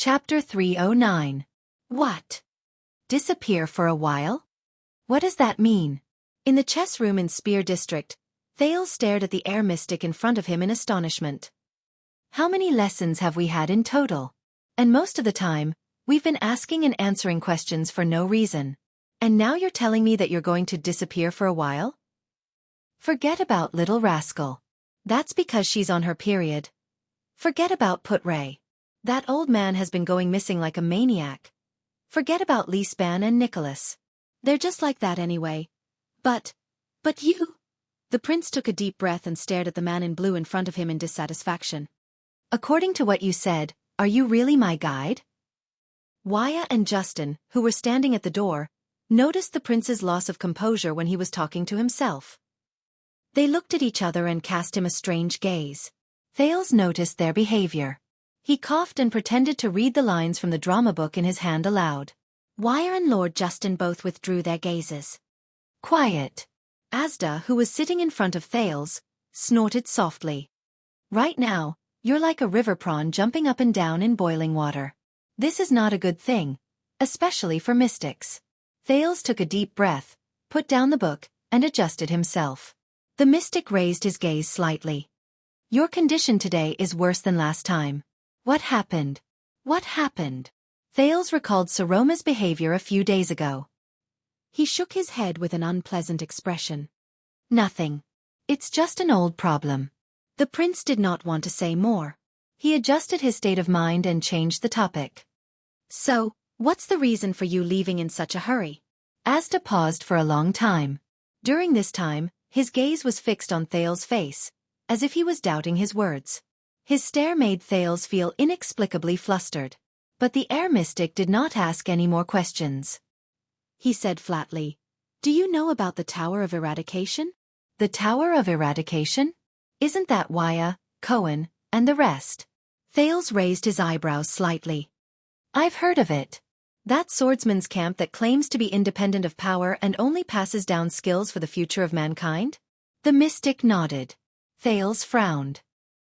Chapter 309. What? Disappear for a while? What does that mean? In the chess room in Spear District, Thales stared at the air mystic in front of him in astonishment. How many lessons have we had in total? And most of the time, we've been asking and answering questions for no reason. And now you're telling me that you're going to disappear for a while? Forget about little rascal. That's because she's on her period. Forget about Put Ray. That old man has been going missing like a maniac. Forget about Lee Span and Nicholas. They're just like that anyway. But you... The prince took a deep breath and stared at the man in blue in front of him in dissatisfaction. According to what you said, are you really my guide? Wuxia and Justin, who were standing at the door, noticed the prince's loss of composure when he was talking to himself. They looked at each other and cast him a strange gaze. Thales noticed their behavior. He coughed and pretended to read the lines from the drama book in his hand aloud. Wuxia and Lord Justin both withdrew their gazes. Quiet. Asda, who was sitting in front of Thales, snorted softly. Right now, you're like a river prawn jumping up and down in boiling water. This is not a good thing, especially for mystics. Thales took a deep breath, put down the book, and adjusted himself. The mystic raised his gaze slightly. Your condition today is worse than last time. What happened? What happened? Thales recalled Saroma's behavior a few days ago. He shook his head with an unpleasant expression. Nothing. It's just an old problem. The prince did not want to say more. He adjusted his state of mind and changed the topic. So, what's the reason for you leaving in such a hurry? Asda paused for a long time. During this time, his gaze was fixed on Thales' face, as if he was doubting his words. His stare made Thales feel inexplicably flustered. But the air mystic did not ask any more questions. He said flatly, Do you know about the Tower of Eradication? The Tower of Eradication? Isn't that Wuxia, Cohen, and the rest? Thales raised his eyebrows slightly. I've heard of it. That swordsman's camp that claims to be independent of power and only passes down skills for the future of mankind? The mystic nodded. Thales frowned.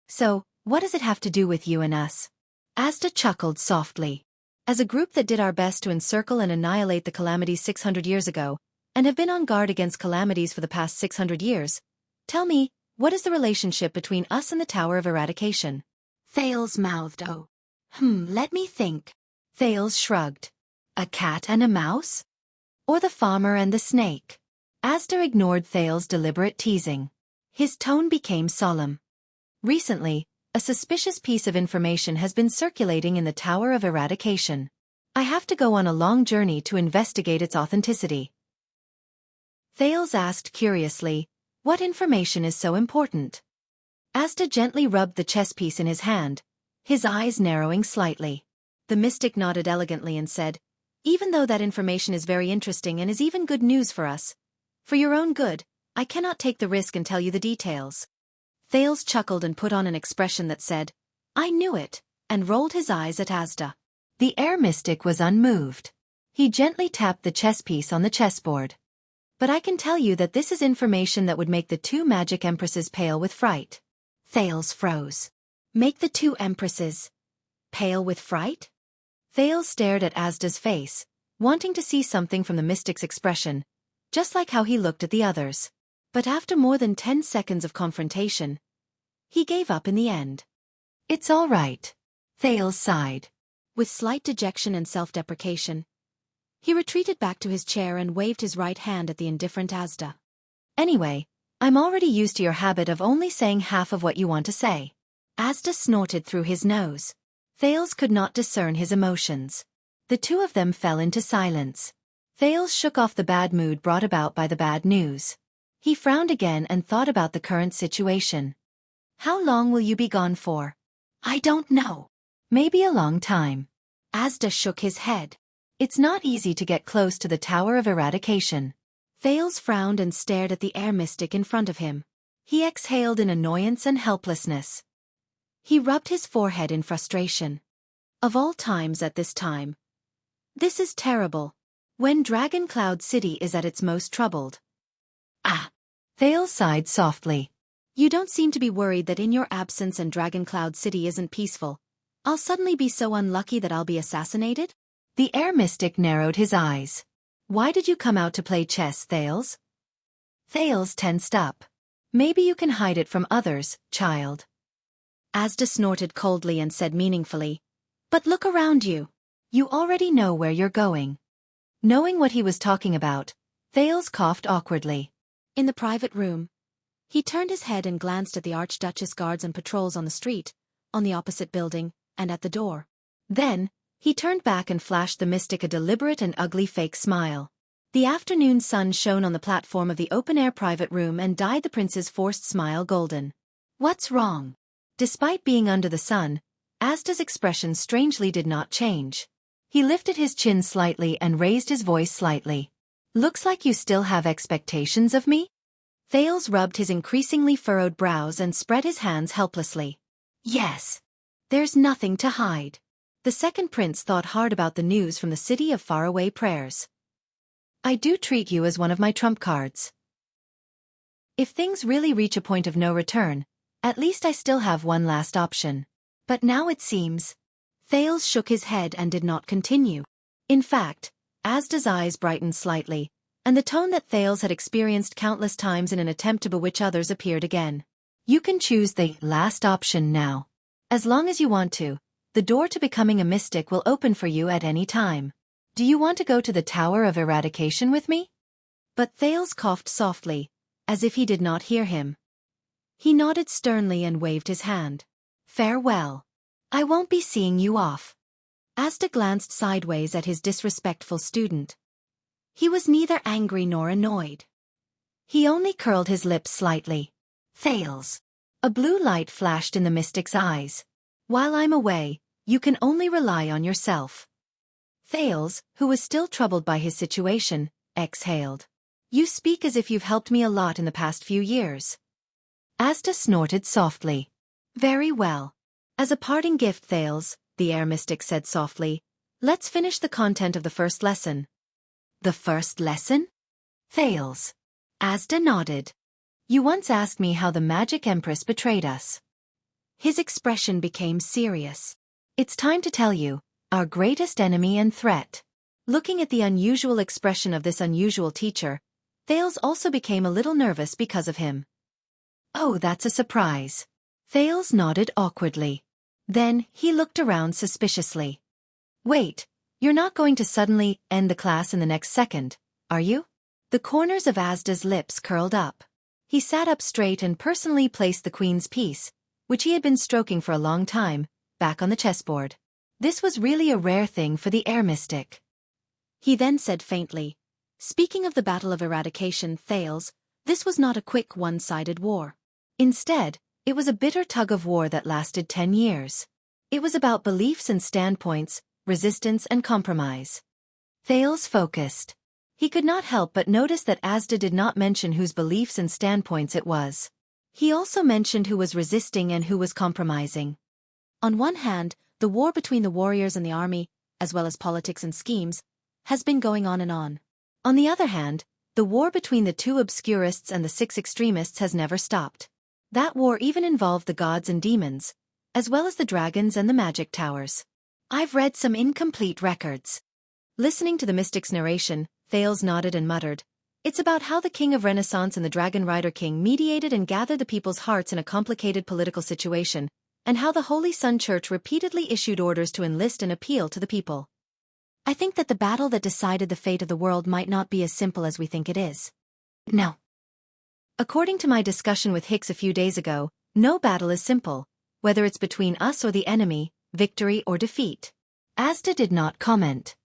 So, what does it have to do with you and us? Asda chuckled softly. As a group that did our best to encircle and annihilate the calamities 600 years ago, and have been on guard against calamities for the past 600 years, tell me, what is the relationship between us and the Tower of Eradication? Thales mouthed, let me think. Thales shrugged. A cat and a mouse? Or the farmer and the snake? Asda ignored Thales' deliberate teasing. His tone became solemn. Recently, a suspicious piece of information has been circulating in the Tower of Eradication. I have to go on a long journey to investigate its authenticity. Thales asked curiously, what information is so important? Asda gently rubbed the chess piece in his hand, his eyes narrowing slightly. The mystic nodded elegantly and said, Even though that information is very interesting and is even good news for us, for your own good, I cannot take the risk and tell you the details. Thales chuckled and put on an expression that said, I knew it, and rolled his eyes at Asda. The air mystic was unmoved. He gently tapped the chess piece on the chessboard. But I can tell you that this is information that would make the two magic empresses pale with fright. Thales froze. Make the two empresses pale with fright? Thales stared at Asda's face, wanting to see something from the mystic's expression, just like how he looked at the others. But after more than 10 seconds of confrontation, he gave up in the end. It's all right. Thales sighed. With slight dejection and self-deprecation, he retreated back to his chair and waved his right hand at the indifferent Asda. Anyway, I'm already used to your habit of only saying half of what you want to say. Asda snorted through his nose. Thales could not discern his emotions. The two of them fell into silence. Thales shook off the bad mood brought about by the bad news. He frowned again and thought about the current situation. How long will you be gone for? I don't know. Maybe a long time. Asda shook his head. It's not easy to get close to the Tower of Eradication. Thales frowned and stared at the air mystic in front of him. He exhaled in annoyance and helplessness. He rubbed his forehead in frustration. Of all times at this time. This is terrible. When Dragon Cloud City is at its most troubled. Thales sighed softly. You don't seem to be worried that in your absence and Dragon Cloud City isn't peaceful. I'll suddenly be so unlucky that I'll be assassinated? The air mystic narrowed his eyes. Why did you come out to play chess, Thales? Thales tensed up. Maybe you can hide it from others, child. Asda snorted coldly and said meaningfully, but look around you. You already know where you're going. Knowing what he was talking about, Thales coughed awkwardly. In the private room, he turned his head and glanced at the Archduchess guards and patrols on the street, on the opposite building, and at the door. Then, he turned back and flashed the mystic a deliberate and ugly fake smile. The afternoon sun shone on the platform of the open-air private room and dyed the prince's forced smile golden. What's wrong? Despite being under the sun, Asda's expression strangely did not change. He lifted his chin slightly and raised his voice slightly. Looks like you still have expectations of me? Thales rubbed his increasingly furrowed brows and spread his hands helplessly. Yes. There's nothing to hide. The second prince thought hard about the news from the city of faraway prayers. I do treat you as one of my trump cards. If things really reach a point of no return, at least I still have one last option. But now it seems. Thales shook his head and did not continue. In fact, Asda's eyes brightened slightly, and the tone that Thales had experienced countless times in an attempt to bewitch others appeared again. You can choose the last option now. As long as you want to, the door to becoming a mystic will open for you at any time. Do you want to go to the Tower of Eradication with me? But Thales coughed softly, as if he did not hear him. He nodded sternly and waved his hand. Farewell. I won't be seeing you off. Asda glanced sideways at his disrespectful student. He was neither angry nor annoyed. He only curled his lips slightly. Thales. A blue light flashed in the mystic's eyes. While I'm away, you can only rely on yourself. Thales, who was still troubled by his situation, exhaled. You speak as if you've helped me a lot in the past few years. Asda snorted softly. Very well. As a parting gift, Thales, the air mystic said softly, let's finish the content of the first lesson. The first lesson? Thales. Asda nodded. You once asked me how the Magic Empress betrayed us. His expression became serious. It's time to tell you, our greatest enemy and threat. Looking at the unusual expression of this unusual teacher, Thales also became a little nervous because of him. Oh, that's a surprise. Thales nodded awkwardly. Then, he looked around suspiciously. Wait, you're not going to suddenly end the class in the next second, are you? The corners of Asda's lips curled up. He sat up straight and personally placed the queen's piece, which he had been stroking for a long time, back on the chessboard. This was really a rare thing for the air mystic. He then said faintly, speaking of the Battle of Eradication, Thales, this was not a quick one-sided war. Instead, it was a bitter tug-of-war that lasted 10 years. It was about beliefs and standpoints, resistance and compromise. Thales focused. He could not help but notice that Asda did not mention whose beliefs and standpoints it was. He also mentioned who was resisting and who was compromising. On one hand, the war between the warriors and the army, as well as politics and schemes, has been going on and on. On the other hand, the war between the 2 obscurists and the 6 extremists has never stopped. That war even involved the gods and demons, as well as the dragons and the magic towers. I've read some incomplete records. Listening to the mystic's narration, Thales nodded and muttered, it's about how the King of Renaissance and the Dragon Rider King mediated and gathered the people's hearts in a complicated political situation, and how the Holy Sun Church repeatedly issued orders to enlist and appeal to the people. I think that the battle that decided the fate of the world might not be as simple as we think it is. No. According to my discussion with Hicks a few days ago, no battle is simple, whether it's between us or the enemy, victory or defeat. Asda did not comment.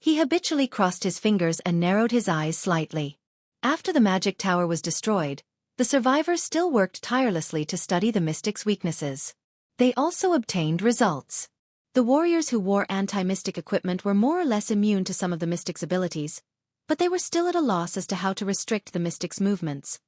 He habitually crossed his fingers and narrowed his eyes slightly. After the magic tower was destroyed, the survivors still worked tirelessly to study the mystic's weaknesses. They also obtained results. The warriors who wore anti-mystic equipment were more or less immune to some of the mystic's abilities, but they were still at a loss as to how to restrict the mystic's movements.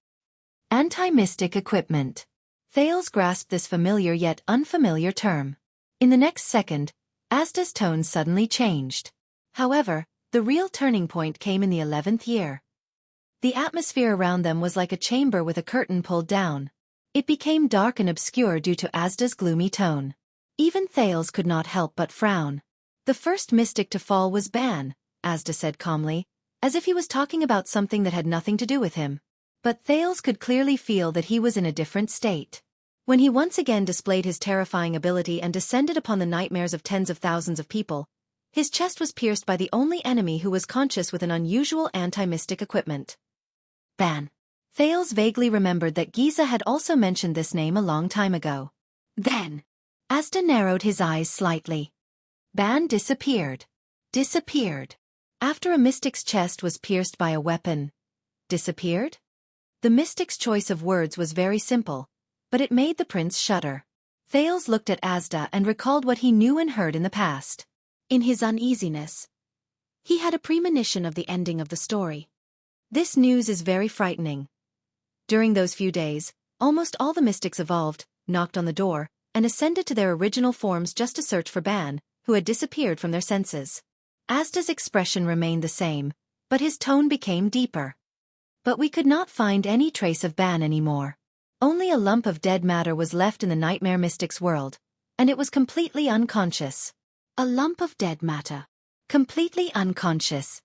Anti-mystic equipment. Thales grasped this familiar yet unfamiliar term. In the next second, Asda's tone suddenly changed. However, the real turning point came in the 11th year. The atmosphere around them was like a chamber with a curtain pulled down. It became dark and obscure due to Asda's gloomy tone. Even Thales could not help but frown. The first mystic to fall was Ban, Asda said calmly, as if he was talking about something that had nothing to do with him. But Thales could clearly feel that he was in a different state. When he once again displayed his terrifying ability and descended upon the nightmares of tens of thousands of people, his chest was pierced by the only enemy who was conscious with an unusual anti-mystic equipment. Ban. Thales vaguely remembered that Giza had also mentioned this name a long time ago. Then, Asta narrowed his eyes slightly. Ban disappeared. Disappeared. After a mystic's chest was pierced by a weapon. Disappeared? The mystic's choice of words was very simple, but it made the prince shudder. Thales looked at Asda and recalled what he knew and heard in the past. In his uneasiness, he had a premonition of the ending of the story. This news is very frightening. During those few days, almost all the mystics evolved, knocked on the door, and ascended to their original forms just to search for Ban, who had disappeared from their senses. Asda's expression remained the same, but his tone became deeper. But we could not find any trace of Ban anymore. Only a lump of dead matter was left in the nightmare mystic's world, and it was completely unconscious. A lump of dead matter. Completely unconscious.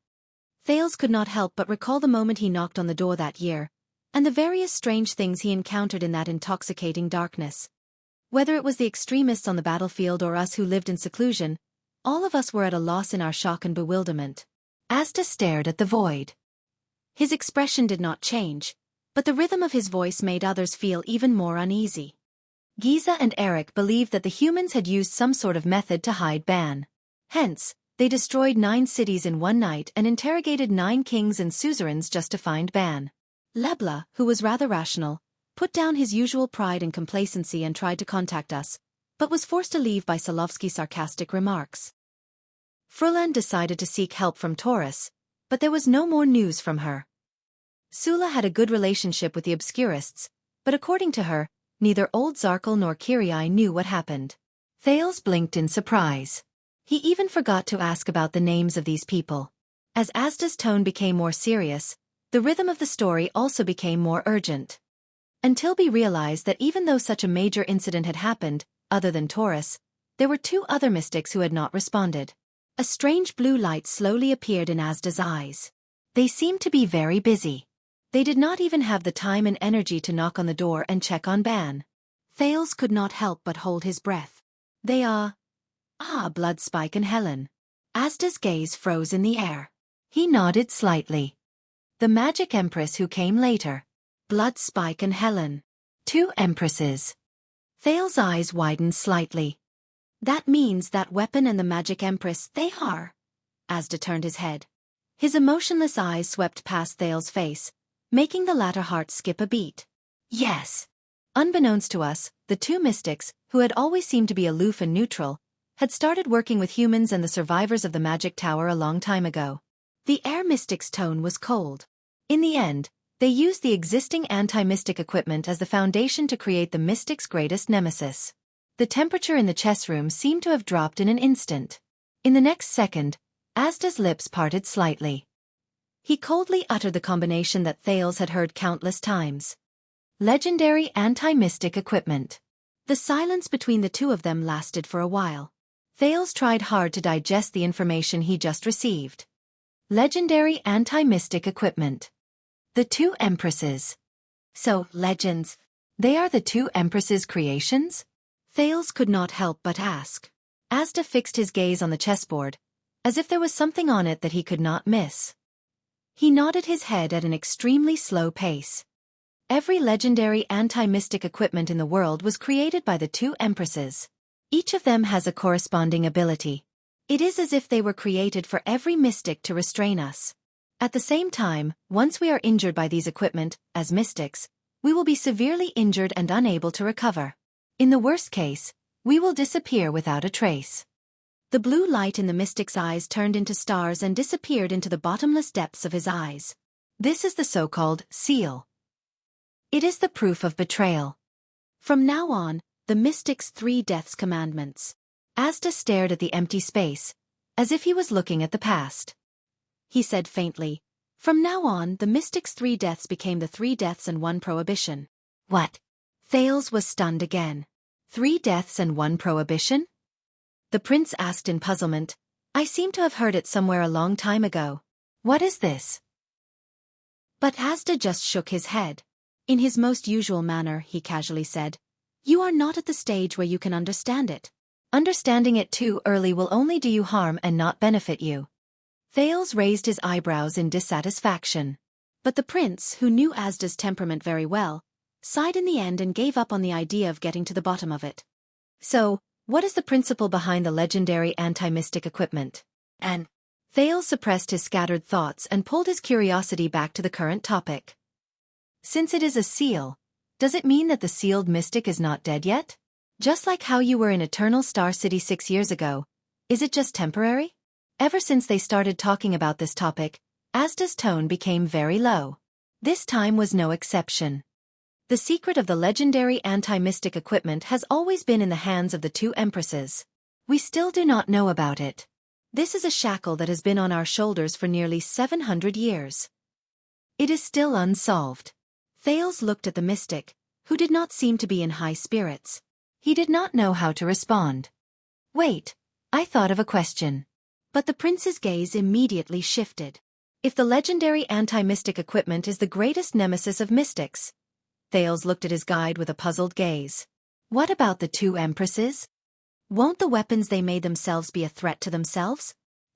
Thales could not help but recall the moment he knocked on the door that year, and the various strange things he encountered in that intoxicating darkness. Whether it was the extremists on the battlefield or us who lived in seclusion, all of us were at a loss in our shock and bewilderment. Asta stared at the void. His expression did not change, but the rhythm of his voice made others feel even more uneasy. Giza and Eric believed that the humans had used some sort of method to hide Ban. Hence, they destroyed 9 cities in one night and interrogated 9 kings and suzerains just to find Ban. Lebla, who was rather rational, put down his usual pride and complacency and tried to contact us, but was forced to leave by Solovsky's sarcastic remarks. Frulan decided to seek help from Taurus, but there was no more news from her. Sula had a good relationship with the Obscurists, but according to her, neither old Zarkal nor Kirai knew what happened. Thales blinked in surprise. He even forgot to ask about the names of these people. As Asda's tone became more serious, the rhythm of the story also became more urgent. Until we realized that even though such a major incident had happened, other than Taurus, there were 2 other mystics who had not responded. A strange blue light slowly appeared in Asda's eyes. They seemed to be very busy. They did not even have the time and energy to knock on the door and check on Ban. Thales could not help but hold his breath. They are... Bloodspike and Helen. Asda's gaze froze in the air. He nodded slightly. The magic empress who came later. Bloodspike and Helen. 2 empresses. Thales' eyes widened slightly. That means that weapon and the magic empress, they are. Asda turned his head. His emotionless eyes swept past Thales' face, making the latter heart skip a beat. Yes. Unbeknownst to us, the 2 mystics, who had always seemed to be aloof and neutral, had started working with humans and the survivors of the magic tower a long time ago. The air mystic's tone was cold. In the end, they used the existing anti-mystic equipment as the foundation to create the mystic's greatest nemesis. The temperature in the chess room seemed to have dropped in an instant. In the next second, Asda's lips parted slightly. He coldly uttered the combination that Thales had heard countless times. Legendary anti-mystic equipment. The silence between the 2 of them lasted for a while. Thales tried hard to digest the information he just received. Legendary anti-mystic equipment. The 2 empresses. So, legends. They are the 2 empresses' creations? Thales could not help but ask. Asda fixed his gaze on the chessboard, as if there was something on it that he could not miss. He nodded his head at an extremely slow pace. Every legendary anti-mystic equipment in the world was created by the 2 empresses. Each of them has a corresponding ability. It is as if they were created for every mystic to restrain us. At the same time, once we are injured by these equipment, as mystics, we will be severely injured and unable to recover. In the worst case, we will disappear without a trace. The blue light in the mystic's eyes turned into stars and disappeared into the bottomless depths of his eyes. This is the so-called seal. It is the proof of betrayal. From now on, the mystic's 3 deaths commandments. Asda stared at the empty space, as if he was looking at the past. He said faintly, "From now on, the mystic's 3 deaths became the 3 deaths and 1 prohibition." What? Thales was stunned again. 3 deaths and 1 prohibition? The prince asked in puzzlement. I seem to have heard it somewhere a long time ago. What is this? But Asda just shook his head. In his most usual manner, he casually said, You are not at the stage where you can understand it. Understanding it too early will only do you harm and not benefit you. Thales raised his eyebrows in dissatisfaction. But the prince, who knew Asda's temperament very well, sighed in the end and gave up on the idea of getting to the bottom of it. So, what is the principle behind the legendary anti-mystic equipment? And Thales suppressed his scattered thoughts and pulled his curiosity back to the current topic. Since it is a seal, does it mean that the sealed mystic is not dead yet? Just like how you were in Eternal Star City 6 years ago, is it just temporary? Ever since they started talking about this topic, Asda's tone became very low. This time was no exception. The secret of the legendary anti-mystic equipment has always been in the hands of the 2 empresses. We still do not know about it. This is a shackle that has been on our shoulders for nearly 700 years. It is still unsolved. Thales looked at the mystic, who did not seem to be in high spirits. He did not know how to respond. Wait, I thought of a question. But the prince's gaze immediately shifted. If the legendary anti-mystic equipment is the greatest nemesis of mystics, Thales looked at his guide with a puzzled gaze. What about the 2 empresses? Won't the weapons they made themselves be a threat to themselves?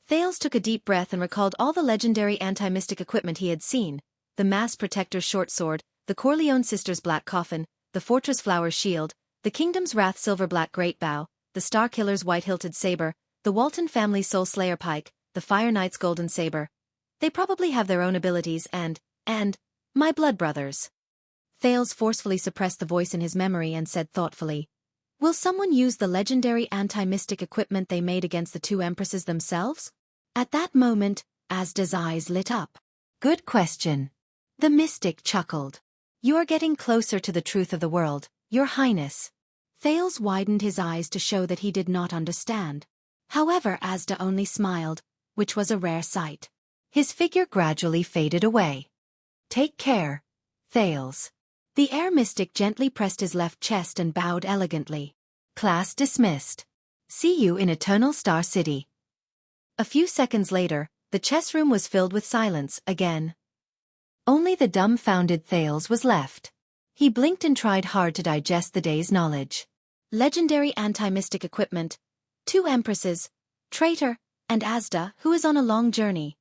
Thales took a deep breath and recalled all the legendary anti-mystic equipment he had seen: the Mass Protector's short sword, the Corleone sisters' black coffin, the Fortress Flower's shield, the Kingdom's Wrath silver-black great bow, the Star Killer's white-hilted saber, the Walton family's Soul Slayer pike, the Fire Knight's golden saber. They probably have their own abilities and, my blood brothers. Thales forcefully suppressed the voice in his memory and said thoughtfully, Will someone use the legendary anti-mystic equipment they made against the 2 empresses themselves? At that moment, Asda's eyes lit up. Good question. The mystic chuckled. You are getting closer to the truth of the world, Your Highness. Thales widened his eyes to show that he did not understand. However, Asda only smiled, which was a rare sight. His figure gradually faded away. Take care, Thales. The air mystic gently pressed his left chest and bowed elegantly. Class dismissed. See you in Eternal Star City. A few seconds later, the chess room was filled with silence again. Only the dumbfounded Thales was left. He blinked and tried hard to digest the day's knowledge. Legendary anti-mystic equipment, 2 empresses, traitor, and Asda, who is on a long journey.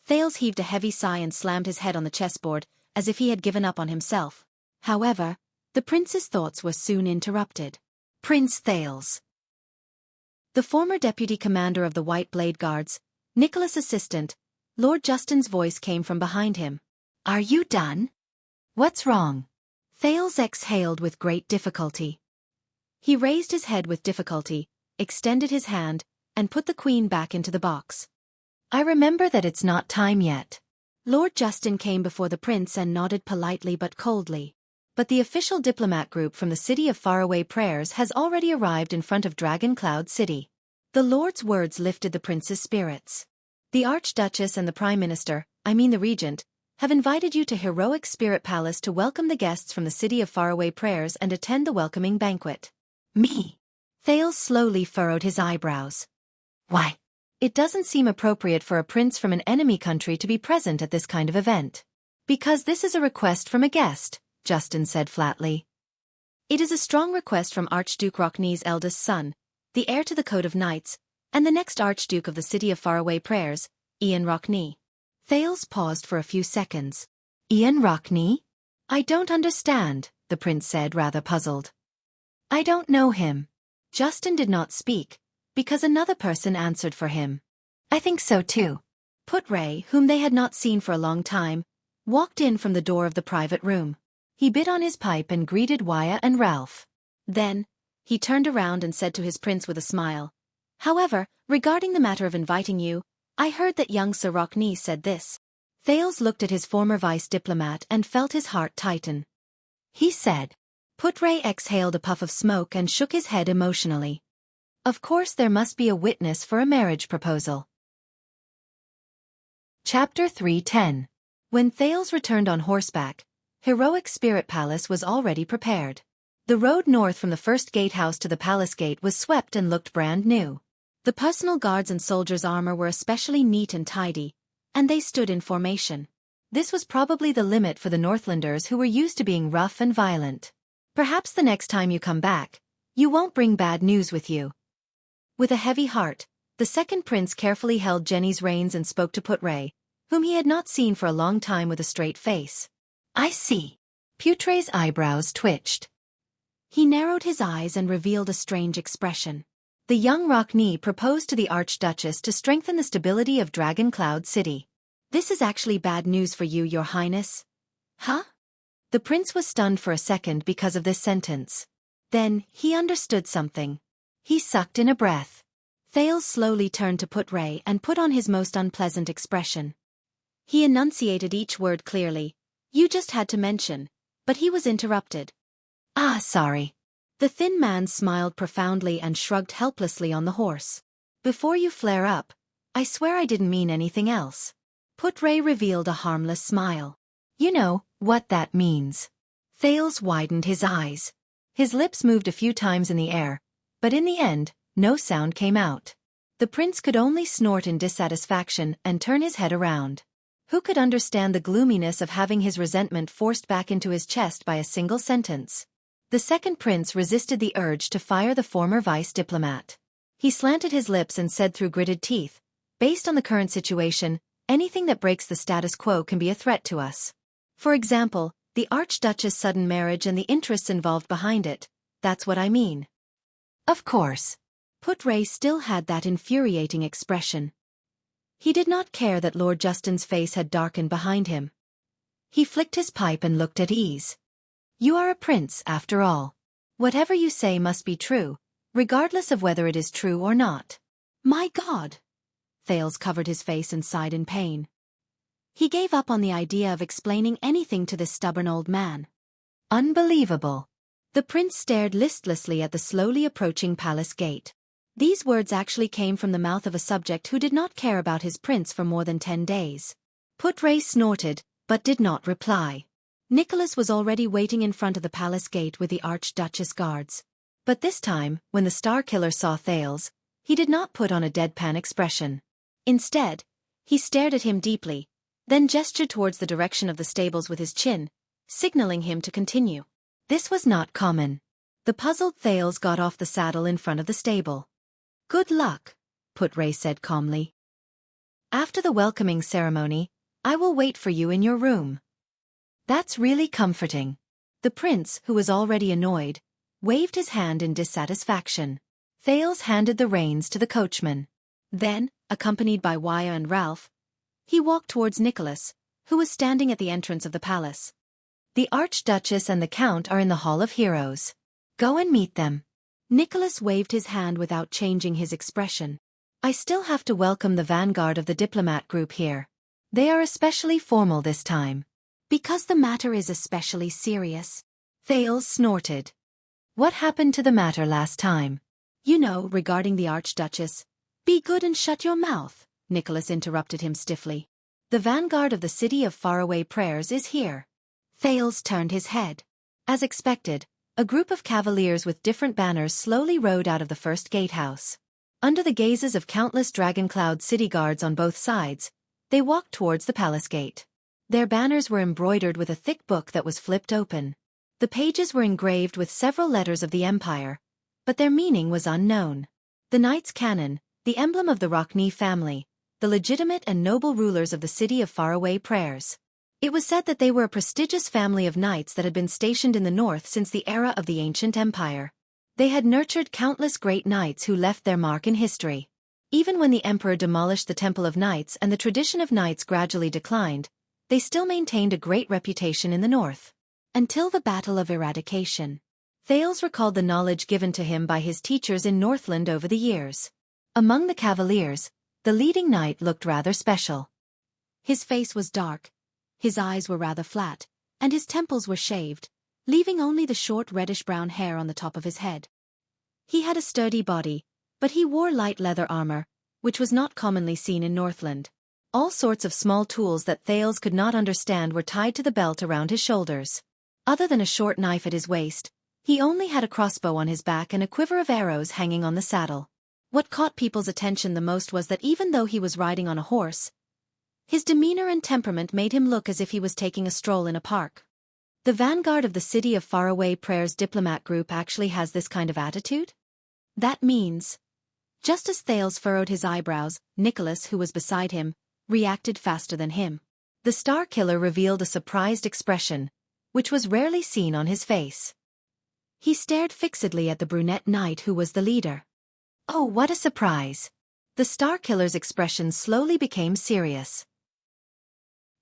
Thales heaved a heavy sigh and slammed his head on the chessboard, as if he had given up on himself. However, the prince's thoughts were soon interrupted. Prince Thales. The former deputy commander of the White Blade Guards, Nicholas' assistant, Lord Justin's voice came from behind him. Are you done? What's wrong? Thales exhaled with great difficulty. He raised his head with difficulty, extended his hand, and put the queen back into the box. I remember that it's not time yet. Lord Justin came before the prince and nodded politely but coldly. But the official diplomat group from the City of Faraway Prayers has already arrived in front of Dragon Cloud City. The Lord's words lifted the prince's spirits. The Archduchess and the Prime Minister, the Regent, have invited you to Heroic Spirit Palace to welcome the guests from the City of Faraway Prayers and attend the welcoming banquet. Me? Thales slowly furrowed his eyebrows. Why? It doesn't seem appropriate for a prince from an enemy country to be present at this kind of event. Because this is a request from a guest, Justin said flatly. It is a strong request from Archduke Rocknee's eldest son, the heir to the Code of Knights, and the next Archduke of the City of Faraway Prayers, Ian Rocknee. Thales paused for a few seconds. Ian Rocknee? I don't understand, the prince said, rather puzzled. I don't know him. Justin did not speak, because another person answered for him. I think so too. Put Ray, whom they had not seen for a long time, walked in from the door of the private room. He bit on his pipe and greeted Waya and Ralph. Then, he turned around and said to his prince with a smile, However, regarding the matter of inviting you, I heard that young Sir Rocknee said this. Thales looked at his former vice-diplomat and felt his heart tighten. He said. Putray exhaled a puff of smoke and shook his head emotionally. Of course there must be a witness for a marriage proposal. Chapter 310. When Thales returned on horseback, Heroic Spirit Palace was already prepared. The road north from the first gatehouse to the palace gate was swept and looked brand new. The personal guards and soldiers' armor were especially neat and tidy, and they stood in formation. This was probably the limit for the Northlanders who were used to being rough and violent. Perhaps the next time you come back, you won't bring bad news with you. With a heavy heart, the second prince carefully held Jenny's reins and spoke to Putre, whom he had not seen for a long time, with a straight face. I see. Putre's eyebrows twitched. He narrowed his eyes and revealed a strange expression. The young Rockney proposed to the Archduchess to strengthen the stability of Dragon Cloud City. This is actually bad news for you, Your Highness. Huh? The prince was stunned for a second because of this sentence. Then, he understood something. He sucked in a breath. Thales slowly turned to Putre and put on his most unpleasant expression. He enunciated each word clearly. You just had to mention. But he was interrupted. Ah, sorry. The thin man smiled profoundly and shrugged helplessly on the horse. Before you flare up, I swear I didn't mean anything else. Putre revealed a harmless smile. You know what that means. Thales widened his eyes. His lips moved a few times in the air, but in the end, no sound came out. The prince could only snort in dissatisfaction and turn his head around. Who could understand the gloominess of having his resentment forced back into his chest by a single sentence? The second prince resisted the urge to fire the former vice diplomat. He slanted his lips and said through gritted teeth, based on the current situation, anything that breaks the status quo can be a threat to us. For example, the Archduchess' sudden marriage and the interests involved behind it. That's what I mean. Of course. Putre still had that infuriating expression. He did not care that Lord Justin's face had darkened behind him. He flicked his pipe and looked at ease. You are a prince, after all. Whatever you say must be true, regardless of whether it is true or not. My God! Thales covered his face and sighed in pain. He gave up on the idea of explaining anything to this stubborn old man. Unbelievable. The prince stared listlessly at the slowly approaching palace gate. These words actually came from the mouth of a subject who did not care about his prince for more than 10 days. Putre snorted, but did not reply. Nicholas was already waiting in front of the palace gate with the Archduchess guards. But this time, when the Star Killer saw Thales, he did not put on a deadpan expression. Instead, he stared at him deeply, then gestured towards the direction of the stables with his chin, signaling him to continue. This was not common. The puzzled Thales got off the saddle in front of the stable. Good luck, Putre said calmly. After the welcoming ceremony, I will wait for you in your room. That's really comforting. The prince, who was already annoyed, waved his hand in dissatisfaction. Thales handed the reins to the coachman. Then, accompanied by Wuxia and Ralph, he walked towards Nicholas, who was standing at the entrance of the palace. The Archduchess and the Count are in the Hall of Heroes. Go and meet them. Nicholas waved his hand without changing his expression. I still have to welcome the vanguard of the diplomat group here. They are especially formal this time. Because the matter is especially serious. Thales snorted. What happened to the matter last time? You know, regarding the Archduchess. Be good and shut your mouth, Nicholas interrupted him stiffly. The vanguard of the city of faraway prayers is here. Thales turned his head. As expected, a group of cavaliers with different banners slowly rode out of the first gatehouse. Under the gazes of countless Dragoncloud city guards on both sides, they walked towards the palace gate. Their banners were embroidered with a thick book that was flipped open. The pages were engraved with several letters of the Empire, but their meaning was unknown. The Knights Cannon, the emblem of the Rockney family, the legitimate and noble rulers of the city of faraway prayers. It was said that they were a prestigious family of knights that had been stationed in the north since the era of the ancient empire. They had nurtured countless great knights who left their mark in history. Even when the emperor demolished the Temple of Knights and the tradition of knights gradually declined, they still maintained a great reputation in the north. Until the Battle of Eradication. Thales recalled the knowledge given to him by his teachers in Northland over the years. Among the cavaliers, the leading knight looked rather special. His face was dark, his eyes were rather flat, and his temples were shaved, leaving only the short reddish-brown hair on the top of his head. He had a sturdy body, but he wore light leather armor, which was not commonly seen in Northland. All sorts of small tools that Thales could not understand were tied to the belt around his shoulders. Other than a short knife at his waist, He only had a crossbow on his back and a quiver of arrows hanging on the saddle. What caught people's attention the most was that even though he was riding on a horse, his demeanor and temperament made him look as if he was taking a stroll in a park. The vanguard of the City of Faraway Prayers diplomat group actually has this kind of attitude? That means... Just as Thales furrowed his eyebrows, Nicholas, who was beside him, reacted faster than him. The Star Killer revealed a surprised expression, which was rarely seen on his face. He stared fixedly at the brunette knight who was the leader. Oh, what a surprise! The Star Killer's expression slowly became serious.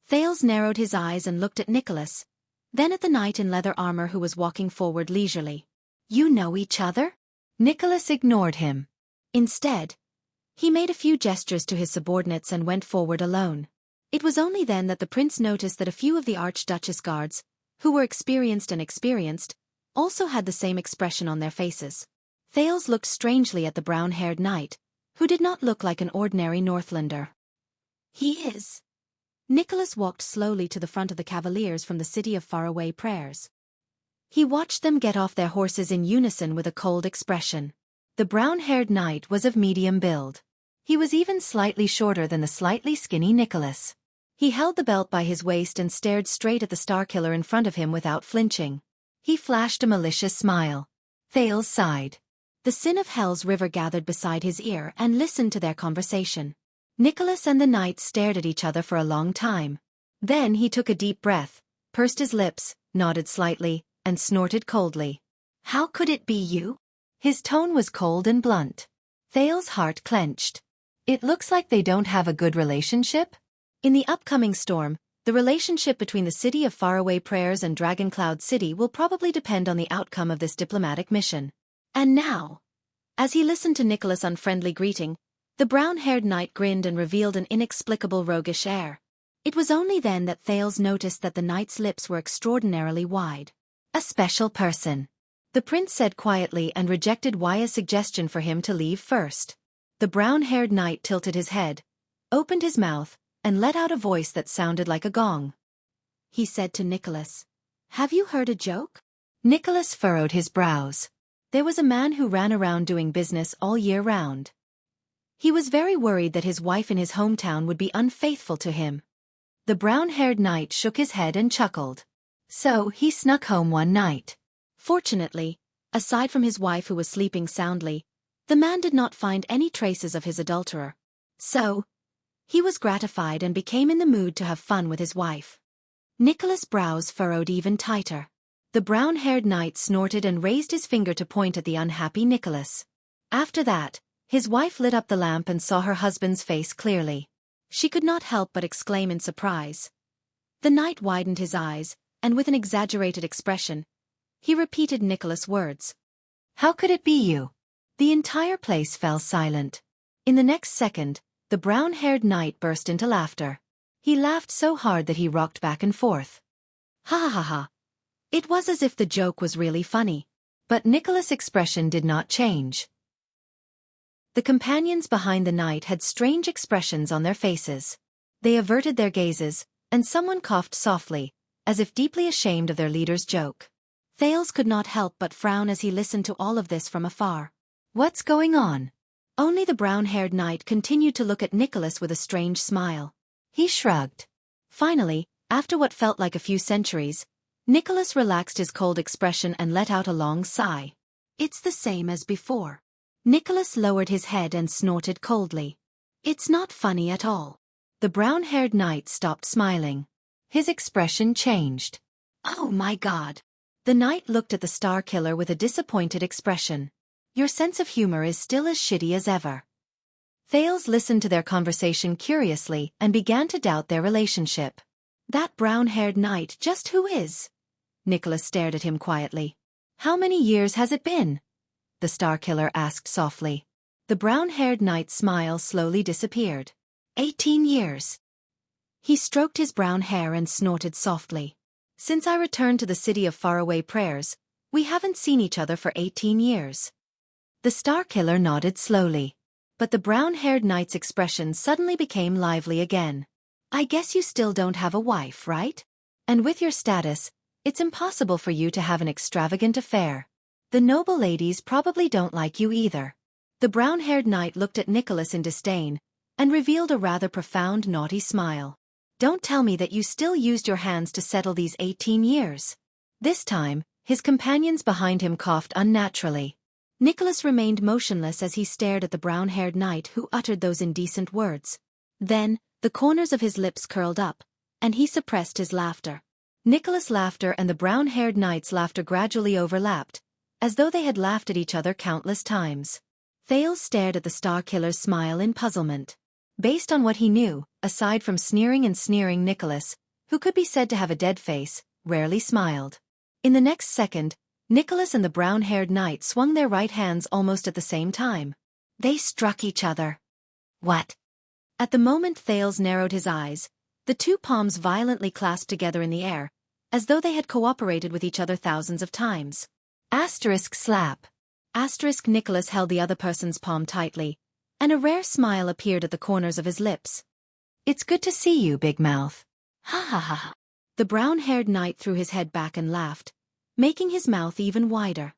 Thales narrowed his eyes and looked at Nicholas, then at the knight in leather armor who was walking forward leisurely. You know each other? Nicholas ignored him. Instead, he made a few gestures to his subordinates and went forward alone. It was only then that the prince noticed that a few of the Archduchess guards, who were experienced, also had the same expression on their faces. Thales looked strangely at the brown-haired knight, who did not look like an ordinary Northlander. He is. Nicholas walked slowly to the front of the cavaliers from the City of Faraway Prayers. He watched them get off their horses in unison with a cold expression. The brown-haired knight was of medium build. He was even slightly shorter than the slightly skinny Nicholas. He held the belt by his waist and stared straight at the Star Killer in front of him without flinching. He flashed a malicious smile. Thales sighed. The Sin of Hell's river gathered beside his ear and listened to their conversation. Nicholas and the knight stared at each other for a long time. Then he took a deep breath, pursed his lips, nodded slightly, and snorted coldly. How could it be you? His tone was cold and blunt. Thales' heart clenched. It looks like they don't have a good relationship? In the upcoming storm, the relationship between the City of Faraway Prayers and Dragoncloud City will probably depend on the outcome of this diplomatic mission. And now, as he listened to Nicholas' unfriendly greeting, the brown-haired knight grinned and revealed an inexplicable roguish air. It was only then that Thales noticed that the knight's lips were extraordinarily wide. A special person. The prince said quietly and rejected Wuxia's suggestion for him to leave first. The brown-haired knight tilted his head, opened his mouth, and let out a voice that sounded like a gong. He said to Nicholas, "Have you heard a joke?" Nicholas furrowed his brows. There was a man who ran around doing business all year round. He was very worried that his wife in his hometown would be unfaithful to him. The brown-haired knight shook his head and chuckled. So he snuck home one night. Fortunately, aside from his wife who was sleeping soundly, the man did not find any traces of his adulterer. So, he was gratified and became in the mood to have fun with his wife. Nicholas' brows furrowed even tighter. The brown-haired knight snorted and raised his finger to point at the unhappy Nicholas. After that, his wife lit up the lamp and saw her husband's face clearly. She could not help but exclaim in surprise. The knight widened his eyes, and with an exaggerated expression, he repeated Nicholas' words. How could it be you? The entire place fell silent. In the next second, the brown-haired knight burst into laughter. He laughed so hard that he rocked back and forth. Ha ha ha ha. It was as if the joke was really funny. But Nicholas' expression did not change. The companions behind the knight had strange expressions on their faces. They averted their gazes, and someone coughed softly, as if deeply ashamed of their leader's joke. Thales could not help but frown as he listened to all of this from afar. What's going on? Only the brown-haired knight continued to look at Nicholas with a strange smile. He shrugged. Finally, after what felt like a few centuries, Nicholas relaxed his cold expression and let out a long sigh. It's the same as before. Nicholas lowered his head and snorted coldly. It's not funny at all. The brown-haired knight stopped smiling. His expression changed. Oh my God. The knight looked at the Star Killer with a disappointed expression. Your sense of humor is still as shitty as ever. Thales listened to their conversation curiously and began to doubt their relationship. That brown-haired knight just who is? Nicholas stared at him quietly. How many years has it been? The Star Killer asked softly. The brown-haired knight's smile slowly disappeared. 18 years. He stroked his brown hair and snorted softly. Since I returned to the City of Faraway Prayers, we haven't seen each other for 18 years. The Star Killer nodded slowly. But the brown-haired knight's expression suddenly became lively again. I guess you still don't have a wife, right? And with your status, it's impossible for you to have an extravagant affair. The noble ladies probably don't like you either. The brown-haired knight looked at Nicholas in disdain, and revealed a rather profound naughty smile. Don't tell me that you still used your hands to settle these 18 years. This time, his companions behind him coughed unnaturally. Nicholas remained motionless as he stared at the brown-haired knight who uttered those indecent words. Then, the corners of his lips curled up, and he suppressed his laughter. Nicholas' laughter and the brown-haired knight's laughter gradually overlapped, as though they had laughed at each other countless times. Thales stared at the Star-Killer's smile in puzzlement. Based on what he knew, aside from sneering and sneering, Nicholas, who could be said to have a dead face, rarely smiled. In the next second, Nicholas and the brown-haired knight swung their right hands almost at the same time. They struck each other. What? At the moment Thales narrowed his eyes, the two palms violently clasped together in the air, as though they had cooperated with each other thousands of times. Asterisk slap. Asterisk Nicholas held the other person's palm tightly, and a rare smile appeared at the corners of his lips. It's good to see you, Big Mouth. Ha ha ha. The brown-haired knight threw his head back and laughed, making his mouth even wider.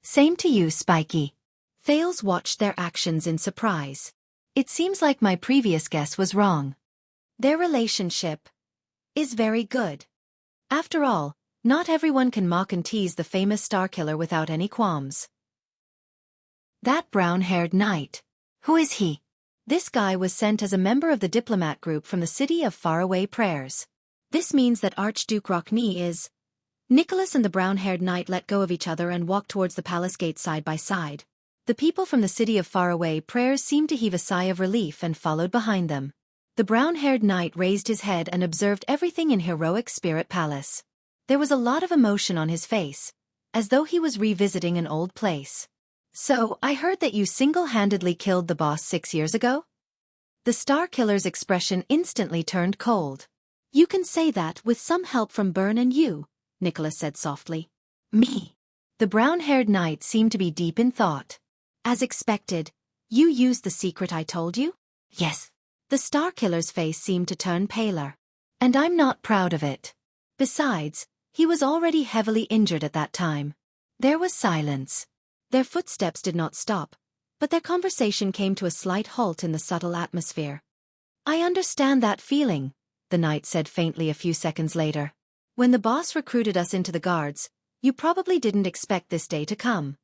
Same to you, Spiky. Thales watched their actions in surprise. It seems like my previous guess was wrong. Their relationship is very good. After all, not everyone can mock and tease the famous Star-Killer without any qualms. That brown-haired knight. Who is he? This guy was sent as a member of the diplomat group from the city of faraway prayers. This means that Archduke Rockney is... Nicholas and the brown-haired knight let go of each other and walked towards the palace gate side by side. The people from the city of faraway prayers seemed to heave a sigh of relief and followed behind them. The brown-haired knight raised his head and observed everything in Heroic Spirit Palace. There was a lot of emotion on his face, as though he was revisiting an old place. So, I heard that you single-handedly killed the boss 6 years ago? The Star-Killer's expression instantly turned cold. You can say that with some help from Byrne and you, Nicholas said softly. Me? The brown-haired knight seemed to be deep in thought. As expected, you used the secret I told you? Yes. The Star-Killer's face seemed to turn paler. And I'm not proud of it. Besides, he was already heavily injured at that time. There was silence. Their footsteps did not stop, but their conversation came to a slight halt in the subtle atmosphere. I understand that feeling, the knight said faintly a few seconds later. When the boss recruited us into the guards, you probably didn't expect this day to come.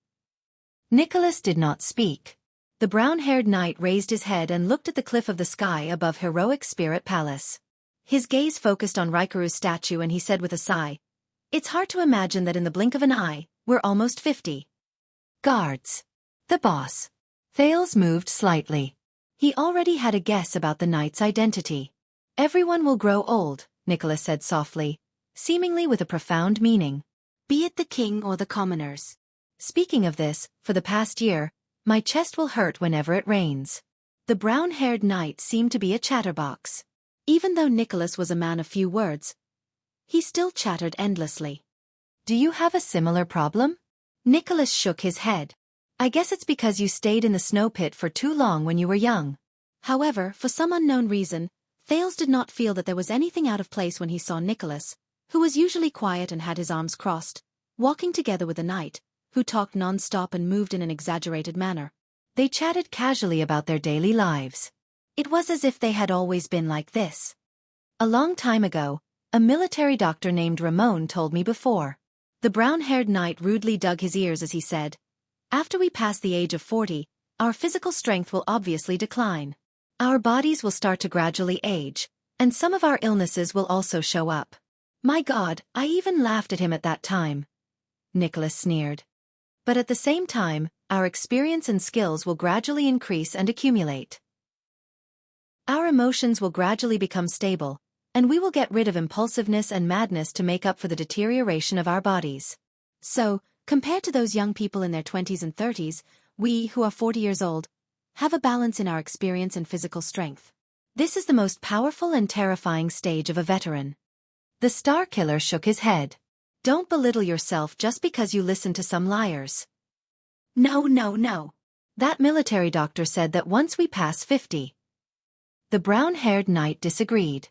Nicholas did not speak. The brown-haired knight raised his head and looked at the cliff of the sky above Heroic Spirit Palace. His gaze focused on Rikuru's statue and he said with a sigh, It's hard to imagine that in the blink of an eye, we're almost 50. Guards. The boss. Thales moved slightly. He already had a guess about the knight's identity. Everyone will grow old, Nicholas said softly, seemingly with a profound meaning. Be it the king or the commoners. Speaking of this, for the past year, my chest will hurt whenever it rains. The brown-haired knight seemed to be a chatterbox. Even though Nicholas was a man of few words, he still chattered endlessly. Do you have a similar problem? Nicholas shook his head. I guess it's because you stayed in the snow pit for too long when you were young. However, for some unknown reason, Thales did not feel that there was anything out of place when he saw Nicholas, who was usually quiet and had his arms crossed, walking together with a knight, who talked non-stop and moved in an exaggerated manner. They chatted casually about their daily lives. It was as if they had always been like this. A long time ago, a military doctor named Ramon told me before. The brown-haired knight rudely dug his ears as he said, After we pass the age of 40, our physical strength will obviously decline. Our bodies will start to gradually age, and some of our illnesses will also show up. My God, I even laughed at him at that time. Nicholas sneered. But at the same time, our experience and skills will gradually increase and accumulate. Our emotions will gradually become stable, and we will get rid of impulsiveness and madness to make up for the deterioration of our bodies. So, compared to those young people in their 20s and 30s, we, who are 40 years old, have a balance in our experience and physical strength. This is the most powerful and terrifying stage of a veteran. The Star-Killer shook his head. Don't belittle yourself just because you listen to some liars. No. That military doctor said that once we pass 50. The brown-haired knight disagreed.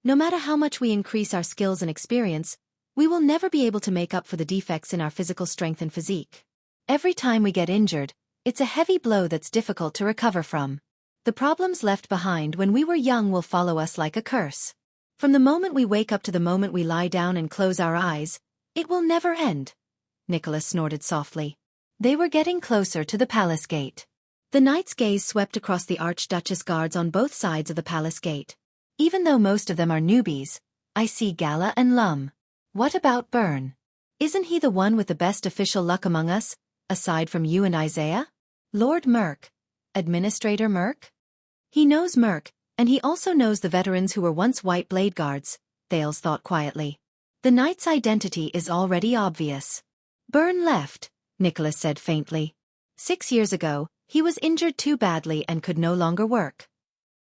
No matter how much we increase our skills and experience, we will never be able to make up for the defects in our physical strength and physique. Every time we get injured, it's a heavy blow that's difficult to recover from. The problems left behind when we were young will follow us like a curse. From the moment we wake up to the moment we lie down and close our eyes, it will never end. Nicholas snorted softly. They were getting closer to the palace gate. The knight's gaze swept across the Archduchess guards on both sides of the palace gate. Even though most of them are newbies, I see Gala and Lum. What about Byrne? Isn't he the one with the best official luck among us, aside from you and Isaiah? Lord Merk. Administrator Merk? He knows Merk, and he also knows the veterans who were once White Blade Guards, Thales thought quietly. The knight's identity is already obvious. Byrne left, Nicholas said faintly. 6 years ago, he was injured too badly and could no longer work.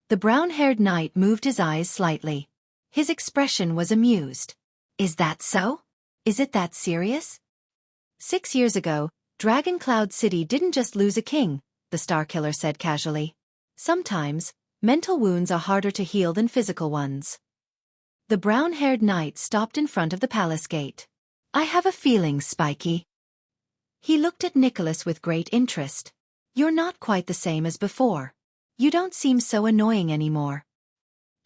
The brown-haired knight moved his eyes slightly. His expression was amused. Is that so? Is it that serious? 6 years ago, Dragon Cloud City didn't just lose a king, the Starkiller said casually. Sometimes, mental wounds are harder to heal than physical ones. The brown-haired knight stopped in front of the palace gate. I have a feeling, Spiky. He looked at Nicholas with great interest. You're not quite the same as before. You don't seem so annoying anymore.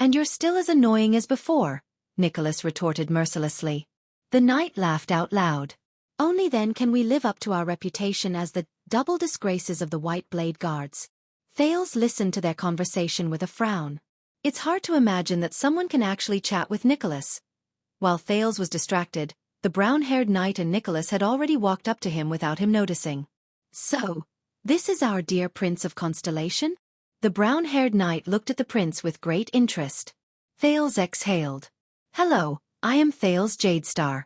And you're still as annoying as before, Nicholas retorted mercilessly. The knight laughed out loud. Only then can we live up to our reputation as the double disgraces of the White Blade Guards. Thales listened to their conversation with a frown. It's hard to imagine that someone can actually chat with Nicholas. While Thales was distracted, the brown-haired knight and Nicholas had already walked up to him without him noticing. So, this is our dear Prince of Constellation? The brown-haired knight looked at the prince with great interest. Thales exhaled. Hello, I am Thales Jadestar.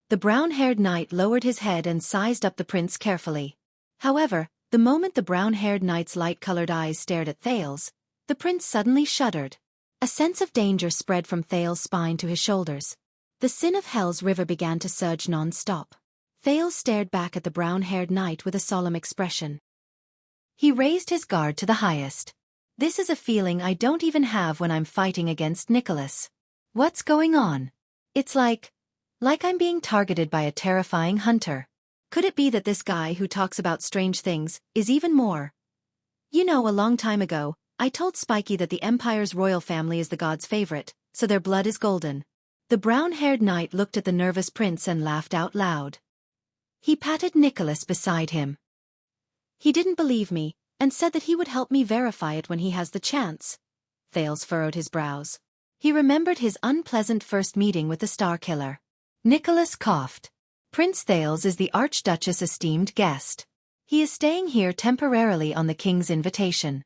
The brown-haired knight lowered his head and sized up the prince carefully. However, the moment the brown-haired knight's light-colored eyes stared at Thales, the prince suddenly shuddered. A sense of danger spread from Thales' spine to his shoulders. The sin of Hell's river began to surge non-stop. Thales stared back at the brown-haired knight with a solemn expression. He raised his guard to the highest. This is a feeling I don't even have when I'm fighting against Nicholas. What's going on? It's like I'm being targeted by a terrifying hunter. Could it be that this guy who talks about strange things is even more? You know, a long time ago, I told Spiky that the Empire's royal family is the god's favorite, so their blood is golden. The brown-haired knight looked at the nervous prince and laughed out loud. He patted Nicholas beside him. He didn't believe me, and said that he would help me verify it when he has the chance. Thales furrowed his brows. He remembered his unpleasant first meeting with the Starkiller. Nicholas coughed. Prince Thales is the Archduchess' esteemed guest. He is staying here temporarily on the king's invitation.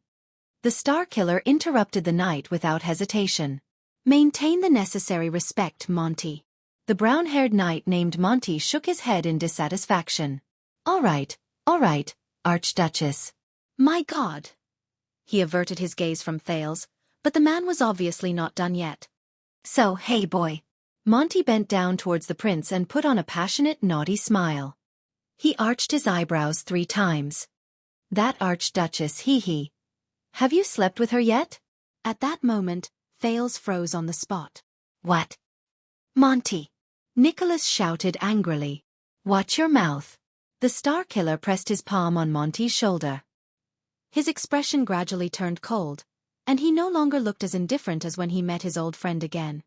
The Starkiller interrupted the knight without hesitation. Maintain the necessary respect, Monty. The brown-haired knight named Monty shook his head in dissatisfaction. All right, Archduchess. My God. He averted his gaze from Thales, but the man was obviously not done yet. So, hey boy. Monty bent down towards the prince and put on a passionate, naughty smile. He arched his eyebrows 3 times. That Archduchess, hee. Have you slept with her yet? At that moment, Thales froze on the spot. What? Monty! Nicholas shouted angrily. Watch your mouth. The Starkiller pressed his palm on Monty's shoulder. His expression gradually turned cold, and he no longer looked as indifferent as when he met his old friend again.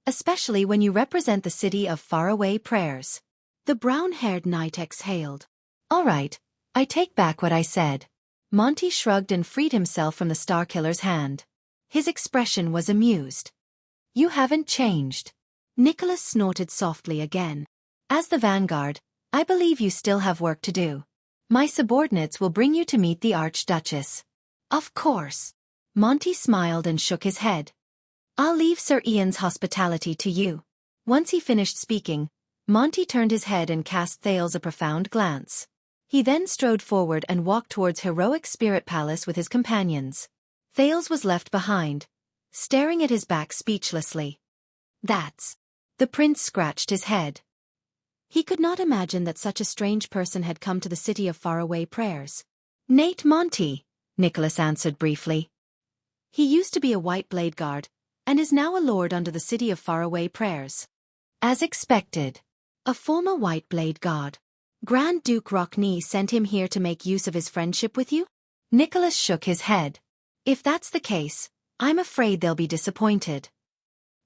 Especially when you represent the city of faraway prayers. The brown-haired knight exhaled. All right, I take back what I said. Monty shrugged and freed himself from the Starkiller's hand. His expression was amused. You haven't changed. Nicholas snorted softly again. As the vanguard, I believe you still have work to do. My subordinates will bring you to meet the Archduchess. Of course. Monty smiled and shook his head. I'll leave Sir Ian's hospitality to you. Once he finished speaking, Monty turned his head and cast Thales a profound glance. He then strode forward and walked towards Heroic Spirit Palace with his companions. Thales was left behind, staring at his back speechlessly. That's... The prince scratched his head. He could not imagine that such a strange person had come to the city of faraway prayers. Nate Monty, Nicholas answered briefly. He used to be a White Blade Guard, and is now a lord under the city of faraway prayers. As expected. A former White Blade Guard. Grand Duke Rockney sent him here to make use of his friendship with you? Nicholas shook his head. If that's the case, I'm afraid they'll be disappointed.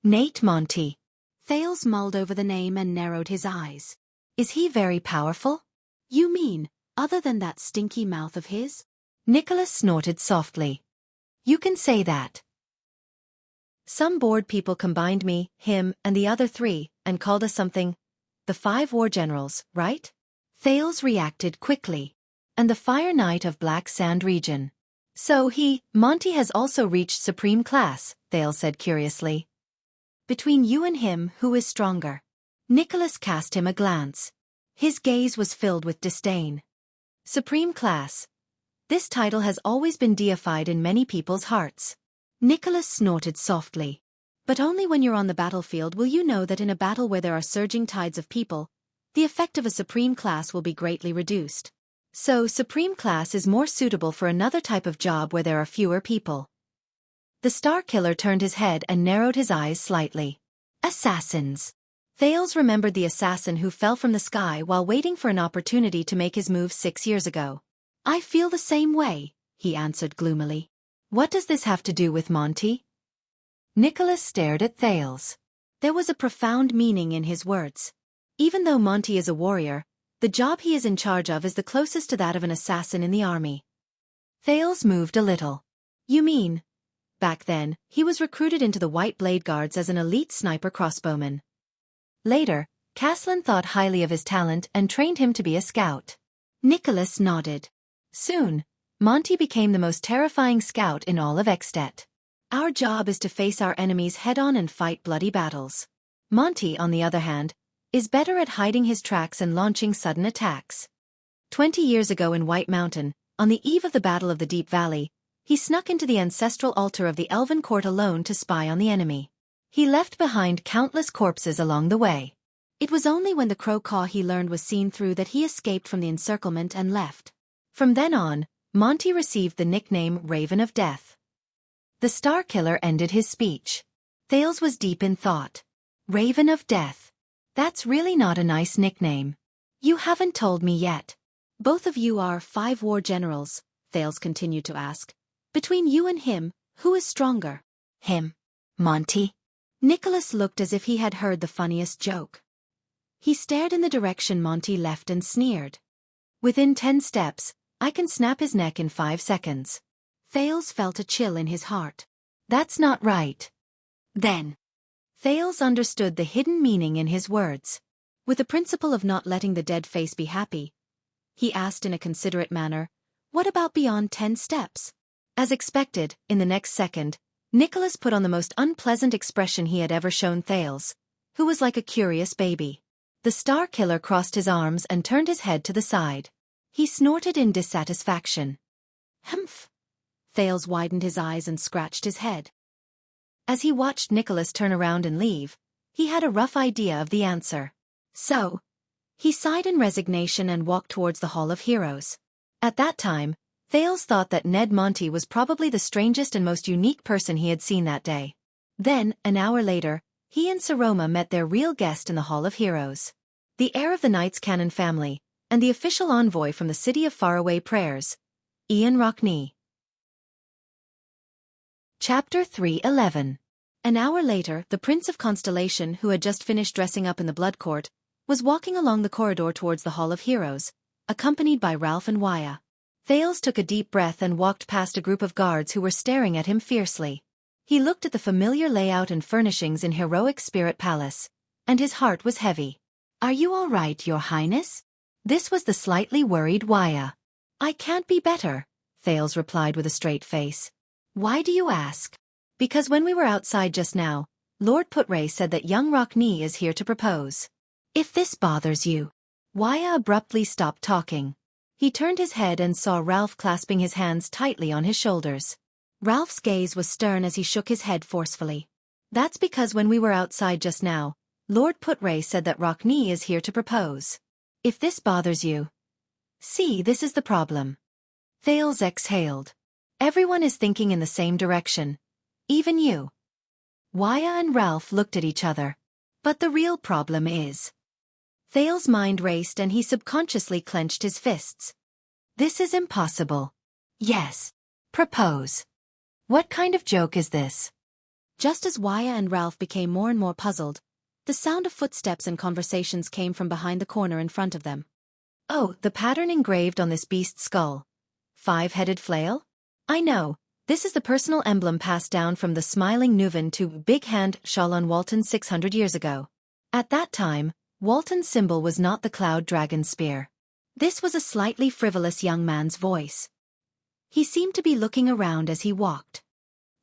Nate Monty. Thales mulled over the name and narrowed his eyes. Is he very powerful? You mean, other than that stinky mouth of his? Nicholas snorted softly. You can say that. Some bored people combined me, him, and the other three, and called us something. The 5 war generals, right? Thales reacted quickly. And the Fire Knight of Black Sand region. So Monty has also reached supreme class, Thales said curiously. Between you and him, who is stronger? Nicholas cast him a glance. His gaze was filled with disdain. Supreme class. This title has always been deified in many people's hearts. Nicholas snorted softly. But only when you're on the battlefield will you know that in a battle where there are surging tides of people, the effect of a supreme class will be greatly reduced. So supreme class is more suitable for another type of job where there are fewer people. The Star Killer turned his head and narrowed his eyes slightly. Assassins. Thales remembered the assassin who fell from the sky while waiting for an opportunity to make his move 6 years ago. I feel the same way, he answered gloomily. What does this have to do with Monty? Nicholas stared at Thales. There was a profound meaning in his words. Even though Monty is a warrior, the job he is in charge of is the closest to that of an assassin in the army. Thales moved a little. You mean? Back then, he was recruited into the White Blade Guards as an elite sniper crossbowman. Later, Caslin thought highly of his talent and trained him to be a scout. Nicholas nodded. Soon, Monty became the most terrifying scout in all of Extet. Our job is to face our enemies head-on and fight bloody battles. Monty, on the other hand, is better at hiding his tracks and launching sudden attacks. 20 years ago in White Mountain, on the eve of the Battle of the Deep Valley, he snuck into the ancestral altar of the Elven Court alone to spy on the enemy. He left behind countless corpses along the way. It was only when the crow caw he learned was seen through that he escaped from the encirclement and left. From then on, Monty received the nickname Raven of Death. The Star Killer ended his speech. Thales was deep in thought. Raven of Death. That's really not a nice nickname. You haven't told me yet. Both of you are 5 war generals, Thales continued to ask. Between you and him, who is stronger? Him. Monty. Nicholas looked as if he had heard the funniest joke. He stared in the direction Monty left and sneered. Within 10 steps, I can snap his neck in 5 seconds. Thales felt a chill in his heart. That's not right. Then. Thales understood the hidden meaning in his words. With the principle of not letting the dead face be happy, he asked in a considerate manner, what about beyond 10 steps? As expected, in the next second, Nicholas put on the most unpleasant expression he had ever shown Thales, who was like a curious baby. The Star Killer crossed his arms and turned his head to the side. He snorted in dissatisfaction. Humph. Thales widened his eyes and scratched his head. As he watched Nicholas turn around and leave, he had a rough idea of the answer. So, he sighed in resignation and walked towards the Hall of Heroes. At that time, Thales thought that Ned Monty was probably the strangest and most unique person he had seen that day. Then, an hour later, he and Saroma met their real guest in the Hall of Heroes. The heir of the Knights Cannon family, and the official envoy from the City of Faraway Prayers, Ian Rockney. Chapter 3:11. An hour later, the Prince of Constellation, who had just finished dressing up in the Blood Court, was walking along the corridor towards the Hall of Heroes, accompanied by Ralph and Wuxia. Thales took a deep breath and walked past a group of guards who were staring at him fiercely. He looked at the familiar layout and furnishings in Heroic Spirit Palace, and his heart was heavy. Are you all right, Your Highness? This was the slightly worried Wuxia. I can't be better, Thales replied with a straight face. Why do you ask? Because when we were outside just now, Lord Putray said that young Rockney is here to propose. If this bothers you. Wuxia abruptly stopped talking. He turned his head and saw Ralph clasping his hands tightly on his shoulders. Ralph's gaze was stern as he shook his head forcefully. That's because when we were outside just now, Lord Putray said that Rockney is here to propose. If this bothers you. See, this is the problem. Thales exhaled. Everyone is thinking in the same direction. Even you. Wuxia and Ralph looked at each other. But the real problem is. Thale's mind raced and he subconsciously clenched his fists. This is impossible. Yes. Propose. What kind of joke is this? Just as Waya and Ralph became more and more puzzled, the sound of footsteps and conversations came from behind the corner in front of them. Oh, the pattern engraved on this beast's skull. 5-headed flail? I know. This is the personal emblem passed down from the smiling Nuvan to Big Hand Shalon Walton 600 years ago. At that time, Walton's symbol was not the cloud dragon spear. This was a slightly frivolous young man's voice. He seemed to be looking around as he walked.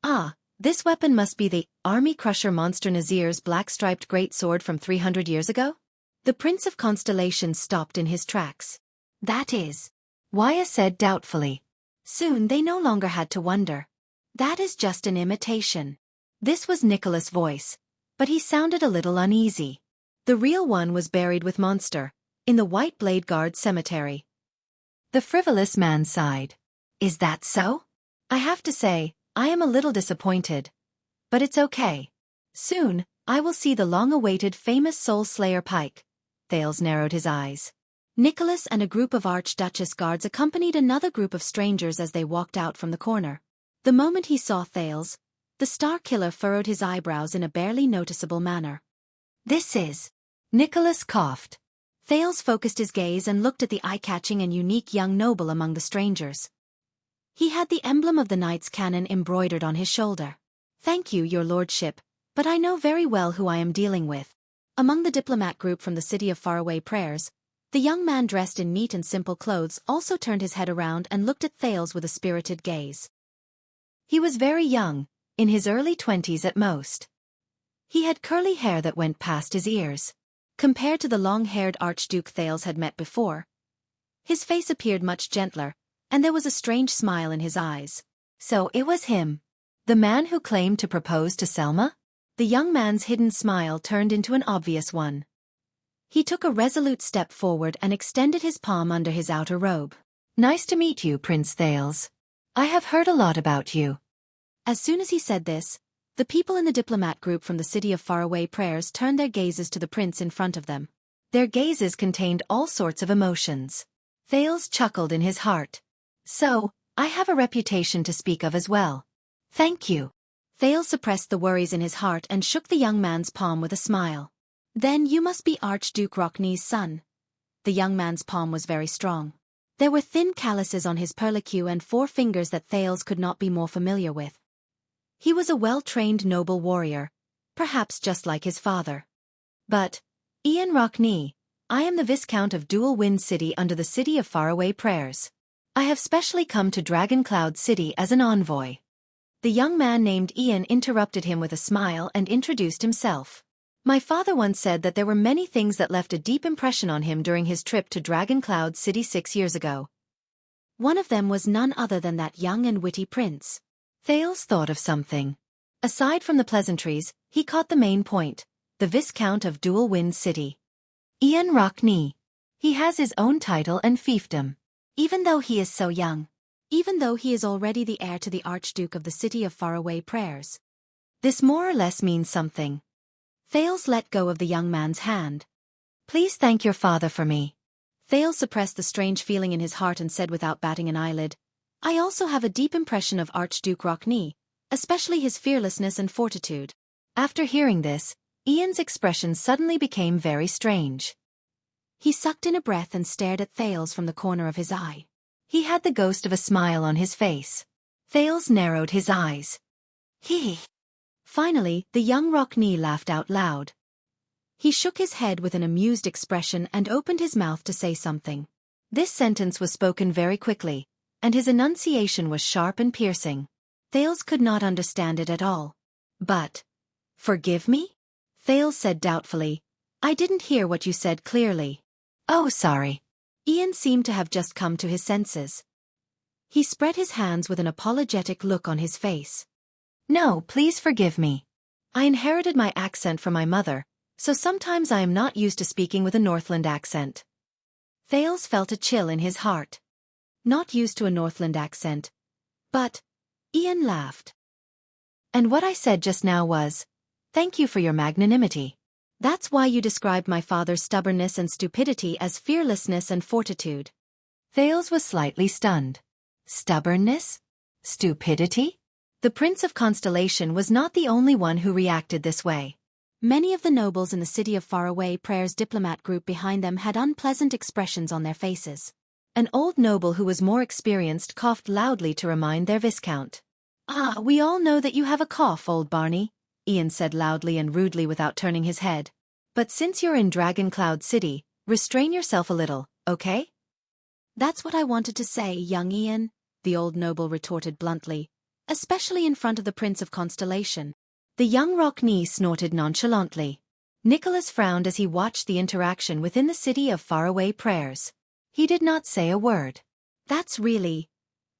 Ah, this weapon must be the Army Crusher Monster Nazir's black-striped greatsword from 300 years ago? The Prince of Constellations stopped in his tracks. That is, Waya said doubtfully. Soon they no longer had to wonder. That is just an imitation. This was Nicholas' voice, but he sounded a little uneasy. The real one was buried with Monster, in the White Blade Guard cemetery. The frivolous man sighed. Is that so? I have to say, I am a little disappointed. But it's okay. Soon, I will see the long-awaited famous Soul Slayer Pike. Thales narrowed his eyes. Nicholas and a group of Archduchess guards accompanied another group of strangers as they walked out from the corner. The moment he saw Thales, the Star Killer furrowed his eyebrows in a barely noticeable manner. This is... Nicholas coughed. Thales focused his gaze and looked at the eye-catching and unique young noble among the strangers. He had the emblem of the knight's cannon embroidered on his shoulder. Thank you, your lordship, but I know very well who I am dealing with. Among the diplomat group from the city of faraway prayers, the young man dressed in neat and simple clothes also turned his head around and looked at Thales with a spirited gaze. He was very young, in his early 20s at most. He had curly hair that went past his ears. Compared to the long-haired Archduke Thales had met before, his face appeared much gentler, and there was a strange smile in his eyes. So it was him. The man who claimed to propose to Selma? The young man's hidden smile turned into an obvious one. He took a resolute step forward and extended his palm under his outer robe. Nice to meet you, Prince Thales. I have heard a lot about you. As soon as he said this, the people in the diplomat group from the city of faraway prayers turned their gazes to the prince in front of them. Their gazes contained all sorts of emotions. Thales chuckled in his heart. So, I have a reputation to speak of as well. Thank you. Thales suppressed the worries in his heart and shook the young man's palm with a smile. Then you must be Archduke Rockney's son. The young man's palm was very strong. There were thin calluses on his perlicue and 4 fingers that Thales could not be more familiar with. He was a well-trained noble warrior, perhaps just like his father. But, Ian Rockney, I am the Viscount of Dual Wind City under the City of Faraway Prayers. I have specially come to Dragon Cloud City as an envoy. The young man named Ian interrupted him with a smile and introduced himself. My father once said that there were many things that left a deep impression on him during his trip to Dragon Cloud City 6 years ago. One of them was none other than that young and witty prince. Thales thought of something. Aside from the pleasantries, he caught the main point, the Viscount of Dual Wind City. Ian Rockney. He has his own title and fiefdom. Even though he is so young. Even though he is already the heir to the Archduke of the City of Faraway Prayers. This more or less means something. Thales let go of the young man's hand. Please thank your father for me. Thales suppressed the strange feeling in his heart and said without batting an eyelid, I also have a deep impression of Archduke Rockney, especially his fearlessness and fortitude. After hearing this, Ian's expression suddenly became very strange. He sucked in a breath and stared at Thales from the corner of his eye. He had the ghost of a smile on his face. Thales narrowed his eyes. He. Finally, the young Rockney laughed out loud. He shook his head with an amused expression and opened his mouth to say something. This sentence was spoken very quickly, and his enunciation was sharp and piercing. Thales could not understand it at all. But, forgive me? Thales said doubtfully, I didn't hear what you said clearly. Oh, sorry. Ian seemed to have just come to his senses. He spread his hands with an apologetic look on his face. No, please forgive me. I inherited my accent from my mother, so sometimes I am not used to speaking with a Northland accent. Thales felt a chill in his heart. Not used to a Northland accent. But, Ian laughed. And what I said just now was, thank you for your magnanimity. That's why you described my father's stubbornness and stupidity as fearlessness and fortitude. Thales was slightly stunned. Stubbornness? Stupidity? The Prince of Constellation was not the only one who reacted this way. Many of the nobles in the city of Faraway Prayer's diplomat group behind them had unpleasant expressions on their faces. An old noble who was more experienced coughed loudly to remind their viscount. "Ah, we all know that you have a cough, old Barney," Ian said loudly and rudely without turning his head. "But since you're in Dragon Cloud City, restrain yourself a little, okay?" "That's what I wanted to say, young Ian," the old noble retorted bluntly, "especially in front of the Prince of Constellation." The young Rockney snorted nonchalantly. Nicholas frowned as he watched the interaction within the city of Faraway Prayers. He did not say a word. "That's really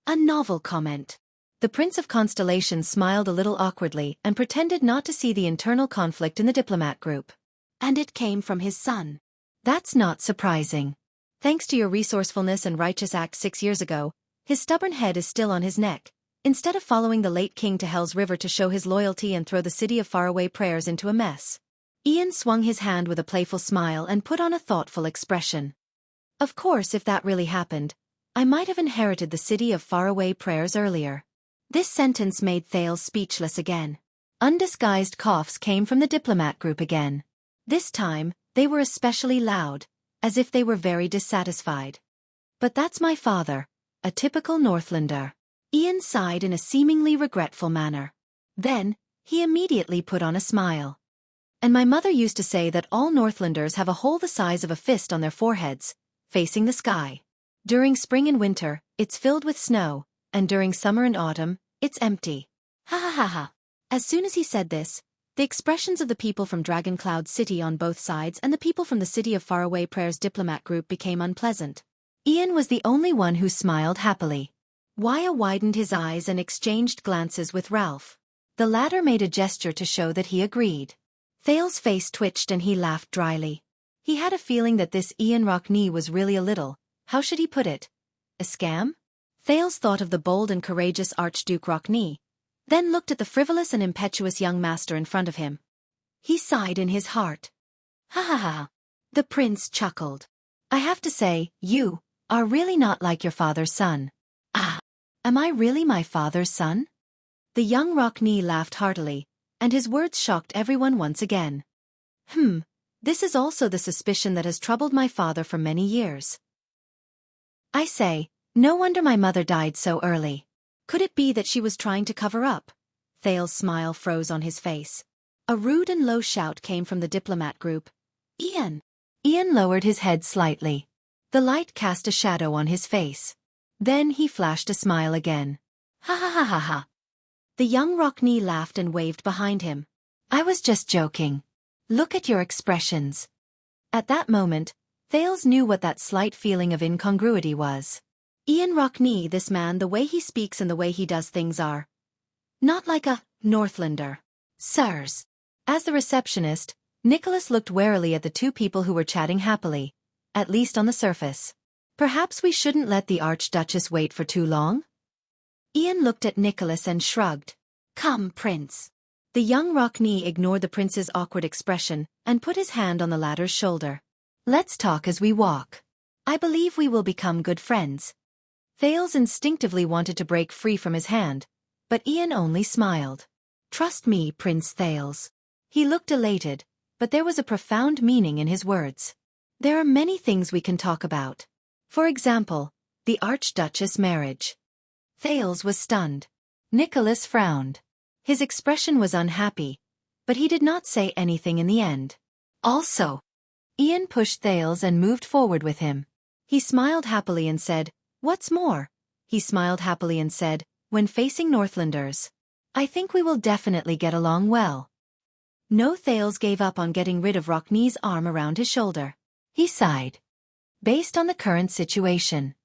a novel comment." The Prince of Constellation smiled a little awkwardly and pretended not to see the internal conflict in the diplomat group. "And it came from his son." "That's not surprising. Thanks to your resourcefulness and righteous act 6 years ago, his stubborn head is still on his neck. Instead of following the late king to Hell's River to show his loyalty and throw the city of Faraway Prayers into a mess." Ian swung his hand with a playful smile and put on a thoughtful expression. "Of course, if that really happened, I might have inherited the city of Faraway Prayers earlier." This sentence made Thales speechless again. Undisguised coughs came from the diplomat group again. This time, they were especially loud, as if they were very dissatisfied. "But that's my father, a typical Northlander." Ian sighed in a seemingly regretful manner. Then, he immediately put on a smile. "And my mother used to say that all Northlanders have a hole the size of a fist on their foreheads, facing the sky. During spring and winter, it's filled with snow, and during summer and autumn, it's empty." Ha ha ha ha. As soon as he said this, the expressions of the people from Dragon Cloud City on both sides and the people from the city of Faraway Prayer's diplomat group became unpleasant. Ian was the only one who smiled happily. Waya widened his eyes and exchanged glances with Ralph. The latter made a gesture to show that he agreed. Thales' face twitched and he laughed dryly. He had a feeling that this Ian Rockney was really a little, how should he put it, a scam? Thales thought of the bold and courageous Archduke Rockney, then looked at the frivolous and impetuous young master in front of him. He sighed in his heart. "Ha ha ha." The prince chuckled. "I have to say, you are really not like your father's son." "Ah, am I really my father's son?" The young Rockney laughed heartily, and his words shocked everyone once again. This is also the suspicion that has troubled my father for many years. I say, no wonder my mother died so early. Could it be that she was trying to cover up?" Thales' smile froze on his face. A rude and low shout came from the diplomat group. "Ian!" Ian lowered his head slightly. The light cast a shadow on his face. Then he flashed a smile again. "Ha ha ha ha ha." The young Rockney laughed and waved behind him. "I was just joking. Look at your expressions." At that moment, Thales knew what that slight feeling of incongruity was. Ian Rockney, this man, the way he speaks and the way he does things are not like a Northlander. "Sirs." As the receptionist, Nicholas looked warily at the two people who were chatting happily, at least on the surface. "Perhaps we shouldn't let the Archduchess wait for too long?" Ian looked at Nicholas and shrugged. "Come, Prince." The young Rockney ignored the prince's awkward expression and put his hand on the latter's shoulder. "Let's talk as we walk. I believe we will become good friends." Thales instinctively wanted to break free from his hand, but Ian only smiled. "Trust me, Prince Thales." He looked elated, but there was a profound meaning in his words. "There are many things we can talk about. For example, the Archduchess marriage." Thales was stunned. Nicholas frowned. His expression was unhappy, but he did not say anything in the end. "Also." Ian pushed Thales and moved forward with him. He smiled happily and said, "What's more?" He smiled happily and said, "When facing Northlanders, I think we will definitely get along well." No, Thales gave up on getting rid of Rockney's arm around his shoulder. He sighed. "Based on the current situation,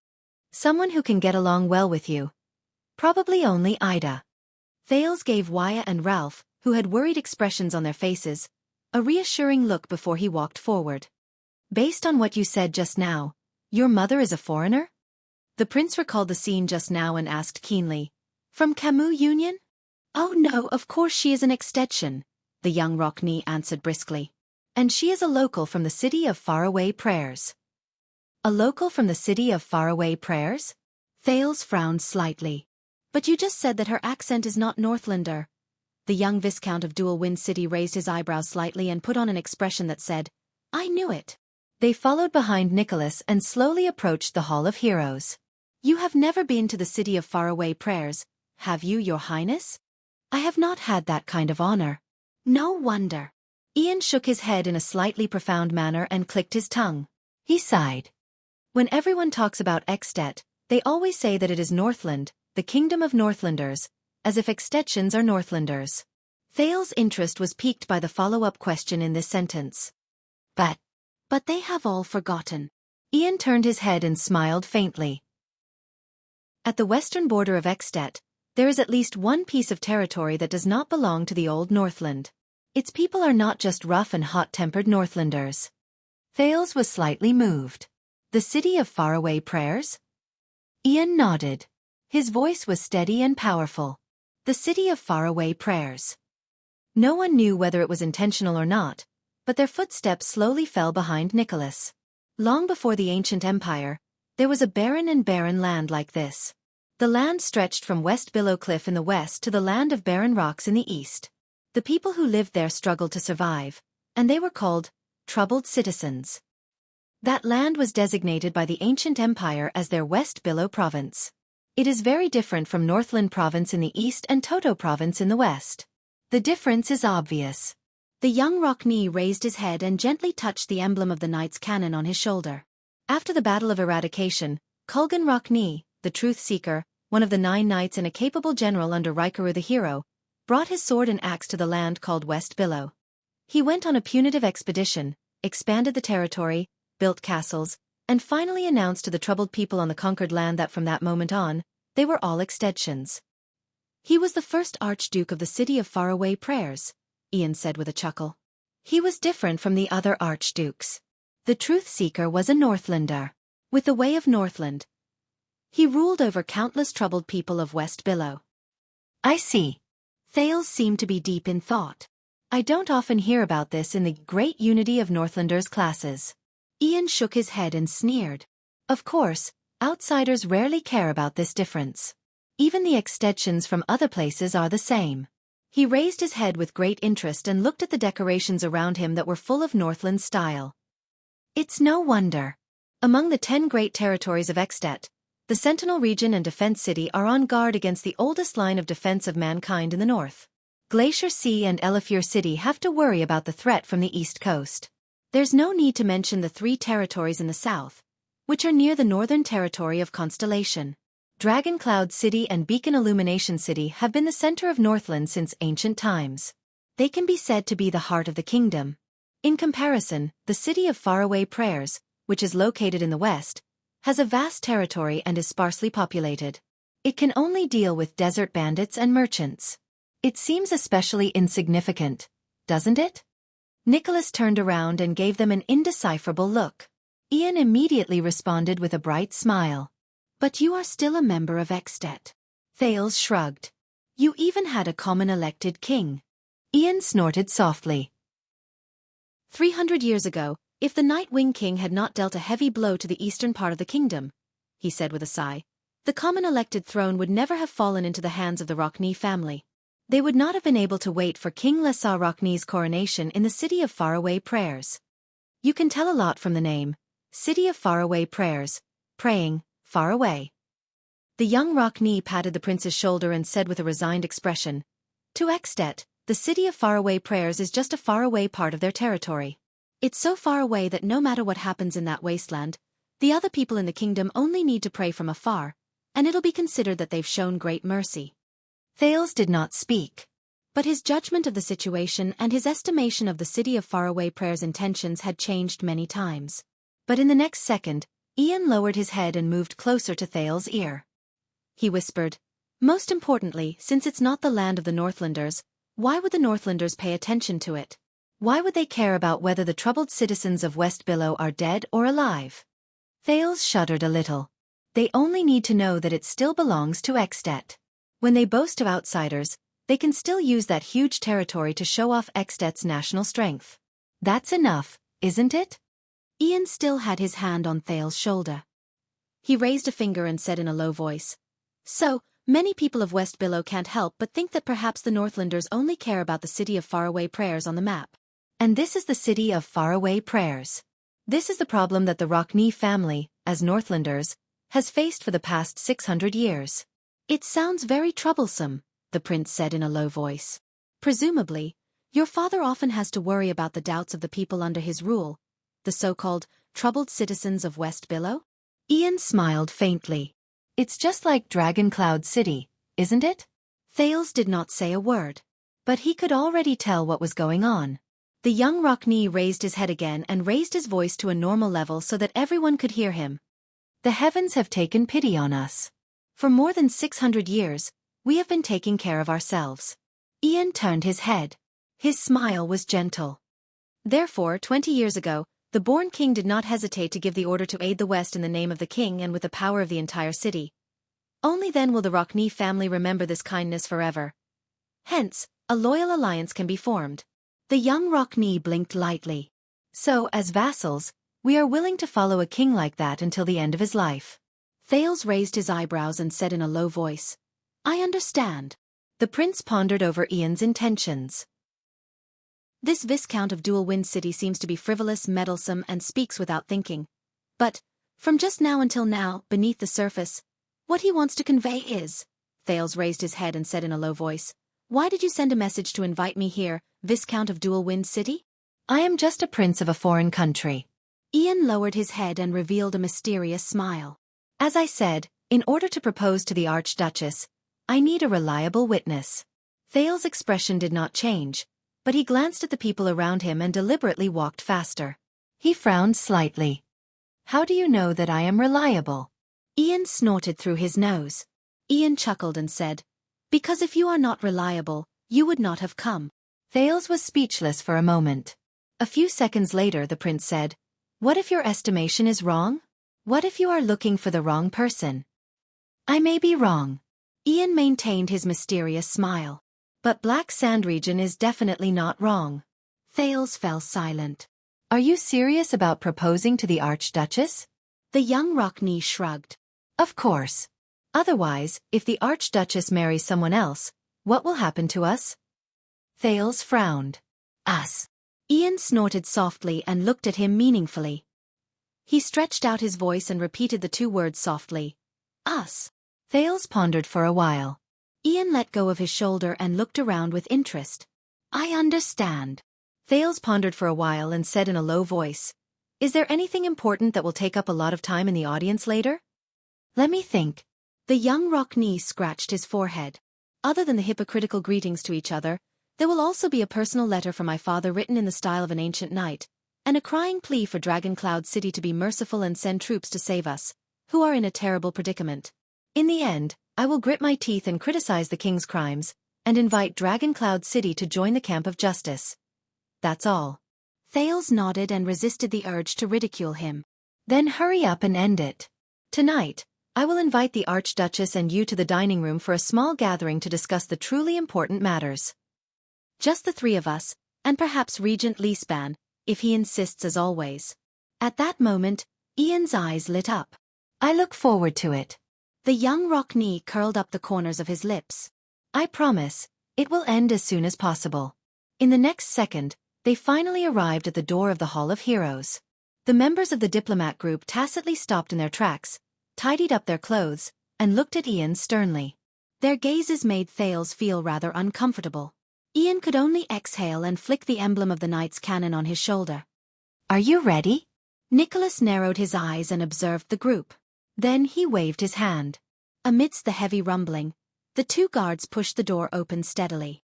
someone who can get along well with you, probably only Ida." Thales gave Waya and Ralph, who had worried expressions on their faces, a reassuring look before he walked forward. "Based on what you said just now, your mother is a foreigner?" The prince recalled the scene just now and asked keenly, "From Camus Union?" "Oh no, of course she is an extension," the young Rockney answered briskly. And she is a local from the city of faraway prayers. A local from the city of faraway prayers? Thales frowned slightly. But you just said that her accent is not Northlander. The young Viscount of Dual Wind City raised his eyebrows slightly and put on an expression that said, I knew it. They followed behind Nicholas and slowly approached the Hall of Heroes. You have never been to the city of faraway prayers, have you, Your Highness? I have not had that kind of honor. No wonder. Ian shook his head in a slightly profound manner and clicked his tongue. He sighed. When everyone talks about Extet, they always say that it is Northland, the kingdom of Northlanders, as if Extetians are Northlanders. Thales' interest was piqued by the follow-up question in this sentence. But they have all forgotten. Ian turned his head and smiled faintly. At the western border of Extet, there is at least one piece of territory that does not belong to the old Northland. Its people are not just rough and hot-tempered Northlanders. Thales was slightly moved. The city of faraway prayers? Ian nodded. His voice was steady and powerful. The city of faraway prayers. No one knew whether it was intentional or not, but their footsteps slowly fell behind Nicholas. Long before the ancient empire, there was a barren and barren land like this. The land stretched from West Billow Cliff in the west to the land of barren rocks in the east. The people who lived there struggled to survive, and they were called troubled citizens. That land was designated by the ancient empire as their West Billow province. It is very different from Northland province in the east and Toto province in the west. The difference is obvious. The young Rockney raised his head and gently touched the emblem of the knight's cannon on his shoulder. After the Battle of Eradication, Kulgan Rockney, the truth-seeker, one of the 9 knights and a capable general under Rikaru the hero, brought his sword and axe to the land called West Billow. He went on a punitive expedition, expanded the territory, built castles, and finally announced to the troubled people on the conquered land that from that moment on, they were all Extetians. He was the first Archduke of the city of faraway prayers, Ian said with a chuckle. He was different from the other Archdukes. The truth-seeker was a Northlander. With the way of Northland, he ruled over countless troubled people of West Billow. I see. Thales seemed to be deep in thought. I don't often hear about this in the Great Unity of Northlanders classes. Ian shook his head and sneered. Of course, outsiders rarely care about this difference. Even the Extetians from other places are the same. He raised his head with great interest and looked at the decorations around him that were full of Northland style. It's no wonder. Among the 10 great territories of Extet, the Sentinel region and Defense City are on guard against the oldest line of defense of mankind in the north. Glacier Sea and Elefure City have to worry about the threat from the east coast. There's no need to mention the 3 territories in the south, which are near the northern territory of Constellation. Dragon Cloud City and Beacon Illumination City have been the center of Northland since ancient times. They can be said to be the heart of the kingdom. In comparison, the city of faraway prayers, which is located in the west, has a vast territory and is sparsely populated. It can only deal with desert bandits and merchants. It seems especially insignificant, doesn't it? Nicholas turned around and gave them an indecipherable look. Ian immediately responded with a bright smile. But you are still a member of Extet. Thales shrugged. You even had a common elected king. Ian snorted softly. 300 years ago, if the Nightwing King had not dealt a heavy blow to the eastern part of the kingdom, he said with a sigh, the common elected throne would never have fallen into the hands of the Rockney family. They would not have been able to wait for King Lessa Rockney's coronation in the city of faraway prayers. You can tell a lot from the name, City of Faraway Prayers, praying, far away. The young Rockney patted the prince's shoulder and said with a resigned expression, To Extet, the city of faraway prayers is just a faraway part of their territory. It's so far away that no matter what happens in that wasteland, the other people in the kingdom only need to pray from afar, and it'll be considered that they've shown great mercy. Thales did not speak. But his judgment of the situation and his estimation of the city of faraway prayers' intentions had changed many times. But in the next second, Ian lowered his head and moved closer to Thales' ear. He whispered, Most importantly, since it's not the land of the Northlanders, why would the Northlanders pay attention to it? Why would they care about whether the troubled citizens of West Billow are dead or alive? Thales shuddered a little. They only need to know that it still belongs to Extet. When they boast of outsiders, they can still use that huge territory to show off Extet's national strength. That's enough, isn't it? Ian still had his hand on Thale's shoulder. He raised a finger and said in a low voice, "So, many people of West Billow can't help but think that perhaps the Northlanders only care about the city of faraway prayers on the map. And this is the city of faraway prayers. This is the problem that the Rockney family, as Northlanders, has faced for the past 600 years. It sounds very troublesome," the prince said in a low voice. "Presumably, your father often has to worry about the doubts of the people under his rule, the so-called troubled citizens of West Billow?" Ian smiled faintly. "It's just like Dragon Cloud City, isn't it?" Thales did not say a word, but he could already tell what was going on. The young Rockney raised his head again and raised his voice to a normal level so that everyone could hear him. "The heavens have taken pity on us. For more than 600 years, we have been taking care of ourselves." Ian turned his head. His smile was gentle. "Therefore, 20 years ago, the born king did not hesitate to give the order to aid the West in the name of the king and with the power of the entire city. Only then will the Rockney family remember this kindness forever. Hence, a loyal alliance can be formed." The young Rockney blinked lightly. "So, as vassals, we are willing to follow a king like that until the end of his life." Thales raised his eyebrows and said in a low voice, "I understand." The prince pondered over Ian's intentions. "This Viscount of Dual Wind City seems to be frivolous, meddlesome, and speaks without thinking. But, from just now until now, beneath the surface, what he wants to convey is..." Thales raised his head and said in a low voice, "Why did you send a message to invite me here, Viscount of Dual Wind City?" "I am just a prince of a foreign country." Ian lowered his head and revealed a mysterious smile. "As I said, in order to propose to the Archduchess, I need a reliable witness." Thales' expression did not change, but he glanced at the people around him and deliberately walked faster. He frowned slightly. "How do you know that I am reliable?" Ian snorted through his nose. Ian chuckled and said, "Because if you are not reliable, you would not have come." Thales was speechless for a moment. A few seconds later the prince said, "What if your estimation is wrong? What if you are looking for the wrong person?" "I may be wrong." Ian maintained his mysterious smile. "But Black Sand region is definitely not wrong." Thales fell silent. "Are you serious about proposing to the Archduchess?" The young Rockney shrugged. "Of course. Otherwise, if the Archduchess marries someone else, what will happen to us?" Thales frowned. "Us." Ian snorted softly and looked at him meaningfully. He stretched out his voice and repeated the two words softly. "Us." Thales pondered for a while. Ian let go of his shoulder and looked around with interest. "I understand." Thales pondered for a while and said in a low voice, "Is there anything important that will take up a lot of time in the audience later?" "Let me think." The young Rockney scratched his forehead. "Other than the hypocritical greetings to each other, there will also be a personal letter from my father written in the style of an ancient knight, and a crying plea for Dragon Cloud City to be merciful and send troops to save us, who are in a terrible predicament. In the end, I will grit my teeth and criticize the king's crimes, and invite Dragon Cloud City to join the camp of justice. That's all." Thales nodded and resisted the urge to ridicule him. "Then hurry up and end it. Tonight, I will invite the Archduchess and you to the dining room for a small gathering to discuss the truly important matters. Just the three of us, and perhaps Regent Leespan, if he insists as always." At that moment, Ian's eyes lit up. "I look forward to it." The young Rockney curled up the corners of his lips. "I promise, it will end as soon as possible." In the next second, they finally arrived at the door of the Hall of Heroes. The members of the diplomat group tacitly stopped in their tracks, tidied up their clothes, and looked at Ian sternly. Their gazes made Thales feel rather uncomfortable. Ian could only exhale and flick the emblem of the knight's cannon on his shoulder. "Are you ready?" Nicholas narrowed his eyes and observed the group. Then he waved his hand. Amidst the heavy rumbling, the two guards pushed the door open steadily.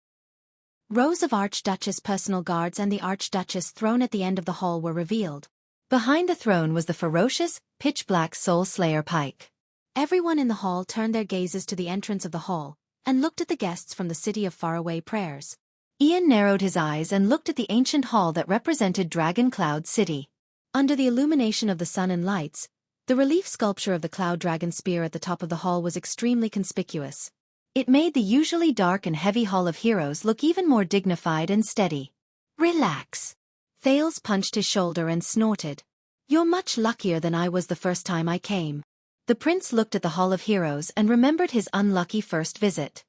Rows of Archduchess personal guards and the Archduchess throne at the end of the hall were revealed. Behind the throne was the ferocious, pitch-black Soul Slayer Pike. Everyone in the hall turned their gazes to the entrance of the hall, and looked at the guests from the city of faraway prayers. Ian narrowed his eyes and looked at the ancient hall that represented Dragon Cloud City. Under the illumination of the sun and lights, the relief sculpture of the Cloud Dragon spear at the top of the hall was extremely conspicuous. It made the usually dark and heavy Hall of Heroes look even more dignified and steady. "Relax." Thales punched his shoulder and snorted. You're much luckier than I was the first time I came. The prince looked at the Hall of Heroes and remembered his unlucky first visit.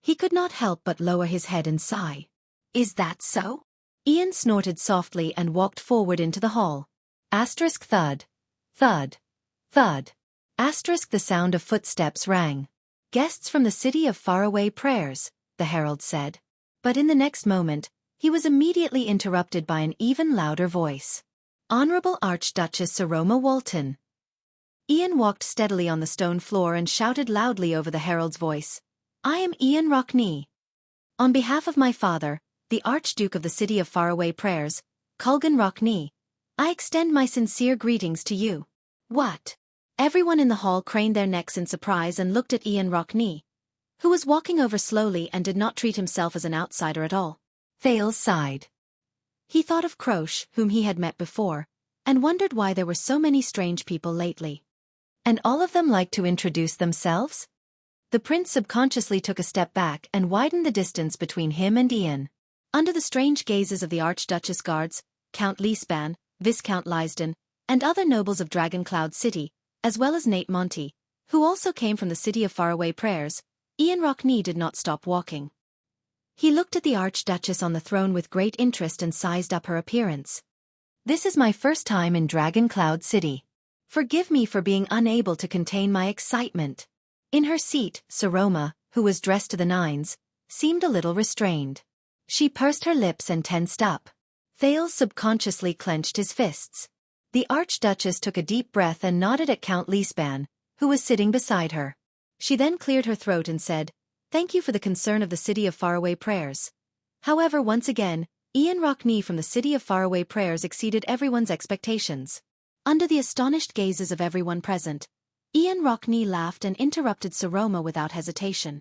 He could not help but lower his head and sigh. Is that so? Ian snorted softly and walked forward into the hall. Asterisk thud. Thud. Thud. Asterisk the sound of footsteps rang. Guests from the city of faraway prayers, the herald said. But in the next moment, he was immediately interrupted by an even louder voice. Honorable Archduchess Saroma Walton. Ian walked steadily on the stone floor and shouted loudly over the herald's voice. I am Ian Rockney. On behalf of my father, the Archduke of the City of Faraway Prayers, Culgan Rockney, I extend my sincere greetings to you. What? Everyone in the hall craned their necks in surprise and looked at Ian Rockney, who was walking over slowly and did not treat himself as an outsider at all. Thales sighed. He thought of Croche, whom he had met before, and wondered why there were so many strange people lately. And all of them liked to introduce themselves? The prince subconsciously took a step back and widened the distance between him and Ian. Under the strange gazes of the Archduchess guards, Count Leespan, Viscount Lysden, and other nobles of Dragoncloud City, as well as Nate Monty, who also came from the City of Faraway Prayers, Ian Rockney did not stop walking. He looked at the Archduchess on the throne with great interest and sized up her appearance. This is my first time in Dragoncloud City. Forgive me for being unable to contain my excitement. In her seat, Saroma, who was dressed to the nines, seemed a little restrained. She pursed her lips and tensed up. Thales subconsciously clenched his fists. The Archduchess took a deep breath and nodded at Count Leespan, who was sitting beside her. She then cleared her throat and said, Thank you for the concern of the City of Faraway Prayers. However, once again, Ian Rockney from the City of Faraway Prayers exceeded everyone's expectations. Under the astonished gazes of everyone present, Ian Rockney laughed and interrupted Saroma without hesitation.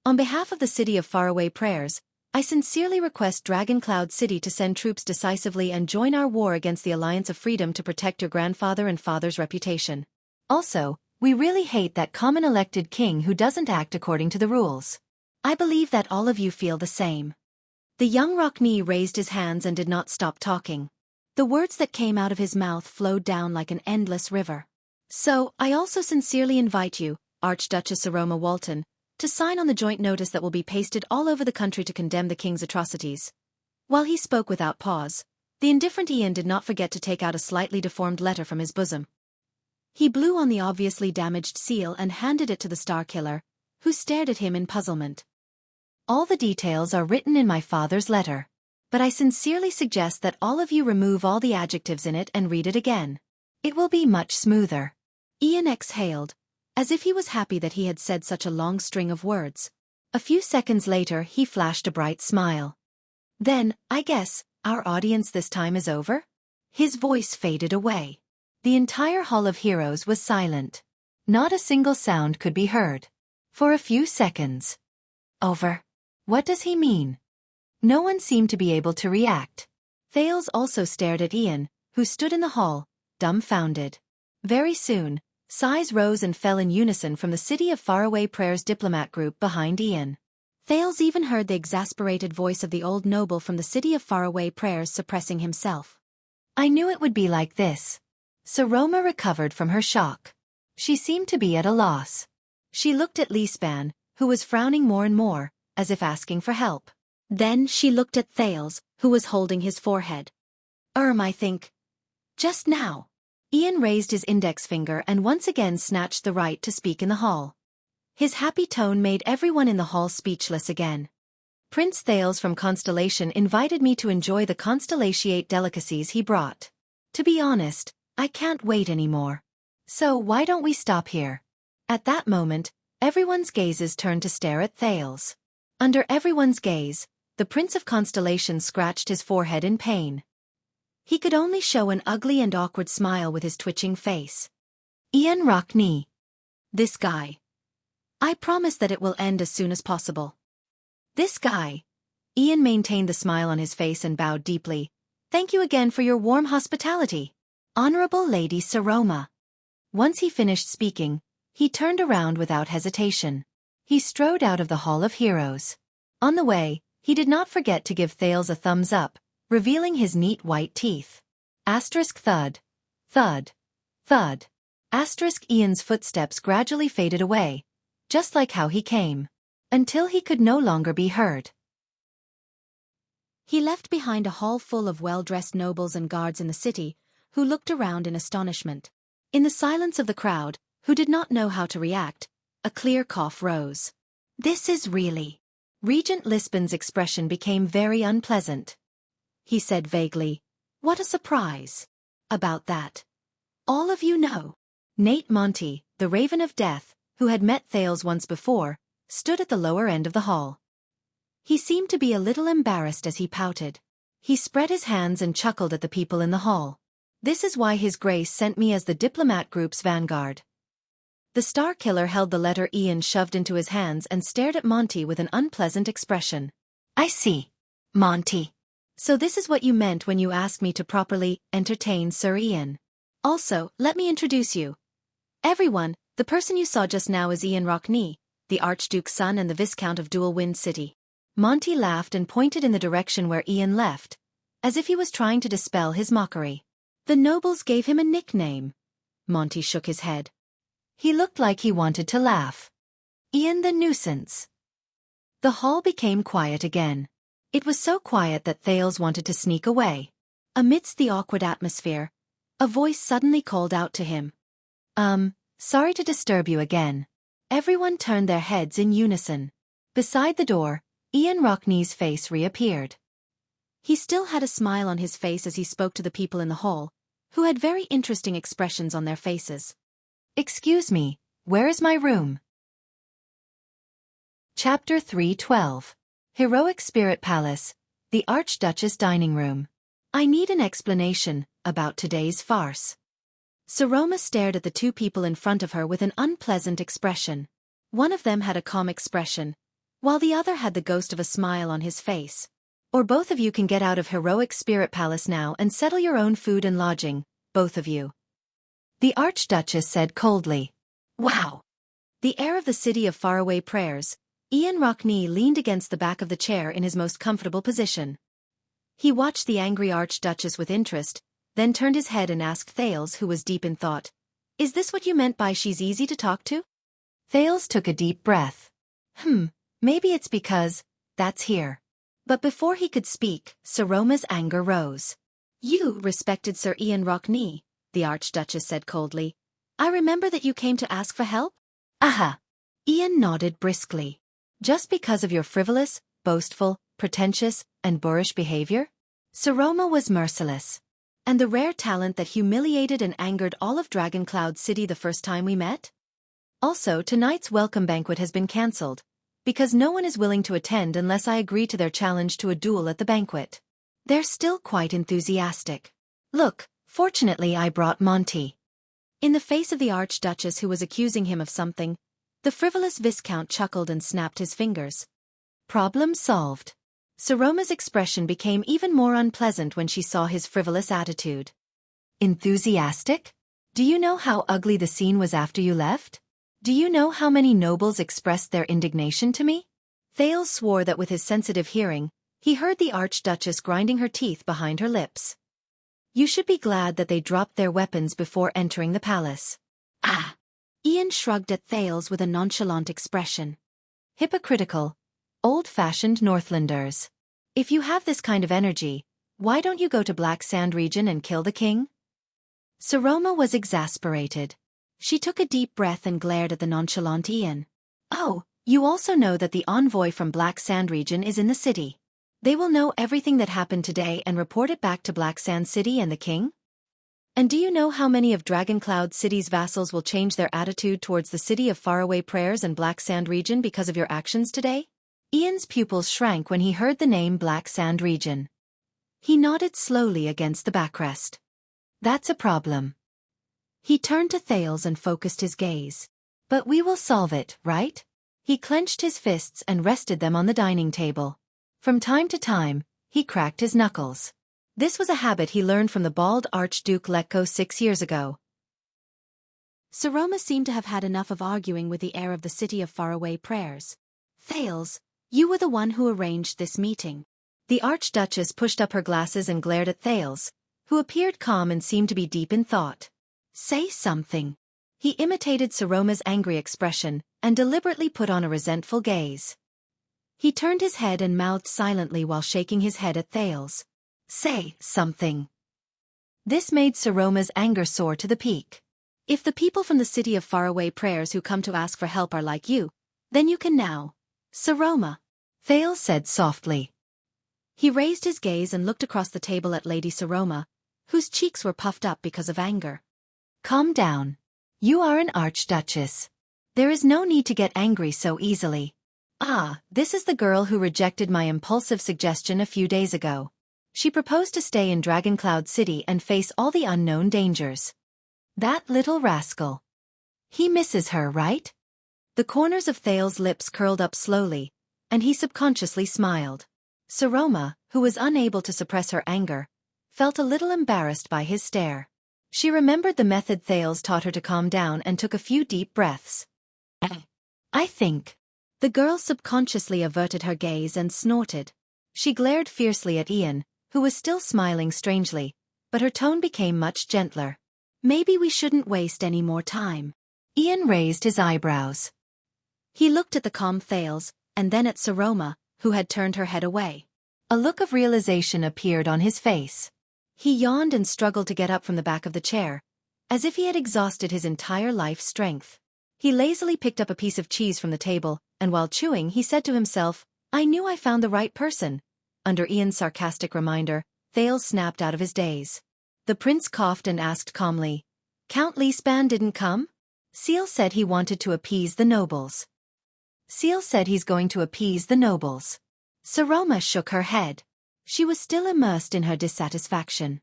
On behalf of the City of Faraway Prayers, I sincerely request Dragoncloud City to send troops decisively and join our war against the Alliance of Freedom to protect your grandfather and father's reputation. Also, we really hate that common elected king who doesn't act according to the rules. I believe that all of you feel the same. The young Rockney raised his hands and did not stop talking. The words that came out of his mouth flowed down like an endless river. So, I also sincerely invite you, Archduchess Saroma Walton, to sign on the joint notice that will be pasted all over the country to condemn the king's atrocities. While he spoke without pause, the indifferent Ian did not forget to take out a slightly deformed letter from his bosom. He blew on the obviously damaged seal and handed it to the Starkiller, who stared at him in puzzlement. All the details are written in my father's letter, but I sincerely suggest that all of you remove all the adjectives in it and read it again. It will be much smoother. Ian exhaled, as if he was happy that he had said such a long string of words. A few seconds later he flashed a bright smile. Then, I guess, our audience this time is over? His voice faded away. The entire Hall of Heroes was silent. Not a single sound could be heard. For a few seconds. Over. What does he mean? No one seemed to be able to react. Thales also stared at Ian, who stood in the hall, dumbfounded. Very soon, sighs rose and fell in unison from the City of Faraway Prayers diplomat group behind Ian. Thales even heard the exasperated voice of the old noble from the City of Faraway Prayers suppressing himself. I knew it would be like this. Saroma recovered from her shock. She seemed to be at a loss. She looked at Leespan, who was frowning more and more, as if asking for help. Then she looked at Thales, who was holding his forehead. I think. Just now. Ian raised his index finger and once again snatched the right to speak in the hall. His happy tone made everyone in the hall speechless again. Prince Thales from Constellation invited me to enjoy the Constellatiate delicacies he brought. To be honest, I can't wait anymore. So why don't we stop here? At that moment, everyone's gazes turned to stare at Thales. Under everyone's gaze, the Prince of Constellation scratched his forehead in pain. He could only show an ugly and awkward smile with his twitching face. Ian Rockney. This guy. I promise that it will end as soon as possible. This guy. Ian maintained the smile on his face and bowed deeply. Thank you again for your warm hospitality. Honorable Lady Saroma. Once he finished speaking, he turned around without hesitation. He strode out of the Hall of Heroes. On the way, he did not forget to give Thales a thumbs up, revealing his neat white teeth. Asterisk thud. Thud. Thud. Asterisk Ian's footsteps gradually faded away, just like how he came, until he could no longer be heard. He left behind a hall full of well-dressed nobles and guards in the city, who looked around in astonishment. In the silence of the crowd, who did not know how to react, a clear cough rose. This is really... Regent Lisbon's expression became very unpleasant. He said vaguely, "What a surprise. About that. All of you know." Nate Monty, the Raven of Death, who had met Thales once before, stood at the lower end of the hall. He seemed to be a little embarrassed as he pouted. He spread his hands and chuckled at the people in the hall. "This is why His Grace sent me as the diplomat group's vanguard." The Star Killer held the letter Ian shoved into his hands and stared at Monty with an unpleasant expression. "I see. Monty. So this is what you meant when you asked me to properly entertain Sir Ian. Also, let me introduce you. Everyone, the person you saw just now is Ian Rockney, the Archduke's son and the Viscount of Dual Wind City." Monty laughed and pointed in the direction where Ian left, as if he was trying to dispel his mockery. "The nobles gave him a nickname." Monty shook his head. He looked like he wanted to laugh. "Ian the Nuisance." The hall became quiet again. It was so quiet that Thales wanted to sneak away. Amidst the awkward atmosphere, a voice suddenly called out to him. Sorry to disturb you again." Everyone turned their heads in unison. Beside the door, Ian Rockney's face reappeared. He still had a smile on his face as he spoke to the people in the hall, who had very interesting expressions on their faces. "Excuse me, where is my room?" Chapter 312. Heroic Spirit Palace, the Archduchess Dining Room. "I need an explanation about today's farce." Saroma stared at the two people in front of her with an unpleasant expression. One of them had a calm expression, while the other had the ghost of a smile on his face. "Or both of you can get out of Heroic Spirit Palace now and settle your own food and lodging, both of you," the Archduchess said coldly. "Wow." The heir of the City of Faraway Prayers, Ian Rockney leaned against the back of the chair in his most comfortable position. He watched the angry Archduchess with interest, then turned his head and asked Thales, who was deep in thought, "Is this what you meant by she's easy to talk to?" Thales took a deep breath. Maybe it's because that's here." But before he could speak, Saroma's anger rose. "You, respected Sir Ian Rockney," the Archduchess said coldly. "I remember that you came to ask for help?" "Aha." Ian nodded briskly. "Just because of your frivolous, boastful, pretentious, and boorish behavior?" Saroma was merciless. "And the rare talent that humiliated and angered all of Dragoncloud City the first time we met? Also, tonight's welcome banquet has been cancelled, because no one is willing to attend unless I agree to their challenge to a duel at the banquet. They're still quite enthusiastic. Look, fortunately I brought Monty." In the face of the Archduchess, who was accusing him of something, the frivolous Viscount chuckled and snapped his fingers. Problem solved. Saroma's expression became even more unpleasant when she saw his frivolous attitude. "Enthusiastic? Do you know how ugly the scene was after you left? Do you know how many nobles expressed their indignation to me?" Thales swore that with his sensitive hearing, he heard the Archduchess grinding her teeth behind her lips. "You should be glad that they dropped their weapons before entering the palace." "Ah!" Ian shrugged at Thales with a nonchalant expression. "Hypocritical, old-fashioned Northlanders. If you have this kind of energy, why don't you go to Black Sand region and kill the king?" Saroma was exasperated. She took a deep breath and glared at the nonchalant Ian. "Oh, you also know that the envoy from Black Sand region is in the city. They will know everything that happened today and report it back to Black Sand City and the king? And do you know how many of Dragoncloud City's vassals will change their attitude towards the City of Faraway Prayers and Black Sand region because of your actions today?" Ian's pupils shrank when he heard the name Black Sand region. He nodded slowly against the backrest. "That's a problem." He turned to Thales and focused his gaze. "But we will solve it, right?" He clenched his fists and rested them on the dining table. From time to time, he cracked his knuckles. This was a habit he learned from the bald Archduke Letko 6 years ago. Saroma seemed to have had enough of arguing with the heir of the City of Faraway Prayers. "Thales, you were the one who arranged this meeting. The Archduchess pushed up her glasses and glared at Thales, who appeared calm and seemed to be deep in thought. Say something. He imitated Saroma's angry expression and deliberately put on a resentful gaze. He turned his head and mouthed silently while shaking his head at Thales. Say something. This made Saroma's anger soar to the peak. If the people from the city of faraway prayers who come to ask for help are like you, then you can now. Saroma, Thales said softly. He raised his gaze and looked across the table at Lady Saroma, whose cheeks were puffed up because of anger. Calm down. You are an archduchess. There is no need to get angry so easily. Ah, this is the girl who rejected my impulsive suggestion a few days ago. She proposed to stay in Dragoncloud City and face all the unknown dangers. That little rascal. He misses her, right? The corners of Thales' lips curled up slowly, and he subconsciously smiled. Saroma, who was unable to suppress her anger, felt a little embarrassed by his stare. She remembered the method Thales taught her to calm down and took a few deep breaths. I think. The girl subconsciously averted her gaze and snorted. She glared fiercely at Ian, who was still smiling strangely, but her tone became much gentler. Maybe we shouldn't waste any more time. Ian raised his eyebrows. He looked at the calm Thales, and then at Saroma, who had turned her head away. A look of realization appeared on his face. He yawned and struggled to get up from the back of the chair, as if he had exhausted his entire life's strength. He lazily picked up a piece of cheese from the table, and while chewing he said to himself, I knew I found the right person. Under Ian's sarcastic reminder, Thales snapped out of his daze. The prince coughed and asked calmly, Count Leespan didn't come? Seal said he wanted to appease the nobles. Seal said he's going to appease the nobles. Saroma shook her head. She was still immersed in her dissatisfaction.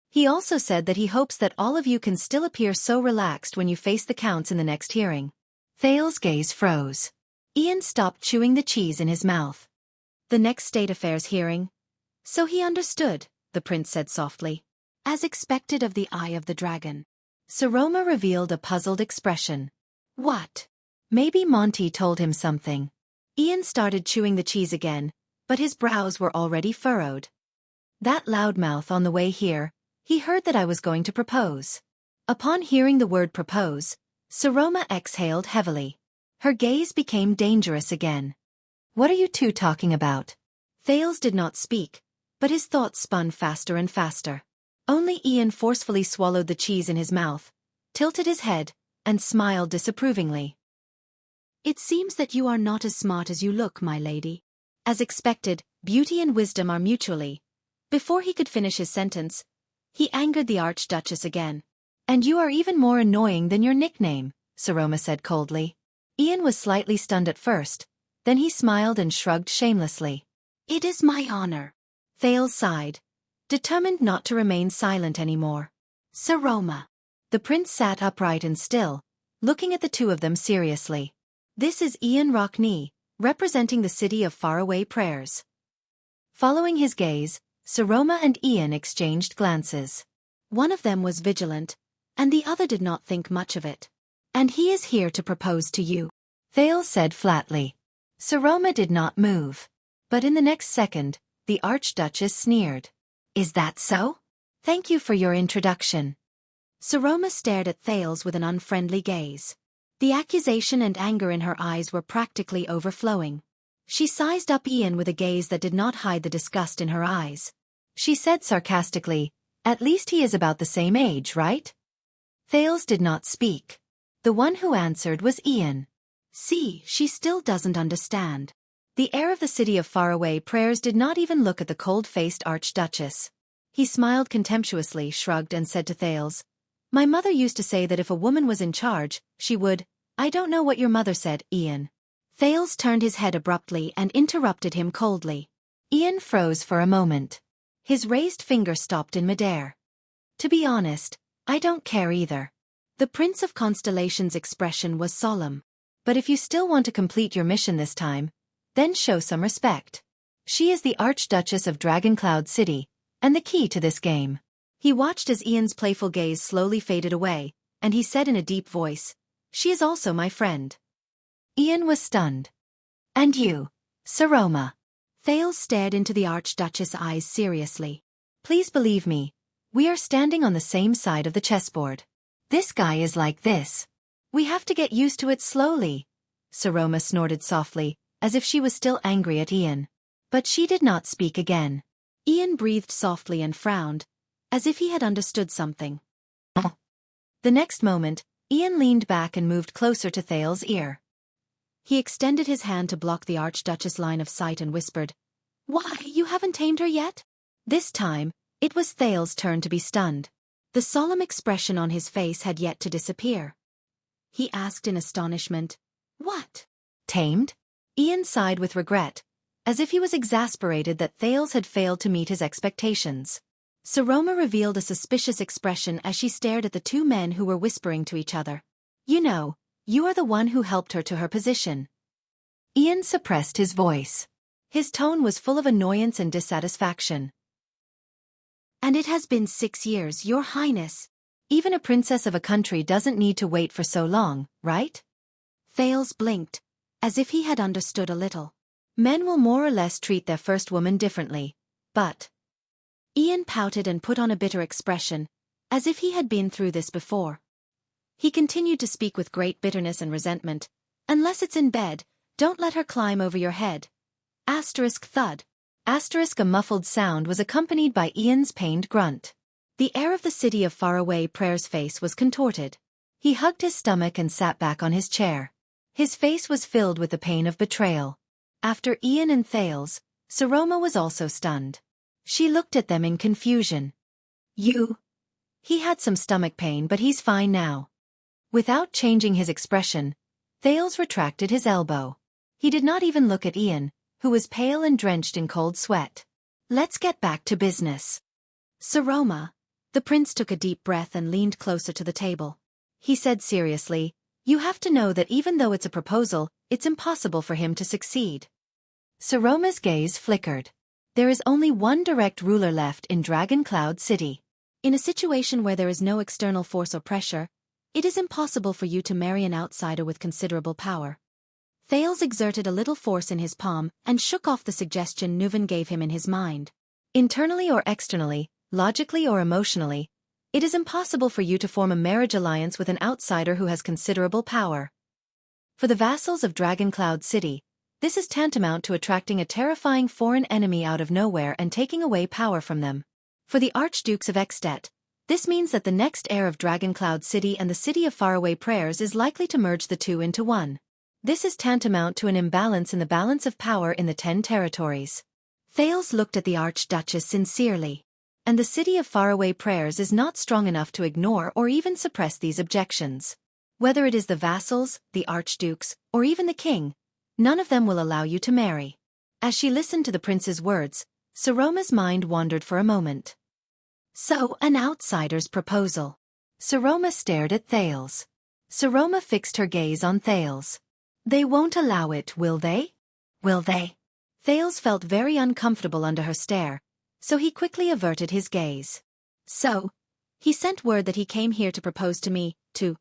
He also said that he hopes that all of you can still appear so relaxed when you face the counts in the next hearing. Thales' gaze froze. Ian stopped chewing the cheese in his mouth. The next state affairs hearing? So he understood, the prince said softly. As expected of the Eye of the Dragon. Saroma revealed a puzzled expression. What? Maybe Monty told him something. Ian started chewing the cheese again, but his brows were already furrowed. That loudmouth on the way here, he heard that I was going to propose. Upon hearing the word propose, Saroma exhaled heavily. Her gaze became dangerous again. What are you two talking about? Thales did not speak, but his thoughts spun faster and faster. Only Ian forcefully swallowed the cheese in his mouth, tilted his head, and smiled disapprovingly. It seems that you are not as smart as you look, my lady. As expected, beauty and wisdom are mutually. Before he could finish his sentence, he angered the Archduchess again. And you are even more annoying than your nickname, Saroma said coldly. Ian was slightly stunned at first, then he smiled and shrugged shamelessly. It is my honor. Thales sighed, determined not to remain silent anymore. Saroma. The prince sat upright and still, looking at the two of them seriously. This is Ian Rockney, representing the city of faraway prayers. Following his gaze, Saroma and Ian exchanged glances. One of them was vigilant, and the other did not think much of it. And he is here to propose to you, Thales said flatly. Saroma did not move. But in the next second, the Archduchess sneered. Is that so? Thank you for your introduction. Saroma stared at Thales with an unfriendly gaze. The accusation and anger in her eyes were practically overflowing. She sized up Ian with a gaze that did not hide the disgust in her eyes. She said sarcastically, At least he is about the same age, right? Thales did not speak. The one who answered was Ian. See, she still doesn't understand. The heir of the city of faraway prayers did not even look at the cold-faced Archduchess. He smiled contemptuously, shrugged and said to Thales, My mother used to say that if a woman was in charge, she would. I don't know what your mother said, Ian. Thales turned his head abruptly and interrupted him coldly. Ian froze for a moment. His raised finger stopped in midair. To be honest, I don't care either. The Prince of Constellation's expression was solemn. But if you still want to complete your mission this time, then show some respect. She is the Archduchess of Dragoncloud City, and the key to this game. He watched as Ian's playful gaze slowly faded away, and he said in a deep voice, She is also my friend. Ian was stunned. And you, Saroma? Thales stared into the Archduchess' eyes seriously. Please believe me. We are standing on the same side of the chessboard. This guy is like this. We have to get used to it slowly. Saroma snorted softly, as if she was still angry at Ian. But she did not speak again. Ian breathed softly and frowned, as if he had understood something. The next moment, Ian leaned back and moved closer to Thales' ear. He extended his hand to block the Archduchess' line of sight and whispered, "Why, you haven't tamed her yet?" This time, it was Thales' turn to be stunned. The solemn expression on his face had yet to disappear. He asked in astonishment, "What? Tamed?" Ian sighed with regret, as if he was exasperated that Thales had failed to meet his expectations. Saroma revealed a suspicious expression as she stared at the two men who were whispering to each other. "You know, you are the one who helped her to her position." Ian suppressed his voice. His tone was full of annoyance and dissatisfaction. "And it has been 6 years, Your Highness. Even a princess of a country doesn't need to wait for so long, right?" Thales blinked, as if he had understood a little. Men will more or less treat their first woman differently, but... Ian pouted and put on a bitter expression, as if he had been through this before. He continued to speak with great bitterness and resentment. "Unless it's in bed, don't let her climb over your head." Asterisk thud. Asterisk a muffled sound was accompanied by Ian's pained grunt. The air of the city of faraway Prayer's face was contorted. He hugged his stomach and sat back on his chair. His face was filled with the pain of betrayal. After Ian and Thales, Saroma was also stunned. She looked at them in confusion. "You?" He had some stomach pain, but he's fine now. Without changing his expression, Thales retracted his elbow. He did not even look at Ian, who was pale and drenched in cold sweat. "Let's get back to business." "Saroma." The prince took a deep breath and leaned closer to the table. He said seriously, "You have to know that even though it's a proposal, it's impossible for him to succeed." Saroma's gaze flickered. There is only one direct ruler left in Dragon Cloud City. In a situation where there is no external force or pressure, it is impossible for you to marry an outsider with considerable power. Thales exerted a little force in his palm and shook off the suggestion Nuvan gave him in his mind. Internally or externally, logically or emotionally, it is impossible for you to form a marriage alliance with an outsider who has considerable power. For the vassals of Dragon Cloud City, this is tantamount to attracting a terrifying foreign enemy out of nowhere and taking away power from them. For the Archdukes of Extet, this means that the next heir of Dragon Cloud City and the City of Faraway Prayers is likely to merge the two into one. This is tantamount to an imbalance in the balance of power in the 10 territories. Thales looked at the Archduchess sincerely. And the City of Faraway Prayers is not strong enough to ignore or even suppress these objections. Whether it is the vassals, the archdukes, or even the king, none of them will allow you to marry. As she listened to the prince's words, Saroma's mind wandered for a moment. So, an outsider's proposal. Saroma stared at Thales. Saroma fixed her gaze on Thales. They won't allow it, will they? Will they? Thales felt very uncomfortable under her stare, so he quickly averted his gaze. So, he sent word that he came here to propose to me, to...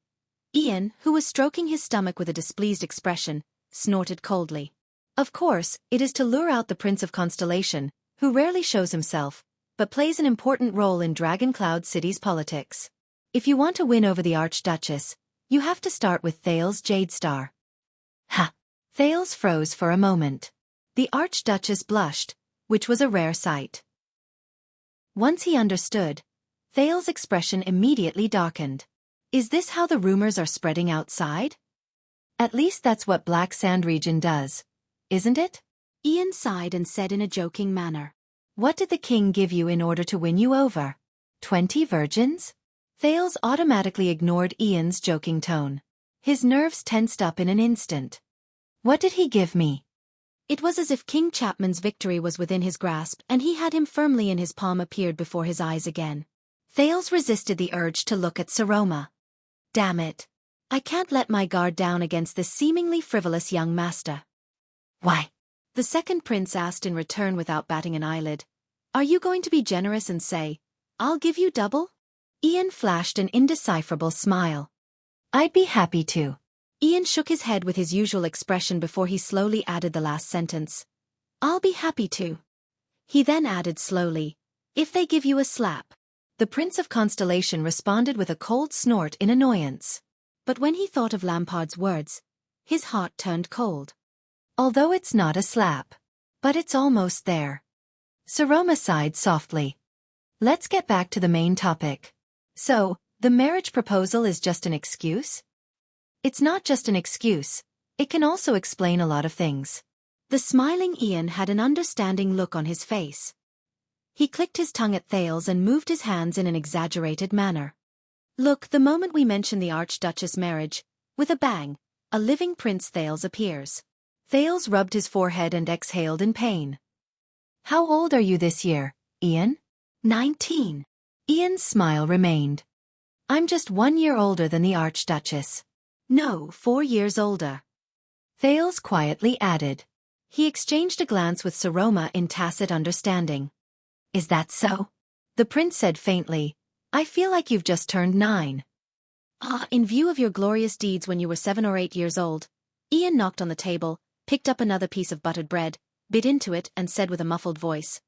Ian, who was stroking his stomach with a displeased expression, snorted coldly. Of course, it is to lure out the Prince of Constellation, who rarely shows himself, but plays an important role in Dragon Cloud City's politics. If you want to win over the Archduchess, you have to start with Thales Jadestar. Ha! Thales froze for a moment. The Archduchess blushed, which was a rare sight. Once he understood, Thales' expression immediately darkened. Is this how the rumors are spreading outside? At least that's what Black Sand region does, isn't it? Ian sighed and said in a joking manner. What did the king give you in order to win you over? 20 virgins? Thales automatically ignored Ian's joking tone. His nerves tensed up in an instant. What did he give me? It was as if King Chapman's victory was within his grasp and he had him firmly in his palm appeared before his eyes again. Thales resisted the urge to look at Saroma. Damn it. I can't let my guard down against this seemingly frivolous young master. Why? The second prince asked in return without batting an eyelid. Are you going to be generous and say, I'll give you double? Ian flashed an indecipherable smile. I'd be happy to. Ian shook his head with his usual expression before he slowly added the last sentence. I'll be happy to. He then added slowly, if they give you a slap. The Prince of Constellation responded with a cold snort in annoyance. But when he thought of Lampard's words, his heart turned cold. Although it's not a slap. But it's almost there. Saroma sighed softly. Let's get back to the main topic. So, the marriage proposal is just an excuse? It's not just an excuse. It can also explain a lot of things. The smiling Ian had an understanding look on his face. He clicked his tongue at Thales and moved his hands in an exaggerated manner. Look, the moment we mention the Archduchess marriage, with a bang, a living Prince Thales appears. Thales rubbed his forehead and exhaled in pain. How old are you this year, Ian? 19. Ian's smile remained. I'm just 1 year older than the Archduchess. No, 4 years older. Thales quietly added. He exchanged a glance with Saroma in tacit understanding. Is that so? The prince said faintly, I feel like you've just turned 9. In view of your glorious deeds when you were 7 or 8 years old. Ian knocked on the table, picked up another piece of buttered bread, bit into it and said with a muffled voice,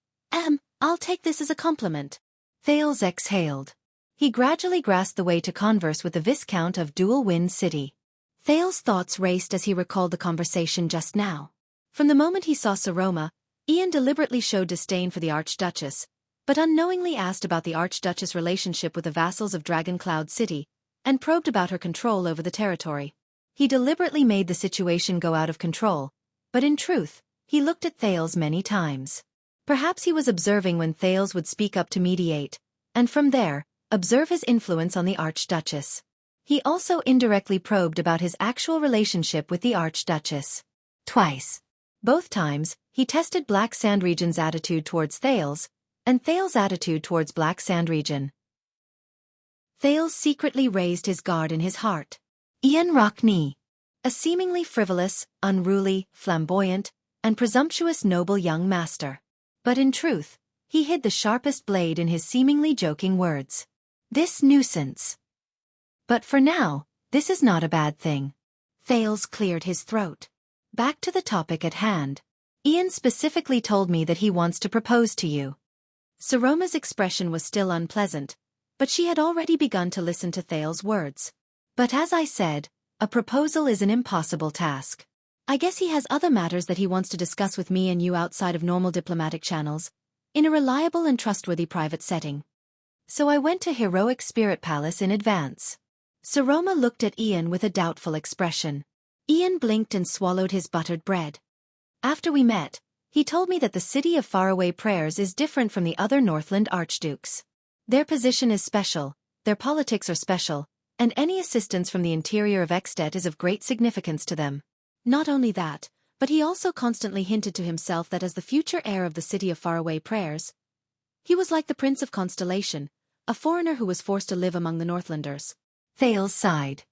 I'll take this as a compliment. Thales exhaled. He gradually grasped the way to converse with the Viscount of Dual Wind City. Thales' thoughts raced as he recalled the conversation just now. From the moment he saw Saroma, Ian deliberately showed disdain for the Archduchess, but unknowingly asked about the Archduchess' relationship with the vassals of Dragon Cloud City, and probed about her control over the territory. He deliberately made the situation go out of control, but in truth, he looked at Thales many times. Perhaps he was observing when Thales would speak up to mediate, and from there, observe his influence on the Archduchess. He also indirectly probed about his actual relationship with the Archduchess. Twice. Both times, he tested Black Sand Region's attitude towards Thales, and Thales' attitude towards Black Sand Region. Thales secretly raised his guard in his heart. Ian Rockney. A seemingly frivolous, unruly, flamboyant, and presumptuous noble young master. But in truth, he hid the sharpest blade in his seemingly joking words. This nuisance. But for now, this is not a bad thing. Thales cleared his throat. Back to the topic at hand. Ian specifically told me that he wants to propose to you. Saroma's expression was still unpleasant, but she had already begun to listen to Thales' words. But as I said, a proposal is an impossible task. I guess he has other matters that he wants to discuss with me and you outside of normal diplomatic channels, in a reliable and trustworthy private setting. So I went to Heroic Spirit Palace in advance. Saroma looked at Ian with a doubtful expression. Ian blinked and swallowed his buttered bread. After we met, he told me that the city of Faraway Prayers is different from the other Northland archdukes. Their position is special, their politics are special, and any assistance from the interior of Extet is of great significance to them. Not only that, but he also constantly hinted to himself that as the future heir of the city of Faraway Prayers, he was like the Prince of Constellation, a foreigner who was forced to live among the Northlanders. Thales sighed.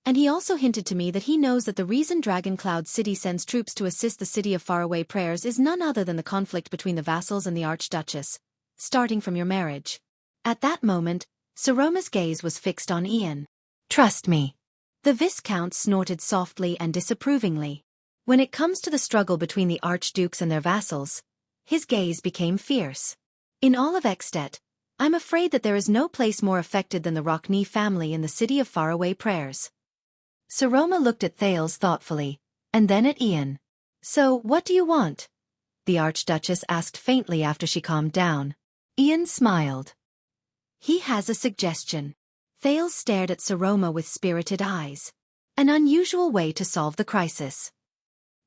And he also hinted to me that he knows that the reason Dragon Cloud City sends troops to assist the city of Faraway Prayers is none other than the conflict between the vassals and the Archduchess, starting from your marriage. At that moment, Saroma's gaze was fixed on Ian. Trust me. The Viscount snorted softly and disapprovingly. When it comes to the struggle between the archdukes and their vassals, his gaze became fierce. In all of Extet, I'm afraid that there is no place more affected than the Rockney family in the city of Faraway Prayers. Saroma looked at Thales thoughtfully, and then at Ian. So, what do you want? The Archduchess asked faintly after she calmed down. Ian smiled. He has a suggestion. Thales stared at Saroma with spirited eyes. An unusual way to solve the crisis.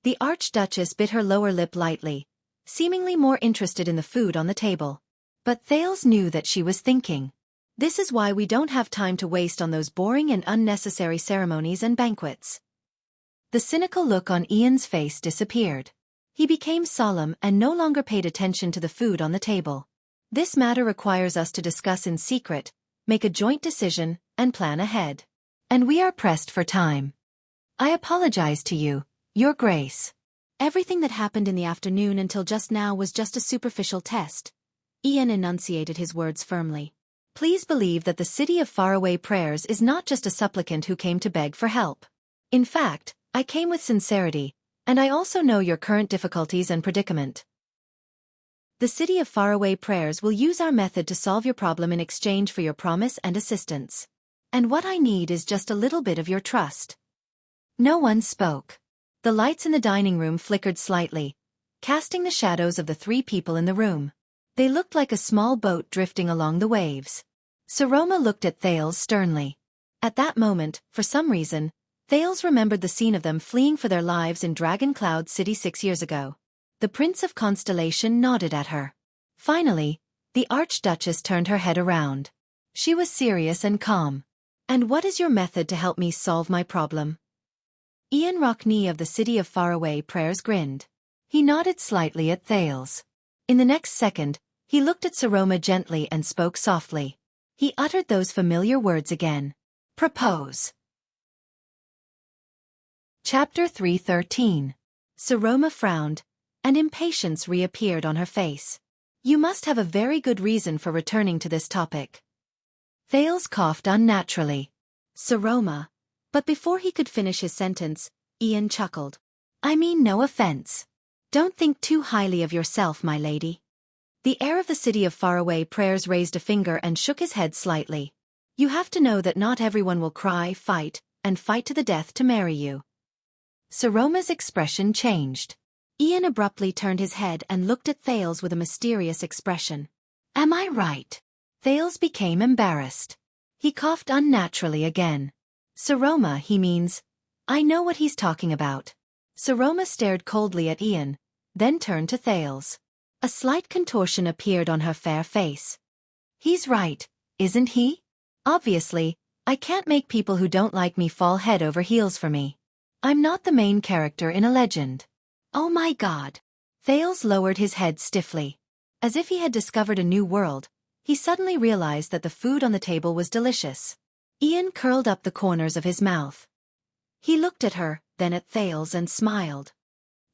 The Archduchess bit her lower lip lightly, seemingly more interested in the food on the table. But Thales knew that she was thinking. This is why we don't have time to waste on those boring and unnecessary ceremonies and banquets. The cynical look on Ian's face disappeared. He became solemn and no longer paid attention to the food on the table. This matter requires us to discuss in secret, make a joint decision, and plan ahead. And we are pressed for time. I apologize to you, Your Grace. Everything that happened in the afternoon until just now was just a superficial test. Ian enunciated his words firmly. Please believe that the city of Faraway Prayers is not just a supplicant who came to beg for help. In fact, I came with sincerity, And I also know your current difficulties and predicament. The City of Faraway Prayers will use our method to solve your problem in exchange for your promise and assistance. And what I need is just a little bit of your trust. No one spoke. The lights in the dining room flickered slightly, casting the shadows of the three people in the room. They looked like a small boat drifting along the waves. Saroma looked at Thales sternly. At that moment, for some reason, Thales remembered the scene of them fleeing for their lives in Dragon Cloud City 6 years ago. The Prince of Constellation nodded at her. Finally, the Archduchess turned her head around. She was serious and calm. And what is your method to help me solve my problem? Ian Rockney of the City of Faraway Prayers grinned. He nodded slightly at Thales. In the next second, he looked at Saroma gently and spoke softly. He uttered those familiar words again. Propose. Chapter 313. Saroma frowned, and impatience reappeared on her face. You must have a very good reason for returning to this topic. Thales coughed unnaturally. Saroma. But before he could finish his sentence, Ian chuckled. I mean no offense. Don't think too highly of yourself, my lady. The heir of the City of Faraway Prayers raised a finger and shook his head slightly. You have to know that not everyone will cry, fight, and fight to the death to marry you. Saroma's expression changed. Ian abruptly turned his head and looked at Thales with a mysterious expression. Am I right? Thales became embarrassed. He coughed unnaturally again. Saroma, he means. I know what he's talking about. Saroma stared coldly at Ian, then turned to Thales. A slight contortion appeared on her fair face. He's right, isn't he? Obviously, I can't make people who don't like me fall head over heels for me. I'm not the main character in a legend. Oh my God. Thales lowered his head stiffly. As if he had discovered a new world, he suddenly realized that the food on the table was delicious. Ian curled up the corners of his mouth. He looked at her, then at Thales and smiled.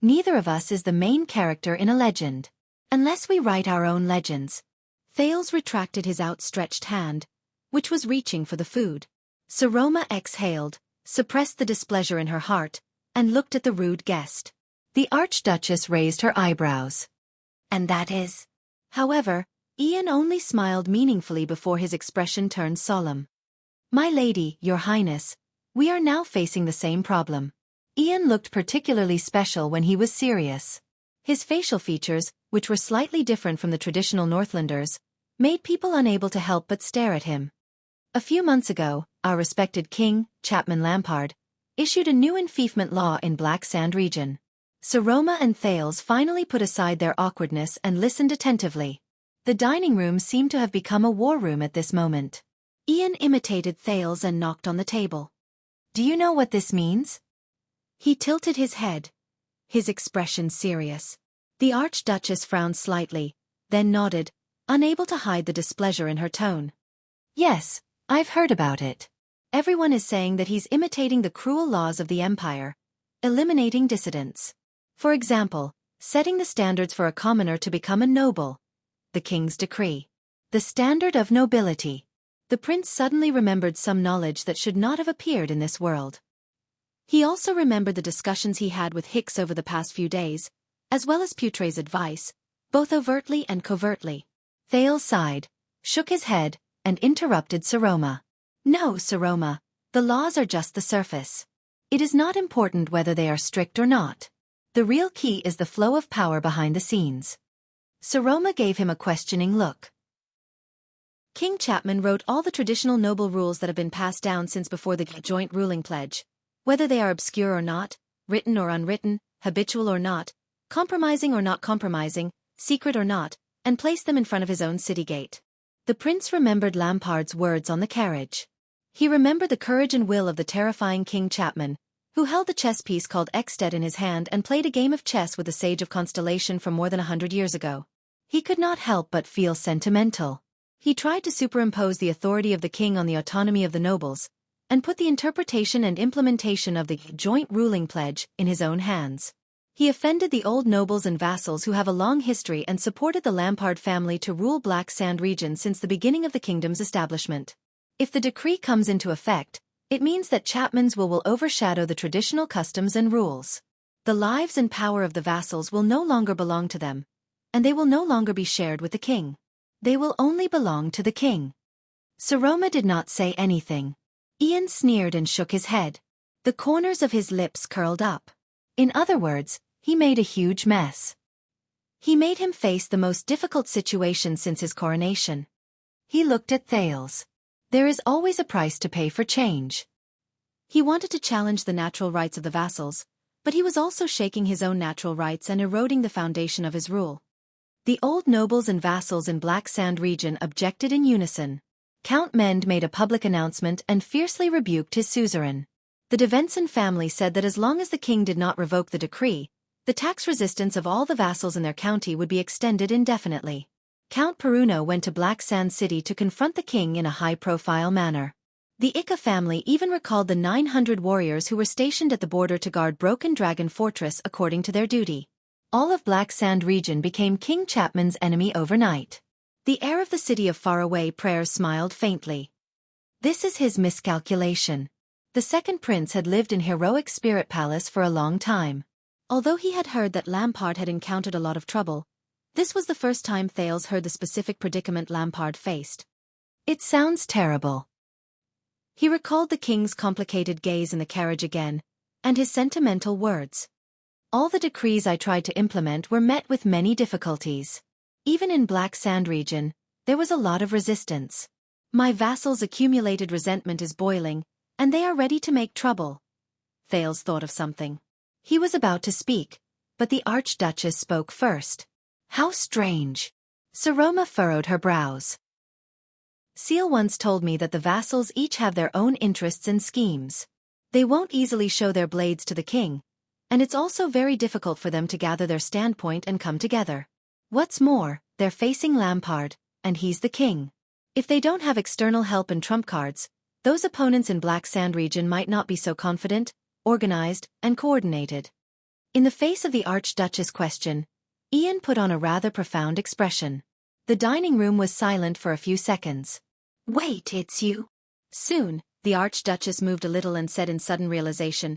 Neither of us is the main character in a legend. Unless we write our own legends. Thales retracted his outstretched hand, which was reaching for the food. Saroma exhaled, suppressed the displeasure in her heart, and looked at the rude guest. The Archduchess raised her eyebrows. And that is? However, Ian only smiled meaningfully before his expression turned solemn. My lady, your highness, we are now facing the same problem. Ian looked particularly special when he was serious. His facial features, which were slightly different from the traditional Northlanders, made people unable to help but stare at him. A few months ago, our respected king, Chapman Lampard, issued a new enfeoffment law in Black Sand region. Saroma and Thales finally put aside their awkwardness and listened attentively. The dining room seemed to have become a war room at this moment. Ian imitated Thales and knocked on the table. Do you know what this means? He tilted his head, his expression serious. The Archduchess frowned slightly, then nodded, unable to hide the displeasure in her tone. Yes, I've heard about it. Everyone is saying that he's imitating the cruel laws of the Empire, eliminating dissidents. For example, setting the standards for a commoner to become a noble. The king's decree. The standard of nobility. The prince suddenly remembered some knowledge that should not have appeared in this world. He also remembered the discussions he had with Hicks over the past few days, as well as Putre's advice, both overtly and covertly. Thales sighed, shook his head, and interrupted Saroma. No, Saroma, the laws are just the surface. It is not important whether they are strict or not. The real key is the flow of power behind the scenes. Saroma gave him a questioning look. King Chapman wrote all the traditional noble rules that have been passed down since before the joint ruling pledge, whether they are obscure or not, written or unwritten, habitual or not, compromising or not compromising, secret or not, and placed them in front of his own city gate. The prince remembered Lampard's words on the carriage. He remembered the courage and will of the terrifying King Chapman, who held the chess piece called Ekstedt in his hand and played a game of chess with the Sage of Constellation from more than 100 years ago. He could not help but feel sentimental. He tried to superimpose the authority of the king on the autonomy of the nobles, and put the interpretation and implementation of the joint ruling pledge in his own hands. He offended the old nobles and vassals who have a long history and supported the Lampard family to rule Black Sand region since the beginning of the kingdom's establishment. If the decree comes into effect, it means that Chapman's will overshadow the traditional customs and rules. The lives and power of the vassals will no longer belong to them, and they will no longer be shared with the king. They will only belong to the king. Saroma did not say anything. Ian sneered and shook his head. The corners of his lips curled up. In other words, he made a huge mess. He made him face the most difficult situation since his coronation. He looked at Thales. There is always a price to pay for change. He wanted to challenge the natural rights of the vassals, but he was also shaking his own natural rights and eroding the foundation of his rule. The old nobles and vassals in Black Sand region objected in unison. Count Mend made a public announcement and fiercely rebuked his suzerain. The Devenson family said that as long as the king did not revoke the decree, the tax resistance of all the vassals in their county would be extended indefinitely. Count Peruno went to Black Sand City to confront the king in a high-profile manner. The Ika family even recalled the 900 warriors who were stationed at the border to guard Broken Dragon Fortress according to their duty. All of Black Sand region became King Chapman's enemy overnight. The heir of the city of faraway prayers smiled faintly. This is his miscalculation. The second prince had lived in Heroic Spirit Palace for a long time. Although he had heard that Lampard had encountered a lot of trouble, this was the first time Thales heard the specific predicament Lampard faced. It sounds terrible. He recalled the king's complicated gaze in the carriage again, and his sentimental words. All the decrees I tried to implement were met with many difficulties. Even in Black Sand region, there was a lot of resistance. My vassals' accumulated resentment is boiling, and they are ready to make trouble. Thales thought of something. He was about to speak, but the Archduchess spoke first. How strange. Saroma furrowed her brows. Seal once told me that the vassals each have their own interests and schemes. They won't easily show their blades to the king, and it's also very difficult for them to gather their standpoint and come together. What's more, they're facing Lampard, and he's the king. If they don't have external help and trump cards, those opponents in Black Sand region might not be so confident, organized, and coordinated. In the face of the Archduchess' question, Ian put on a rather profound expression. The dining room was silent for a few seconds. Wait, it's you. Soon, the Archduchess moved a little and said in sudden realization,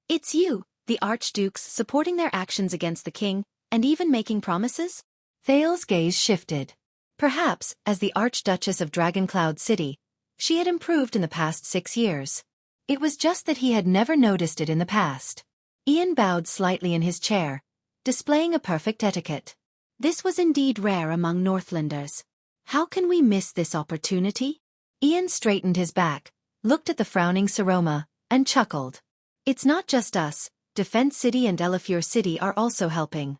It's you, the Archdukes supporting their actions against the king, and even making promises? Thales' gaze shifted. Perhaps, as the Archduchess of Dragoncloud City, she had improved in the past 6 years. It was just that he had never noticed it in the past. Ian bowed slightly in his chair, displaying a perfect etiquette. This was indeed rare among Northlanders. How can we miss this opportunity? Ian straightened his back, looked at the frowning Saroma, and chuckled. It's not just us, Defense City and Elafure City are also helping.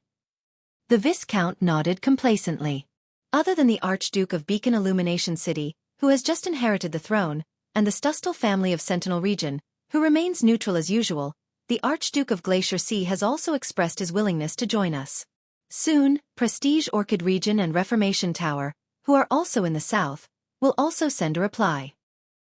The Viscount nodded complacently. Other than the Archduke of Beacon Illumination City, who has just inherited the throne, and the Stustel family of Sentinel Region, who remains neutral as usual, the Archduke of Glacier Sea has also expressed his willingness to join us. Soon, Prestige Orchid Region and Reformation Tower, who are also in the south, will also send a reply.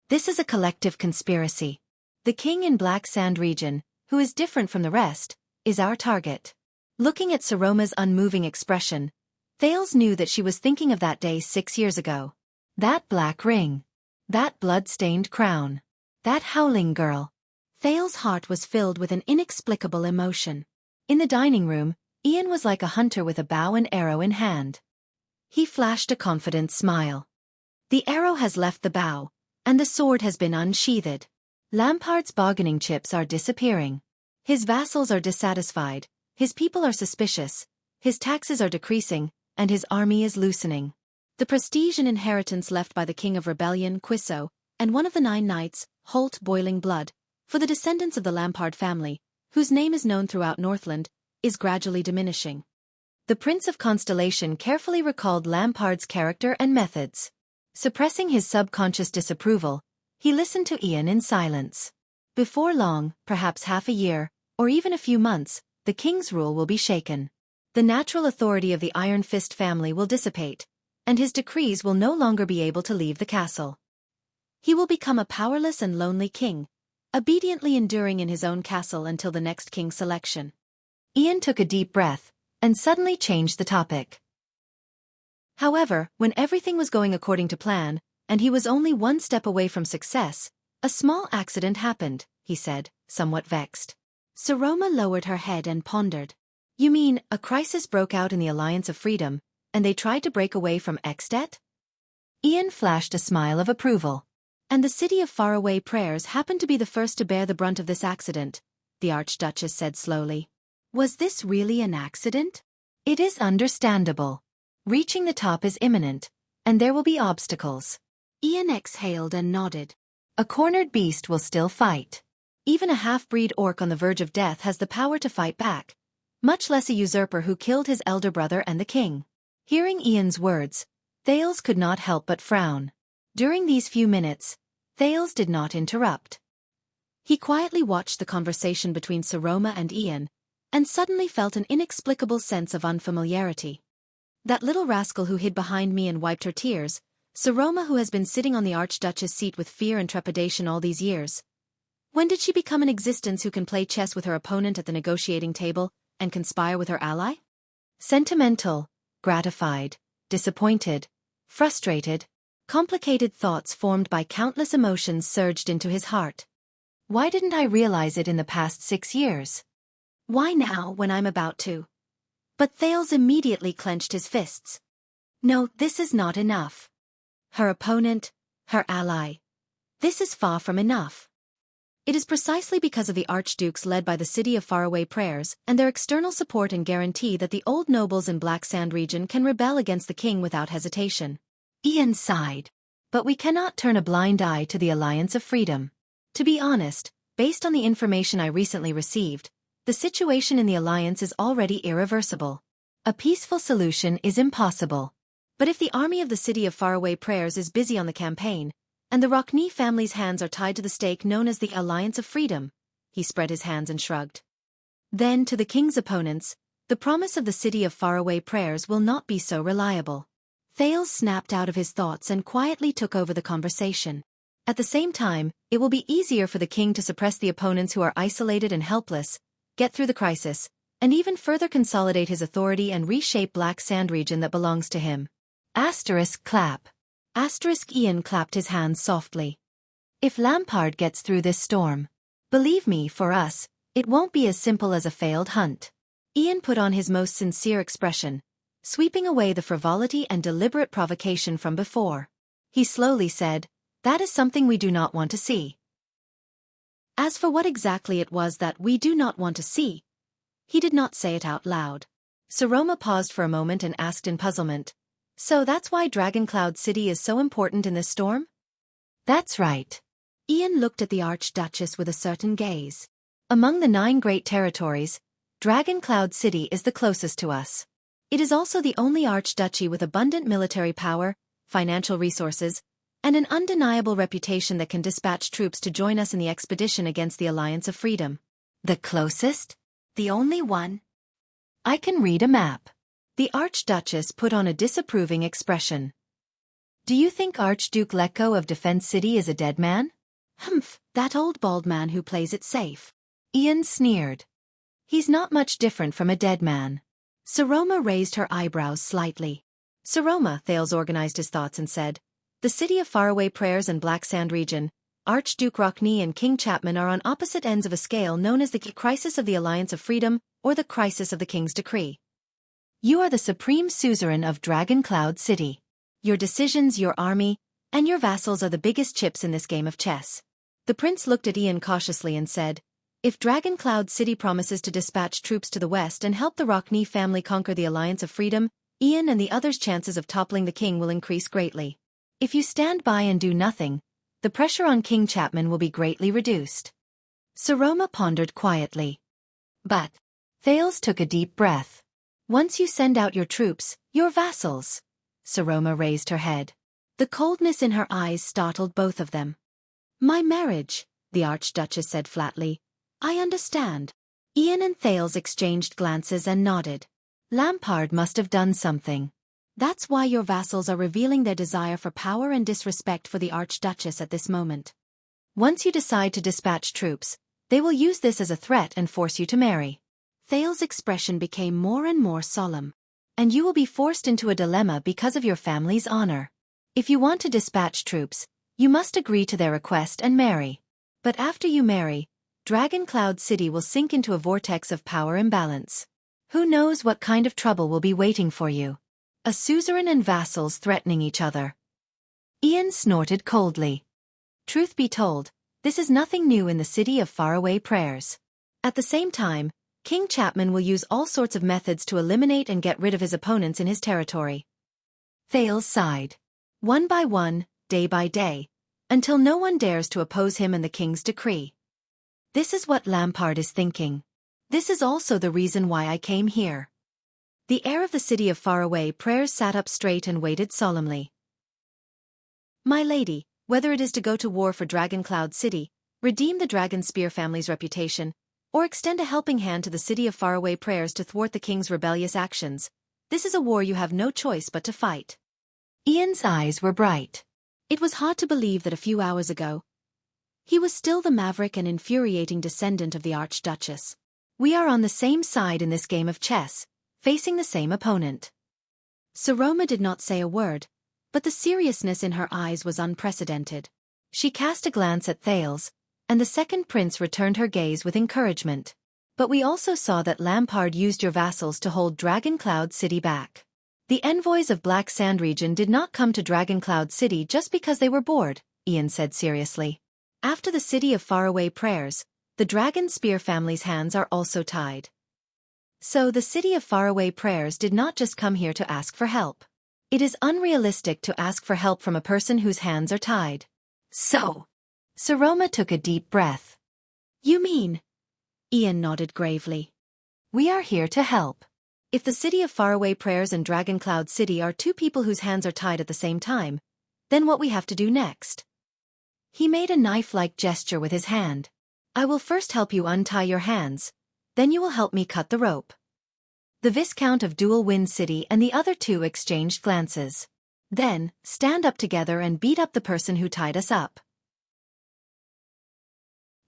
This is a collective conspiracy. The king in Black Sand Region, who is different from the rest, is our target. Looking at Saroma's unmoving expression, Thales knew that she was thinking of that day 6 years ago. That black ring. That blood-stained crown. That howling girl. Thales' heart was filled with an inexplicable emotion. In the dining room, Ian was like a hunter with a bow and arrow in hand. He flashed a confident smile. The arrow has left the bow, and the sword has been unsheathed. Lampard's bargaining chips are disappearing. His vassals are dissatisfied, his people are suspicious, his taxes are decreasing, and his army is loosening. The prestige and inheritance left by the King of Rebellion, Quisso, and one of the 9 knights, Holt Boiling Blood, for the descendants of the Lampard family, whose name is known throughout Northland, is gradually diminishing. The Prince of Constellation carefully recalled Lampard's character and methods. Suppressing his subconscious disapproval, he listened to Ian in silence. Before long, perhaps half a year, or even a few months, the king's rule will be shaken. The natural authority of the Iron Fist family will dissipate, and his decrees will no longer be able to leave the castle. He will become a powerless and lonely king, obediently enduring in his own castle until the next king's selection. Ian took a deep breath, and suddenly changed the topic. However, when everything was going according to plan, and he was only 1 step away from success, a small accident happened, he said, somewhat vexed. Saroma lowered her head and pondered. You mean, a crisis broke out in the Alliance of Freedom, and they tried to break away from Exdet? Ian flashed a smile of approval. And the city of faraway prayers happened to be the first to bear the brunt of this accident, the Archduchess said slowly. Was this really an accident? It is understandable. Reaching the top is imminent, and there will be obstacles. Ian exhaled and nodded. A cornered beast will still fight. Even a half-breed orc on the verge of death has the power to fight back, much less a usurper who killed his elder brother and the king. Hearing Ian's words, Thales could not help but frown. During these few minutes, Thales did not interrupt. He quietly watched the conversation between Saroma and Ian, and suddenly felt an inexplicable sense of unfamiliarity. That little rascal who hid behind me and wiped her tears, Saroma who has been sitting on the Archduchess' seat with fear and trepidation all these years. When did she become an existence who can play chess with her opponent at the negotiating table and conspire with her ally? Sentimental, gratified, disappointed, frustrated, complicated thoughts formed by countless emotions surged into his heart. Why didn't I realize it in the past 6 years? Why now when I'm about to? But Thales immediately clenched his fists. No, this is not enough. Her opponent, her ally. This is far from enough. It is precisely because of the archdukes led by the city of faraway prayers and their external support and guarantee that the old nobles in Black Sand region can rebel against the king without hesitation. Ian sighed. But we cannot turn a blind eye to the Alliance of Freedom. To be honest, based on the information I recently received, the situation in the Alliance is already irreversible. A peaceful solution is impossible. But if the army of the city of faraway prayers is busy on the campaign, and the Rockne family's hands are tied to the stake known as the Alliance of Freedom, he spread his hands and shrugged. Then, to the king's opponents, the promise of the city of faraway prayers will not be so reliable. Thales snapped out of his thoughts and quietly took over the conversation. At the same time, it will be easier for the king to suppress the opponents who are isolated and helpless, get through the crisis, and even further consolidate his authority and reshape Black Sand region that belongs to him. Asterisk clap. Asterisk Ian clapped his hands softly. If Lampard gets through this storm, believe me, for us, it won't be as simple as a failed hunt. Ian put on his most sincere expression, sweeping away the frivolity and deliberate provocation from before. He slowly said, that is something we do not want to see. As for what exactly it was that we do not want to see, he did not say it out loud. Saroma paused for a moment and asked in puzzlement, so that's why Dragoncloud City is so important in this storm? That's right. Ian looked at the Archduchess with a certain gaze. Among the 9 great territories, Dragoncloud City is the closest to us. It is also the only archduchy with abundant military power, financial resources, and an undeniable reputation that can dispatch troops to join us in the expedition against the Alliance of Freedom. The closest? The only one? I can read a map. The Archduchess put on a disapproving expression. Do you think Archduke Lecco of Defense City is a dead man? Humph, that old bald man who plays it safe. Ian sneered. He's not much different from a dead man. Saroma raised her eyebrows slightly. Saroma, Thales organized his thoughts and said, the city of faraway prayers and Black Sand region, Archduke Rockne and King Chapman are on opposite ends of a scale known as the crisis of the Alliance of Freedom or the crisis of the King's Decree. You are the supreme suzerain of Dragoncloud City. Your decisions, your army, and your vassals are the biggest chips in this game of chess. The prince looked at Ian cautiously and said, if Dragoncloud City promises to dispatch troops to the west and help the Rockne family conquer the Alliance of Freedom, Ian and the others' chances of toppling the king will increase greatly. If you stand by and do nothing, the pressure on King Chapman will be greatly reduced. Saroma pondered quietly. But Thales took a deep breath. Once you send out your troops, your vassals. Saroma raised her head. The coldness in her eyes startled both of them. My marriage, the Archduchess said flatly. I understand. Ian and Thales exchanged glances and nodded. Lampard must have done something. That's why your vassals are revealing their desire for power and disrespect for the Archduchess at this moment. Once you decide to dispatch troops, they will use this as a threat and force you to marry. Thales' expression became more and more solemn. And you will be forced into a dilemma because of your family's honor. If you want to dispatch troops, you must agree to their request and marry. But after you marry, Dragon Cloud City will sink into a vortex of power imbalance. Who knows what kind of trouble will be waiting for you? A suzerain and vassals threatening each other. Ian snorted coldly. Truth be told, this is nothing new in the city of faraway prayers. At the same time, King Chapman will use all sorts of methods to eliminate and get rid of his opponents in his territory. Thales sighed. One by one, day by day, until no one dares to oppose him and the king's decree. This is what Lampard is thinking. This is also the reason why I came here. The heir of the city of faraway prayers sat up straight and waited solemnly. My lady, whether it is to go to war for Dragon Cloud City, redeem the Dragon Spear family's reputation, or extend a helping hand to the city of faraway prayers to thwart the king's rebellious actions, this is a war you have no choice but to fight. Ian's eyes were bright. It was hard to believe that a few hours ago, he was still the maverick and infuriating descendant of the Archduchess. We are on the same side in this game of chess, facing the same opponent. Saroma did not say a word, but the seriousness in her eyes was unprecedented. She cast a glance at Thales, and the second prince returned her gaze with encouragement. But we also saw that Lampard used your vassals to hold Dragon Cloud City back. The envoys of Black Sand region did not come to Dragon Cloud City just because they were bored, Ian said seriously. After the city of faraway prayers, the Dragon Spear family's hands are also tied. So the city of faraway prayers did not just come here to ask for help. It is unrealistic to ask for help from a person whose hands are tied. So, Saroma took a deep breath. You mean? Ian nodded gravely. We are here to help. If the city of faraway prayers and Dragon Cloud City are two people whose hands are tied at the same time, then what we have to do next? He made a knife-like gesture with his hand. I will first help you untie your hands, then you will help me cut the rope. The Viscount of Dual Wind City and the other two exchanged glances. Then, stand up together and beat up the person who tied us up.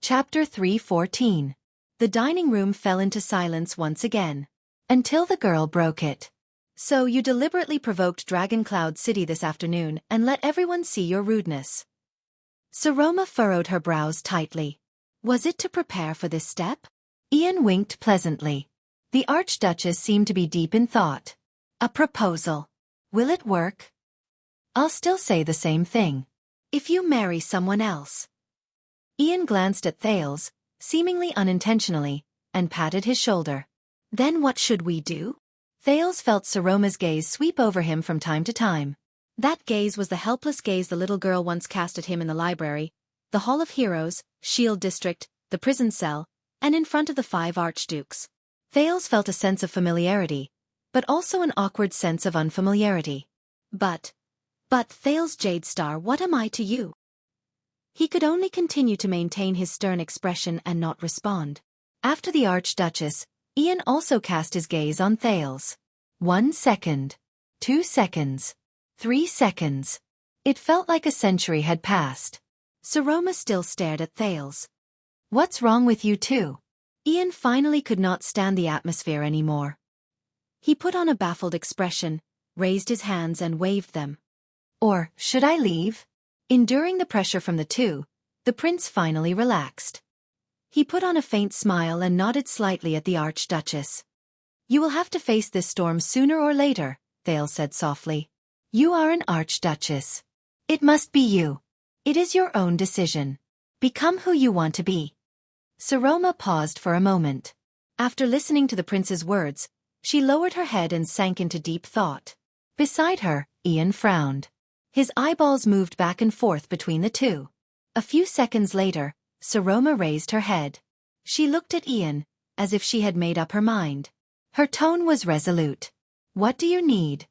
Chapter 3:14. The dining room fell into silence once again. Until the girl broke it. So you deliberately provoked Dragon Cloud City this afternoon and let everyone see your rudeness. Saroma furrowed her brows tightly. Was it to prepare for this step? Ian winked pleasantly. The Archduchess seemed to be deep in thought. A proposal. Will it work? I'll still say the same thing. If you marry someone else. Ian glanced at Thales, seemingly unintentionally, and patted his shoulder. Then what should we do? Thales felt Saroma's gaze sweep over him from time to time. That gaze was the helpless gaze the little girl once cast at him in the library, the Hall of Heroes, Shield District, the prison cell, and in front of the 5 archdukes. Thales felt a sense of familiarity, but also an awkward sense of unfamiliarity. But Thales Jadestar, what am I to you? He could only continue to maintain his stern expression and not respond. After the Archduchess, Ian also cast his gaze on Thales. 1 second. 2 seconds. 3 seconds. It felt like a century had passed. Saroma still stared at Thales. What's wrong with you two? Ian finally could not stand the atmosphere anymore. He put on a baffled expression, raised his hands and waved them. Or, should I leave? Enduring the pressure from the two, the prince finally relaxed. He put on a faint smile and nodded slightly at the Archduchess. You will have to face this storm sooner or later, Thales said softly. You are an Archduchess. It must be you. It is your own decision. Become who you want to be. Saroma paused for a moment. After listening to the prince's words, she lowered her head and sank into deep thought. Beside her, Ian frowned. His eyeballs moved back and forth between the two. A few seconds later, Saroma raised her head. She looked at Ian, as if she had made up her mind. Her tone was resolute. What do you need?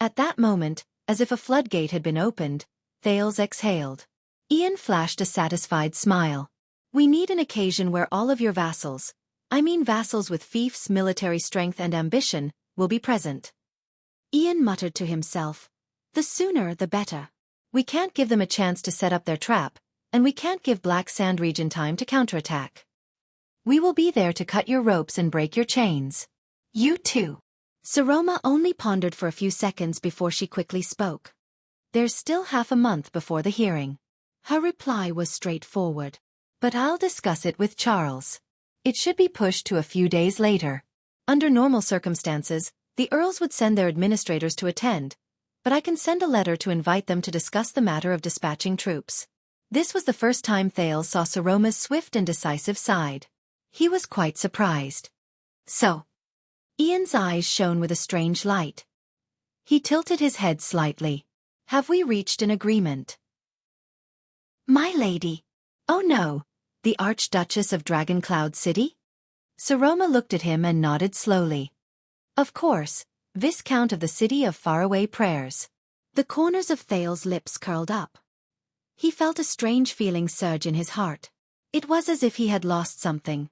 At that moment, as if a floodgate had been opened, Thales exhaled. Ian flashed a satisfied smile. We need an occasion where all of your vassals, I mean vassals with fiefs, military strength and ambition, will be present. Ian muttered to himself. The sooner the better. We can't give them a chance to set up their trap, and we can't give Black Sand region time to counterattack. We will be there to cut your ropes and break your chains. You too. Saroma only pondered for a few seconds before she quickly spoke. There's still half a month before the hearing. Her reply was straightforward. But I'll discuss it with Charles. It should be pushed to a few days later. Under normal circumstances, the earls would send their administrators to attend, but I can send a letter to invite them to discuss the matter of dispatching troops. This was the first time Thales saw Saroma's swift and decisive side. He was quite surprised. So? Ian's eyes shone with a strange light. He tilted his head slightly. Have we reached an agreement? My lady. Oh no, the Archduchess of Dragoncloud City? Saroma looked at him and nodded slowly. Of course, Viscount of the City of Faraway Prayers. The corners of Thales' lips curled up. He felt a strange feeling surge in his heart. It was as if he had lost something.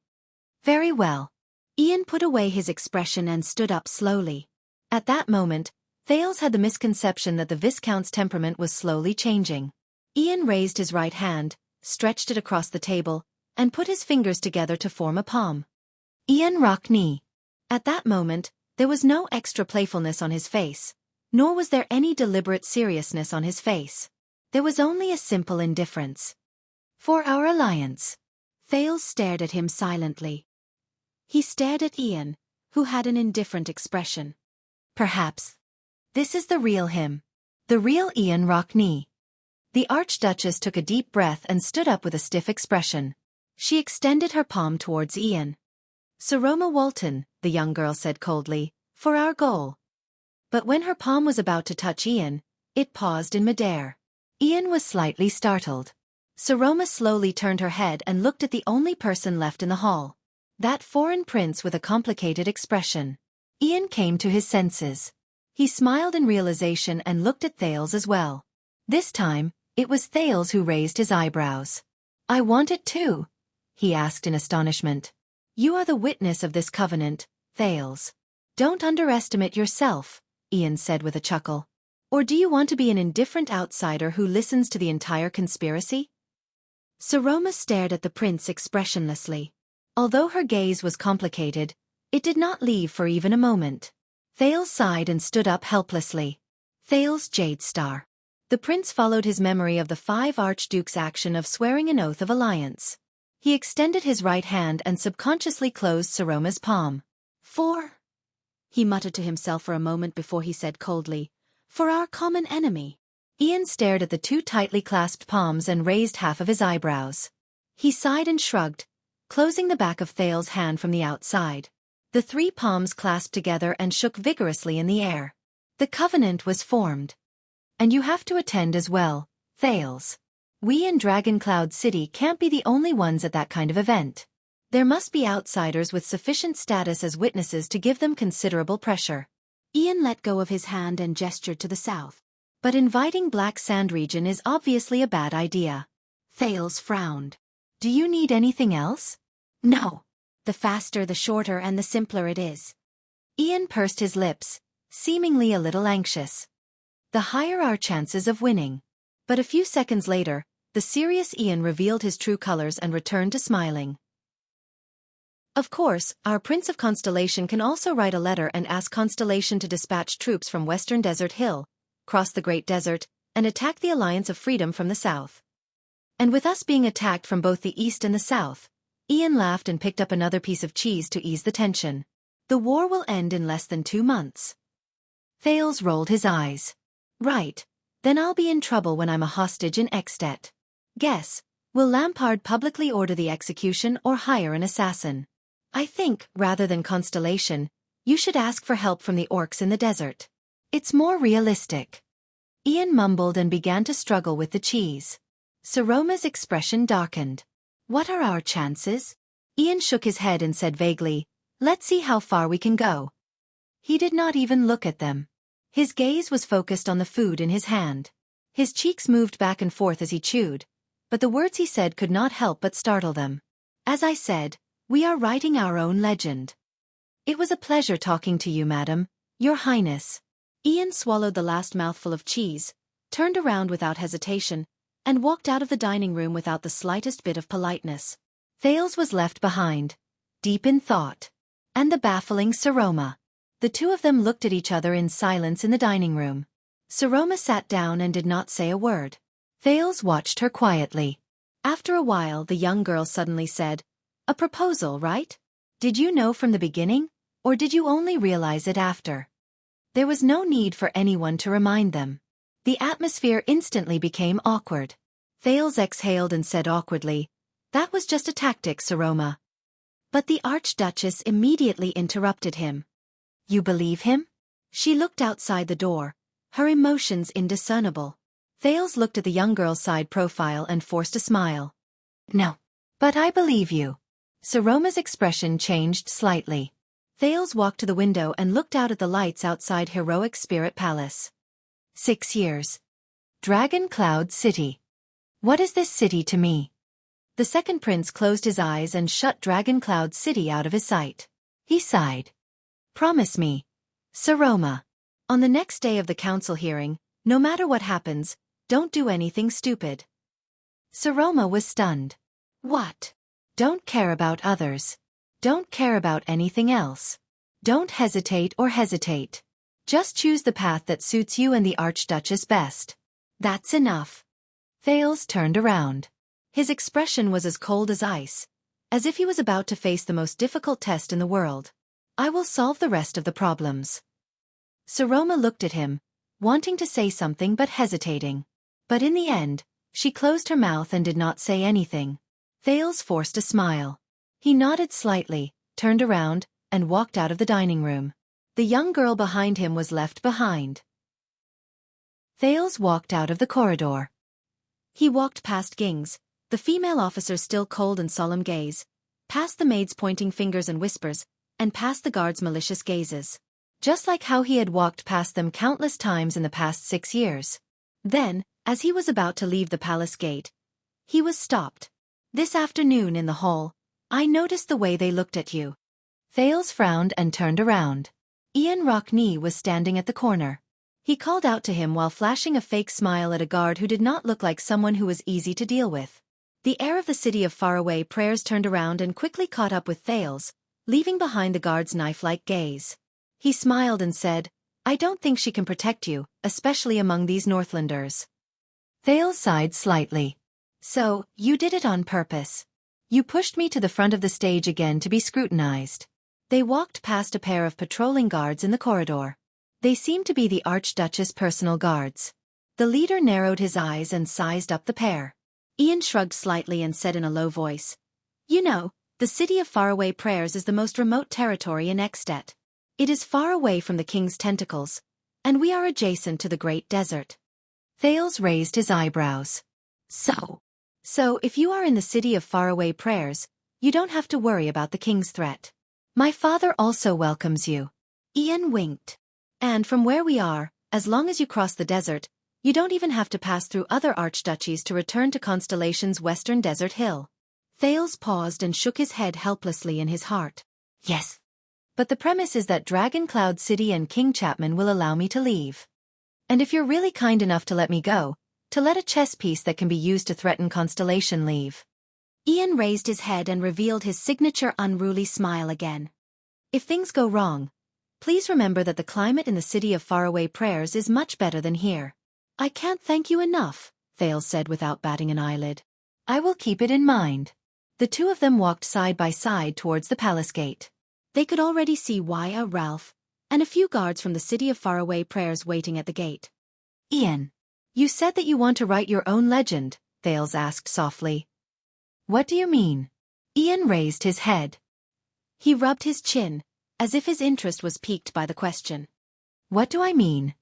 Very well. Ian put away his expression and stood up slowly. At that moment, Thales had the misconception that the Viscount's temperament was slowly changing. Ian raised his right hand, stretched it across the table, and put his fingers together to form a palm. Ian Rockney. At that moment, there was no extra playfulness on his face, nor was there any deliberate seriousness on his face. There was only a simple indifference. For our alliance. Thales stared at him silently. He stared at Ian, who had an indifferent expression. Perhaps. This is the real him. The real Ian Rockney. The Archduchess took a deep breath and stood up with a stiff expression. She extended her palm towards Ian. Saroma Walton, the young girl said coldly, for our goal. But when her palm was about to touch Ian, it paused in midair. Ian was slightly startled. Saroma slowly turned her head and looked at the only person left in the hall. That foreign prince with a complicated expression. Ian came to his senses. He smiled in realization and looked at Thales as well. This time, it was Thales who raised his eyebrows. I want it too, he asked in astonishment. You are the witness of this covenant, Thales. Don't underestimate yourself, Ian said with a chuckle. Or do you want to be an indifferent outsider who listens to the entire conspiracy? Saroma stared at the prince expressionlessly. Although her gaze was complicated, it did not leave for even a moment. Thales sighed and stood up helplessly. Thales Jade Star. The prince followed his memory of the 5 archdukes' action of swearing an oath of alliance. He extended his right hand and subconsciously closed Saroma's palm. For? He muttered to himself for a moment before he said coldly, for our common enemy. Ian stared at the 2 tightly clasped palms and raised half of his eyebrows. He sighed and shrugged, closing the back of Thales' hand from the outside. The 3 palms clasped together and shook vigorously in the air. The covenant was formed. And you have to attend as well, Thales. We in Dragoncloud City can't be the only ones at that kind of event. There must be outsiders with sufficient status as witnesses to give them considerable pressure. Ian let go of his hand and gestured to the south. But inviting Black Sand region is obviously a bad idea. Thales frowned. Do you need anything else? No. The faster, the shorter, and the simpler it is. Ian pursed his lips, seemingly a little anxious. The higher our chances of winning. But a few seconds later, the serious Ian revealed his true colors and returned to smiling. Of course, our Prince of Constellation can also write a letter and ask Constellation to dispatch troops from Western Desert Hill, cross the Great Desert, and attack the Alliance of Freedom from the south. And with us being attacked from both the east and the south, Ian laughed and picked up another piece of cheese to ease the tension. The war will end in less than 2 months. Thales rolled his eyes. Right, then I'll be in trouble when I'm a hostage in Extet. Guess, will Lampard publicly order the execution or hire an assassin? I think, rather than Constellation, you should ask for help from the orcs in the desert. It's more realistic. Ian mumbled and began to struggle with the cheese. Saroma's expression darkened. What are our chances? Ian shook his head and said vaguely, let's see how far we can go. He did not even look at them. His gaze was focused on the food in his hand. His cheeks moved back and forth as he chewed, but the words he said could not help but startle them. As I said, we are writing our own legend. It was a pleasure talking to you, madam, your highness. Ian swallowed the last mouthful of cheese, turned around without hesitation, and walked out of the dining room without the slightest bit of politeness. Thales was left behind, deep in thought. And the baffling Saroma. The 2 of them looked at each other in silence in the dining room. Saroma sat down and did not say a word. Thales watched her quietly. After a while, the young girl suddenly said, "A proposal, right? Did you know from the beginning, or did you only realize it after?" There was no need for anyone to remind them. The atmosphere instantly became awkward. Thales exhaled and said awkwardly, "That was just a tactic, Saroma." But the Archduchess immediately interrupted him. "You believe him?" She looked outside the door, her emotions indiscernible. Thales looked at the young girl's side profile and forced a smile. "No. But I believe you." Saroma's expression changed slightly. Thales walked to the window and looked out at the lights outside Heroic Spirit Palace. 6 years. Dragon Cloud City. What is this city to me? The second prince closed his eyes and shut Dragon Cloud City out of his sight. He sighed. "Promise me, Saroma. On the next day of the council hearing, no matter what happens, don't do anything stupid." Saroma was stunned. "What? Don't care about others. Don't care about anything else. Don't hesitate or hesitate. Just choose the path that suits you and the Archduchess best. That's enough." Thales turned around. His expression was as cold as ice, as if he was about to face the most difficult test in the world. "I will solve the rest of the problems." Saroma looked at him, wanting to say something but hesitating. But in the end, she closed her mouth and did not say anything. Thales forced a smile. He nodded slightly, turned around, and walked out of the dining room. The young girl behind him was left behind. Thales walked out of the corridor. He walked past Ging's, the female officer's still cold and solemn gaze, past the maid's pointing fingers and whispers, and past the guard's malicious gazes. Just like how he had walked past them countless times in the past 6 years. Then, as he was about to leave the palace gate, he was stopped. "This afternoon in the hall, I noticed the way they looked at you." Thales frowned and turned around. Ian Rockney was standing at the corner. He called out to him while flashing a fake smile at a guard who did not look like someone who was easy to deal with. The heir of the city of faraway prayers turned around and quickly caught up with Thales, leaving behind the guard's knife-like gaze. He smiled and said, "I don't think she can protect you, especially among these Northlanders." Thales sighed slightly. "So, you did it on purpose. You pushed me to the front of the stage again to be scrutinized." They walked past a pair of patrolling guards in the corridor. They seemed to be the Archduchess' personal guards. The leader narrowed his eyes and sized up the pair. Ian shrugged slightly and said in a low voice, "You know, the city of faraway prayers is the most remote territory in Extet. It is far away from the king's tentacles, and we are adjacent to the Great Desert." Thales raised his eyebrows. So if you are in the city of faraway prayers, you don't have to worry about the king's threat. My father also welcomes you." Ian winked. "And from where we are, as long as you cross the desert, you don't even have to pass through other archduchies to return to Constellation's western desert hill." Thales paused and shook his head helplessly in his heart. "Yes. But the premise is that Dragon Cloud City and King Chapman will allow me to leave. And if you're really kind enough to let me go, to let a chess piece that can be used to threaten Constellation leave." Ian raised his head and revealed his signature unruly smile again. "If things go wrong, please remember that the climate in the city of faraway prayers is much better than here." "I can't thank you enough," Thales said without batting an eyelid. "I will keep it in mind." The two of them walked side by side towards the palace gate. They could already see Waya, Ralph, and a few guards from the city of faraway prayers waiting at the gate. "Ian, you said that you want to write your own legend," Thales asked softly. "What do you mean?" Ian raised his head. He rubbed his chin, as if his interest was piqued by the question. "What do I mean?"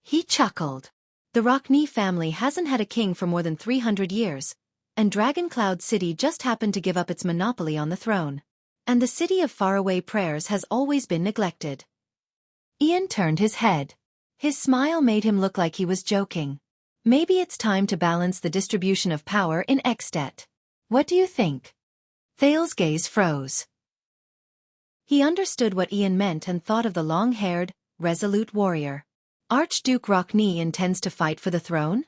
He chuckled. "The Rockney family hasn't had a king for more than 300 years, and Dragon Cloud City just happened to give up its monopoly on the throne. And the city of faraway prayers has always been neglected." Ian turned his head. His smile made him look like he was joking. "Maybe it's time to balance the distribution of power in Extet. What do you think?" Thales' gaze froze. He understood what Ian meant and thought of the long-haired, resolute warrior. "Archduke Rockney intends to fight for the throne?"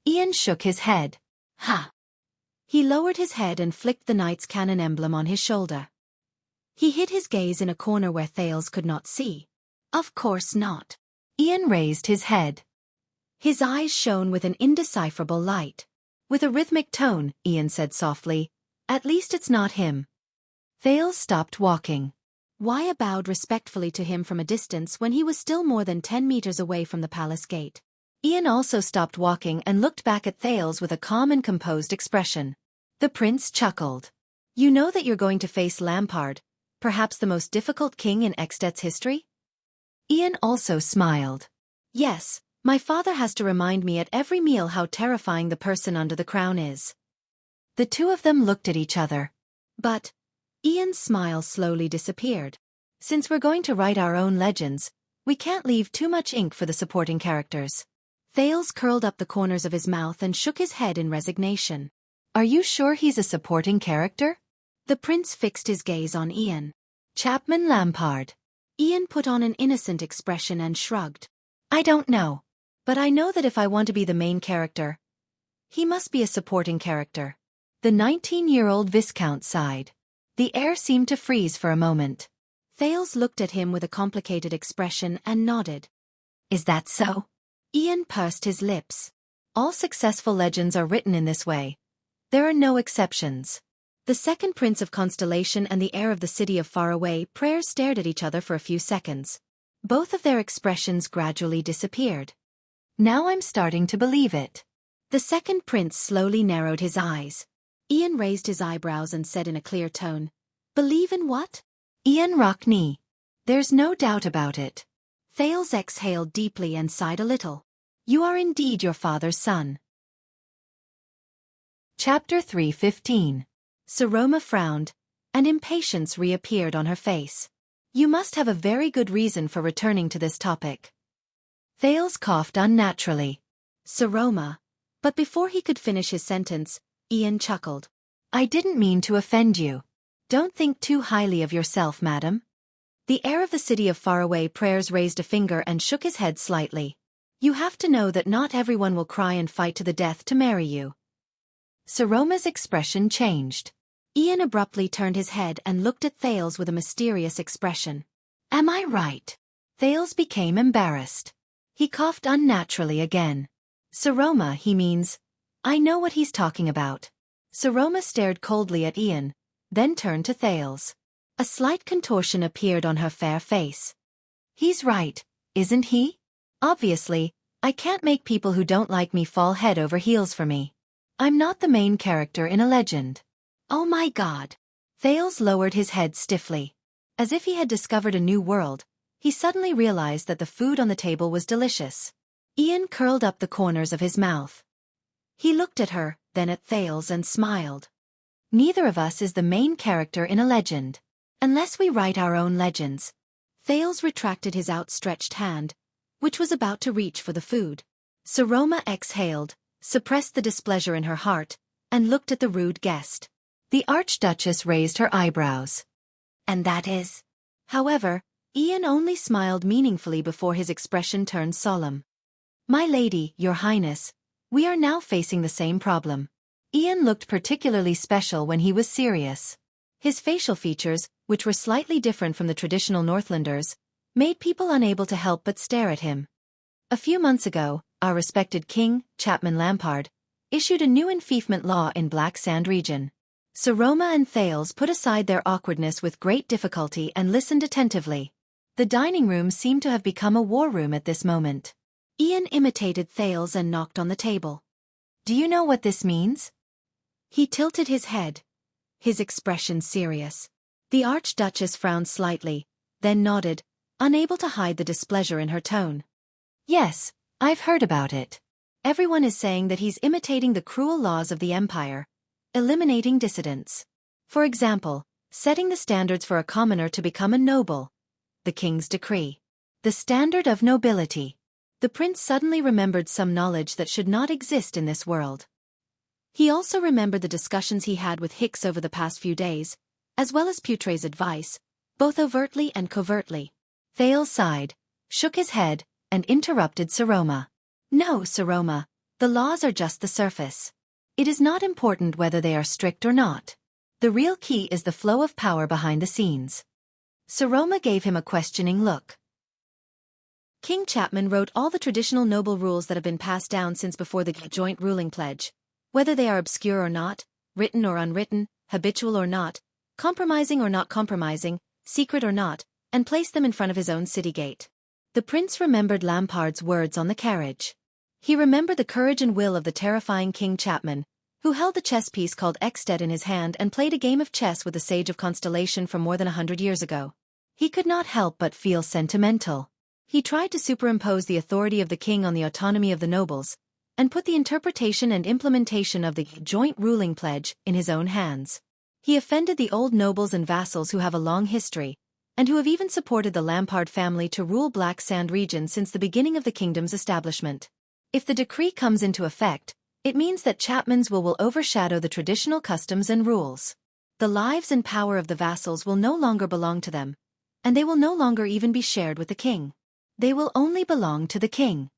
Ian shook his head. "Ha!" He lowered his head and flicked the knight's cannon emblem on his shoulder. He hid his gaze in a corner where Thales could not see. "Of course not." Ian raised his head. His eyes shone with an indecipherable light. With a rhythmic tone, Ian said softly, "At least it's not him." Thales stopped walking. Wuxia bowed respectfully to him from a distance when he was still more than 10 meters away from the palace gate. Ian also stopped walking and looked back at Thales with a calm and composed expression. The prince chuckled. "You know that you're going to face Lampard, perhaps the most difficult king in Extet's history?" Ian also smiled. "Yes, my father has to remind me at every meal how terrifying the person under the crown is." The two of them looked at each other. But Ian's smile slowly disappeared. "Since we're going to write our own legends, we can't leave too much ink for the supporting characters." Thales curled up the corners of his mouth and shook his head in resignation. "Are you sure he's a supporting character?" The prince fixed his gaze on Ian. "Chapman Lampard." Ian put on an innocent expression and shrugged. "I don't know. But I know that if I want to be the main character, he must be a supporting character." The 19-year-old Viscount sighed. The air seemed to freeze for a moment. Thales looked at him with a complicated expression and nodded. "Is that so?" Ian pursed his lips. "All successful legends are written in this way. There are no exceptions." The second prince of Constellation and the heir of the city of Faraway Prayers stared at each other for a few seconds. Both of their expressions gradually disappeared. "Now I'm starting to believe it." The second prince slowly narrowed his eyes. Ian raised his eyebrows and said in a clear tone, "Believe in what?" "Ian Rockney. There's no doubt about it." Thales exhaled deeply and sighed a little. "You are indeed your father's son." Chapter 3:15. Saroma frowned, and impatience reappeared on her face. "You must have a very good reason for returning to this topic." Thales coughed unnaturally. "Saroma." But before he could finish his sentence, Ian chuckled. "I didn't mean to offend you. Don't think too highly of yourself, madam." The heir of the city of Faraway Prayers raised a finger and shook his head slightly. "You have to know that not everyone will cry and fight to the death to marry you." Saroma's expression changed. Ian abruptly turned his head and looked at Thales with a mysterious expression. "Am I right?" Thales became embarrassed. He coughed unnaturally again. "Saroma, he means. I know what he's talking about." Saroma stared coldly at Ian, then turned to Thales. A slight contortion appeared on her fair face. "He's right, isn't he? Obviously, I can't make people who don't like me fall head over heels for me. I'm not the main character in a legend." "Oh my God!" Thales lowered his head stiffly. As if he had discovered a new world, he suddenly realized that the food on the table was delicious. Ian curled up the corners of his mouth. He looked at her, then at Thales and smiled. "Neither of us is the main character in a legend. Unless we write our own legends." Thales retracted his outstretched hand, which was about to reach for the food. Saroma exhaled, suppressed the displeasure in her heart, and looked at the rude guest. The Archduchess raised her eyebrows. "And that is?" However, Ian only smiled meaningfully before his expression turned solemn. "My lady, your highness, we are now facing the same problem." Ian looked particularly special when he was serious. His facial features, which were slightly different from the traditional Northlanders, made people unable to help but stare at him. A few months ago, our respected king, Chapman Lampard, issued a new enfeoffment law in Black Sand region. Saroma and Thales put aside their awkwardness with great difficulty and listened attentively. The dining room seemed to have become a war room at this moment. Ian imitated Thales and knocked on the table. "Do you know what this means?" He tilted his head, his expression serious. The Archduchess frowned slightly, then nodded, unable to hide the displeasure in her tone. "Yes, I've heard about it. Everyone is saying that he's imitating the cruel laws of the Empire, eliminating dissidents. For example, setting the standards for a commoner to become a noble. The king's decree. The standard of nobility." The prince suddenly remembered some knowledge that should not exist in this world. He also remembered the discussions he had with Hicks over the past few days, as well as Putre's advice, both overtly and covertly. Thales sighed, shook his head, and interrupted Saroma. "No, Saroma, the laws are just the surface. It is not important whether they are strict or not. The real key is the flow of power behind the scenes." Saroma gave him a questioning look. "King Chapman wrote all the traditional noble rules that have been passed down since before the joint ruling pledge. whether they are obscure or not, written or unwritten, habitual or not, compromising or not compromising, secret or not, and placed them in front of his own city gate. The prince remembered Lampard's words on the carriage. He remembered the courage and will of the terrifying King Chapman, who held the chess piece called Exted in his hand and played a game of chess with the Sage of Constellation from more than 100 years ago. He could not help but feel sentimental. He tried to superimpose the authority of the king on the autonomy of the nobles, and put the interpretation and implementation of the joint ruling pledge in his own hands. He offended the old nobles and vassals who have a long history, and who have even supported the Lampard family to rule Black Sand region since the beginning of the kingdom's establishment. If the decree comes into effect, it means that Chapman's will overshadow the traditional customs and rules. The lives and power of the vassals will no longer belong to them, and they will no longer even be shared with the king. They will only belong to the king.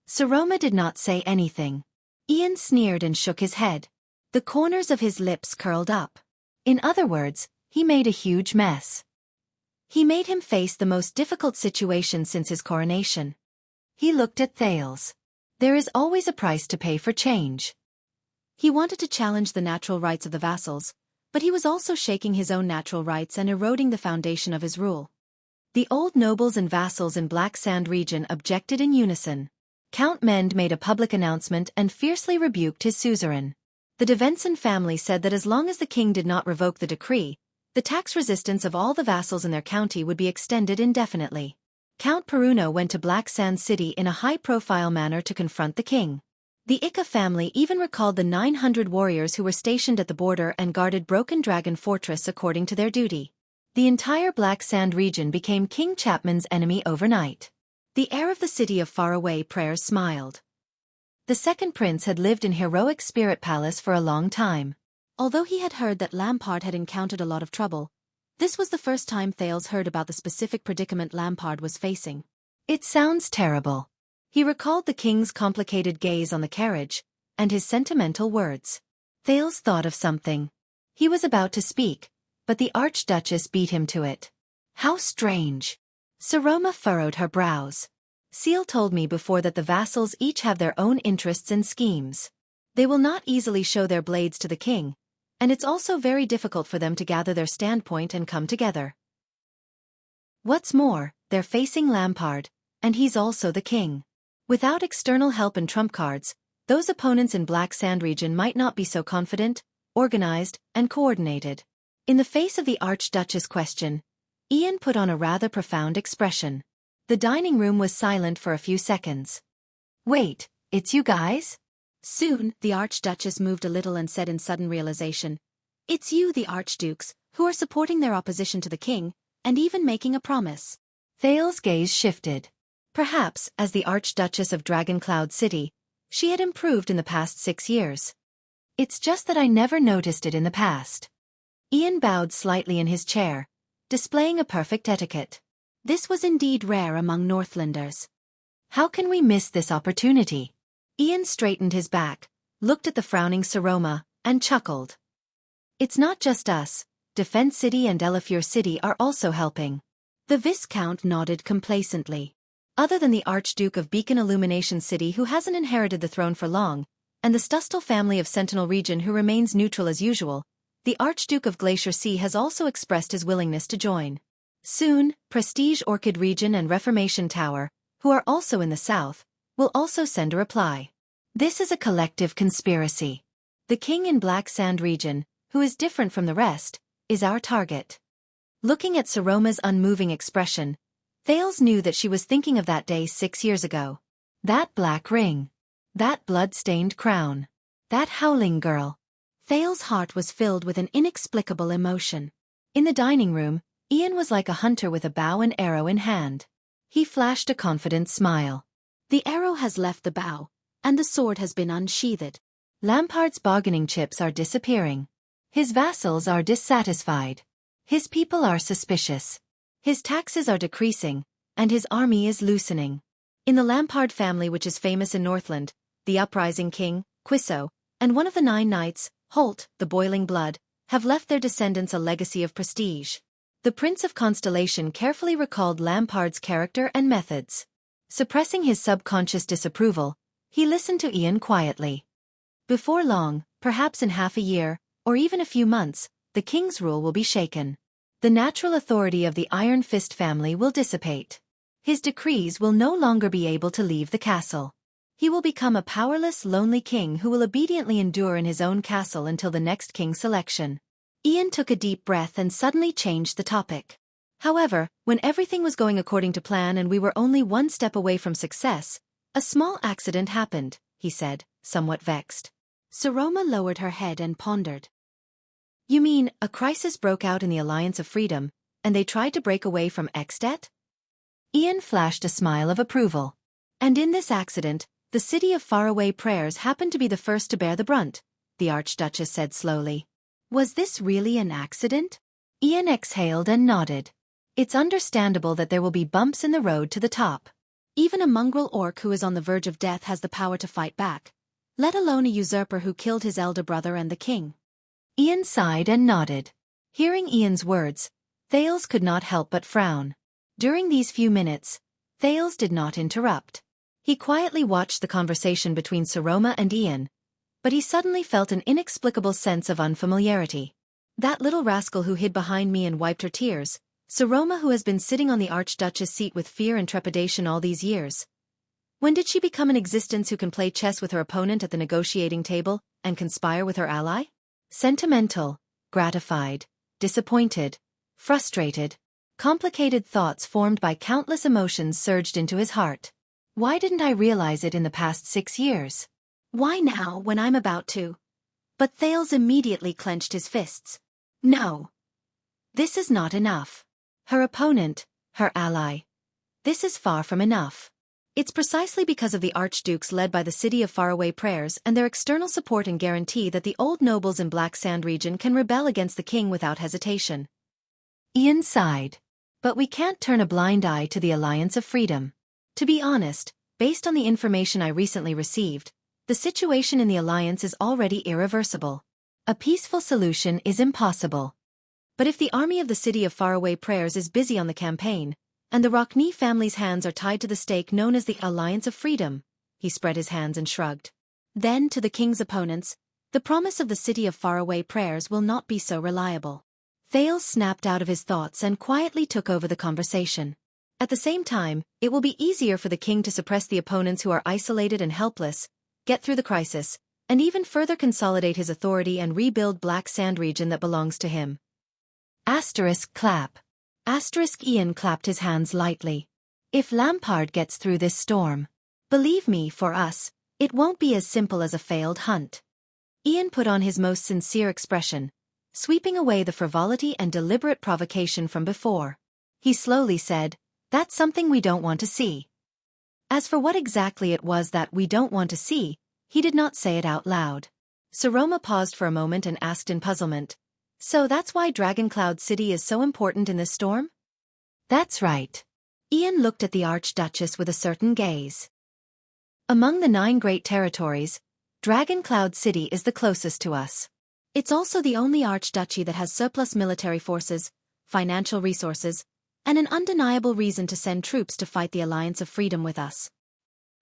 Saroma did not say anything. Ian sneered and shook his head. The corners of his lips curled up. In other words, he made a huge mess. He made him face the most difficult situation since his coronation. He looked at Thales. There is always a price to pay for change. He wanted to challenge the natural rights of the vassals, but he was also shaking his own natural rights and eroding the foundation of his rule. The old nobles and vassals in Black Sand region objected in unison. Count Mend made a public announcement and fiercely rebuked his suzerain. The de Venson family said that as long as the king did not revoke the decree, the tax resistance of all the vassals in their county would be extended indefinitely. Count Peruno went to Black Sand City in a high-profile manner to confront the king. The Ika family even recalled the 900 warriors who were stationed at the border and guarded Broken Dragon Fortress according to their duty. The entire Black Sand region became King Chapman's enemy overnight. The heir of the city of faraway prayers smiled. The second prince had lived in heroic Spirit Palace for a long time. Although he had heard that Lampard had encountered a lot of trouble, this was the first time Thales heard about the specific predicament Lampard was facing. It sounds terrible. He recalled the king's complicated gaze on the carriage, and his sentimental words. Thales thought of something. He was about to speak, but the Archduchess beat him to it. How strange. Saroma furrowed her brows. Seal told me before that the vassals each have their own interests and schemes. They will not easily show their blades to the king, and it's also very difficult for them to gather their standpoint and come together. What's more, they're facing Lampard, and he's also the king. Without external help and trump cards, those opponents in Black Sand region might not be so confident, organized, and coordinated. In the face of the Archduchess' question, Ian put on a rather profound expression. The dining room was silent for a few seconds. Wait, it's you guys? Soon, the Archduchess moved a little and said in sudden realization, "It's you, the Archdukes, who are supporting their opposition to the king, and even making a promise." Thales' gaze shifted. Perhaps, as the Archduchess of Dragoncloud City, she had improved in the past 6 years. It's just that I never noticed it in the past. Ian bowed slightly in his chair, displaying a perfect etiquette. This was indeed rare among Northlanders. How can we miss this opportunity? Ian straightened his back, looked at the frowning Saroma, and chuckled. It's not just us, Defense City and Elefure City are also helping. The Viscount nodded complacently. Other than the Archduke of Beacon Illumination City who hasn't inherited the throne for long, and the Stustel family of Sentinel region who remains neutral as usual, the Archduke of Glacier Sea has also expressed his willingness to join. Soon, Prestige Orchid region and Reformation Tower, who are also in the south, will also send a reply. This is a collective conspiracy. The king in Black Sand region, who is different from the rest, is our target. Looking at Saroma's unmoving expression, Thales knew that she was thinking of that day 6 years ago. That black ring. That blood-stained crown. That howling girl. Thales' heart was filled with an inexplicable emotion. In the dining room, Ian was like a hunter with a bow and arrow in hand. He flashed a confident smile. The arrow has left the bow, and the sword has been unsheathed. Lampard's bargaining chips are disappearing. His vassals are dissatisfied. His people are suspicious. His taxes are decreasing, and his army is loosening. In the Lampard family, which is famous in Northland, the uprising king, Quisso, and one of the 9 knights, Holt, the boiling blood, have left their descendants a legacy of prestige. The Prince of Constellation carefully recalled Lampard's character and methods. Suppressing his subconscious disapproval, he listened to Ian quietly. Before long, perhaps in half a year, or even a few months, the king's rule will be shaken. The natural authority of the Iron Fist family will dissipate. His decrees will no longer be able to leave the castle. He will become a powerless, lonely king who will obediently endure in his own castle until the next king selection. Ian took a deep breath and suddenly changed the topic. However, when everything was going according to plan and we were only one step away from success, a small accident happened, he said, somewhat vexed. Saroma lowered her head and pondered. You mean, a crisis broke out in the Alliance of Freedom, and they tried to break away from Extet? Ian flashed a smile of approval. And in this accident, the city of faraway prayers happened to be the first to bear the brunt, the Archduchess said slowly. Was this really an accident? Ian exhaled and nodded. It's understandable that there will be bumps in the road to the top. Even a mongrel orc who is on the verge of death has the power to fight back, let alone a usurper who killed his elder brother and the king. Ian sighed and nodded. Hearing Ian's words, Thales could not help but frown. During these few minutes, Thales did not interrupt. He quietly watched the conversation between Saroma and Ian, but he suddenly felt an inexplicable sense of unfamiliarity. That little rascal who hid behind me and wiped her tears, Saroma who has been sitting on the Archduchess seat with fear and trepidation all these years. When did she become an existence who can play chess with her opponent at the negotiating table and conspire with her ally? Sentimental, gratified, disappointed, frustrated, complicated thoughts formed by countless emotions surged into his heart. Why didn't I realize it in the past 6 years? Why now when I'm about to? But Thales immediately clenched his fists. No. This is not enough. Her opponent, her ally. This is far from enough. It's precisely because of the archdukes led by the city of faraway prayers and their external support and guarantee that the old nobles in Black Sand region can rebel against the king without hesitation. Ian sighed. But we can't turn a blind eye to the Alliance of Freedom. To be honest, based on the information I recently received, the situation in the Alliance is already irreversible. A peaceful solution is impossible. But if the army of the city of faraway prayers is busy on the campaign, and the Rockne family's hands are tied to the stake known as the Alliance of Freedom, he spread his hands and shrugged. Then, to the king's opponents, the promise of the city of faraway prayers will not be so reliable. Thales snapped out of his thoughts and quietly took over the conversation. At the same time, it will be easier for the king to suppress the opponents who are isolated and helpless, get through the crisis, and even further consolidate his authority and rebuild Black Sand region that belongs to him. Asterisk clap. Asterisk Ian clapped his hands lightly. If Lampard gets through this storm, believe me, for us, it won't be as simple as a failed hunt. Ian put on his most sincere expression, sweeping away the frivolity and deliberate provocation from before. He slowly said, "That's something we don't want to see." As for what exactly it was that we don't want to see, he did not say it out loud. Saroma paused for a moment and asked in puzzlement, "So that's why Dragoncloud City is so important in this storm?" "That's right." Ian looked at the Archduchess with a certain gaze. "Among the 9 great territories, Dragoncloud City is the closest to us. It's also the only archduchy that has surplus military forces, financial resources, and an undeniable reason to send troops to fight the Alliance of Freedom with us."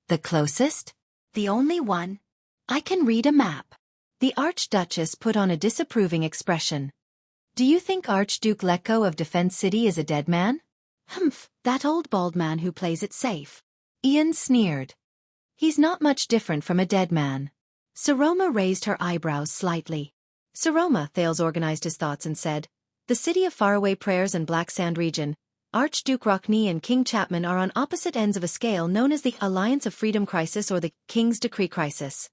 "The closest? The only one? I can read a map." The Archduchess put on a disapproving expression. "Do you think Archduke Lecco of Defense City is a dead man?" "Humph, that old bald man who plays it safe." Ian sneered. "He's not much different from a dead man." Saroma raised her eyebrows slightly. "Saroma," Thales organized his thoughts and said, "the city of faraway prayers and Black Sand region, Archduke Rockne and King Chapman are on opposite ends of a scale known as the Alliance of Freedom crisis or the King's Decree crisis.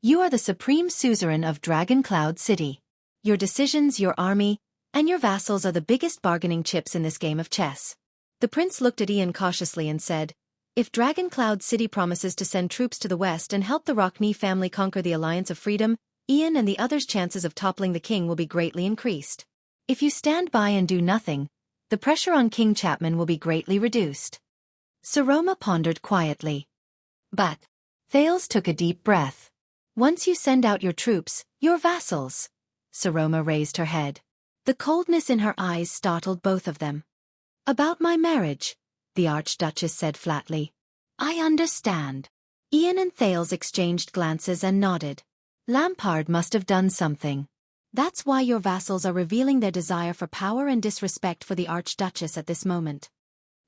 You are the supreme suzerain of Dragoncloud City. Your decisions, your army, and your vassals are the biggest bargaining chips in this game of chess." The prince looked at Ian cautiously and said, "If Dragoncloud City promises to send troops to the west and help the Rockne family conquer the Alliance of Freedom, Ian and the others' chances of toppling the king will be greatly increased. If you stand by and do nothing, the pressure on King Chapman will be greatly reduced." Saroma pondered quietly. "But..." Thales took a deep breath. "Once you send out your troops, your vassals..." Saroma raised her head. The coldness in her eyes startled both of them. "About my marriage," the Archduchess said flatly. "I understand." Ian and Thales exchanged glances and nodded. Lampard must have done something. That's why your vassals are revealing their desire for power and disrespect for the Archduchess at this moment.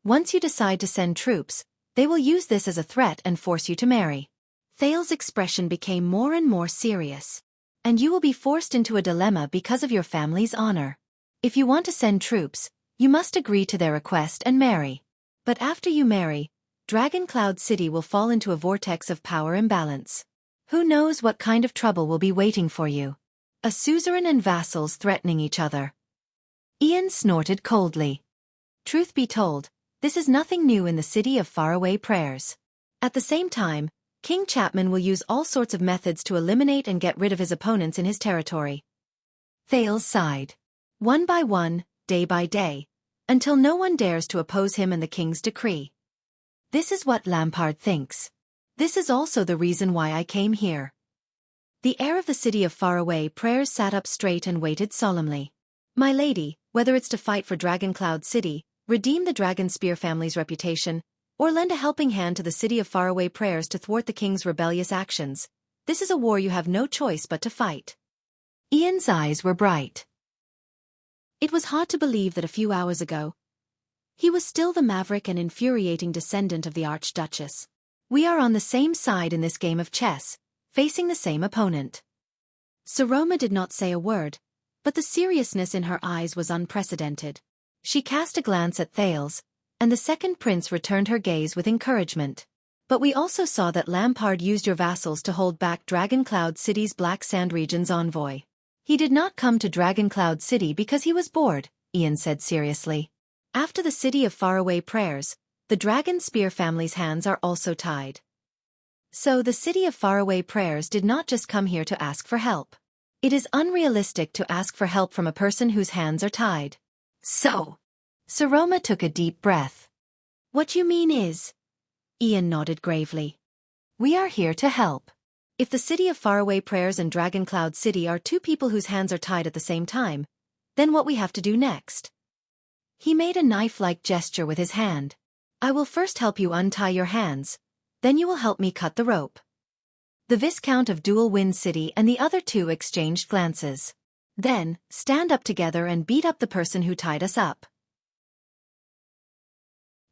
Once you decide to send troops, they will use this as a threat and force you to marry. Thales's expression became more and more serious. And you will be forced into a dilemma because of your family's honor. If you want to send troops, you must agree to their request and marry. But after you marry, Dragon Cloud City will fall into a vortex of power imbalance. Who knows what kind of trouble will be waiting for you? A suzerain and vassals threatening each other. Ian snorted coldly. Truth be told, this is nothing new in the city of faraway prayers. At the same time, King Chapman will use all sorts of methods to eliminate and get rid of his opponents in his territory. Thales sighed. One by one, day by day, until no one dares to oppose him and the king's decree. This is what Lampard thinks. This is also the reason why I came here. The heir of the city of faraway prayers sat up straight and waited solemnly. My lady, whether it's to fight for Dragon Cloud City, redeem the Dragon Spear family's reputation, or lend a helping hand to the city of faraway prayers to thwart the king's rebellious actions, this is a war you have no choice but to fight. Ian's eyes were bright. It was hard to believe that a few hours ago, he was still the maverick and infuriating descendant of the Archduchess. We are on the same side in this game of chess, facing the same opponent. Saroma did not say a word, but the seriousness in her eyes was unprecedented. She cast a glance at Thales, and the second prince returned her gaze with encouragement. But we also saw that Lampard used your vassals to hold back Dragon Cloud City's Black Sand region's envoy. He did not come to Dragon Cloud City because he was bored, Ian said seriously. After the city of faraway prayers, the Dragon Spear family's hands are also tied. So the city of faraway prayers did not just come here to ask for help. It is unrealistic to ask for help from a person whose hands are tied. So, Saroma took a deep breath. What you mean is? Ian nodded gravely. We are here to help. If the city of faraway prayers and Dragon Cloud City are two people whose hands are tied at the same time, then what we have to do next? He made a knife-like gesture with his hand. I will first help you untie your hands, then you will help me cut the rope. The Viscount of Dual Wind City and the other two exchanged glances. Then, stand up together and beat up the person who tied us up.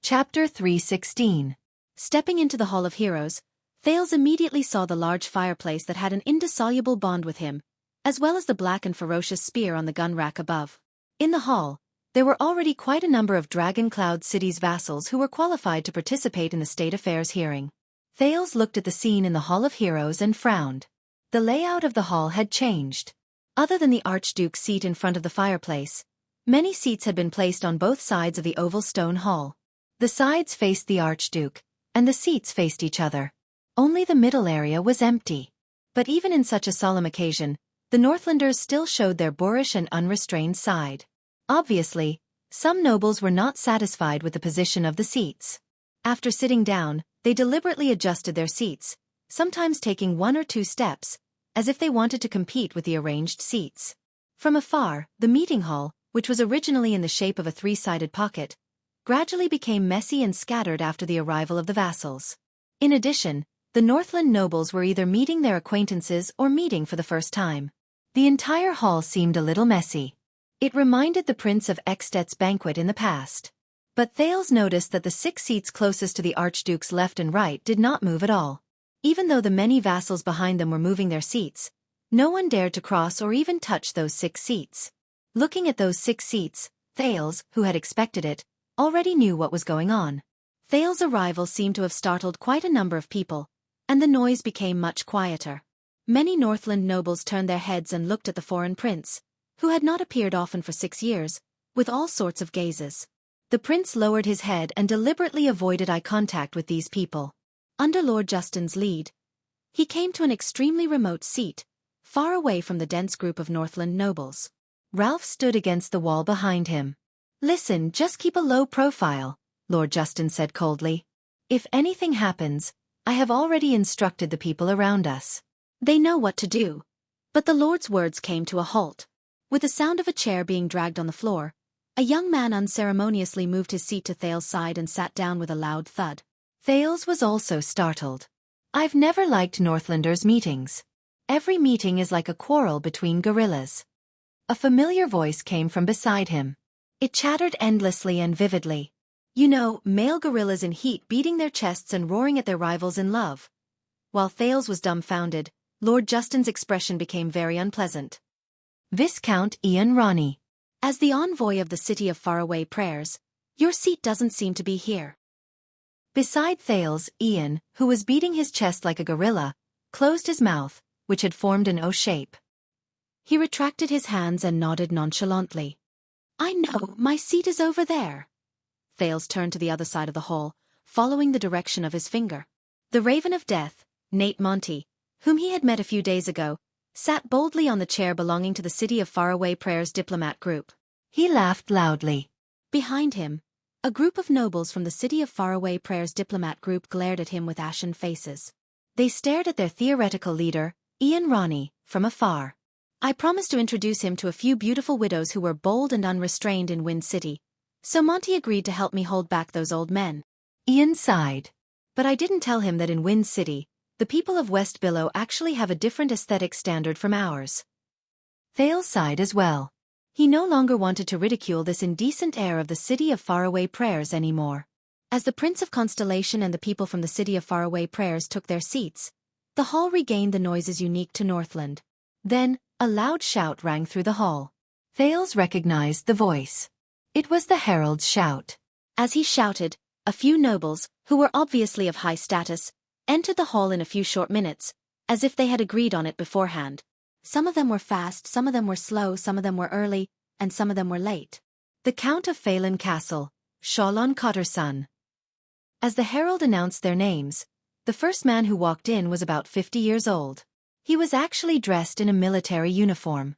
Chapter 316. Stepping into the Hall of Heroes, Thales immediately saw the large fireplace that had an indissoluble bond with him, as well as the black and ferocious spear on the gun rack above. In the hall, there were already quite a number of Dragon Cloud City's vassals who were qualified to participate in the state affairs hearing. Thales looked at the scene in the Hall of Heroes and frowned. The layout of the hall had changed. Other than the Archduke's seat in front of the fireplace, many seats had been placed on both sides of the oval stone hall. The sides faced the Archduke, and the seats faced each other. Only the middle area was empty. But even in such a solemn occasion, the Northlanders still showed their boorish and unrestrained side. Obviously, some nobles were not satisfied with the position of the seats. After sitting down, they deliberately adjusted their seats, sometimes taking 1 or 2 steps, as if they wanted to compete with the arranged seats. From afar, the meeting hall, which was originally in the shape of a 3-sided pocket, gradually became messy and scattered after the arrival of the vassals. In addition, the Northland nobles were either meeting their acquaintances or meeting for the first time. The entire hall seemed a little messy. It reminded the Prince of Ekstedt's banquet in the past. But Thales noticed that the 6 seats closest to the Archduke's left and right did not move at all. Even though the many vassals behind them were moving their seats, no one dared to cross or even touch those 6 seats. Looking at those 6 seats, Thales, who had expected it, already knew what was going on. Thales' arrival seemed to have startled quite a number of people, and the noise became much quieter. Many Northland nobles turned their heads and looked at the foreign prince, who had not appeared often for 6 years, with all sorts of gazes. The prince lowered his head and deliberately avoided eye contact with these people. Under Lord Justin's lead, he came to an extremely remote seat, far away from the dense group of Northland nobles. Ralph stood against the wall behind him. Listen, just keep a low profile, Lord Justin said coldly. If anything happens, I have already instructed the people around us. They know what to do. But the Lord's words came to a halt. With the sound of a chair being dragged on the floor, a young man unceremoniously moved his seat to Thales' side and sat down with a loud thud. Thales was also startled. I've never liked Northlanders' meetings. Every meeting is like a quarrel between gorillas. A familiar voice came from beside him. It chattered endlessly and vividly. You know, male gorillas in heat beating their chests and roaring at their rivals in love. While Thales was dumbfounded, Lord Justin's expression became very unpleasant. Viscount Ian Ronnie. As the envoy of the city of faraway prayers, your seat doesn't seem to be here. Beside Thales, Ian, who was beating his chest like a gorilla, closed his mouth, which had formed an O shape. He retracted his hands and nodded nonchalantly. I know, my seat is over there. Thales turned to the other side of the hall, following the direction of his finger. The Raven of Death, Nate Monty, whom he had met a few days ago, sat boldly on the chair belonging to the City of Faraway Prayers diplomat group. He laughed loudly. Behind him, a group of nobles from the City of Faraway Prayers diplomat group glared at him with ashen faces. They stared at their theoretical leader, Ian Ronnie, from afar. I promised to introduce him to a few beautiful widows who were bold and unrestrained in Wind City, so Monty agreed to help me hold back those old men. Ian sighed. But I didn't tell him that in Wind City, the people of West Billow actually have a different aesthetic standard from ours. Thales sighed as well. He no longer wanted to ridicule this indecent air of the City of Faraway Prayers anymore. As the Prince of Constellation and the people from the City of Faraway Prayers took their seats, the hall regained the noises unique to Northland. Then, a loud shout rang through the hall. Thales recognized the voice. It was the herald's shout. As he shouted, a few nobles, who were obviously of high status, entered the hall in a few short minutes, as if they had agreed on it beforehand. Some of them were fast, some of them were slow, some of them were early, and some of them were late. The Count of Phelan Castle, Xiaofan Cotter's son. As the herald announced their names, the first man who walked in was about 50 years old. He was actually dressed in a military uniform.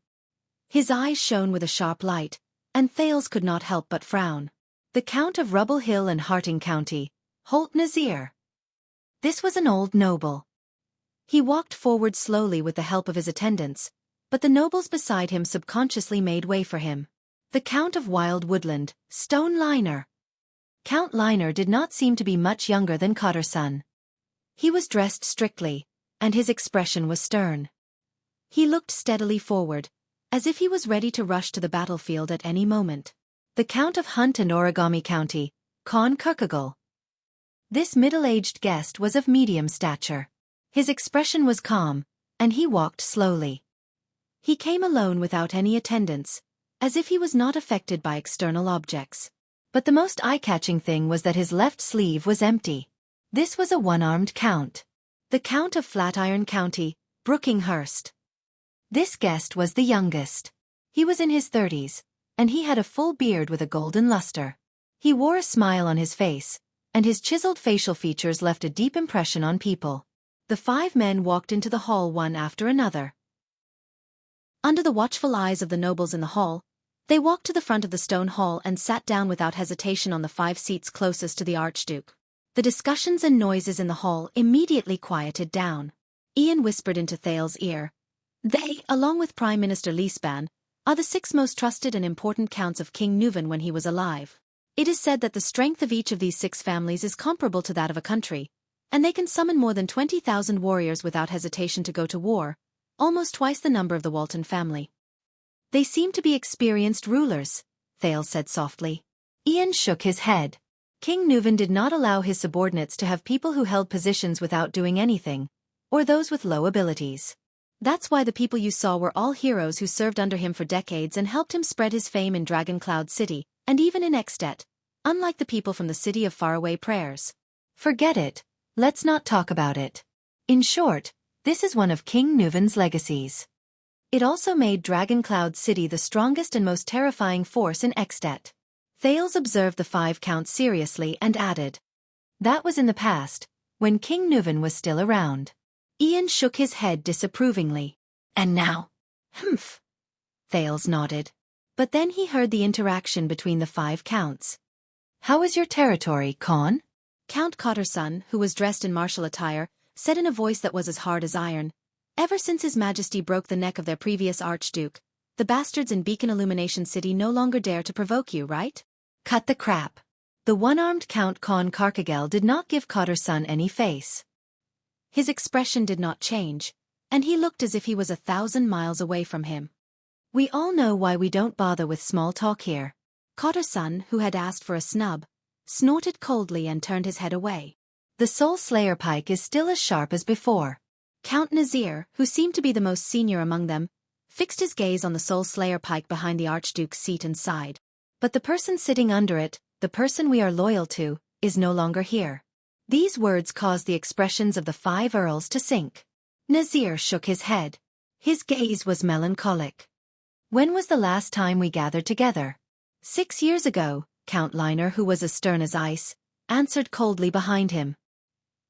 His eyes shone with a sharp light, and Thales could not help but frown. The Count of Rubble Hill and Harting County, Holt Nazir. This was an old noble. He walked forward slowly with the help of his attendants, but the nobles beside him subconsciously made way for him. The Count of Wild Woodland, Stone Liner. Count Liner did not seem to be much younger than Cotter's son. He was dressed strictly, and his expression was stern. He looked steadily forward, as if he was ready to rush to the battlefield at any moment. The Count of Hunt and Origami County, Con Kirkegul. This middle-aged guest was of medium stature. His expression was calm, and he walked slowly. He came alone without any attendants, as if he was not affected by external objects. But the most eye-catching thing was that his left sleeve was empty. This was a one-armed count. The Count of Flatiron County, Brookinghurst. This guest was the youngest. He was in his 30s, and he had a full beard with a golden luster. He wore a smile on his face, and his chiseled facial features left a deep impression on people. The 5 men walked into the hall one after another. Under the watchful eyes of the nobles in the hall, they walked to the front of the stone hall and sat down without hesitation on the 5 seats closest to the Archduke. The discussions and noises in the hall immediately quieted down. Ian whispered into Thales' ear. They, along with Prime Minister Leespan, are the 6 most trusted and important counts of King Nuvan when he was alive. It is said that the strength of each of these 6 families is comparable to that of a country, and they can summon more than 20,000 warriors without hesitation to go to war, almost twice the number of the Walton family. They seem to be experienced rulers, Thales said softly. Ian shook his head. King Nuvan did not allow his subordinates to have people who held positions without doing anything, or those with low abilities. That's why the people you saw were all heroes who served under him for decades and helped him spread his fame in Dragon Cloud City, and even in Extet, unlike the people from the City of Faraway Prayers. Forget it. Let's not talk about it. In short, this is one of King Nuvan's legacies. It also made Dragon Cloud City the strongest and most terrifying force in Extet. Thales observed the 5 counts seriously and added. That was in the past, when King Nuvan was still around. Ian shook his head disapprovingly. And now? Humph. Thales nodded. But then he heard the interaction between the 5 counts. How is your territory, Con? Count Cotter's son, who was dressed in martial attire, said in a voice that was as hard as iron. Ever since His Majesty broke the neck of their previous Archduke, the bastards in Beacon Illumination City no longer dare to provoke you, right? Cut the crap. The one-armed Count Con Kirkegul did not give Cotter's son any face. His expression did not change, and he looked as if he was 1,000 miles away from him. We all know why we don't bother with small talk here. Cotter-san, who had asked for a snub, snorted coldly and turned his head away. The Soul Slayer pike is still as sharp as before. Count Nazir, who seemed to be the most senior among them, fixed his gaze on the Soul Slayer pike behind the Archduke's seat and sighed. But the person sitting under it, the person we are loyal to, is no longer here. These words caused the expressions of the 5 earls to sink. Nazir shook his head. His gaze was melancholic. When was the last time we gathered together? 6 years ago, Count Liner, who was as stern as ice, answered coldly behind him.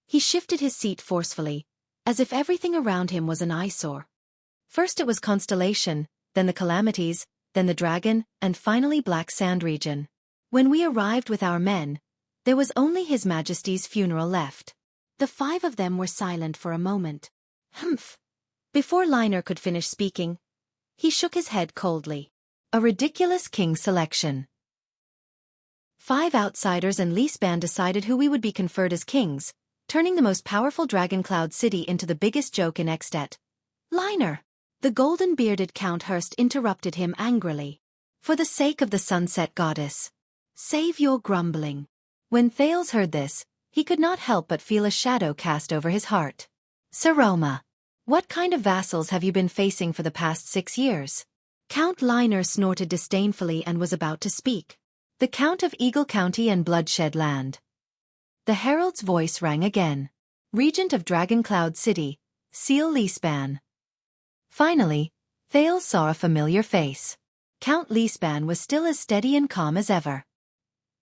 He shifted his seat forcefully, as if everything around him was an eyesore. First it was Constellation, then the Calamities, then the Dragon, and finally Black Sand region. When we arrived with our men, there was only His Majesty's funeral left. The 5 of them were silent for a moment. Humph! Before Liner could finish speaking, he shook his head coldly. A ridiculous king selection. 5 outsiders and Leaseband decided who we would be conferred as kings, turning the most powerful Dragon Cloud city into the biggest joke in Extet. Liner! The golden-bearded Count Hurst interrupted him angrily. For the sake of the Sunset Goddess, save your grumbling. When Thales heard this, he could not help but feel a shadow cast over his heart. Saroma, what kind of vassals have you been facing for the past 6 years? Count Liner snorted disdainfully and was about to speak. The Count of Eagle County and Bloodshed Land. The herald's voice rang again. Regent of Dragon Cloud City, Seal Leaseband. Finally, Thales saw a familiar face. Count Leaseband was still as steady and calm as ever.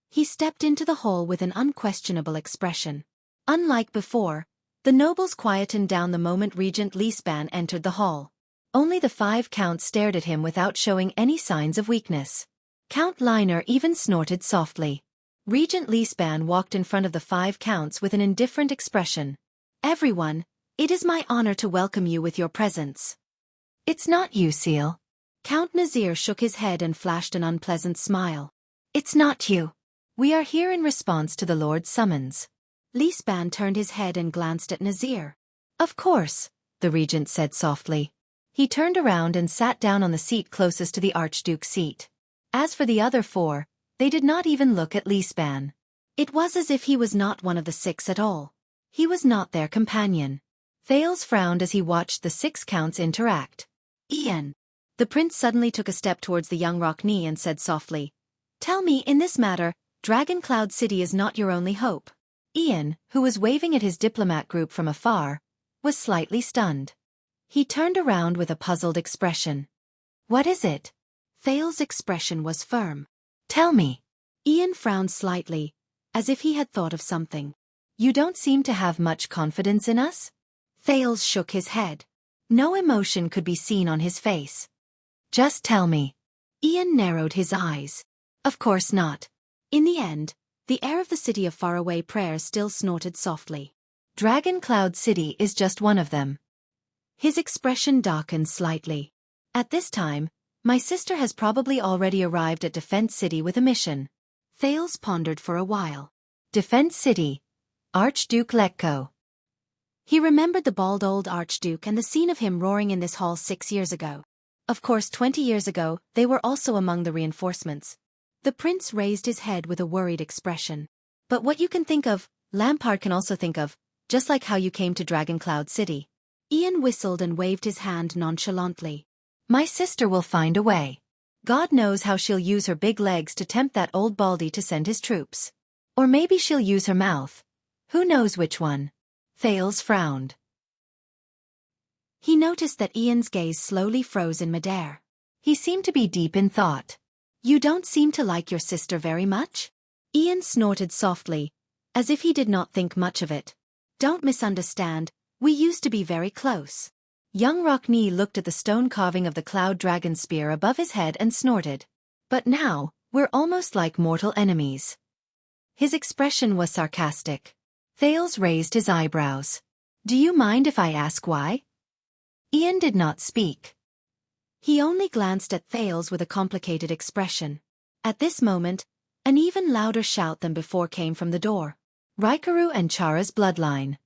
He stepped into the hall with an unquestionable expression. Unlike before, the nobles quietened down the moment Regent Leaseband entered the hall. Only the 5 counts stared at him without showing any signs of weakness. Count Liner even snorted softly. Regent Leaseband walked in front of the 5 counts with an indifferent expression. Everyone, it is my honor to welcome you with your presence. It's not you, Seal. Count Nazir shook his head and flashed an unpleasant smile. It's not you. We are here in response to the Lord's summons. Leaseband turned his head and glanced at Nazir. Of course, the regent said softly. He turned around and sat down on the seat closest to the Archduke's seat. As for the other 4, they did not even look at Leaseband. It was as if he was not one of the 6 at all. He was not their companion. Thales frowned as he watched the 6 counts interact. Ian. The prince suddenly took a step towards the young Rockney and said softly, Tell me, in this matter, Dragon Cloud City is not your only hope. Ian, who was waving at his diplomat group from afar, was slightly stunned. He turned around with a puzzled expression. What is it? Thales' expression was firm. Tell me. Ian frowned slightly, as if he had thought of something. You don't seem to have much confidence in us? Thales shook his head. No emotion could be seen on his face. Just tell me. Ian narrowed his eyes. Of course not. In the end, the air of the city of faraway prayers still snorted softly. Dragon Cloud City is just one of them. His expression darkened slightly. At this time, my sister has probably already arrived at Defense City with a mission. Thales pondered for a while. Defense City. Archduke Letko. He remembered the bald old Archduke and the scene of him roaring in this hall 6 years ago. Of course 20 years ago, they were also among the reinforcements. The prince raised his head with a worried expression. But what you can think of, Lampard can also think of, just like how you came to Dragon Cloud City. Ian whistled and waved his hand nonchalantly. My sister will find a way. God knows how she'll use her big legs to tempt that old baldy to send his troops. Or maybe she'll use her mouth. Who knows which one? Thales frowned. He noticed that Ian's gaze slowly froze in midair. He seemed to be deep in thought. You don't seem to like your sister very much? Ian snorted softly, as if he did not think much of it. Don't misunderstand, we used to be very close. Young Rockney looked at the stone carving of the cloud dragon spear above his head and snorted. But now, we're almost like mortal enemies. His expression was sarcastic. Thales raised his eyebrows. Do you mind if I ask why? Ian did not speak. He only glanced at Thales with a complicated expression. At this moment, an even louder shout than before came from the door. Raikaru and Chara's bloodline.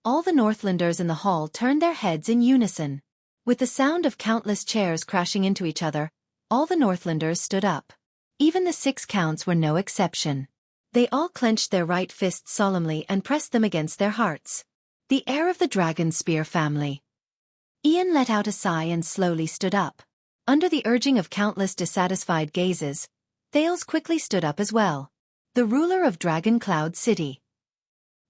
all the Northlanders in the hall turned their heads in unison. With the sound of countless chairs crashing into each other, all the Northlanders stood up. Even the 6 counts were no exception. They all clenched their right fists solemnly and pressed them against their hearts. The heir of the dragon spear family. Ian let out a sigh and slowly stood up. Under the urging of countless dissatisfied gazes, Thales quickly stood up as well. The ruler of Dragon Cloud City.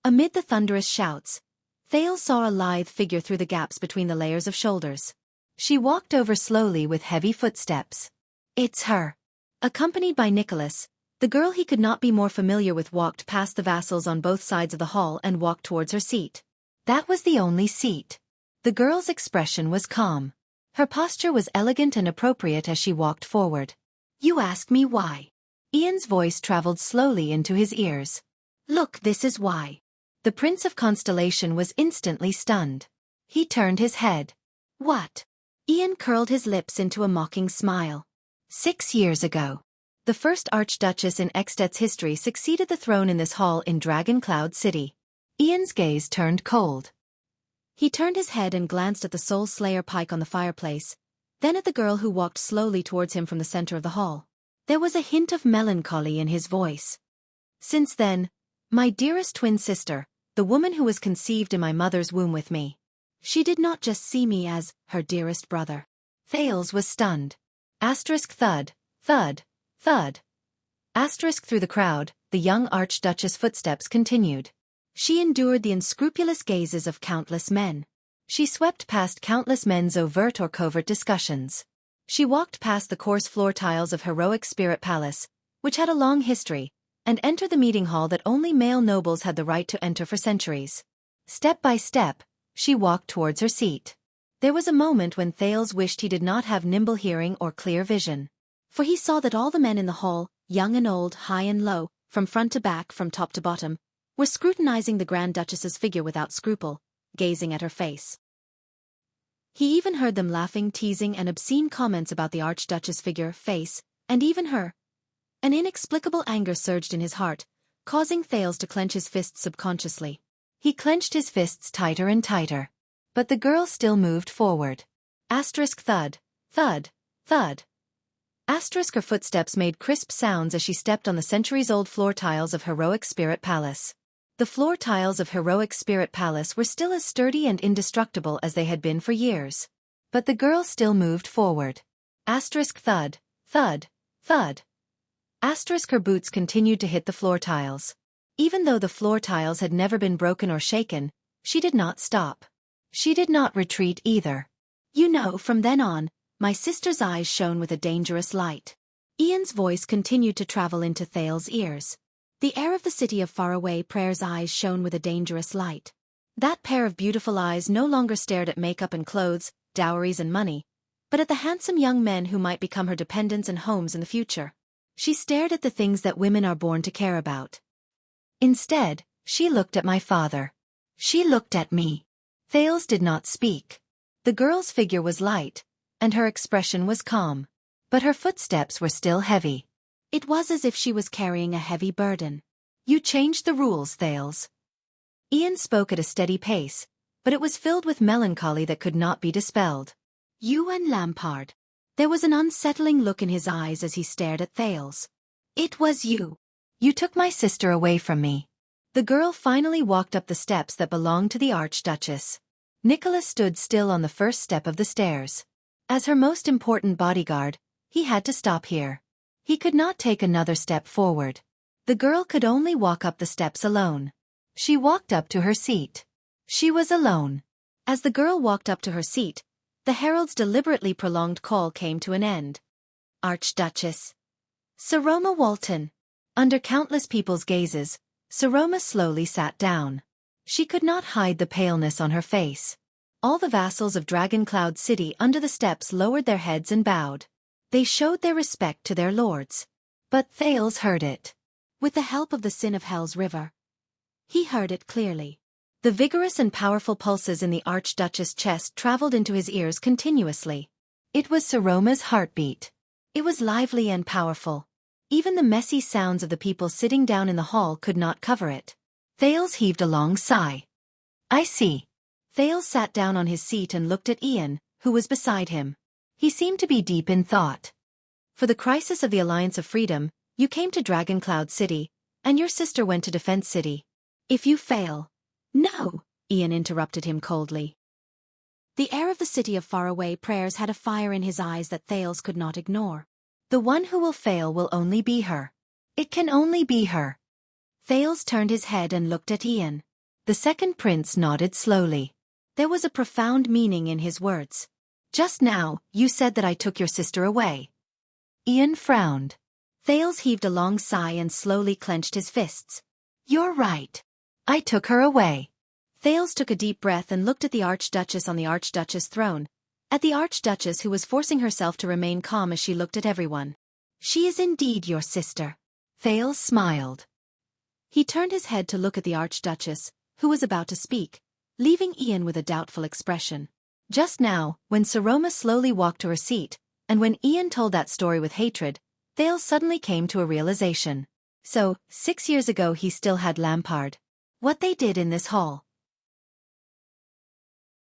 Amid the thunderous shouts, Thales saw a lithe figure through the gaps between the layers of shoulders. She walked over slowly with heavy footsteps. It's her. Accompanied by Nicholas, the girl he could not be more familiar with walked past the vassals on both sides of the hall and walked towards her seat. That was the only seat. The girl's expression was calm. Her posture was elegant and appropriate as she walked forward. You ask me why? Ian's voice traveled slowly into his ears. Look, this is why. The Prince of Constellation was instantly stunned. He turned his head. What? Ian curled his lips into a mocking smile. 6 years ago, the first Archduchess in Extet's history succeeded the throne in this hall in Dragon Cloud City. Ian's gaze turned cold. He turned his head and glanced at the Soul Slayer pike on the fireplace, then at the girl who walked slowly towards him from the center of the hall. There was a hint of melancholy in his voice. Since then, my dearest twin sister, the woman who was conceived in my mother's womb with me. She did not just see me as her dearest brother. Thales was stunned. Thud, thud, thud. Through the crowd, the young Archduchess' footsteps continued. She endured the unscrupulous gazes of countless men. She swept past countless men's overt or covert discussions. She walked past the coarse floor tiles of Heroic Spirit Palace, which had a long history, and entered the meeting hall that only male nobles had the right to enter for centuries. Step by step, she walked towards her seat. There was a moment when Thales wished he did not have nimble hearing or clear vision. For he saw that all the men in the hall, young and old, high and low, from front to back, from top to bottom, were scrutinizing the Grand Duchess's figure without scruple, gazing at her face. He even heard them laughing, teasing, and obscene comments about the Archduchess' figure, face, and even her. An inexplicable anger surged in his heart, causing Thales to clench his fists subconsciously. He clenched his fists tighter and tighter. But the girl still moved forward. Thud, thud, thud. Her footsteps made crisp sounds as she stepped on the centuries-old floor tiles of Heroic Spirit Palace. The floor tiles of Heroic Spirit Palace were still as sturdy and indestructible as they had been for years. But the girl still moved forward. Thud, thud, thud. Her boots continued to hit the floor tiles. Even though the floor tiles had never been broken or shaken, she did not stop. She did not retreat either. You know, from then on, my sister's eyes shone with a dangerous light. Ian's voice continued to travel into Thales' ears. The heir of the city of faraway Prayer's eyes shone with a dangerous light. That pair of beautiful eyes no longer stared at makeup and clothes, dowries and money, but at the handsome young men who might become her dependents and homes in the future. She stared at the things that women are born to care about. Instead, she looked at my father. She looked at me. Thales did not speak. The girl's figure was light, and her expression was calm. But her footsteps were still heavy. It was as if she was carrying a heavy burden. You changed the rules, Thales. Ian spoke at a steady pace, but it was filled with melancholy that could not be dispelled. You and Lampard. There was an unsettling look in his eyes as he stared at Thales. It was you. You took my sister away from me. The girl finally walked up the steps that belonged to the Archduchess. Nicholas stood still on the first step of the stairs. As her most important bodyguard, he had to stop here. He could not take another step forward. The girl could only walk up the steps alone. She walked up to her seat. She was alone. As the girl walked up to her seat, the herald's deliberately prolonged call came to an end. Archduchess. Saroma Walton. Under countless people's gazes, Saroma slowly sat down. She could not hide the paleness on her face. All the vassals of Dragon Cloud City under the steps lowered their heads and bowed. They showed their respect to their lords. But Thales heard it. With the help of the Sin of Hell's river. He heard it clearly. The vigorous and powerful pulses in the Archduchess' chest traveled into his ears continuously. It was Saroma's heartbeat. It was lively and powerful. Even the messy sounds of the people sitting down in the hall could not cover it. Thales heaved a long sigh. I see. Thales sat down on his seat and looked at Ian, who was beside him. He seemed to be deep in thought. For the crisis of the Alliance of Freedom, you came to Dragon Cloud City, and your sister went to Defense City. If you fail— No, Ian interrupted him coldly. The air of the city of faraway prayers had a fire in his eyes that Thales could not ignore. The one who will fail will only be her. It can only be her. Thales turned his head and looked at Ian. The second prince nodded slowly. There was a profound meaning in his words. Just now, you said that I took your sister away. Ian frowned. Thales heaved a long sigh and slowly clenched his fists. You're right. I took her away. Thales took a deep breath and looked at the Archduchess on the Archduchess throne, at the Archduchess who was forcing herself to remain calm as she looked at everyone. She is indeed your sister. Thales smiled. He turned his head to look at the Archduchess, who was about to speak, leaving Ian with a doubtful expression. Just now, when Saroma slowly walked to her seat, and when Ian told that story with hatred, Thales suddenly came to a realization. So, 6 years ago he still had Lampard. What they did in this hall.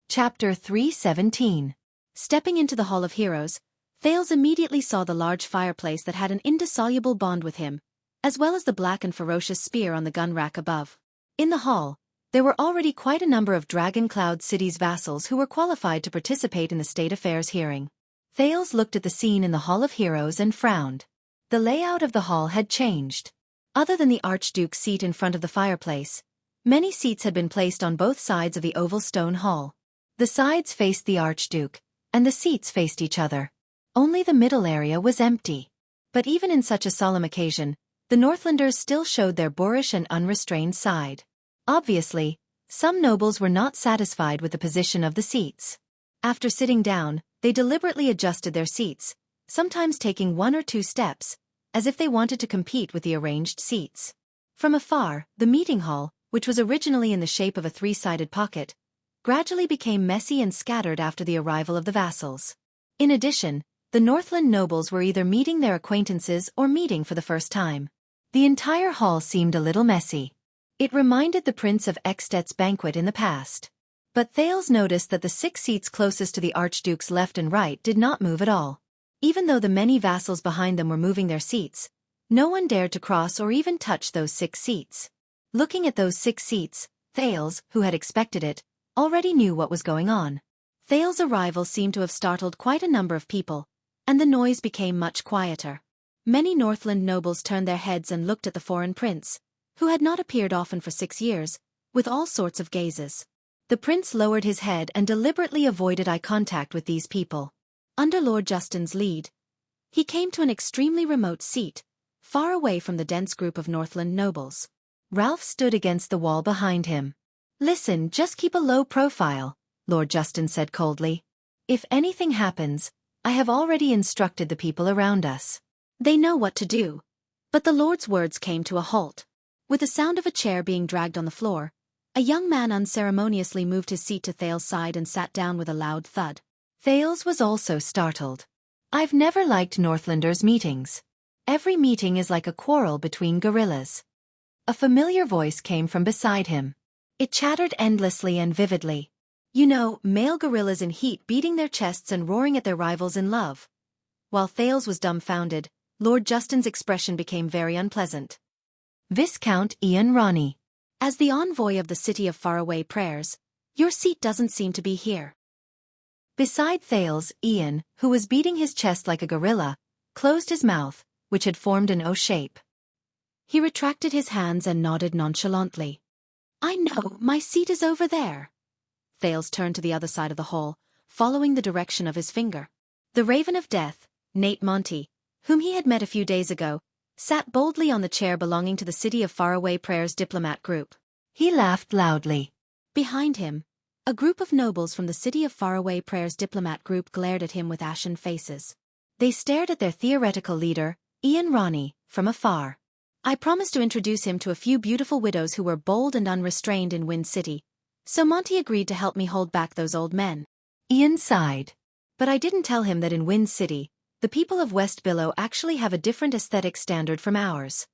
Chapter 317. Stepping into the Hall of Heroes, Thales immediately saw the large fireplace that had an indissoluble bond with him, as well as the black and ferocious spear on the gun rack above. In the hall, there were already quite a number of Dragon Cloud City's vassals who were qualified to participate in the state affairs hearing. Thales looked at the scene in the Hall of Heroes and frowned. The layout of the hall had changed. Other than the Archduke's seat in front of the fireplace, many seats had been placed on both sides of the oval stone hall. The sides faced the Archduke, and the seats faced each other. Only the middle area was empty. But even in such a solemn occasion, the Northlanders still showed their boorish and unrestrained side. Obviously, some nobles were not satisfied with the position of the seats. After sitting down, they deliberately adjusted their seats, sometimes taking 1 or 2 steps, as if they wanted to compete with the arranged seats. From afar, the meeting hall, which was originally in the shape of a 3-sided pocket, gradually became messy and scattered after the arrival of the vassals. In addition, the Northland nobles were either meeting their acquaintances or meeting for the first time. The entire hall seemed a little messy. It reminded the Prince of Ekstedt's banquet in the past. But Thales noticed that the 6 seats closest to the Archduke's left and right did not move at all. Even though the many vassals behind them were moving their seats, no one dared to cross or even touch those 6 seats. Looking at those 6 seats, Thales, who had expected it, already knew what was going on. Thales' arrival seemed to have startled quite a number of people, and the noise became much quieter. Many Northland nobles turned their heads and looked at the foreign prince, who had not appeared often for 6 years, with all sorts of gazes. The prince lowered his head and deliberately avoided eye contact with these people. Under Lord Justin's lead, he came to an extremely remote seat, far away from the dense group of Northland nobles. Ralph stood against the wall behind him. Listen, just keep a low profile, Lord Justin said coldly. If anything happens, I have already instructed the people around us. They know what to do. But the Lord's words came to a halt. With the sound of a chair being dragged on the floor, a young man unceremoniously moved his seat to Thales' side and sat down with a loud thud. Thales was also startled. I've never liked Northlanders' meetings. Every meeting is like a quarrel between guerrillas. A familiar voice came from beside him. It chattered endlessly and vividly. You know, male guerrillas in heat beating their chests and roaring at their rivals in love. While Thales was dumbfounded, Lord Justin's expression became very unpleasant. Viscount Ian Ronnie. As the envoy of the City of Faraway Prayers, your seat doesn't seem to be here. Beside Thales, Ian, who was beating his chest like a gorilla, closed his mouth, which had formed an O shape. He retracted his hands and nodded nonchalantly. I know, my seat is over there. Thales turned to the other side of the hall, following the direction of his finger. The Raven of Death, Nate Monty, whom he had met a few days ago, sat boldly on the chair belonging to the City of Faraway Prayers diplomat group. He laughed loudly. Behind him, a group of nobles from the City of Faraway Prayers diplomat group glared at him with ashen faces. They stared at their theoretical leader, Ian Ronnie, from afar. I promised to introduce him to a few beautiful widows who were bold and unrestrained in Wind City, so Monty agreed to help me hold back those old men. Ian sighed. But I didn't tell him that in Wind City, the people of West Billow actually have a different aesthetic standard from ours.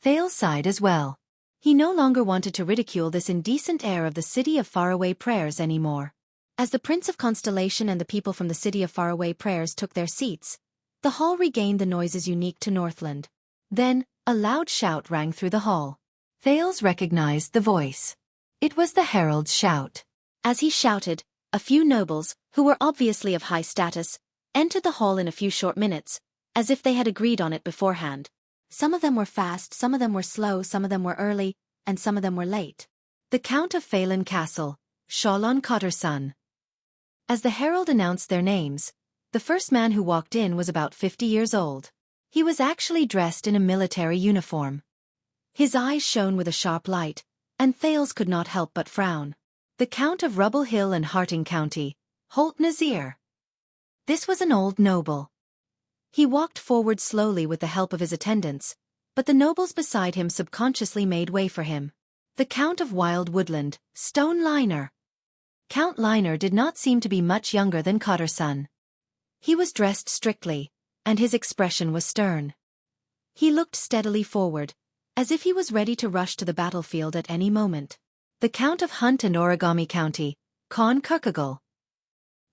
Thales sighed as well. He no longer wanted to ridicule this indecent air of the City of Faraway Prayers anymore. As the Prince of Constellation and the people from the City of Faraway Prayers took their seats, the hall regained the noises unique to Northland. Then, a loud shout rang through the hall. Thales recognized the voice. It was the herald's shout. As he shouted, a few nobles, who were obviously of high status, entered the hall in a few short minutes, as if they had agreed on it beforehand. Some of them were fast, some of them were slow, some of them were early, and some of them were late. The Count of Phelan Castle, Xiaofan Cotter's son. As the herald announced their names, the first man who walked in was about 50 years old. He was actually dressed in a military uniform. His eyes shone with a sharp light, and Thales could not help but frown. The Count of Rubble Hill and Harting County, Holt Nazir. This was an old noble. He walked forward slowly with the help of his attendants, but the nobles beside him subconsciously made way for him. The Count of Wild Woodland, Stone Liner. Count Liner did not seem to be much younger than Cotter's son. He was dressed strictly, and his expression was stern. He looked steadily forward, as if he was ready to rush to the battlefield at any moment. The Count of Hunt and Origami County, Con Kirkegel.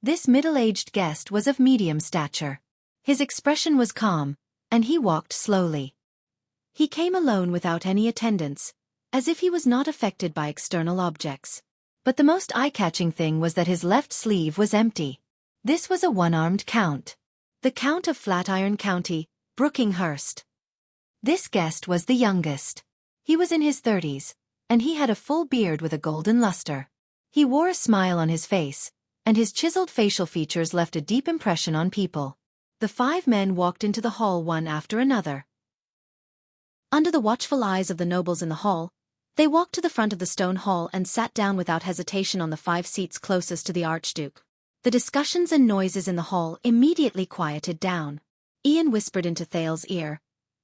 This middle-aged guest was of medium stature. His expression was calm, and he walked slowly. He came alone without any attendants, as if he was not affected by external objects. But the most eye-catching thing was that his left sleeve was empty. This was a one-armed count. The Count of Flatiron County, Brookinghurst. This guest was the youngest. He was in his 30s, and he had a full beard with a golden luster. He wore a smile on his face, and his chiseled facial features left a deep impression on people. The 5 men walked into the hall one after another. Under the watchful eyes of the nobles in the hall, they walked to the front of the stone hall and sat down without hesitation on the 5 seats closest to the Archduke. The discussions and noises in the hall immediately quieted down. Ian whispered into Thales' ear.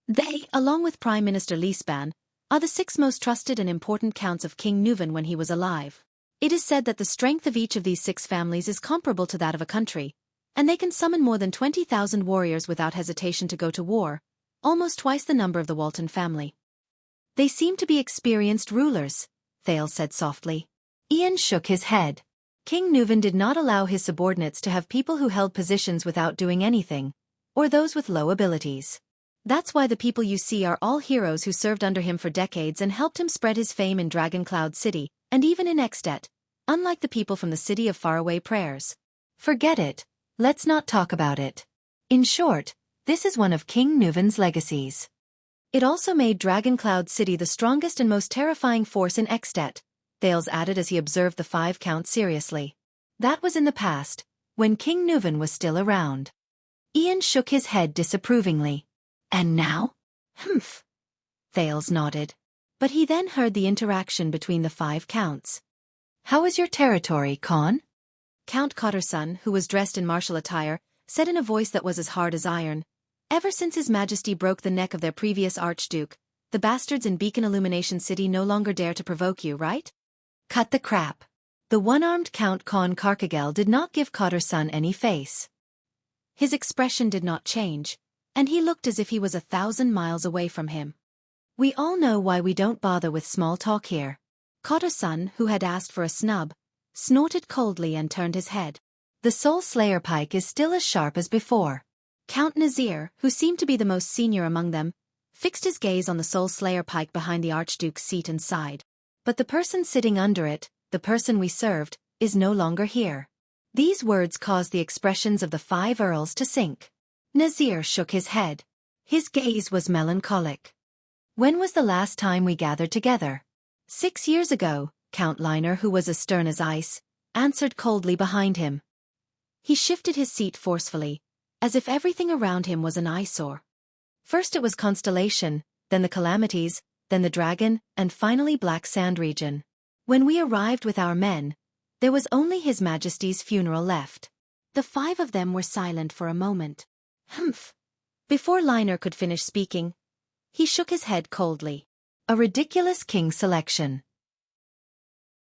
They, along with Prime Minister Leesban, are the 6 most trusted and important counts of King Nuvan when he was alive. It is said that the strength of each of these 6 families is comparable to that of a country, and they can summon more than 20,000 warriors without hesitation to go to war, almost twice the number of the Walton family. They seem to be experienced rulers, Thales said softly. Ian shook his head. King Nuvan did not allow his subordinates to have people who held positions without doing anything, or those with low abilities. That's why the people you see are all heroes who served under him for decades and helped him spread his fame in Dragon Cloud City, and even in Extet, unlike the people from the City of Faraway Prayers. Forget it. Let's not talk about it. In short, this is one of King Nuvan's legacies. It also made Dragon Cloud City the strongest and most terrifying force in Extet, Thales added as he observed the 5 counts seriously. That was in the past, when King Nuvan was still around. Ian shook his head disapprovingly. And now? Humph. Thales nodded. But he then heard the interaction between the 5 counts. How is your territory, Con? Count Cotter's son, who was dressed in martial attire, said in a voice that was as hard as iron. Ever since His Majesty broke the neck of their previous Archduke, the bastards in Beacon Illumination City no longer dare to provoke you, right? Cut the crap. The one-armed Count Con Kirkegel did not give Cotter's son any face. His expression did not change, and he looked as if he was 1,000 miles away from him. We all know why we don't bother with small talk here. Cotter's son, who had asked for a snub, snorted coldly and turned his head. The Soul Slayer pike is still as sharp as before. Count Nazir, who seemed to be the most senior among them, fixed his gaze on the Soul Slayer pike behind the Archduke's seat and sighed. But the person sitting under it, the person we served, is no longer here. These words caused the expressions of the 5 earls to sink. Nazir shook his head. His gaze was melancholic. When was the last time we gathered together? 6 years ago, Count Liner, who was as stern as ice, answered coldly behind him. He shifted his seat forcefully, as if everything around him was an eyesore. First it was Constellation, then the Calamities, then the Dragon, and finally Black Sand region. When we arrived with our men, there was only His Majesty's funeral left. The 5 of them were silent for a moment. Humph. Before Liner could finish speaking, he shook his head coldly. A ridiculous king selection.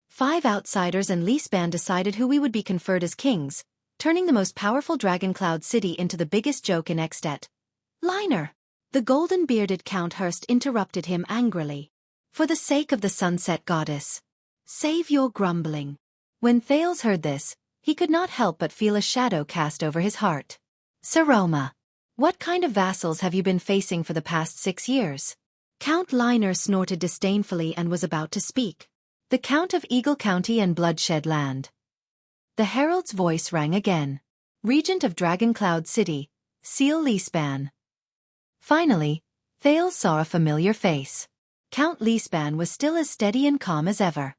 5 outsiders and Leesban decided who we would be conferred as kings, turning the most powerful Dragon Cloud City into the biggest joke in Extet. Liner. The golden-bearded Count Hurst interrupted him angrily. For the sake of the sunset goddess, save your grumbling. When Thales heard this, he could not help but feel a shadow cast over his heart. Saroma, what kind of vassals have you been facing for the past 6 years? Count Liner snorted disdainfully and was about to speak. The Count of Eagle County and Bloodshed Land. The herald's voice rang again. Regent of Dragoncloud City, Seal Leaspan. Finally, Thales saw a familiar face. Count Leaspan was still as steady and calm as ever.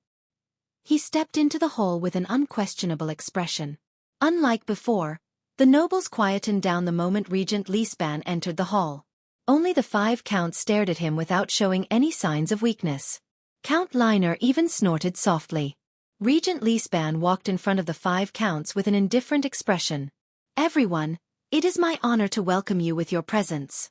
He stepped into the hall with an unquestionable expression. Unlike before, the nobles quietened down the moment Regent Leaspan entered the hall. Only the 5 counts stared at him without showing any signs of weakness. Count Liner even snorted softly. Regent Leaspan walked in front of the 5 counts with an indifferent expression. Everyone, it is my honor to welcome you with your presence.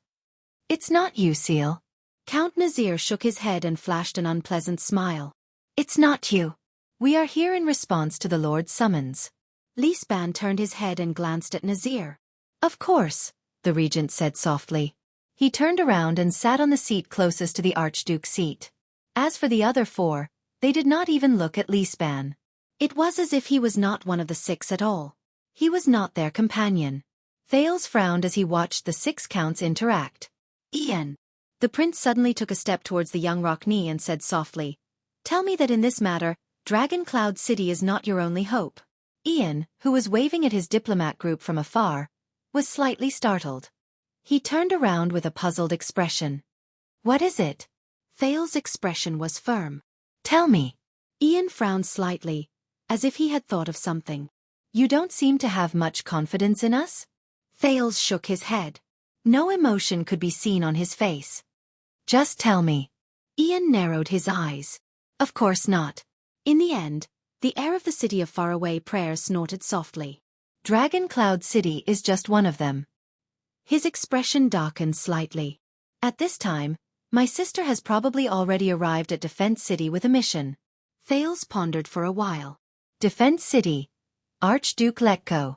It's not you, Seal. Count Nazir shook his head and flashed an unpleasant smile. It's not you. We are here in response to the Lord's summons. Leaspan turned his head and glanced at Nazir. Of course, the regent said softly. He turned around and sat on the seat closest to the Archduke's seat. As for the other 4, they did not even look at Leaspan. It was as if he was not one of the 6 at all. He was not their companion. Thales frowned as he watched the 6 counts interact. Ian. The prince suddenly took a step towards the young Rockney and said softly, "Tell me that in this matter, Dragoncloud City is not your only hope." Ian, who was waving at his diplomat group from afar, was slightly startled. He turned around with a puzzled expression. "What is it?" Thales' expression was firm. "Tell me." Ian frowned slightly, as if he had thought of something. "You don't seem to have much confidence in us?" Thales shook his head. No emotion could be seen on his face. "Just tell me." Ian narrowed his eyes. "Of course not." In the end, the heir of the city of faraway prayers snorted softly. "Dragoncloud City is just one of them." His expression darkened slightly. "At this time, my sister has probably already arrived at Defense City with a mission." Thales pondered for a while. Defense City. Archduke Letko.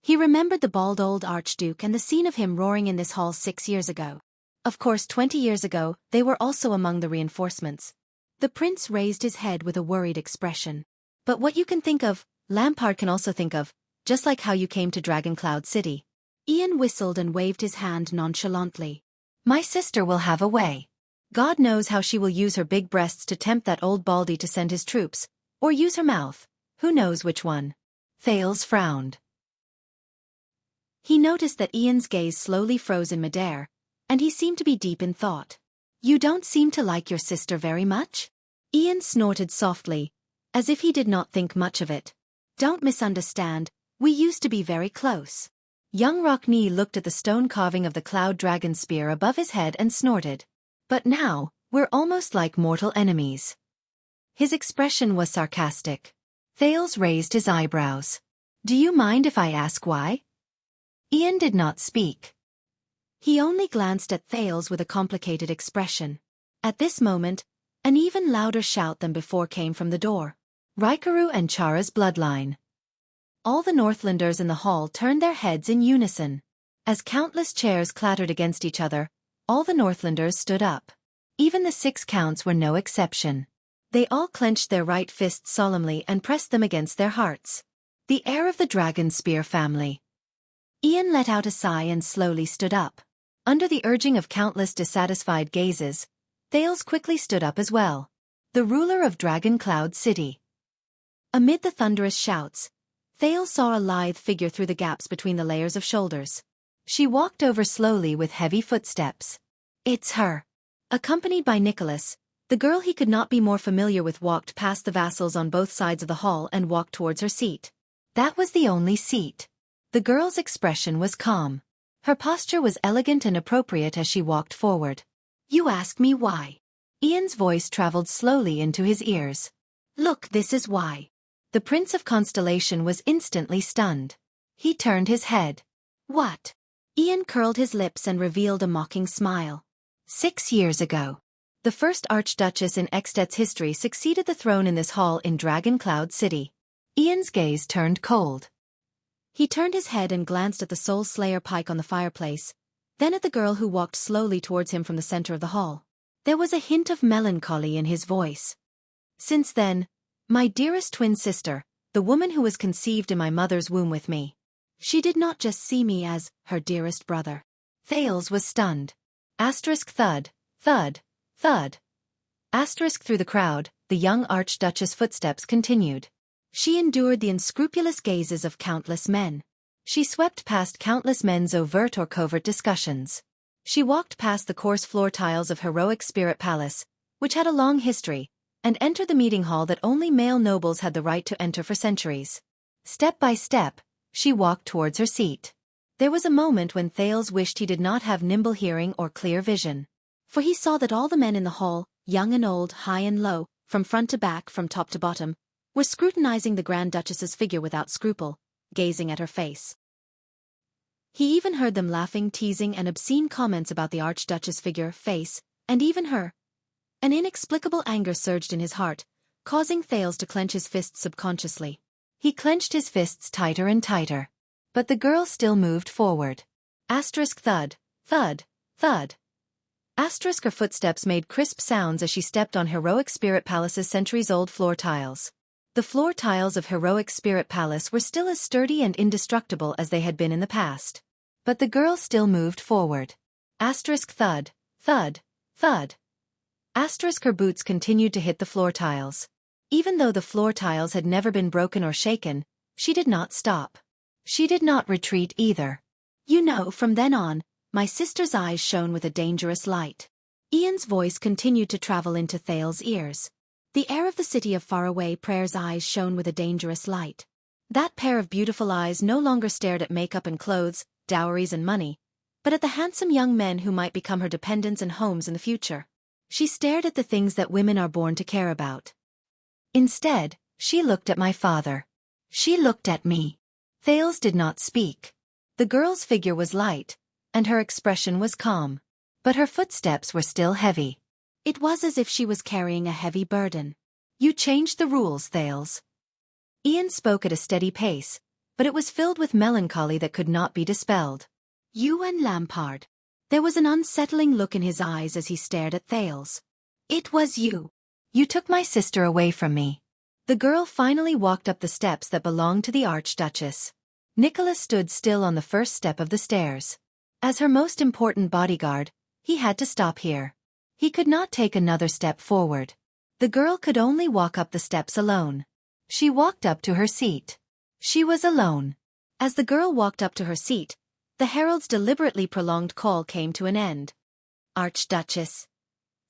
He remembered the bald old Archduke and the scene of him roaring in this hall 6 years ago. Of course 20 years ago, they were also among the reinforcements. The prince raised his head with a worried expression. "But what you can think of, Lampard can also think of, just like how you came to Dragoncloud City." Ian whistled and waved his hand nonchalantly. "My sister will have a way. God knows how she will use her big breasts to tempt that old baldy to send his troops, or use her mouth, who knows which one." Thales frowned. He noticed that Ian's gaze slowly froze in midair, and he seemed to be deep in thought. "You don't seem to like your sister very much?" Ian snorted softly, as if he did not think much of it. "Don't misunderstand, we used to be very close." Young Rockney looked at the stone carving of the cloud dragon spear above his head and snorted. "But now, we're almost like mortal enemies." His expression was sarcastic. Thales raised his eyebrows. "Do you mind if I ask why?" Ian did not speak. He only glanced at Thales with a complicated expression. At this moment, an even louder shout than before came from the door. "Raikaru and Chara's bloodline." All the Northlanders in the hall turned their heads in unison. As countless chairs clattered against each other, all the Northlanders stood up. Even the 6 counts were no exception. They all clenched their right fists solemnly and pressed them against their hearts. The heir of the Dragon Spear family. Ian let out a sigh and slowly stood up. Under the urging of countless dissatisfied gazes, Thales quickly stood up as well. The ruler of Dragoncloud City. Amid the thunderous shouts, Thales saw a lithe figure through the gaps between the layers of shoulders. She walked over slowly with heavy footsteps. It's her. Accompanied by Nicholas, the girl he could not be more familiar with walked past the vassals on both sides of the hall and walked towards her seat. That was the only seat. The girl's expression was calm. Her posture was elegant and appropriate as she walked forward. "You ask me why?" Ian's voice traveled slowly into his ears. "Look, this is why." The Prince of Constellation was instantly stunned. He turned his head. "What?" Ian curled his lips and revealed a mocking smile. 6 years ago, the first Archduchess in Extet's history succeeded the throne in this hall in Dragoncloud City. Ian's gaze turned cold. He turned his head and glanced at the Soul Slayer pike on the fireplace, then at the girl who walked slowly towards him from the center of the hall. There was a hint of melancholy in his voice. Since then, my dearest twin sister, the woman who was conceived in my mother's womb with me, she did not just see me as her dearest brother. Thales was stunned. Asterisk thud, thud, thud. Asterisk through the crowd, the young Archduchess' footsteps continued. She endured the unscrupulous gazes of countless men. She swept past countless men's overt or covert discussions. She walked past the coarse floor tiles of heroic Spirit Palace, which had a long history, and entered the meeting hall that only male nobles had the right to enter for centuries. Step by step, she walked towards her seat. There was a moment when Thales wished he did not have nimble hearing or clear vision. For he saw that all the men in the hall, young and old, high and low, from front to back, from top to bottom, were scrutinizing the Grand Duchess's figure without scruple, gazing at her face. He even heard them laughing, teasing, and obscene comments about the Archduchess' figure, face, and even her. An inexplicable anger surged in his heart, causing Thales to clench his fists subconsciously. He clenched his fists tighter and tighter. But the girl still moved forward. Asterisk thud, thud, thud. Asterisk her footsteps made crisp sounds as she stepped on heroic Spirit Palace's centuries-old floor tiles. The floor tiles of heroic Spirit Palace were still as sturdy and indestructible as they had been in the past. But the girl still moved forward. Asterisk thud, thud, thud. Asterisk her boots continued to hit the floor tiles. Even though the floor tiles had never been broken or shaken, she did not stop. She did not retreat either. You know, from then on, my sister's eyes shone with a dangerous light. Ian's voice continued to travel into Thales' ears. The air of the city of faraway Prayer's eyes shone with a dangerous light. That pair of beautiful eyes no longer stared at makeup and clothes, dowries and money, but at the handsome young men who might become her dependents and homes in the future. She stared at the things that women are born to care about. Instead, she looked at my father. She looked at me. Thales did not speak. The girl's figure was light, and her expression was calm. But her footsteps were still heavy. It was as if she was carrying a heavy burden. You changed the rules, Thales. Ian spoke at a steady pace, but it was filled with melancholy that could not be dispelled. You and Lampard. There was an unsettling look in his eyes as he stared at Thales. It was you. You took my sister away from me. The girl finally walked up the steps that belonged to the Archduchess. Nicholas stood still on the first step of the stairs. As her most important bodyguard, he had to stop here. He could not take another step forward. The girl could only walk up the steps alone. She walked up to her seat. She was alone. As the girl walked up to her seat, the herald's deliberately prolonged call came to an end. Archduchess.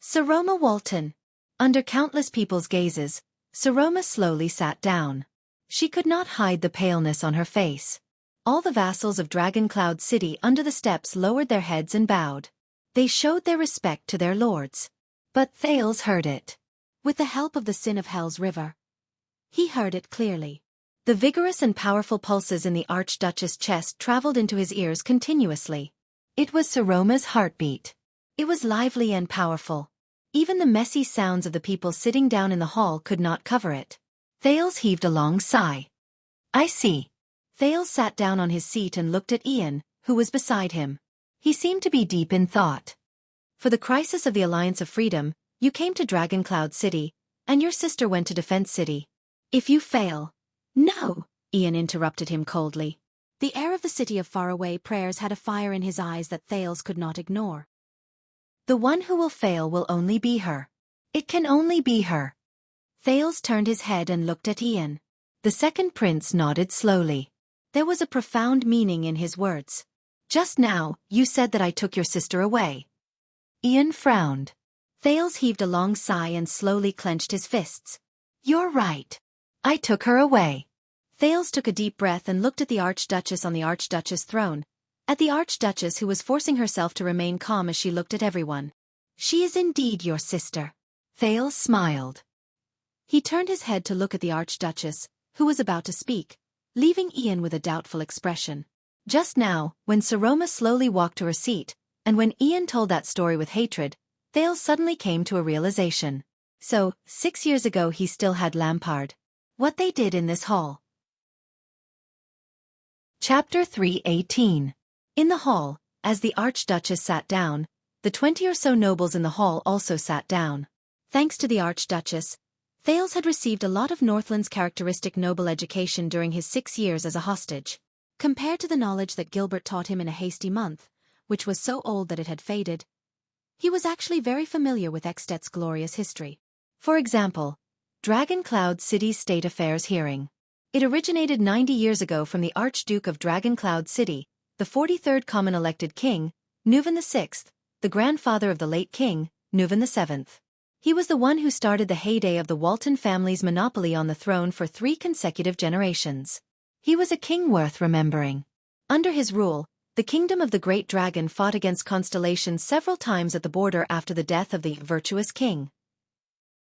Saroma Walton. Under countless people's gazes, Saroma slowly sat down. She could not hide the paleness on her face. All the vassals of Dragoncloud City under the steps lowered their heads and bowed. They showed their respect to their lords. But Thales heard it. With the help of the Sin of Hell's river. He heard it clearly. The vigorous and powerful pulses in the Archduchess' chest traveled into his ears continuously. It was Saroma's heartbeat. It was lively and powerful. Even the messy sounds of the people sitting down in the hall could not cover it. Thales heaved a long sigh. I see. Thales sat down on his seat and looked at Ian, who was beside him. He seemed to be deep in thought. For the crisis of the Alliance of Freedom, you came to Dragoncloud City, and your sister went to Defense City. If you fail... No, Ian interrupted him coldly. The air of the city of faraway Prayers had a fire in his eyes that Thales could not ignore. The one who will fail will only be her. It can only be her. Thales turned his head and looked at Ian. The second prince nodded slowly. There was a profound meaning in his words. Just now, you said that I took your sister away. Ian frowned. Thales heaved a long sigh and slowly clenched his fists. You're right. I took her away. Thales took a deep breath and looked at the Archduchess on the Archduchess throne. At the Archduchess who was forcing herself to remain calm as she looked at everyone. She is indeed your sister. Thales smiled. He turned his head to look at the Archduchess, who was about to speak, leaving Ian with a doubtful expression. Just now, when Saroma slowly walked to her seat, and when Ian told that story with hatred, Thales suddenly came to a realization. So, 6 years ago he still had Lampard. What they did in this hall. Chapter 3:18. In the hall, as the Archduchess sat down, the 20 or so nobles in the hall also sat down. Thanks to the Archduchess, Thales had received a lot of Northland's characteristic noble education during his 6 years as a hostage. Compared to the knowledge that Gilbert taught him in a hasty month, which was so old that it had faded, he was actually very familiar with Ekstedt's glorious history. For example, Dragon Cloud City's State Affairs hearing. It originated 90 years ago from the Archduke of Dragon Cloud City, the 43rd common elected king, Nuvan VI, the grandfather of the late king, Nuvan VII. He was the one who started the heyday of the Walton family's monopoly on the throne for 3 consecutive generations. He was a king worth remembering. Under his rule, the kingdom of the Great Dragon fought against Constellation several times at the border after the death of the virtuous king.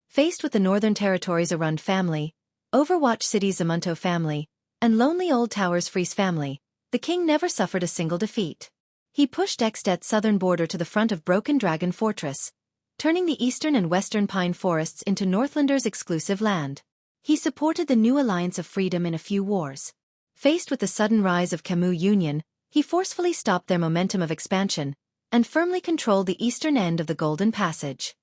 Faced with the Northern Territories' Arund family, Overwatch City's Zamunto family, and Lonely Old Tower's Fries family, the king never suffered a single defeat. He pushed Ekstedt's southern border to the front of Broken Dragon Fortress, turning the eastern and western pine forests into Northlanders' exclusive land. He supported the new Alliance of Freedom in a few wars. Faced with the sudden rise of Camus Union, he forcefully stopped their momentum of expansion, and firmly controlled the eastern end of the Golden Passage.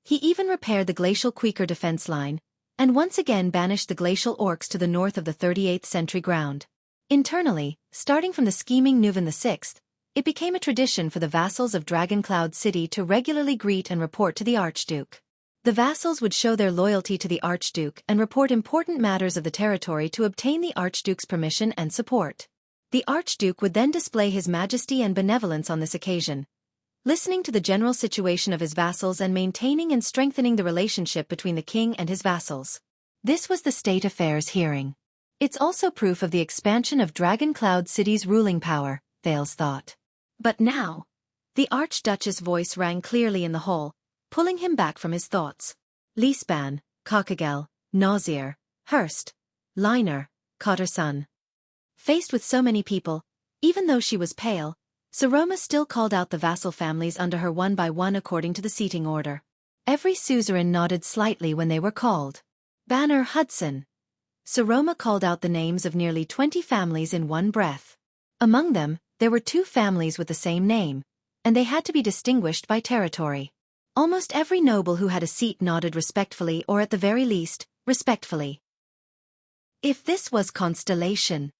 He even repaired the glacial Quaker defense line, and once again banished the glacial orcs to the north of the 38th century ground. Internally, starting from the scheming Nuvan VI, it became a tradition for the vassals of Dragon Cloud City to regularly greet and report to the Archduke. The vassals would show their loyalty to the Archduke and report important matters of the territory to obtain the Archduke's permission and support. The Archduke would then display his majesty and benevolence on this occasion, listening to the general situation of his vassals and maintaining and strengthening the relationship between the king and his vassals. This was the State Affairs hearing. It's also proof of the expansion of Dragon Cloud City's ruling power, Thales thought. But now, the Archduchess' voice rang clearly in the hall, pulling him back from his thoughts. Liesban, Kokagel, Nausier, Hurst, Leiner, Cotterson. Faced with so many people, even though she was pale, Saroma still called out the vassal families under her one by one according to the seating order. Every suzerain nodded slightly when they were called. Banner Hudson. Saroma called out the names of nearly 20 families in one breath. Among them, there were 2 families with the same name, and they had to be distinguished by territory. Almost every noble who had a seat nodded respectfully or at the very least, respectfully. If this was Constellation.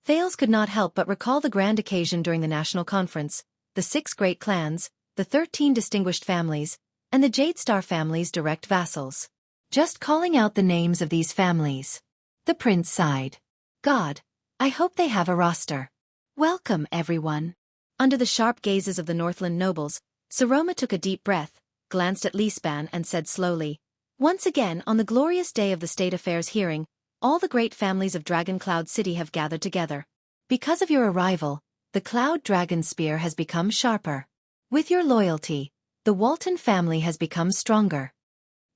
Thales could not help but recall the grand occasion during the national conference, the 6 great clans, the 13 distinguished families, and the Jadestar family's direct vassals. Just calling out the names of these families. The prince sighed. God, I hope they have a roster. Welcome, everyone. Under the sharp gazes of the Northland nobles, Saroma took a deep breath, glanced at Liesban and said slowly, once again on the glorious day of the State Affairs hearing, all the great families of Dragon Cloud City have gathered together. Because of your arrival, the Cloud Dragon Spear has become sharper. With your loyalty, the Walton family has become stronger.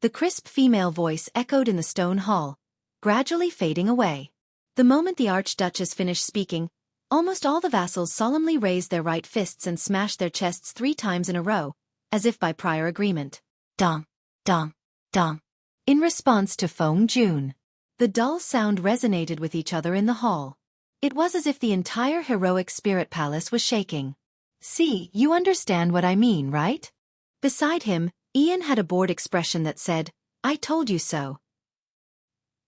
The crisp female voice echoed in the stone hall, gradually fading away. The moment the Archduchess finished speaking, almost all the vassals solemnly raised their right fists and smashed their chests 3 times in a row, as if by prior agreement. Dong, dong, dong. In response to Feng Jun. The dull sound resonated with each other in the hall. It was as if the entire heroic spirit palace was shaking. See, you understand what I mean, right? Beside him, Ian had a bored expression that said, I told you so.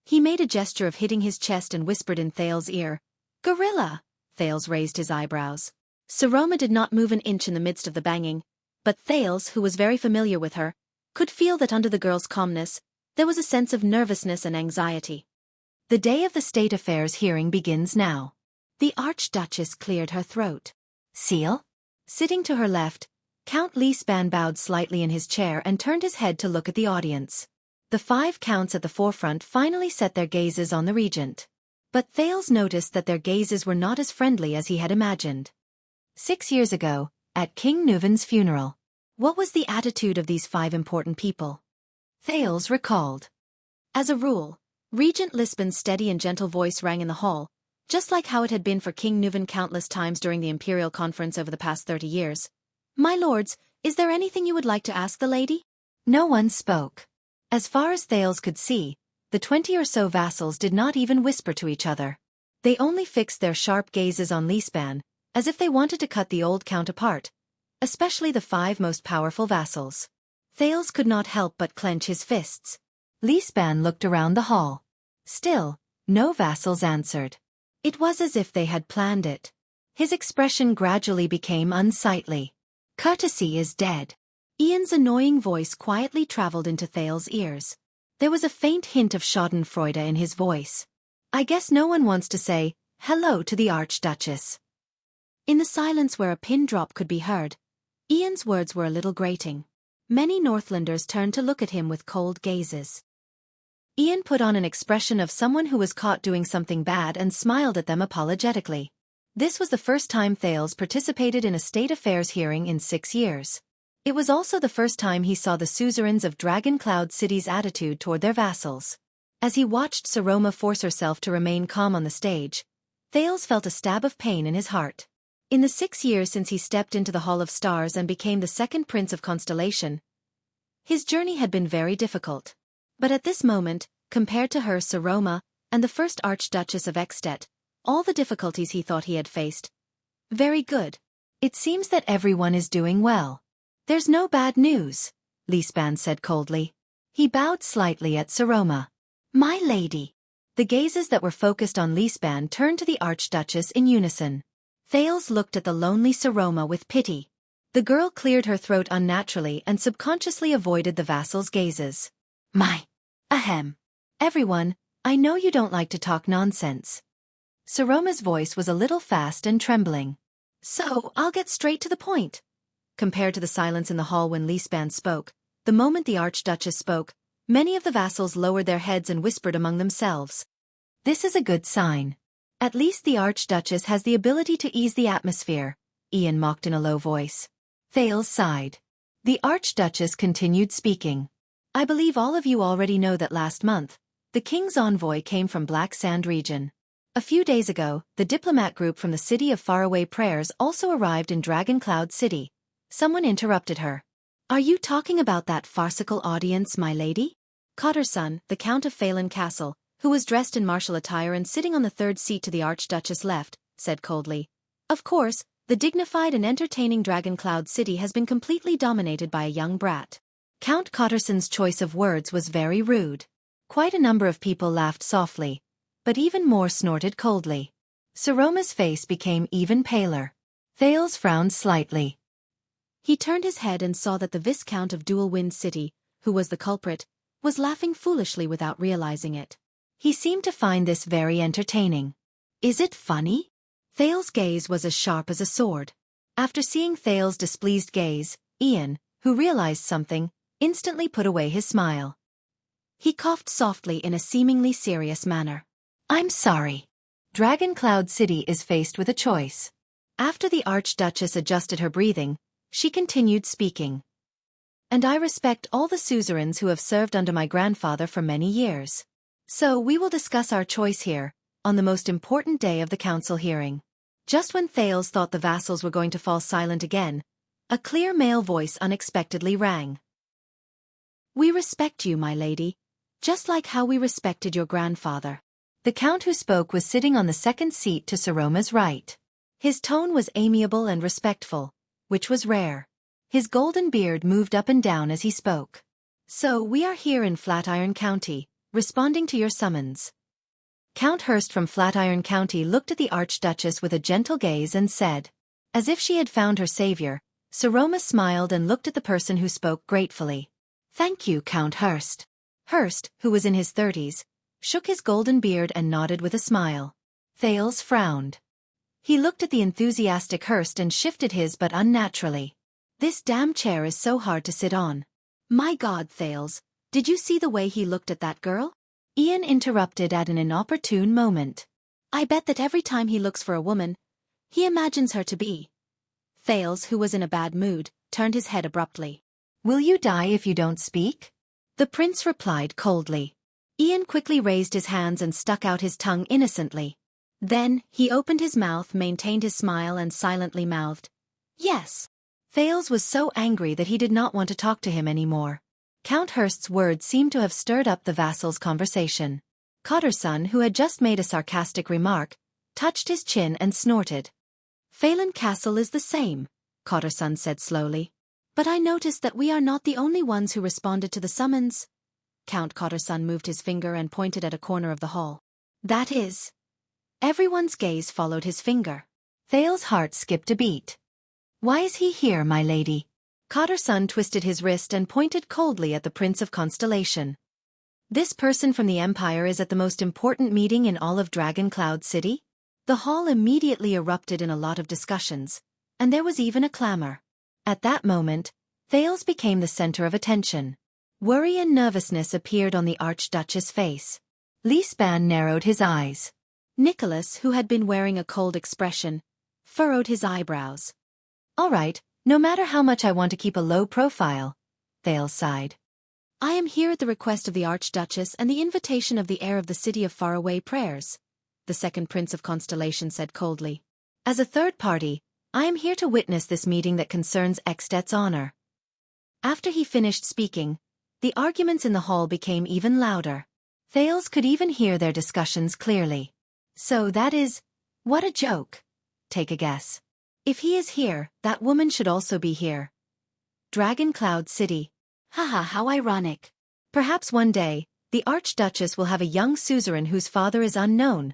He made a gesture of hitting his chest and whispered in Thales' ear, Gorilla! Thales raised his eyebrows. Saroma did not move an inch in the midst of the banging, but Thales, who was very familiar with her, could feel that under the girl's calmness, there was a sense of nervousness and anxiety. The day of the State Affairs hearing begins now. The Archduchess cleared her throat. Seal? Sitting to her left, Count Liesban bowed slightly in his chair and turned his head to look at the audience. The 5 counts at the forefront finally set their gazes on the regent. But Thales noticed that their gazes were not as friendly as he had imagined. 6 years ago, at King Nuvan's funeral, what was the attitude of these 5 important people? Thales recalled. As a rule, Regent Lisbon's steady and gentle voice rang in the hall, just like how it had been for King Nuvan countless times during the imperial conference over the past 30 years. My lords, is there anything you would like to ask the lady? No one spoke. As far as Thales could see, the 20 or so vassals did not even whisper to each other. They only fixed their sharp gazes on Liesban, as if they wanted to cut the old count apart, especially the 5 most powerful vassals. Thales could not help but clench his fists. Lisban looked around the hall. Still, no vassals answered. It was as if they had planned it. His expression gradually became unsightly. Courtesy is dead. Ian's annoying voice quietly traveled into Thales' ears. There was a faint hint of schadenfreude in his voice. I guess no one wants to say hello to the Archduchess. In the silence where a pin drop could be heard, Ian's words were a little grating. Many Northlanders turned to look at him with cold gazes. Ian put on an expression of someone who was caught doing something bad and smiled at them apologetically. This was the first time Thales participated in a state affairs hearing in 6 years. It was also the first time he saw the suzerains of Dragon Cloud City's attitude toward their vassals. As he watched Saroma force herself to remain calm on the stage, Thales felt a stab of pain in his heart. In the 6 years since he stepped into the Hall of Stars and became the second Prince of Constellation, his journey had been very difficult. But at this moment, compared to her Saroma, and the first Archduchess of Ekstedt, all the difficulties he thought he had faced. Very good. It seems that everyone is doing well. There's no bad news, Lisban said coldly. He bowed slightly at Saroma. My lady. The gazes that were focused on Lisban turned to the Archduchess in unison. Thales looked at the lonely Saroma with pity. The girl cleared her throat unnaturally and subconsciously avoided the vassal's gazes. Ahem. Everyone, I know you don't like to talk nonsense. Saroma's voice was a little fast and trembling. So, I'll get straight to the point. Compared to the silence in the hall when Lisban spoke, the moment the Archduchess spoke, many of the vassals lowered their heads and whispered among themselves. This is a good sign. At least the Archduchess has the ability to ease the atmosphere, Ian mocked in a low voice. Thales sighed. The Archduchess continued speaking. I believe all of you already know that last month, the king's envoy came from Black Sand region. A few days ago, the diplomat group from the City of Faraway Prayers also arrived in Dragon Cloud City. Someone interrupted her. Are you talking about that farcical audience, my lady? Cotter's son, the Count of Phelan Castle, who was dressed in martial attire and sitting on the 3rd seat to the Archduchess left, said coldly. Of course, the dignified and entertaining Dragon Cloud City has been completely dominated by a young brat. Count Cotterson's choice of words was very rude. Quite a number of people laughed softly, but even more snorted coldly. Saroma's face became even paler. Thales frowned slightly. He turned his head and saw that the Viscount of Dual Wind City, who was the culprit, was laughing foolishly without realizing it. He seemed to find this very entertaining. Is it funny? Thales' gaze was as sharp as a sword. After seeing Thales' displeased gaze, Ian, who realized something, instantly put away his smile. He coughed softly in a seemingly serious manner. I'm sorry. Dragon Cloud City is faced with a choice. After the Archduchess adjusted her breathing, she continued speaking. And I respect all the suzerains who have served under my grandfather for many years. So we will discuss our choice here, on the most important day of the council hearing. Just when Thales thought the vassals were going to fall silent again, a clear male voice unexpectedly rang. We respect you, my lady, just like how we respected your grandfather. The count who spoke was sitting on the 2nd seat to Saroma's right. His tone was amiable and respectful, which was rare. His golden beard moved up and down as he spoke. So we are here in Flatiron County, responding to your summons. Count Hurst from Flatiron County looked at the Archduchess with a gentle gaze and said, as if she had found her savior, Saroma smiled and looked at the person who spoke gratefully. Thank you, Count Hurst. Hurst, who was in his 30s, shook his golden beard and nodded with a smile. Thales frowned. He looked at the enthusiastic Hurst and shifted his but unnaturally. This damn chair is so hard to sit on. My God, Thales, did you see the way he looked at that girl? Ian interrupted at an inopportune moment. I bet that every time he looks for a woman, he imagines her to be. Thales, who was in a bad mood, turned his head abruptly. Will you die if you don't speak? The prince replied coldly. Ian quickly raised his hands and stuck out his tongue innocently. Then, he opened his mouth, maintained his smile and silently mouthed, yes. Thales was so angry that he did not want to talk to him anymore. Count Hurst's words seemed to have stirred up the vassal's conversation. Cotter's son, who had just made a sarcastic remark, touched his chin and snorted. Phelan Castle is the same, Cotterson said slowly. But I noticed that we are not the only ones who responded to the summons. Count Cotterson moved his finger and pointed at a corner of the hall. That is. Everyone's gaze followed his finger. Thales's heart skipped a beat. Why is he here, my lady? Cotterson twisted his wrist and pointed coldly at the Prince of Constellation. This person from the Empire is at the most important meeting in all of Dragon Cloud City? The hall immediately erupted in a lot of discussions, and there was even a clamor. At that moment, Thales became the center of attention. Worry and nervousness appeared on the Archduchess' face. Lisban narrowed his eyes. Nicholas, who had been wearing a cold expression, furrowed his eyebrows. All right, no matter how much I want to keep a low profile, Thales sighed. I am here at the request of the Archduchess and the invitation of the heir of the City of Faraway Prayers, the second Prince of Constellation said coldly. As a third party, I am here to witness this meeting that concerns Extet's honor. After he finished speaking, the arguments in the hall became even louder. Thales could even hear their discussions clearly. So that is, what a joke. Take a guess. If he is here, that woman should also be here. Dragon Cloud City. Haha, how ironic. Perhaps one day, the Archduchess will have a young suzerain whose father is unknown.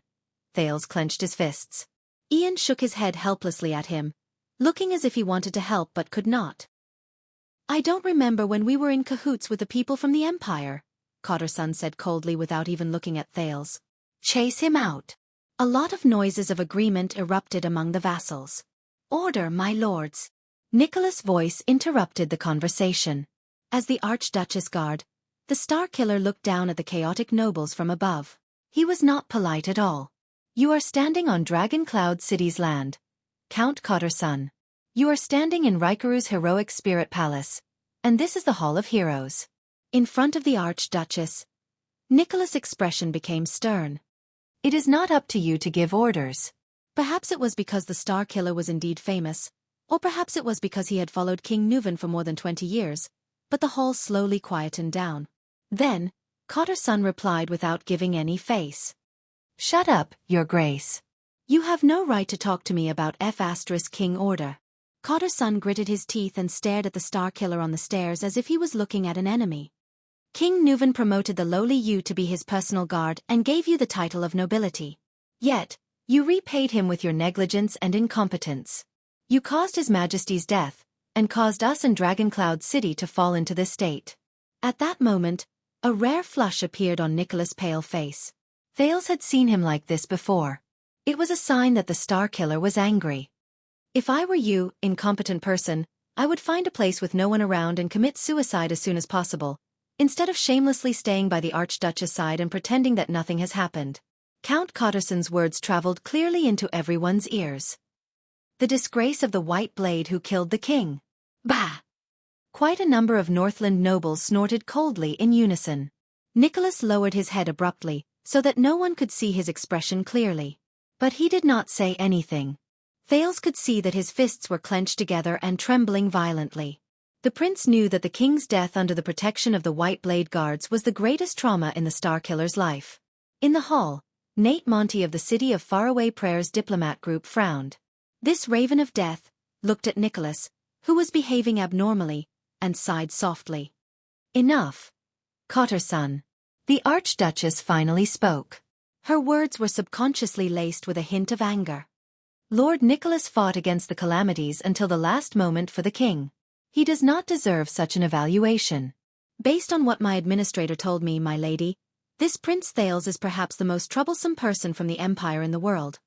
Thales clenched his fists. Ian shook his head helplessly at him, looking as if he wanted to help but could not. I don't remember when we were in cahoots with the people from the Empire, Cotterson said coldly without even looking at Thales. Chase him out. A lot of noises of agreement erupted among the vassals. Order, my lords. Nicholas' voice interrupted the conversation. As the Archduchess guard, the Star Killer looked down at the chaotic nobles from above. He was not polite at all. You are standing on Dragon Cloud City's land, Count Cotterson. You are standing in Rikaru's heroic spirit palace, and this is the Hall of Heroes. In front of the Archduchess, Nicholas' expression became stern. It is not up to you to give orders. Perhaps it was because the Star Killer was indeed famous, or perhaps it was because he had followed King Nuvan for more than 20 years, but the hall slowly quietened down. Then, Cotterson replied without giving any face. Shut up, Your Grace. You have no right to talk to me about King order. Cotterson gritted his teeth and stared at the Star Killer on the stairs as if he was looking at an enemy. King Nuvan promoted the lowly you to be his personal guard and gave you the title of nobility. Yet, you repaid him with your negligence and incompetence. You caused His Majesty's death, and caused us and Dragon Cloud City to fall into this state. At that moment, a rare flush appeared on Nicholas' pale face. Thales had seen him like this before. It was a sign that the Star Killer was angry. If I were you, incompetent person, I would find a place with no one around and commit suicide as soon as possible, instead of shamelessly staying by the Archduchess' side and pretending that nothing has happened. Count Cotterson's words traveled clearly into everyone's ears. The disgrace of the White Blade who killed the king. Bah! Quite a number of Northland nobles snorted coldly in unison. Nicholas lowered his head abruptly, so that no one could see his expression clearly. But he did not say anything. Thales could see that his fists were clenched together and trembling violently. The prince knew that the king's death under the protection of the White Blade guards was the greatest trauma in the Star Killer's life. In the hall, Nate Monty of the City of Faraway Prayers diplomat group frowned. This raven of death looked at Nicholas, who was behaving abnormally, and sighed softly. Enough. Cotterson. The Archduchess finally spoke. Her words were subconsciously laced with a hint of anger. Lord Nicholas fought against the calamities until the last moment for the king. He does not deserve such an evaluation. Based on what my administrator told me, my lady, this Prince Thales is perhaps the most troublesome person from the Empire in the world.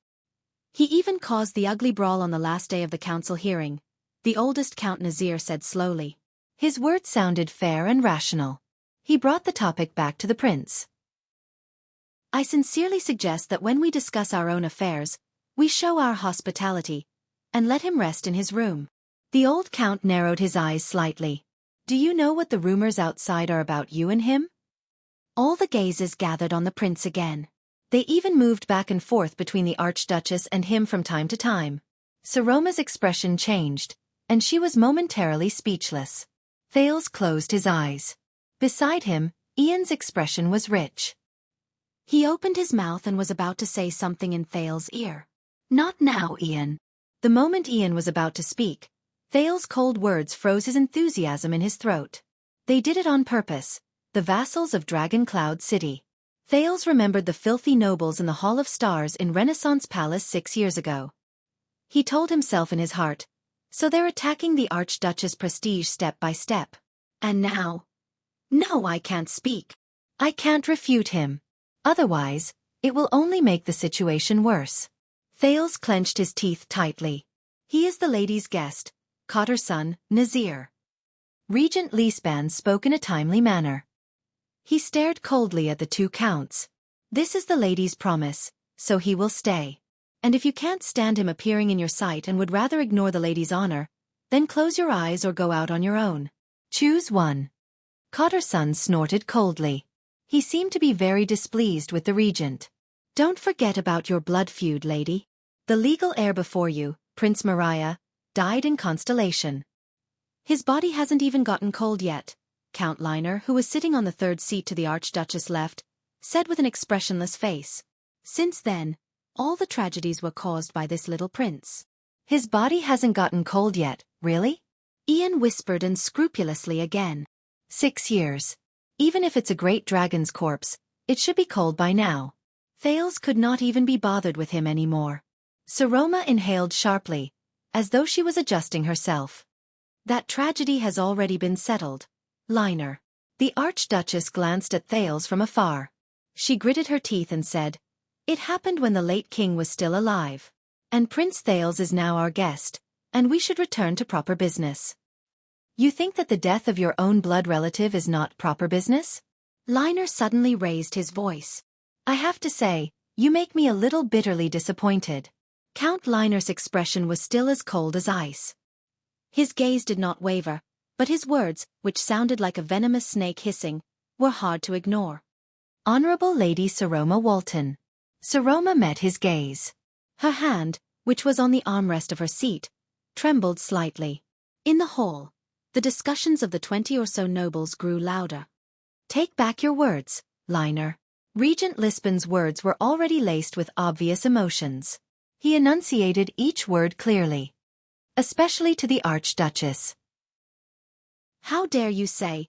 He even caused the ugly brawl on the last day of the council hearing, the oldest Count Nazir said slowly. His words sounded fair and rational. He brought the topic back to the prince. I sincerely suggest that when we discuss our own affairs, we show our hospitality, and let him rest in his room. The old count narrowed his eyes slightly. Do you know what the rumors outside are about you and him? All the gazes gathered on the prince again. They even moved back and forth between the Archduchess and him from time to time. Saroma's expression changed, and she was momentarily speechless. Thales closed his eyes. Beside him, Ian's expression was rich. He opened his mouth and was about to say something in Thales' ear. Not now, Ian. The moment Ian was about to speak, Thales's cold words froze his enthusiasm in his throat. They did it on purpose, the vassals of Dragon Cloud City. Thales remembered the filthy nobles in the Hall of Stars in Renaissance Palace 6 years ago. He told himself in his heart, so they're attacking the Archduchess' prestige step by step. And now? No, I can't speak. I can't refute him. Otherwise, it will only make the situation worse. Thales clenched his teeth tightly. He is the lady's guest, Cotter's son, Nazir. Regent Lisban spoke in a timely manner. He stared coldly at the two counts. This is the lady's promise, so he will stay. And if you can't stand him appearing in your sight and would rather ignore the lady's honor, then close your eyes or go out on your own. Choose one. Cotter's son snorted coldly. He seemed to be very displeased with the regent. Don't forget about your blood feud, lady. The legal heir before you, Prince Mariah, died in Constellation. His body hasn't even gotten cold yet, Count Liner, who was sitting on the third seat to the Archduchess' left, said with an expressionless face. Since then, all the tragedies were caused by this little prince. His body hasn't gotten cold yet, really? Ian whispered unscrupulously again. 6 years. Even if it's a great dragon's corpse, it should be cold by now. Thales could not even be bothered with him anymore. Saroma inhaled sharply, as though she was adjusting herself. That tragedy has already been settled, Liner. The Archduchess glanced at Thales from afar. She gritted her teeth and said, it happened when the late king was still alive. And Prince Thales is now our guest, and we should return to proper business. You think that the death of your own blood relative is not proper business? Liner suddenly raised his voice. I have to say, you make me a little bitterly disappointed. Count Liner's expression was still as cold as ice. His gaze did not waver, but his words, which sounded like a venomous snake hissing, were hard to ignore. Honorable Lady Saroma Walton. Saroma met his gaze. Her hand, which was on the armrest of her seat, trembled slightly. In the hall, the discussions of the 20 or so nobles grew louder. Take back your words, Liner. Regent Lisban's words were already laced with obvious emotions. He enunciated each word clearly. Especially to the Archduchess. How dare you say,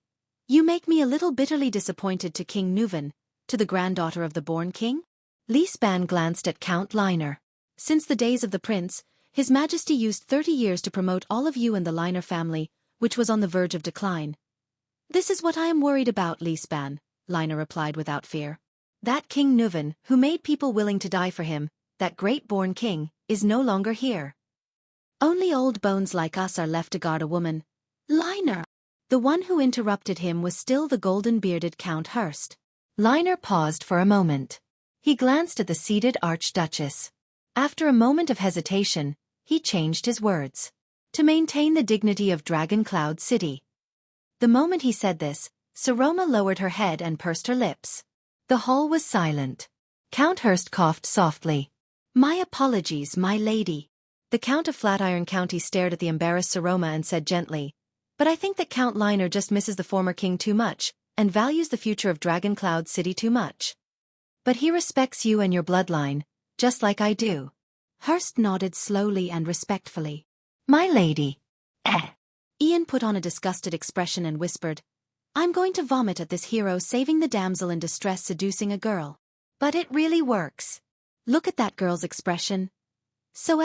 you make me a little bitterly disappointed to King Nuvan, to the granddaughter of the born king? Lisban glanced at Count Liner. Since the days of the prince, His Majesty used 30 years to promote all of you and the Liner family, which was on the verge of decline. This is what I am worried about, Lisban, Liner replied without fear. That King Nuvan, who made people willing to die for him, that great born king, is no longer here. Only old bones like us are left to guard a woman. Liner! The one who interrupted him was still the golden-bearded Count Hurst. Liner paused for a moment. He glanced at the seated Archduchess. After a moment of hesitation, he changed his words. To maintain the dignity of Dragon Cloud City. The moment he said this, Saroma lowered her head and pursed her lips. The hall was silent. Count Hurst coughed softly. My apologies, my lady. The Count of Flatiron County stared at the embarrassed Saroma and said gently, but I think that Count Liner just misses the former king too much, and values the future of Dragon Cloud City too much. But he respects you and your bloodline, just like I do. Hurst nodded slowly and respectfully. My lady. Ian put on a disgusted expression and whispered, I'm going to vomit at this hero saving the damsel in distress seducing a girl. But it really works. Look at that girl's expression. So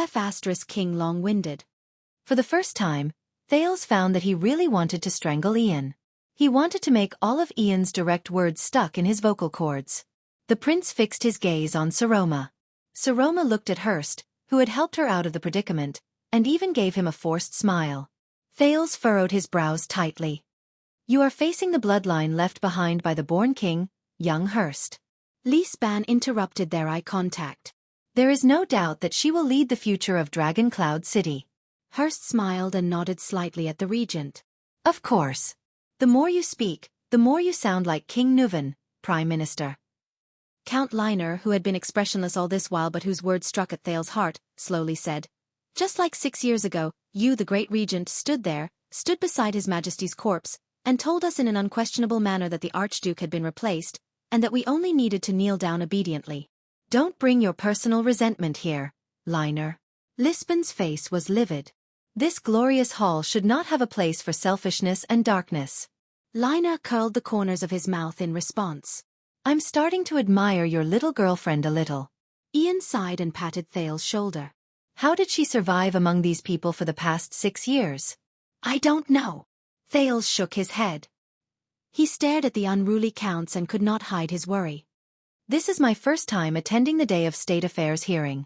King long-winded. For the first time, Thales found that he really wanted to strangle Ian. He wanted to make all of Ian's direct words stuck in his vocal cords. The prince fixed his gaze on Saroma. Saroma looked at Hurst, who had helped her out of the predicament, and even gave him a forced smile. Thales furrowed his brows tightly. You are facing the bloodline left behind by the born king, young Hurst. Lisban interrupted their eye contact. There is no doubt that she will lead the future of Dragon Cloud City. Hurst smiled and nodded slightly at the regent. Of course. The more you speak, the more you sound like King Nuvan, Prime Minister. Count Liner, who had been expressionless all this while but whose words struck at Thales' heart, slowly said, just like 6 years ago, you, the great regent, stood beside His Majesty's corpse, and told us in an unquestionable manner that the Archduke had been replaced, and that we only needed to kneel down obediently. Don't bring your personal resentment here, Liner. Lisban's face was livid. This glorious hall should not have a place for selfishness and darkness. Lina curled the corners of his mouth in response. I'm starting to admire your little girlfriend a little. Ian sighed and patted Thale's shoulder. How did she survive among these people for the past 6 years? I don't know. Thales shook his head. He stared at the unruly counts and could not hide his worry. This is my first time attending the Day of State Affairs hearing.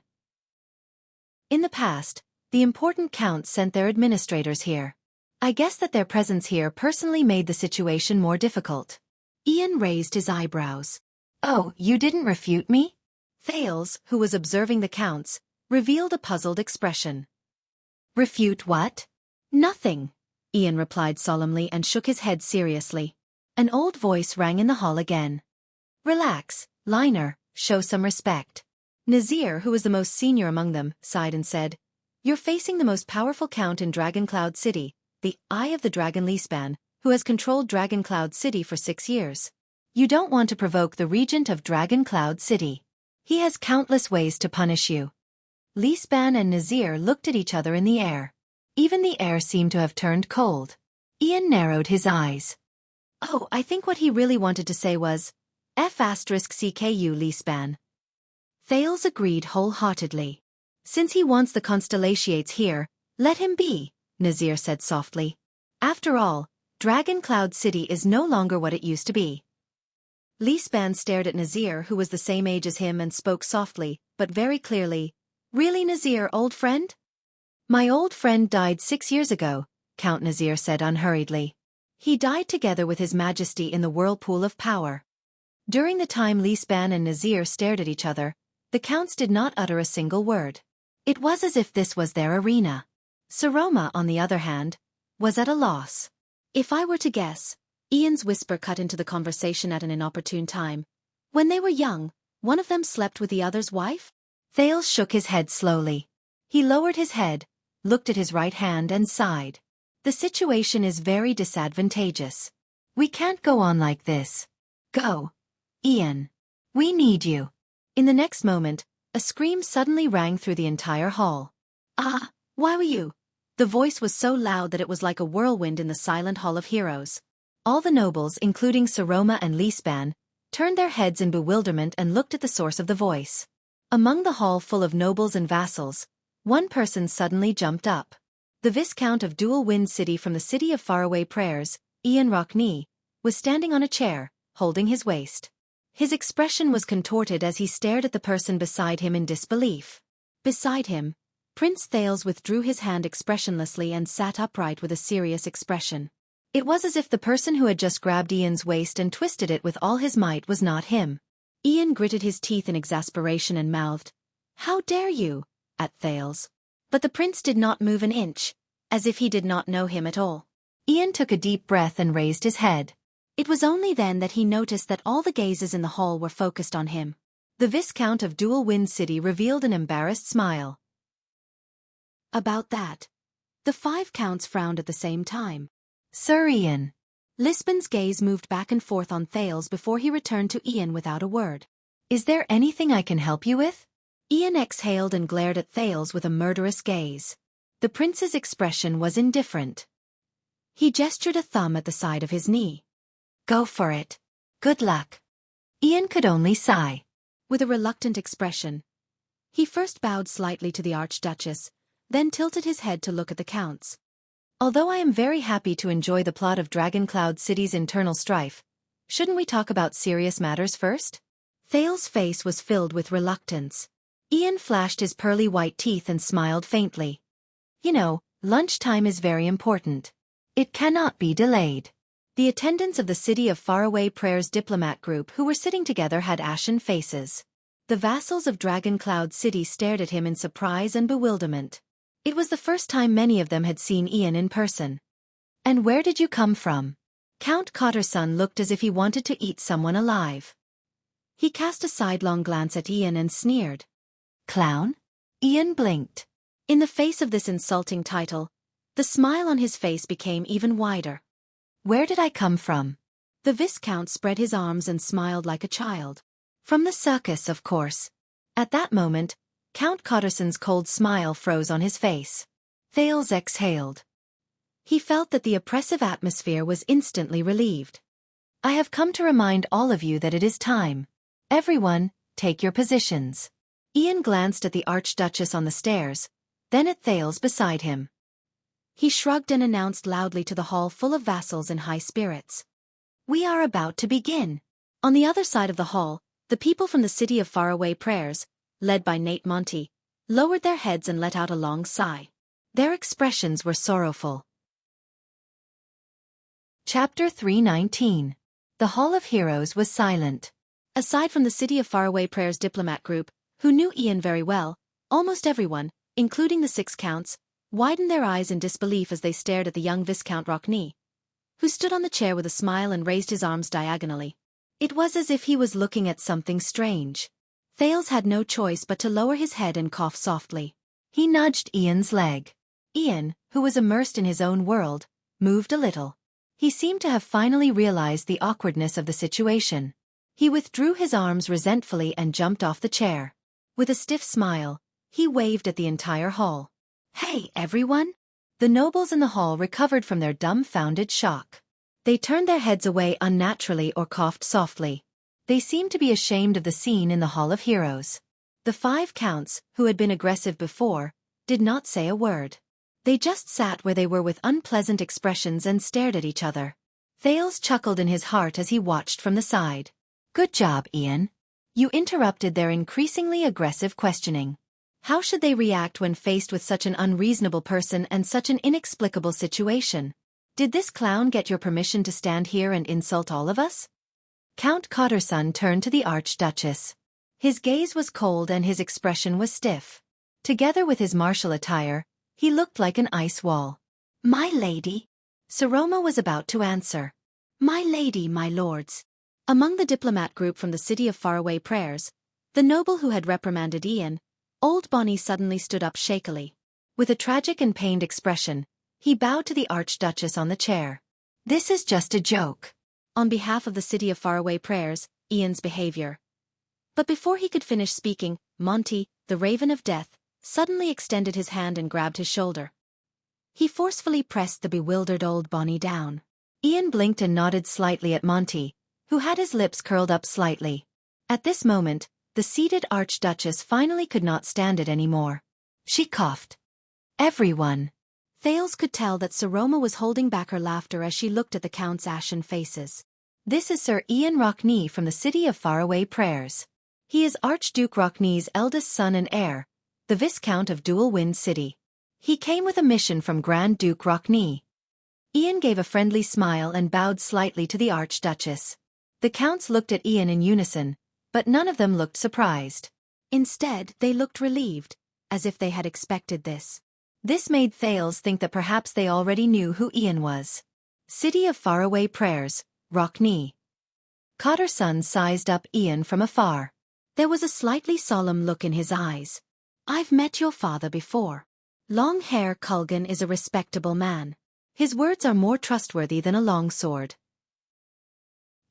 In the past, the important counts sent their administrators here. I guess that their presence here personally made the situation more difficult. Ian raised his eyebrows. Oh, you didn't refute me? Thales, who was observing the counts, revealed a puzzled expression. Refute what? Nothing, Ian replied solemnly and shook his head seriously. An old voice rang in the hall again. Relax, Liner, show some respect. Nazir, who was the most senior among them, sighed and said, You're facing the most powerful count in Dragoncloud City, the Eye of the Dragon Lispan, who has controlled Dragoncloud City for 6 years. You don't want to provoke the regent of Dragoncloud City. He has countless ways to punish you. Lispan and Nazir looked at each other in the air. Even the air seemed to have turned cold. Ian narrowed his eyes. Oh, I think what he really wanted to say was, F***CKU Lispan. Thales agreed wholeheartedly. Since he wants the constellations here, let him be, Nazir said softly. After all, Dragoncloud City is no longer what it used to be. Lispan stared at Nazir, who was the same age as him, and spoke softly, but very clearly. Really, Nazir, old friend? My old friend died 6 years ago, Count Nazir said unhurriedly. He died together with His Majesty in the whirlpool of power. During the time Lispan and Nazir stared at each other, the counts did not utter a single word. It was as if this was their arena. Saroma, on the other hand, was at a loss. If I were to guess, Ian's whisper cut into the conversation at an inopportune time. When they were young, one of them slept with the other's wife? Thales shook his head slowly. He lowered his head, looked at his right hand and sighed. The situation is very disadvantageous. We can't go on like this. Go. Ian. We need you. In the next moment, a scream suddenly rang through the entire hall. Ah, why were you? The voice was so loud that it was like a whirlwind in the silent Hall of Heroes. All the nobles, including Saroma and Lispan, turned their heads in bewilderment and looked at the source of the voice. Among the hall full of nobles and vassals, one person suddenly jumped up. The Viscount of Dual Wind City from the City of Faraway Prayers, Ian Rockney, was standing on a chair, holding his waist. His expression was contorted as he stared at the person beside him in disbelief. Beside him, Prince Thales withdrew his hand expressionlessly and sat upright with a serious expression. It was as if the person who had just grabbed Ian's waist and twisted it with all his might was not him. Ian gritted his teeth in exasperation and mouthed, "How dare you?" at Thales. But the prince did not move an inch, as if he did not know him at all. Ian took a deep breath and raised his head. It was only then that he noticed that all the gazes in the hall were focused on him. The Viscount of Dual Wind City revealed an embarrassed smile. About that, the 5 counts frowned at the same time. Sir Ian. Lispan's gaze moved back and forth on Thales before he returned to Ian without a word. Is there anything I can help you with? Ian exhaled and glared at Thales with a murderous gaze. The prince's expression was indifferent. He gestured a thumb at the side of his knee. Go for it. Good luck. Ian could only sigh. With a reluctant expression, he first bowed slightly to the Archduchess, then tilted his head to look at the counts. Although I am very happy to enjoy the plot of Dragoncloud City's internal strife, shouldn't we talk about serious matters first? Thales' face was filled with reluctance. Ian flashed his pearly white teeth and smiled faintly. You know, lunchtime is very important. It cannot be delayed. The attendants of the City of Faraway Prayers diplomat group who were sitting together had ashen faces. The vassals of Dragoncloud City stared at him in surprise and bewilderment. It was the first time many of them had seen Ian in person. And where did you come from? Count Cotterson looked as if he wanted to eat someone alive. He cast a sidelong glance at Ian and sneered. Clown? Ian blinked. In the face of this insulting title, the smile on his face became even wider. Where did I come from? The Viscount spread his arms and smiled like a child. From the circus, of course. At that moment, Count Cotterson's cold smile froze on his face. Thales exhaled. He felt that the oppressive atmosphere was instantly relieved. I have come to remind all of you that it is time. Everyone, take your positions. Ian glanced at the Archduchess on the stairs, then at Thales beside him. He shrugged and announced loudly to the hall full of vassals in high spirits. We are about to begin. On the other side of the hall, the people from the city of faraway prayers, led by Nate Monty, lowered their heads and let out a long sigh. Their expressions were sorrowful. Chapter 319. The Hall of Heroes was silent. Aside from the City of Faraway Prayers diplomat group, who knew Ian very well, almost everyone, including the 6 counts, widened their eyes in disbelief as they stared at the young Viscount Rockney, who stood on the chair with a smile and raised his arms diagonally. It was as if he was looking at something strange. Thales had no choice but to lower his head and cough softly. He nudged Ian's leg. Ian, who was immersed in his own world, moved a little. He seemed to have finally realized the awkwardness of the situation. He withdrew his arms resentfully and jumped off the chair. With a stiff smile, he waved at the entire hall. Hey, everyone! The nobles in the hall recovered from their dumbfounded shock. They turned their heads away unnaturally or coughed softly. They seemed to be ashamed of the scene in the Hall of Heroes. The 5 counts, who had been aggressive before, did not say a word. They just sat where they were with unpleasant expressions and stared at each other. Thales chuckled in his heart as he watched from the side. Good job, Ian. You interrupted their increasingly aggressive questioning. How should they react when faced with such an unreasonable person and such an inexplicable situation? Did this clown get your permission to stand here and insult all of us? Count Cotterson turned to the Archduchess. His gaze was cold and his expression was stiff. Together with his martial attire, he looked like an ice wall. My lady. Saroma was about to answer. My lady, my lords. Among the diplomat group from the City of Faraway Prayers, the noble who had reprimanded Ian, Old Bonnie suddenly stood up shakily. With a tragic and pained expression, he bowed to the Archduchess on the chair. This is just a joke. On behalf of the City of Faraway Prayers, Ian's behavior. But before he could finish speaking, Monty, the Raven of Death, suddenly extended his hand and grabbed his shoulder. He forcefully pressed the bewildered Old Bonnie down. Ian blinked and nodded slightly at Monty, who had his lips curled up slightly. At this moment, the seated Archduchess finally could not stand it anymore. She coughed. Everyone. Thales could tell that Saroma was holding back her laughter as she looked at the Count's ashen faces. This is Sir Ian Rockney from the City of Faraway Prayers. He is Archduke Rockney's eldest son and heir, the Viscount of Dual Wind City. He came with a mission from Grand Duke Rockney. Ian gave a friendly smile and bowed slightly to the Archduchess. The counts looked at Ian in unison, but none of them looked surprised. Instead, they looked relieved, as if they had expected this. This made Thales think that perhaps they already knew who Ian was. City of Faraway Prayers, Rockney. Cotterson sized up Ian from afar. There was a slightly solemn look in his eyes. I've met your father before. Long hair Culgan is a respectable man. His words are more trustworthy than a long sword.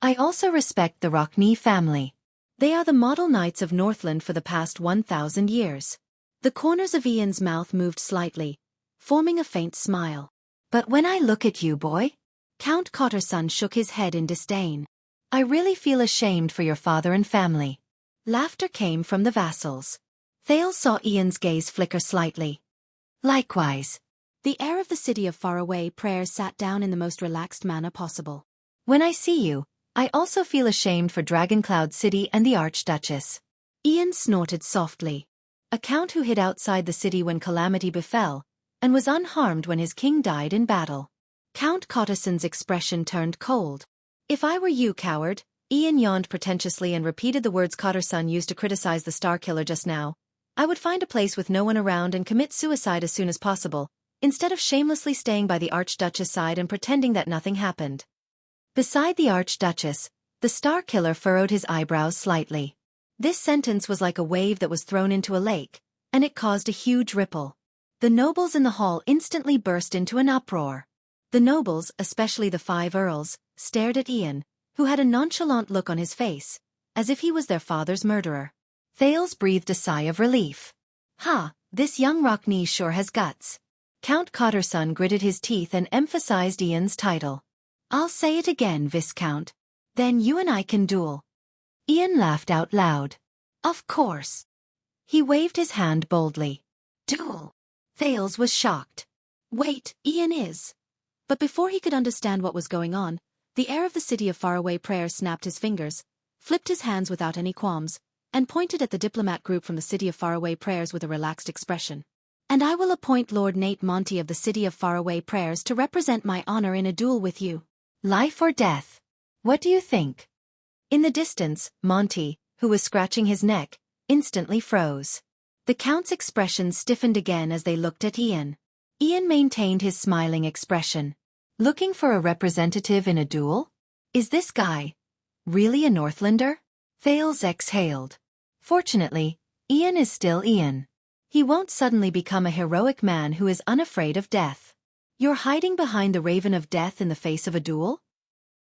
I also respect the Rockney family. They are the model knights of Northland for the past 1,000 years. The corners of Ian's mouth moved slightly, forming a faint smile. But when I look at you, boy, Count Cotterson shook his head in disdain. I really feel ashamed for your father and family. Laughter came from the vassals. Thales saw Ian's gaze flicker slightly. Likewise. The heir of the City of Faraway Prayers sat down in the most relaxed manner possible. When I see you, I also feel ashamed for Dragoncloud City and the Archduchess. Ian snorted softly. A count who hid outside the city when calamity befell, and was unharmed when his king died in battle. Count Cotterson's expression turned cold. If I were you, coward, Ian yawned pretentiously and repeated the words Cotterson used to criticize the Star Killer just now. I would find a place with no one around and commit suicide as soon as possible, instead of shamelessly staying by the Archduchess' side and pretending that nothing happened. Beside the Archduchess, the Star Killer furrowed his eyebrows slightly. This sentence was like a wave that was thrown into a lake, and it caused a huge ripple. The nobles in the hall instantly burst into an uproar. The nobles, especially the 5 earls, stared at Ian, who had a nonchalant look on his face, as if he was their father's murderer. Thales breathed a sigh of relief. This young Rockney sure has guts. Count Cotterson gritted his teeth and emphasized Ian's title. "I'll say it again, Viscount. Then you and I can duel." Ian laughed out loud. "Of course." He waved his hand boldly. "Duel." Thales was shocked. "Wait, Ian is..." But before he could understand what was going on, the heir of the city of faraway prayers snapped his fingers, flipped his hands without any qualms, and pointed at the diplomat group from the city of faraway prayers with a relaxed expression. "And I will appoint Lord Nate Monty of the city of faraway prayers to represent my honor in a duel with you. Life or death. What do you think?" In the distance, Monty, who was scratching his neck, instantly froze. The Count's expression stiffened again as they looked at Ian. Ian maintained his smiling expression. "Looking for a representative in a duel? Is this guy really a Northlander?" Thales exhaled. Fortunately, Ian is still Ian. He won't suddenly become a heroic man who is unafraid of death. "You're hiding behind the Raven of Death in the face of a duel?"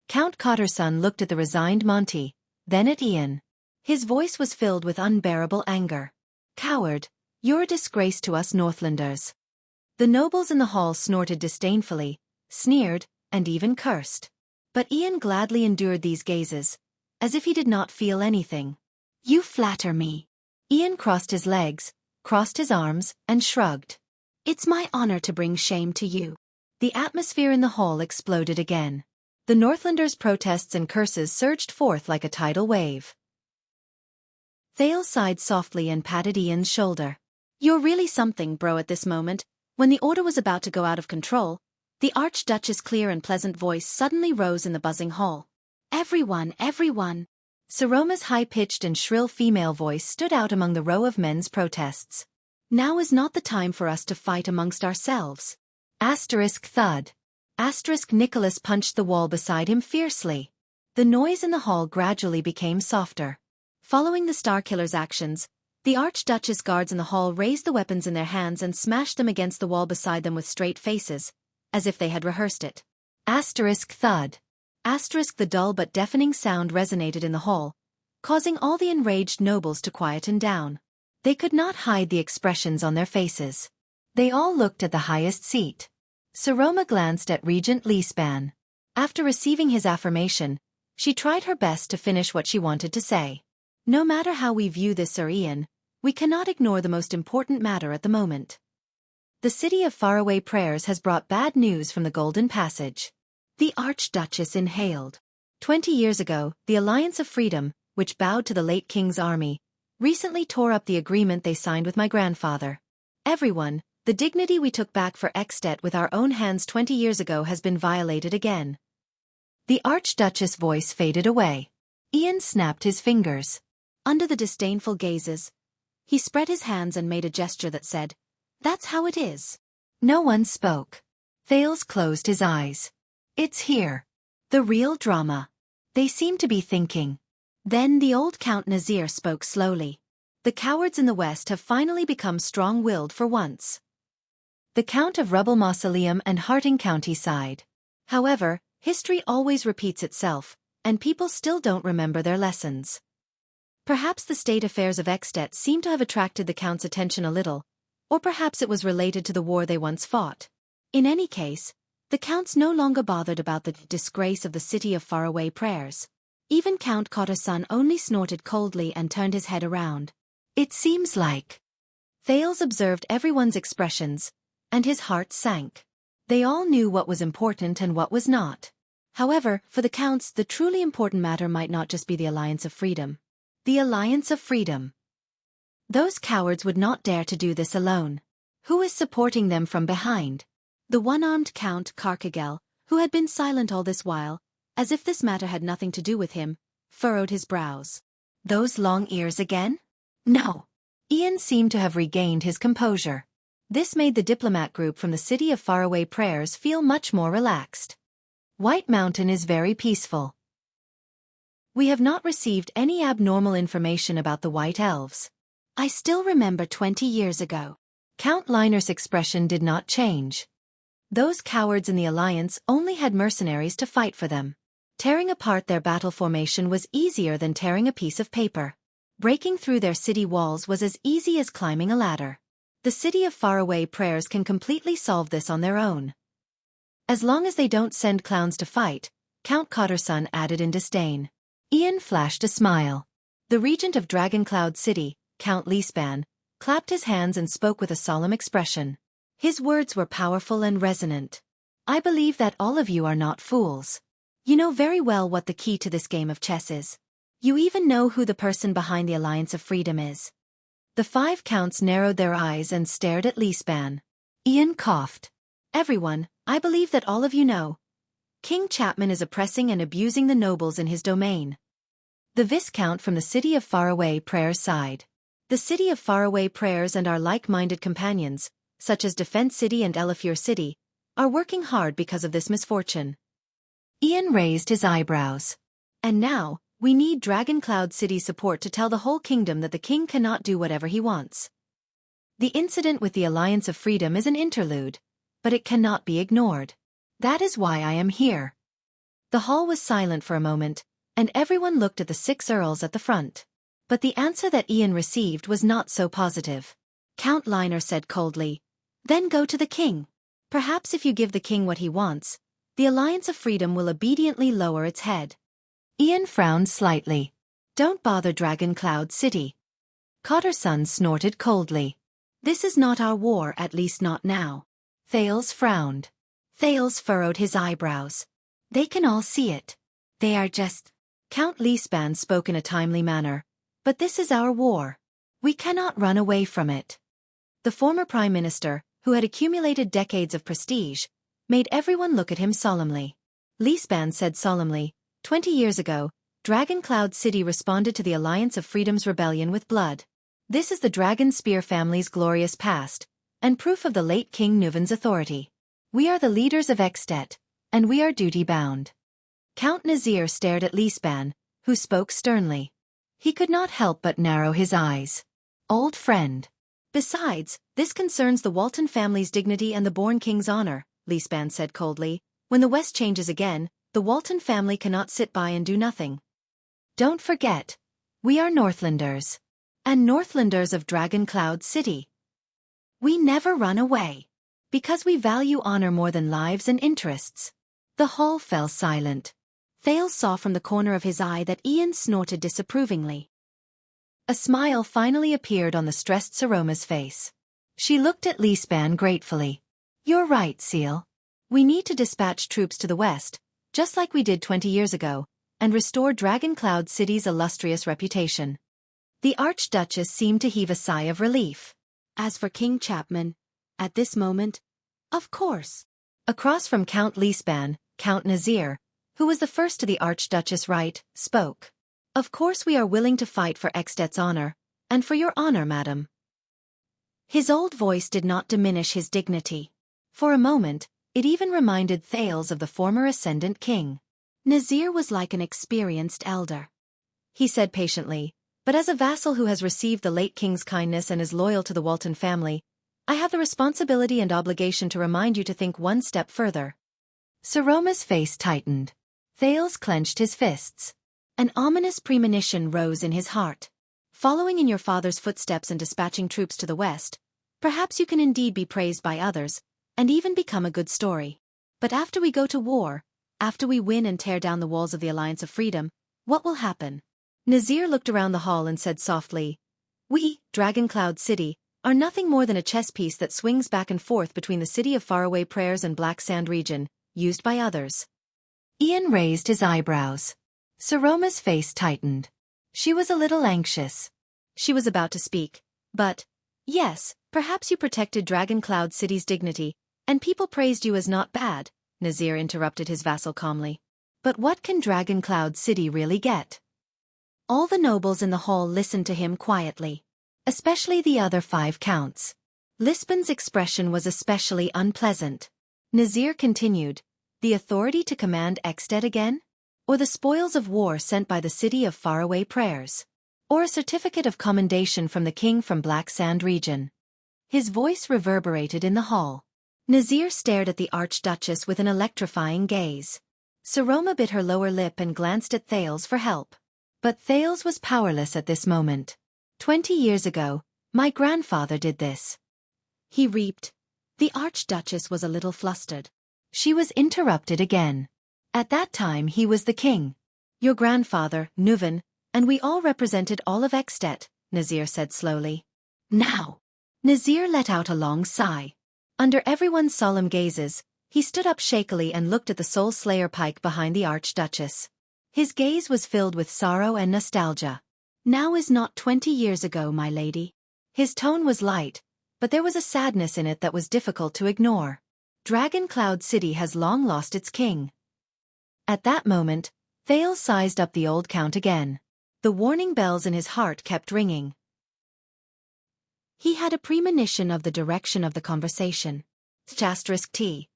Count Cotterson looked at the resigned Monty, then at Ian. His voice was filled with unbearable anger. "Coward, you're a disgrace to us Northlanders." The nobles in the hall snorted disdainfully, sneered, and even cursed. But Ian gladly endured these gazes, as if he did not feel anything. "You flatter me." Ian crossed his legs, crossed his arms, and shrugged. "It's my honor to bring shame to you." The atmosphere in the hall exploded again. The Northlanders' protests and curses surged forth like a tidal wave. Thales sighed softly and patted Ian's shoulder. "You're really something, bro." At this moment, when the order was about to go out of control, the Archduchess' clear and pleasant voice suddenly rose in the buzzing hall. "Everyone, everyone!" Saroma's high-pitched and shrill female voice stood out among the row of men's protests. "Now is not the time for us to fight amongst ourselves." Asterisk thud. Asterisk Nicholas punched the wall beside him fiercely. The noise in the hall gradually became softer. Following the Starkiller's actions, the Archduchess guards in the hall raised the weapons in their hands and smashed them against the wall beside them with straight faces, as if they had rehearsed it. Asterisk thud. Asterisk the dull but deafening sound resonated in the hall, causing all the enraged nobles to quieten down. They could not hide the expressions on their faces. They all looked at the highest seat. Saroma glanced at Regent Leespan. After receiving his affirmation, she tried her best to finish what she wanted to say. "No matter how we view this, Sir Ian, we cannot ignore the most important matter at the moment. The city of faraway prayers has brought bad news from the Golden Passage." The Archduchess inhaled. 20 years ago, the Alliance of Freedom, which bowed to the late king's army, recently tore up the agreement they signed with my grandfather. "Everyone, the dignity we took back for Ekstedt with our own hands 20 years ago has been violated again." The Archduchess' voice faded away. Ian snapped his fingers. Under the disdainful gazes, he spread his hands and made a gesture that said, "That's how it is." No one spoke. Thales closed his eyes. "It's here. The real drama." They seemed to be thinking. Then the old Count Nazir spoke slowly. "The cowards in the West have finally become strong-willed for once." The Count of Rubble Mausoleum and Harting County sighed. "However, history always repeats itself, and people still don't remember their lessons." Perhaps the state affairs of Ekstedt seemed to have attracted the Count's attention a little, or perhaps it was related to the war they once fought. In any case, the Counts no longer bothered about the disgrace of the city of faraway prayers. Even Count Cotterson only snorted coldly and turned his head around. "It seems like..." Thales observed everyone's expressions, and his heart sank. They all knew what was important and what was not. However, for the Counts, the truly important matter might not just be the Alliance of Freedom. The Alliance of Freedom. Those cowards would not dare to do this alone. Who is supporting them from behind? The one-armed Count Karkagel, who had been silent all this while, as if this matter had nothing to do with him, furrowed his brows. Those long ears again? No. Ian seemed to have regained his composure. This made the diplomat group from the city of faraway prayers feel much more relaxed. White Mountain is very peaceful. We have not received any abnormal information about the White Elves. I still remember 20 years ago. Count Liner's expression did not change. Those cowards in the Alliance only had mercenaries to fight for them. Tearing apart their battle formation was easier than tearing a piece of paper. Breaking through their city walls was as easy as climbing a ladder. The city of faraway prayers can completely solve this on their own. As long as they don't send clowns to fight, Count Cotterson added in disdain. Ian flashed a smile. The regent of Dragoncloud City, Count Leaspan, clapped his hands and spoke with a solemn expression. His words were powerful and resonant. I believe that all of you are not fools. You know very well what the key to this game of chess is. You even know who the person behind the Alliance of Freedom is. The 5 counts narrowed their eyes and stared at Leaspan. Ian coughed. Everyone, I believe that all of you know. King Chapman is oppressing and abusing the nobles in his domain. The Viscount from the City of Faraway Prayers sighed. The City of Faraway Prayers and our like-minded companions, such as Defense City and Elafure City, are working hard because of this misfortune. Ian raised his eyebrows. And now, we need Dragoncloud City's support to tell the whole kingdom that the king cannot do whatever he wants. The incident with the Alliance of Freedom is an interlude, but it cannot be ignored. That is why I am here. The hall was silent for a moment, and everyone looked at the 6 earls at the front. But the answer that Ian received was not so positive. Count Liner said coldly, "Then go to the king. Perhaps if you give the king what he wants, the Alliance of Freedom will obediently lower its head." Ian frowned slightly. "Don't bother Dragoncloud City." Cotterson snorted coldly. "This is not our war, at least not now." Thales frowned. Thales furrowed his eyebrows. "They can all see it. They are just..." Count Leaspan spoke in a timely manner. "But this is our war. We cannot run away from it." The former prime minister, who had accumulated decades of prestige, made everyone look at him solemnly. Leaspan said solemnly, 20 years ago, Dragoncloud City responded to the Alliance of Freedom's rebellion with blood. This is the Dragon Spear family's glorious past, and proof of the late King Nuven's authority. We are the leaders of Extet, and we are duty-bound. Count Nazir stared at Leaspan, who spoke sternly. He could not help but narrow his eyes. "Old friend. Besides, this concerns the Walton family's dignity and the born king's honor," Leaspan said coldly. "When the West changes again, the Walton family cannot sit by and do nothing. Don't forget, we are Northlanders. And Northlanders of Dragoncloud City. We never run away. Because we value honor more than lives and interests." The hall fell silent. Thales saw from the corner of his eye that Ian snorted disapprovingly. A smile finally appeared on the stressed Saroma's face. She looked at Leaspan gratefully. "You're right, Seal. We need to dispatch troops to the west, just like we did 20 years ago, and restore Dragoncloud City's illustrious reputation." The Archduchess seemed to heave a sigh of relief. As for King Chapman, at this moment, of course. Across from Count Leaspan, Count Nazir, who was the first to the Archduchess' right, spoke. "Of course we are willing to fight for Extet's honor, and for your honor, madam." His old voice did not diminish his dignity. For a moment, it even reminded Thales of the former ascendant king. Nazir was like an experienced elder. He said patiently, "But as a vassal who has received the late king's kindness and is loyal to the Walton family, I have the responsibility and obligation to remind you to think one step further." Saroma's face tightened. Thales clenched his fists. An ominous premonition rose in his heart. "Following in your father's footsteps and dispatching troops to the west, perhaps you can indeed be praised by others, and even become a good story. But after we go to war, after we win and tear down the walls of the Alliance of Freedom, what will happen?" Nazir looked around the hall and said softly, "We, Dragoncloud City, are nothing more than a chess piece that swings back and forth between the City of Faraway Prayers and Black Sand region, used by others." Ian raised his eyebrows. Saroma's face tightened. She was a little anxious. She was about to speak, but, "Yes, perhaps you protected Dragoncloud City's dignity, and people praised you as not bad," Nazir interrupted his vassal calmly. "But what can Dragoncloud City really get?" All the nobles in the hall listened to him quietly. Especially the other 5 counts. Lispan's expression was especially unpleasant. Nazir continued, "The authority to command Extet again? Or the spoils of war sent by the City of Faraway Prayers? Or a certificate of commendation from the king from Black Sand region?" His voice reverberated in the hall. Nazir stared at the Archduchess with an electrifying gaze. Saroma bit her lower lip and glanced at Thales for help. But Thales was powerless at this moment. 20 years ago, my grandfather did this. he reaped. The Archduchess was a little flustered. She was interrupted again. At that time he was the king. Your grandfather, Nuvan, and we all represented all of Ekstedt, Nazir said slowly. Now. Nazir let out a long sigh. Under everyone's solemn gazes, he stood up shakily and looked at the Soul Slayer pike behind the Archduchess. His gaze was filled with sorrow and nostalgia. Now is not 20 years ago, my lady. His tone was light, but there was a sadness in it that was difficult to ignore. Dragon Cloud City has long lost its king. At that moment, Thales sized up the old count again. The warning bells in his heart kept ringing. He had a premonition of the direction of the conversation. *T.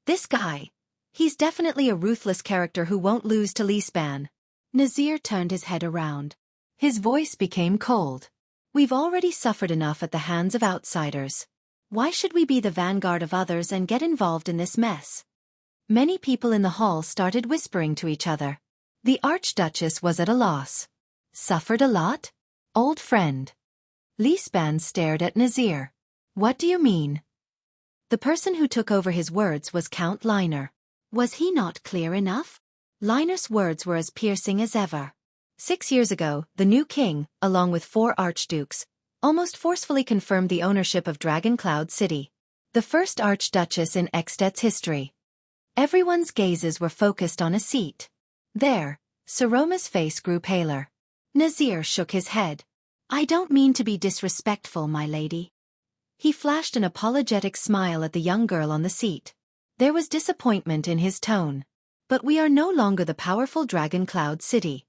This guy. He's definitely a ruthless character who won't lose to Lisban. Nazir turned his head around. His voice became cold. We've already suffered enough at the hands of outsiders. Why should we be the vanguard of others and get involved in this mess? Many people in the hall started whispering to each other. The Archduchess was at a loss. Suffered a lot? Old friend. Lisban stared at Nazir. What do you mean? The person who took over his words was Count Liner. Was he not clear enough? Liner's words were as piercing as ever. 6 years ago, the new king, along with 4 archdukes, almost forcefully confirmed the ownership of Dragon Cloud City. The first archduchess in Ekstedt's history. Everyone's gazes were focused on a seat. There, Saroma's face grew paler. Nazir shook his head. I don't mean to be disrespectful, my lady. He flashed an apologetic smile at the young girl on the seat. There was disappointment in his tone. But we are no longer the powerful Dragon Cloud City.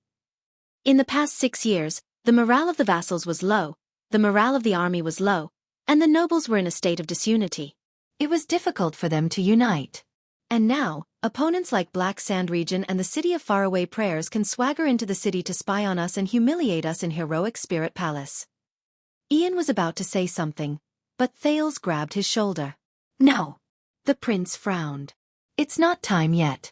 In the past 6 years, the morale of the vassals was low, the morale of the army was low, and the nobles were in a state of disunity. It was difficult for them to unite. And now, opponents like Black Sand Region and the City of Faraway Prayers can swagger into the city to spy on us and humiliate us in Heroic Spirit Palace. Ian was about to say something, but Thales grabbed his shoulder. No. The prince frowned. It's not time yet.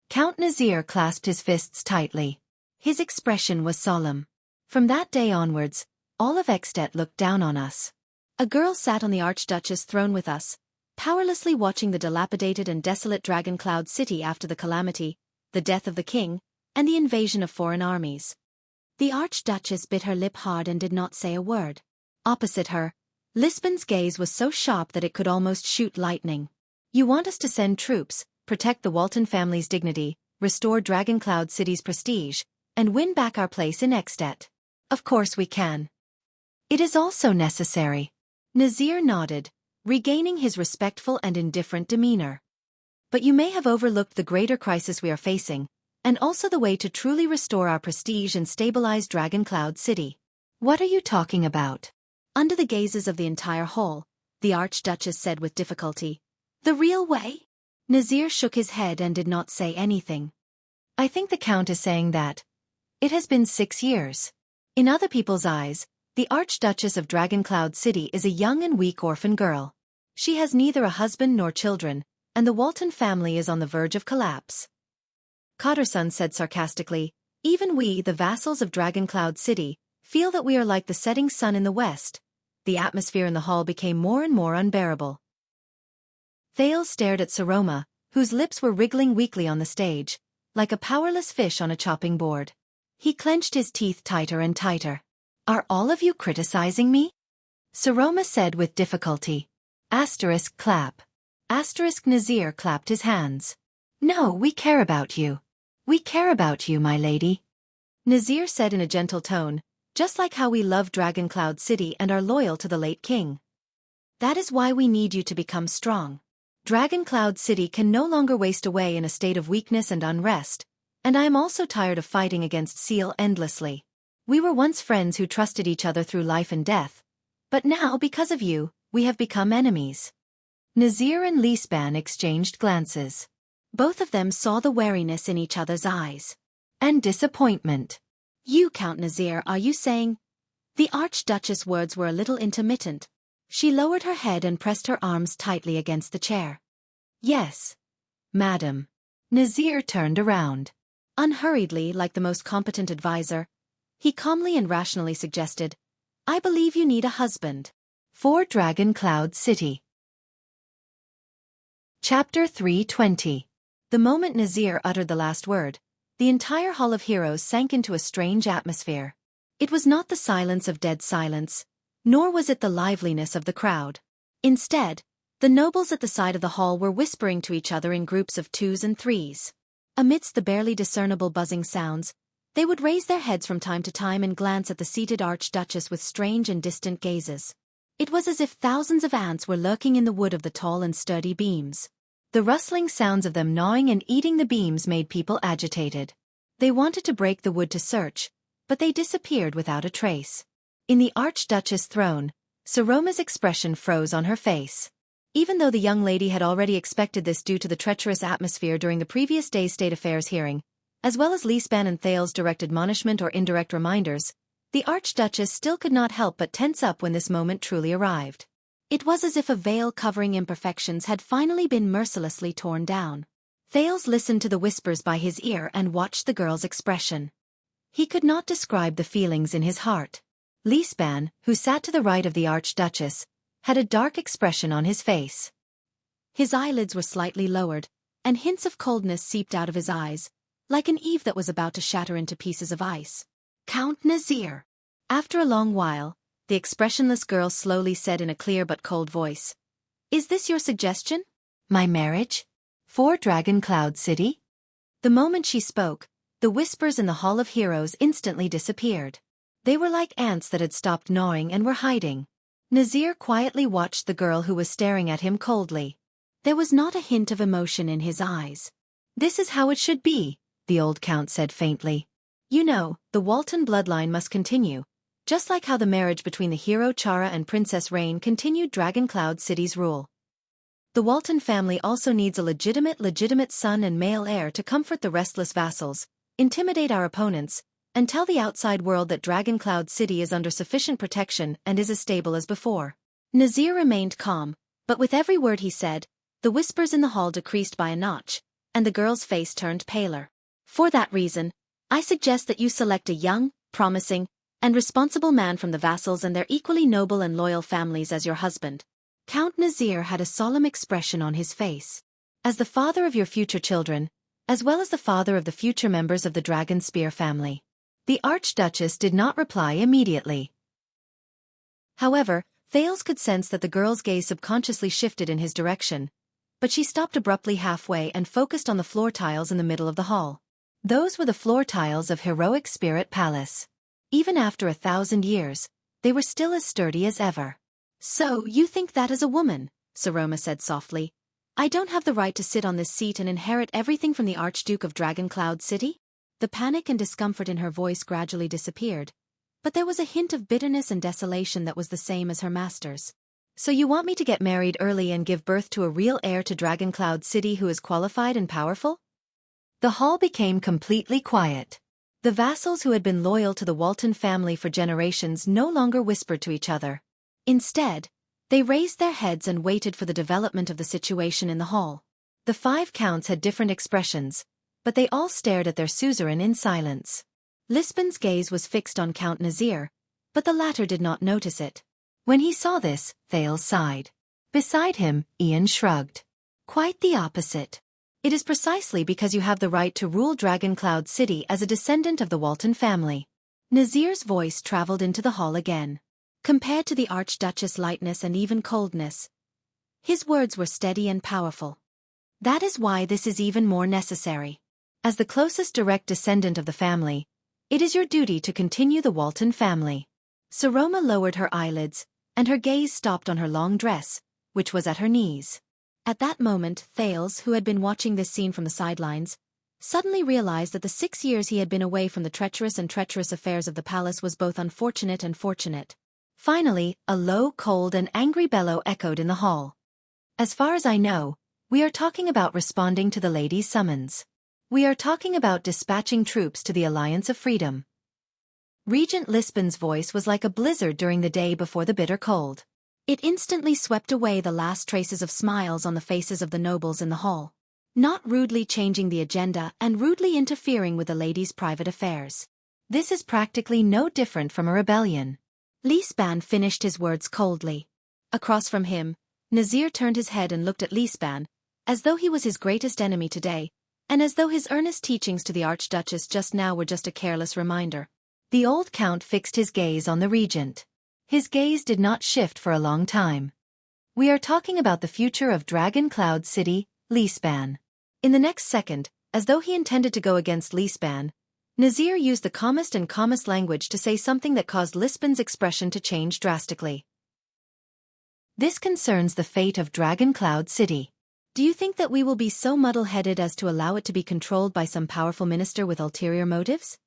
Count Nazir clasped his fists tightly. His expression was solemn. From that day onwards, all of Ekstedt looked down on us. A girl sat on the Archduchess' throne with us, powerlessly watching the dilapidated and desolate Dragon Cloud City after the calamity, the death of the king, and the invasion of foreign armies. The Archduchess bit her lip hard and did not say a word. Opposite her, Lisban's gaze was so sharp that it could almost shoot lightning. You want us to send troops, protect the Walton family's dignity, restore Dragon Cloud City's prestige, and win back our place in Ekstedt. Of course we can. It is also necessary. Nazir nodded, regaining his respectful and indifferent demeanor. But you may have overlooked the greater crisis we are facing, and also the way to truly restore our prestige and stabilize Dragon Cloud City. What are you talking about? Under the gazes of the entire hall, the Archduchess said with difficulty. The real way? Nazir shook his head and did not say anything. I think the Count is saying that. It has been 6 years. In other people's eyes, the Archduchess of Dragon Cloud City is a young and weak orphan girl. She has neither a husband nor children, and the Walton family is on the verge of collapse. Cotterson said sarcastically, even we, the vassals of Dragon Cloud City, feel that we are like the setting sun in the west. The atmosphere in the hall became more and more unbearable. Thales stared at Saroma, whose lips were wriggling weakly on the stage, like a powerless fish on a chopping board. He clenched his teeth tighter and tighter. Are all of you criticizing me? Saroma said with difficulty. Asterisk clap. Asterisk Nazir clapped his hands. No, we care about you. We care about you, my lady. Nazir said in a gentle tone, just like how we love Dragon Cloud City and are loyal to the late king. That is why we need you to become strong. Dragon Cloud City can no longer waste away in a state of weakness and unrest, and I am also tired of fighting against Seal endlessly. We were once friends who trusted each other through life and death, but now, because of you, we have become enemies. Nazir and Lisban exchanged glances. Both of them saw the wariness in each other's eyes. And disappointment. You, Count Nazir, are you saying? The Archduchess' words were a little intermittent. She lowered her head and pressed her arms tightly against the chair. Yes, madam. Nazir turned around. Unhurriedly, like the most competent advisor, he calmly and rationally suggested, I believe you need a husband. For Dragon Cloud City. Chapter 320. The moment Nazir uttered the last word, the entire Hall of Heroes sank into a strange atmosphere. It was not the silence of dead silence, nor was it the liveliness of the crowd. Instead, the nobles at the side of the hall were whispering to each other in groups of twos and threes. Amidst the barely discernible buzzing sounds, they would raise their heads from time to time and glance at the seated Archduchess with strange and distant gazes. It was as if thousands of ants were lurking in the wood of the tall and sturdy beams. The rustling sounds of them gnawing and eating the beams made people agitated. They wanted to break the wood to search, but they disappeared without a trace. In the Archduchess' throne, Saroma's expression froze on her face. Even though the young lady had already expected this due to the treacherous atmosphere during the previous day's State Affairs hearing, as well as Lisban and Thale's direct admonishment or indirect reminders, the Archduchess still could not help but tense up when this moment truly arrived. It was as if a veil covering imperfections had finally been mercilessly torn down. Thales listened to the whispers by his ear and watched the girl's expression. He could not describe the feelings in his heart. Lisban, who sat to the right of the Archduchess, had a dark expression on his face. His eyelids were slightly lowered, and hints of coldness seeped out of his eyes, like an eve that was about to shatter into pieces of ice. Count Nazir. After a long while, the expressionless girl slowly said in a clear but cold voice, "Is this your suggestion? My marriage? For Dragon Cloud City?" The moment she spoke, the whispers in the Hall of Heroes instantly disappeared. They were like ants that had stopped gnawing and were hiding. Nazir quietly watched the girl who was staring at him coldly. There was not a hint of emotion in his eyes. "This is how it should be," the old count said faintly. "You know, the Walton bloodline must continue, just like how the marriage between the hero Chara and Princess Rain continued Dragon Cloud City's rule. The Walton family also needs a legitimate son and male heir to comfort the restless vassals, intimidate our opponents, and tell the outside world that Dragon Cloud City is under sufficient protection and is as stable as before." Nazir remained calm, but with every word he said, the whispers in the hall decreased by a notch, and the girl's face turned paler. "For that reason, I suggest that you select a young, promising, and responsible man from the vassals and their equally noble and loyal families as your husband." Count Nazir had a solemn expression on his face. "As the father of your future children, as well as the father of the future members of the Dragon Spear family." The Archduchess did not reply immediately. However, Thales could sense that the girl's gaze subconsciously shifted in his direction, but she stopped abruptly halfway and focused on the floor tiles in the middle of the hall. Those were the floor tiles of Heroic Spirit Palace. Even after 1,000 years, they were still as sturdy as ever. "So, you think that as a woman," Saroma said softly, "I don't have the right to sit on this seat and inherit everything from the Archduke of Dragon Cloud City?" The panic and discomfort in her voice gradually disappeared, but there was a hint of bitterness and desolation that was the same as her master's. "So you want me to get married early and give birth to a real heir to Dragon Cloud City who is qualified and powerful?" The hall became completely quiet. The vassals who had been loyal to the Walton family for generations no longer whispered to each other. Instead, they raised their heads and waited for the development of the situation in the hall. The 5 counts had different expressions, but they all stared at their suzerain in silence. Lisban's gaze was fixed on Count Nazir, but the latter did not notice it. When he saw this, Thales sighed. Beside him, Ian shrugged. "Quite the opposite. It is precisely because you have the right to rule Dragon Cloud City as a descendant of the Walton family." Nazir's voice traveled into the hall again. Compared to the Archduchess' lightness and even coldness, his words were steady and powerful. "That is why this is even more necessary. As the closest direct descendant of the family, it is your duty to continue the Walton family." Saroma lowered her eyelids, and her gaze stopped on her long dress, which was at her knees. At that moment, Thales, who had been watching this scene from the sidelines, suddenly realized that the 6 years he had been away from the treacherous affairs of the palace was both unfortunate and fortunate. Finally, a low, cold and angry bellow echoed in the hall. "As far as I know, we are talking about responding to the lady's summons. We are talking about dispatching troops to the Alliance of Freedom." Regent Lisban's voice was like a blizzard during the day before the bitter cold. It instantly swept away the last traces of smiles on the faces of the nobles in the hall. Not rudely changing the agenda and rudely interfering with the lady's private affairs. This is practically no different from a rebellion. Lisban finished his words coldly. Across from him, Nazir turned his head and looked at Lisban, as though he was his greatest enemy today, and as though his earnest teachings to the Archduchess just now were just a careless reminder. The old count fixed his gaze on the regent. His gaze did not shift for a long time. We are talking about the future of Dragon Cloud City, Lisban. In the next second, as though he intended to go against Lisban, Nazir used the calmest and calmest language to say something that caused Lisban's expression to change drastically. This concerns the fate of Dragon Cloud City. Do you think that we will be so muddle-headed as to allow it to be controlled by some powerful minister with ulterior motives?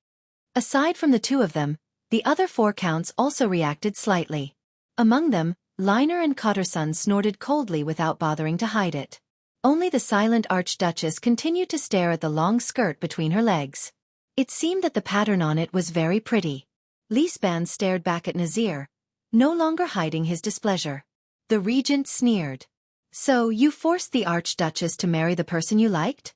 Aside from the two of them, the other four counts also reacted slightly. Among them, Liner and Cotterson snorted coldly without bothering to hide it. Only the silent Archduchess continued to stare at the long skirt between her legs. It seemed that the pattern on it was very pretty. Lisban stared back at Nazir, no longer hiding his displeasure. The regent sneered. So, you forced the Archduchess to marry the person you liked?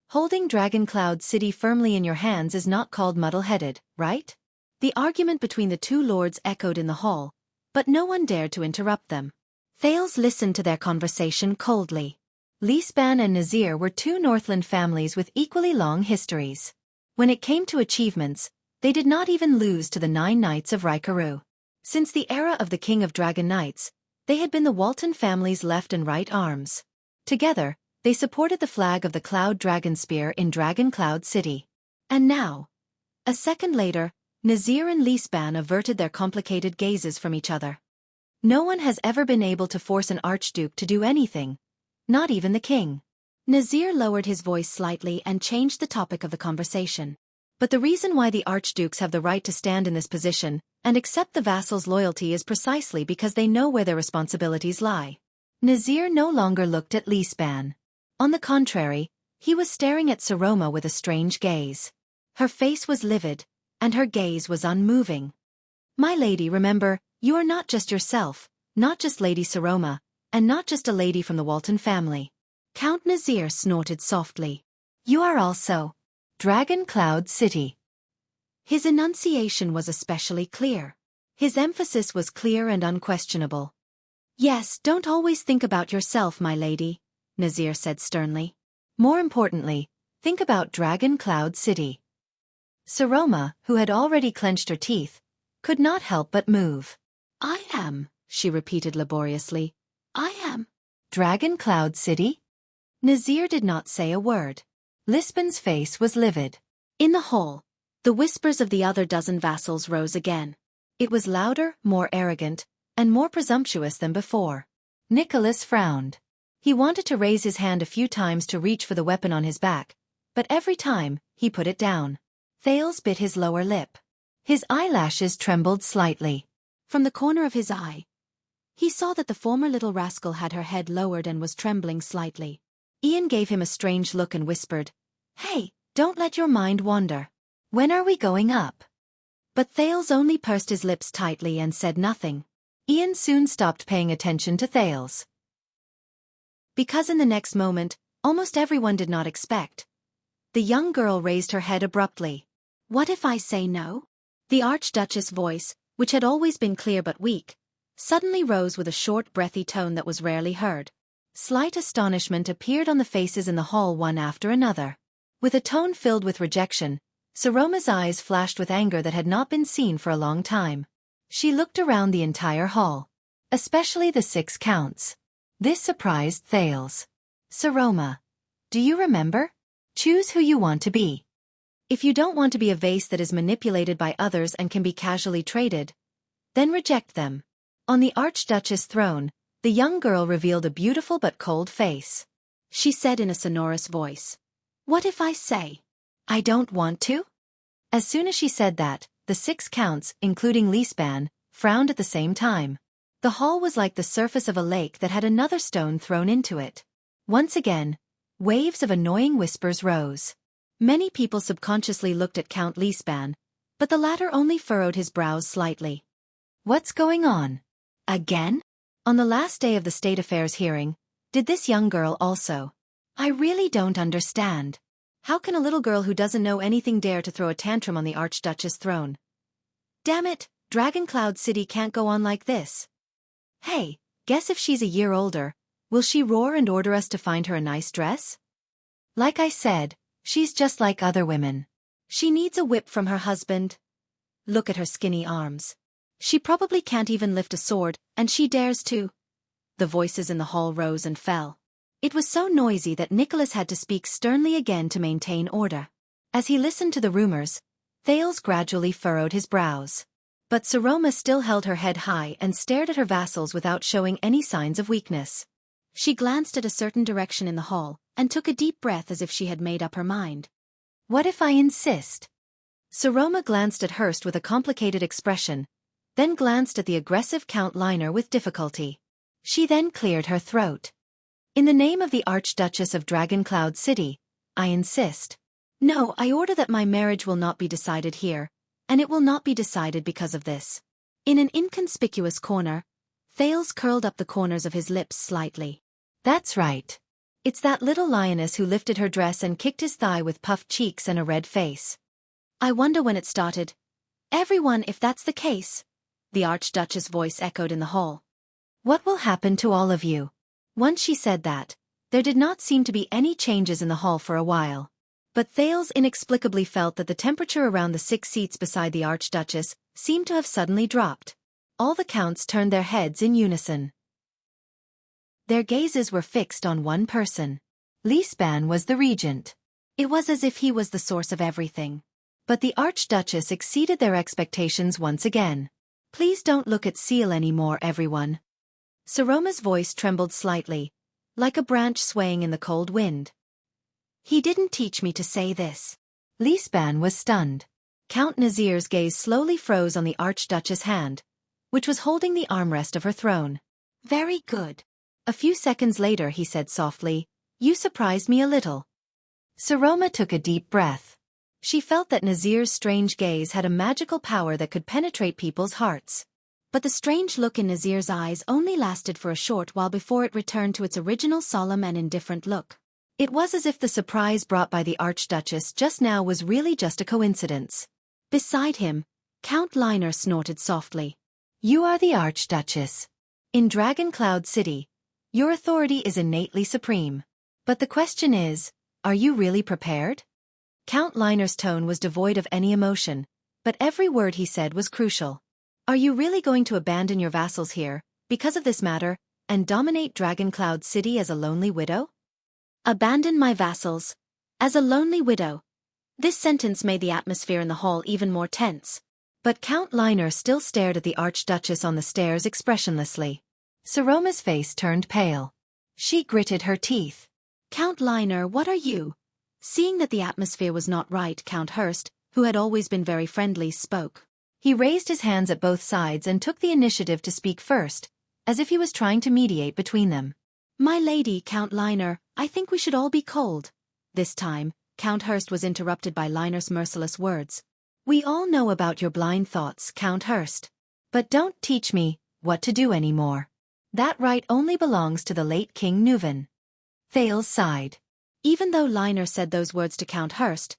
Holding Dragon Cloud City firmly in your hands is not called muddle-headed, right? The argument between the two lords echoed in the hall, but no one dared to interrupt them. Thales listened to their conversation coldly. Lisban and Nazir were two Northland families with equally long histories. When it came to achievements, they did not even lose to the 9 Knights of Raikaru. Since the era of the King of Dragon Knights, they had been the Walton family's left and right arms. Together, they supported the flag of the Cloud Dragon Spear in Dragon Cloud City. And now, a second later, Nazir and Lisban averted their complicated gazes from each other. No one has ever been able to force an archduke to do anything, not even the king. Nazir lowered his voice slightly and changed the topic of the conversation. But the reason why the archdukes have the right to stand in this position and accept the vassals' loyalty is precisely because they know where their responsibilities lie. Nazir no longer looked at Lisban. On the contrary, he was staring at Saroma with a strange gaze. Her face was livid, and her gaze was unmoving. My lady, remember, you are not just yourself, not just Lady Saroma, and not just a lady from the Walton family. Count Nazir snorted softly. You are also Dragon Cloud City. His enunciation was especially clear. His emphasis was clear and unquestionable. Yes, don't always think about yourself, my lady, Nazir said sternly. More importantly, think about Dragon Cloud City. Saroma, who had already clenched her teeth, could not help but move. I am, she repeated laboriously. I am. Dragon Cloud City? Nazir did not say a word. Lisban's face was livid. In the hall, the whispers of the other dozen vassals rose again. It was louder, more arrogant, and more presumptuous than before. Nicholas frowned. He wanted to raise his hand a few times to reach for the weapon on his back, but every time, he put it down. Thales bit his lower lip. His eyelashes trembled slightly. From the corner of his eye, he saw that the former little rascal had her head lowered and was trembling slightly. Ian gave him a strange look and whispered, Hey, don't let your mind wander. When are we going up? But Thales only pursed his lips tightly and said nothing. Ian soon stopped paying attention to Thales. Because in the next moment, almost everyone did not expect. The young girl raised her head abruptly. What if I say no? The Archduchess' voice, which had always been clear but weak, suddenly rose with a short, breathy tone that was rarely heard. Slight astonishment appeared on the faces in the hall one after another. With a tone filled with rejection, Saroma's eyes flashed with anger that had not been seen for a long time. She looked around the entire hall, especially the 6 counts. This surprised Thales. Saroma, do you remember? Choose who you want to be. If you don't want to be a vase that is manipulated by others and can be casually traded, then reject them. On the Archduchess' throne, the young girl revealed a beautiful but cold face. She said in a sonorous voice, What if I say, I don't want to? As soon as she said that, the 6 counts, including Lisban, frowned at the same time. The hall was like the surface of a lake that had another stone thrown into it. Once again, waves of annoying whispers rose. Many people subconsciously looked at Count Lisban, but the latter only furrowed his brows slightly. What's going on? Again? On the last day of the State Affairs hearing, did this young girl also? I really don't understand. How can a little girl who doesn't know anything dare to throw a tantrum on the Archduchess' throne? Damn it, Dragon Cloud City can't go on like this. Hey, Guess if she's a year older, will she roar and order us to find her a nice dress? Like I said, she's just like other women. She needs a whip from her husband. Look at her skinny arms. She probably can't even lift a sword, and she dares to. The voices in the hall rose and fell. It was so noisy that Nicholas had to speak sternly again to maintain order. As he listened to the rumors, Thales gradually furrowed his brows. But Saroma still held her head high and stared at her vassals without showing any signs of weakness. She glanced at a certain direction in the hall, and took a deep breath as if she had made up her mind. What if I insist? Saroma glanced at Hurst with a complicated expression, then glanced at the aggressive Count Liner with difficulty. She then cleared her throat. In the name of the Archduchess of Dragoncloud City, I insist. No, I order that my marriage will not be decided here, and it will not be decided because of this. In an inconspicuous corner, Thales curled up the corners of his lips slightly. That's right. It's that little lioness who lifted her dress and kicked his thigh with puffed cheeks and a red face. I wonder when it started. Everyone, if that's the case. The Archduchess' voice echoed in the hall. What will happen to all of you? Once she said that, there did not seem to be any changes in the hall for a while. But Thales inexplicably felt that the temperature around the 6 seats beside the Archduchess seemed to have suddenly dropped. All the counts turned their heads in unison. Their gazes were fixed on one person. Lisban was the regent. It was as if he was the source of everything. But the Archduchess exceeded their expectations once again. Please don't look at Seal anymore, everyone. Saroma's voice trembled slightly, like a branch swaying in the cold wind. He didn't teach me to say this. Lisban was stunned. Count Nazir's gaze slowly froze on the Archduchess' hand, which was holding the armrest of her throne. Very good. A few seconds later he said softly, You surprised me a little. Saroma took a deep breath. She felt that Nazir's strange gaze had a magical power that could penetrate people's hearts. But the strange look in Nazir's eyes only lasted for a short while before it returned to its original solemn and indifferent look. It was as if the surprise brought by the Archduchess just now was really just a coincidence. Beside him, Count Liner snorted softly. You are the Archduchess. In Dragoncloud City, your authority is innately supreme. But the question is, are you really prepared? Count Liner's tone was devoid of any emotion, but every word he said was crucial. Are you really going to abandon your vassals here, because of this matter, and dominate Dragoncloud City as a lonely widow? Abandon my vassals. As a lonely widow. This sentence made the atmosphere in the hall even more tense. But Count Liner still stared at the Archduchess on the stairs expressionlessly. Saroma's face turned pale. She gritted her teeth. Count Liner, what are you? Seeing that the atmosphere was not right, Count Hurst, who had always been very friendly, spoke. He raised his hands at both sides and took the initiative to speak first, as if he was trying to mediate between them. My lady, Count Liner, I think we should all be cold. This time, Count Hurst was interrupted by Liner's merciless words. We all know about your blind thoughts, Count Hurst. But don't teach me what to do anymore. That right only belongs to the late King Nuvan. Thales sighed. Even though Liner said those words to Count Hurst,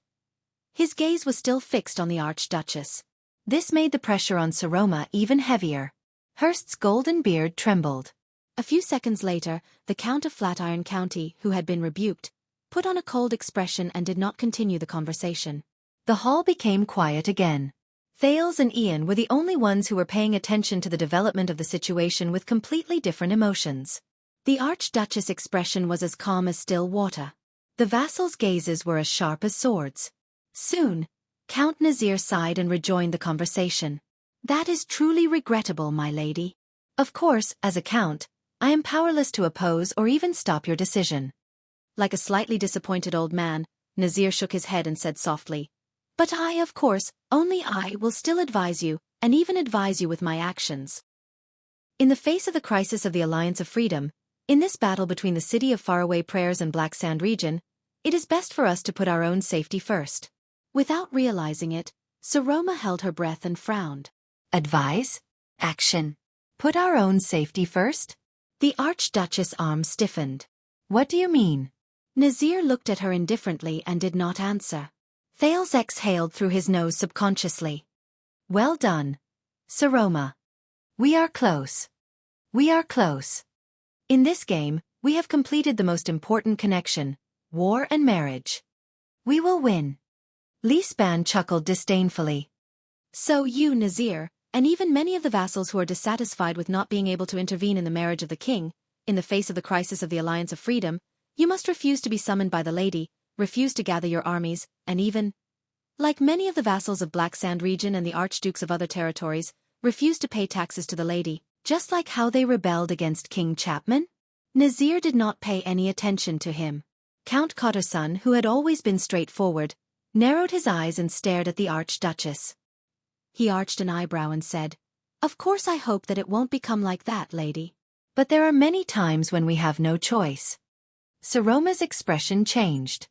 his gaze was still fixed on the Archduchess. This made the pressure on Saroma even heavier. Hurst's golden beard trembled. A few seconds later, the Count of Flatiron County, who had been rebuked, put on a cold expression and did not continue the conversation. The hall became quiet again. Thales and Ian were the only ones who were paying attention to the development of the situation with completely different emotions. The Archduchess' expression was as calm as still water. The vassals' gazes were as sharp as swords. Soon, Count Nazir sighed and rejoined the conversation. That is truly regrettable, my lady. Of course, as a count, I am powerless to oppose or even stop your decision. Like a slightly disappointed old man, Nazir shook his head and said softly, But I, of course, only I will still advise you, and even advise you with my actions. In the face of the crisis of the Alliance of Freedom, in this battle between the City of Faraway Prayers and Black Sand region, it is best for us to put our own safety first. Without realizing it, Saroma held her breath and frowned. Advise? Action. Put our own safety first? The Archduchess' arm stiffened. What do you mean? Nazir looked at her indifferently and did not answer. Thales exhaled through his nose subconsciously. Well done, Saroma. We are close. We are close. In this game, we have completed the most important connection, war and marriage. We will win. Lisban chuckled disdainfully. So you, Nazir, and even many of the vassals who are dissatisfied with not being able to intervene in the marriage of the king, in the face of the crisis of the Alliance of Freedom, you must refuse to be summoned by the lady, refuse to gather your armies, and even, like many of the vassals of Black Sand region and the archdukes of other territories, refuse to pay taxes to the lady, just like how they rebelled against King Chapman? Nazir did not pay any attention to him. Count Kotterson, who had always been straightforward, narrowed his eyes and stared at the Archduchess. He arched an eyebrow and said, "Of course I hope that it won't become like that, lady. But there are many times when we have no choice." Saroma's expression changed.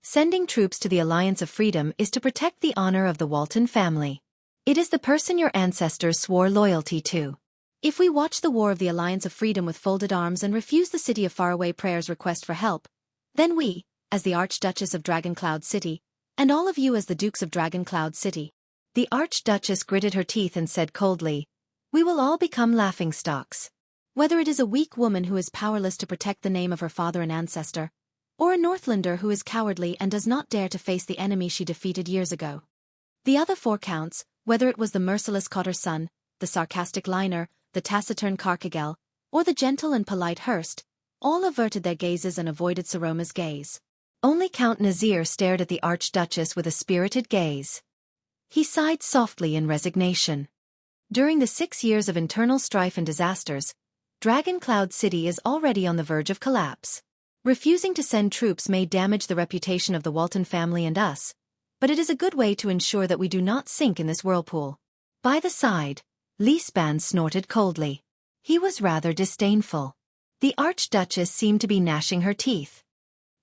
Sending troops to the Alliance of Freedom is to protect the honor of the Walton family. It is the person your ancestors swore loyalty to. If we watch the War of the Alliance of Freedom with folded arms and refuse the City of Faraway Prayer's request for help, then we, as the Archduchess of Dragoncloud City, and all of you as the Dukes of Dragoncloud City. The Archduchess gritted her teeth and said coldly, "We will all become laughingstocks. Whether it is a weak woman who is powerless to protect the name of her father and ancestor, or a Northlander who is cowardly and does not dare to face the enemy she defeated years ago." The other four counts, whether it was the merciless Kotterson, the sarcastic Liner, the taciturn Karkagel, or the gentle and polite Hurst, all averted their gazes and avoided Saroma's gaze. Only Count Nazir stared at the Archduchess with a spirited gaze. He sighed softly in resignation. During the 6 years of internal strife and disasters, Dragoncloud City is already on the verge of collapse. Refusing to send troops may damage the reputation of the Walton family and us, but it is a good way to ensure that we do not sink in this whirlpool. By the side, Lisban snorted coldly. He was rather disdainful. The Archduchess seemed to be gnashing her teeth.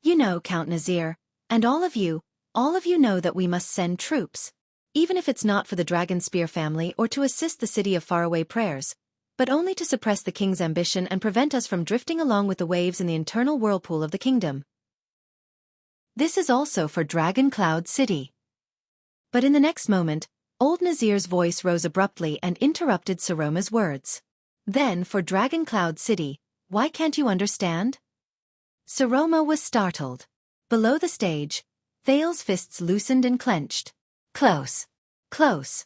"You know, Count Nazir, and all of you know that we must send troops. Even if it's not for the Dragonspear family or to assist the City of Faraway Prayers, but only to suppress the king's ambition and prevent us from drifting along with the waves in the internal whirlpool of the kingdom. This is also for Dragoncloud City." But in the next moment, old Nazir's voice rose abruptly and interrupted Saroma's words. "Then for Dragoncloud City, why can't you understand?" Saroma was startled. Below the stage, Thale's fists loosened and clenched. Close. Close.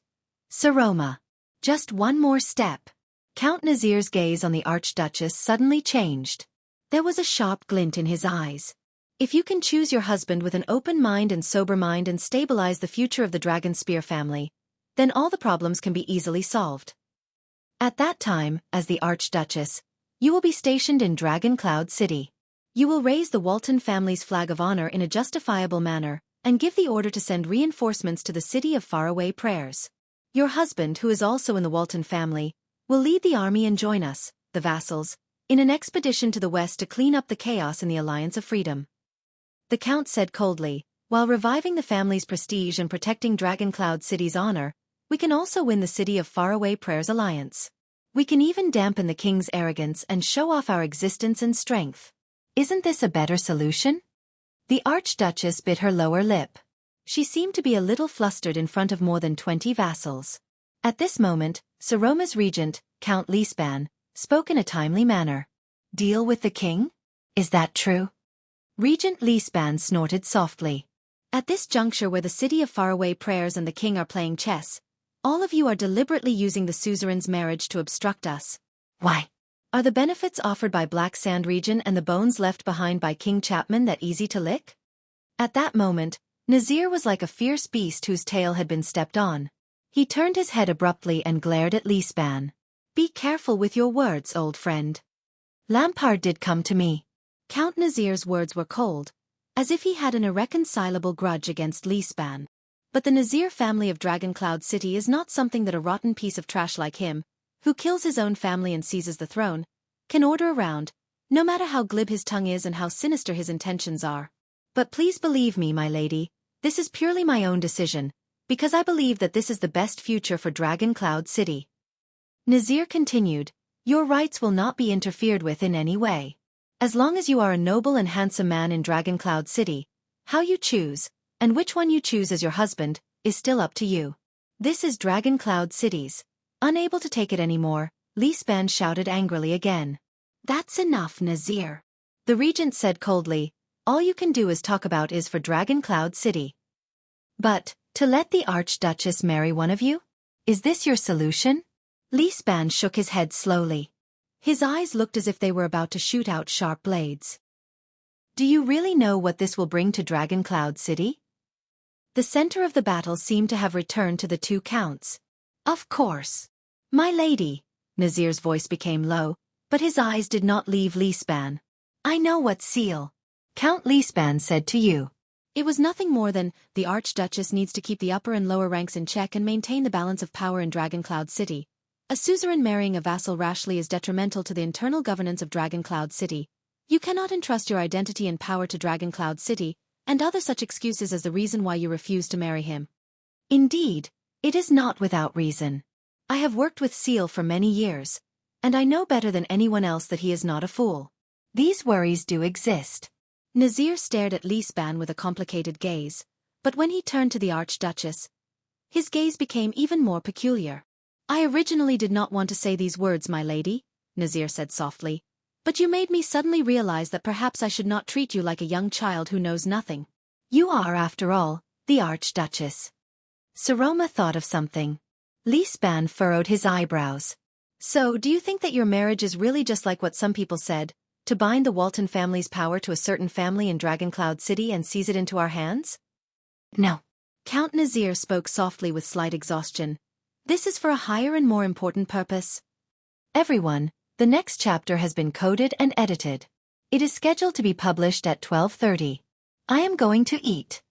Saroma. Just one more step. Count Nazir's gaze on the Archduchess suddenly changed. There was a sharp glint in his eyes. "If you can choose your husband with an open mind and sober mind and stabilize the future of the Dragonspear family, then all the problems can be easily solved. At that time, as the Archduchess, you will be stationed in Dragoncloud City. You will raise the Walton family's flag of honor in a justifiable manner, and give the order to send reinforcements to the City of Faraway Prayers. Your husband, who is also in the Walton family, will lead the army and join us, the vassals, in an expedition to the west to clean up the chaos in the Alliance of Freedom." The Count said coldly, "While reviving the family's prestige and protecting Dragoncloud City's honor, we can also win the City of Faraway Prayers alliance. We can even dampen the king's arrogance and show off our existence and strength. Isn't this a better solution?" The Archduchess bit her lower lip. She seemed to be a little flustered in front of more than 20 vassals. At this moment, Saroma's regent, Count Lisban, spoke in a timely manner. "Deal with the king? Is that true?" Regent Lisban snorted softly. "At this juncture where the City of Faraway Prayers and the king are playing chess, all of you are deliberately using the suzerain's marriage to obstruct us. Why? Are the benefits offered by Black Sand region and the bones left behind by King Chapman that easy to lick?" At that moment, Nazir was like a fierce beast whose tail had been stepped on. He turned his head abruptly and glared at Lisban. "Be careful with your words, old friend. Lampard did come to me." Count Nazir's words were cold, as if he had an irreconcilable grudge against Lisban. But the Nazir family of Dragoncloud City is not something that a rotten piece of trash like him, who kills his own family and seizes the throne, can order around, no matter how glib his tongue is and how sinister his intentions are. But please believe me, my lady, this is purely my own decision, because I believe that this is the best future for Dragoncloud City. Nazir continued, "Your rights will not be interfered with in any way. As long as you are a noble and handsome man in Dragoncloud City, how you choose, and which one you choose as your husband, is still up to you. This is Dragoncloud City's." Unable to take it anymore, Lispan shouted angrily again. That's enough, Nazir. The regent said coldly, all you can do is talk about is for Dragon Cloud City. But, to let the Archduchess marry one of you? Is this your solution? Lispan shook his head slowly. His eyes looked as if they were about to shoot out sharp blades. Do you really know what this will bring to Dragon Cloud City? The center of the battle seemed to have returned to the two counts. Of course. My lady, Nazir's voice became low, but his eyes did not leave Lispan. I know what seal Count Lispan said to you. It was nothing more than, the Archduchess needs to keep the upper and lower ranks in check and maintain the balance of power in Dragon Cloud City. A suzerain marrying a vassal rashly is detrimental to the internal governance of Dragon Cloud City. You cannot entrust your identity and power to Dragon Cloud City, and other such excuses as the reason why you refuse to marry him. Indeed, it is not without reason. I have worked with Seal for many years, and I know better than anyone else that he is not a fool. These worries do exist. Nazir stared at Lispan with a complicated gaze, but when he turned to the Archduchess, his gaze became even more peculiar. I originally did not want to say these words, my lady, Nazir said softly, but you made me suddenly realize that perhaps I should not treat you like a young child who knows nothing. You are, after all, the Archduchess. Saroma thought of something. Lispan furrowed his eyebrows. So, do you think that your marriage is really just like what some people said, to bind the Walton family's power to a certain family in Dragon Cloud City and seize it into our hands? No. Count Nazir spoke softly with slight exhaustion. This is for a higher and more important purpose. Everyone, the next chapter has been coded and edited. It is scheduled to be published at 12:30. I am going to eat.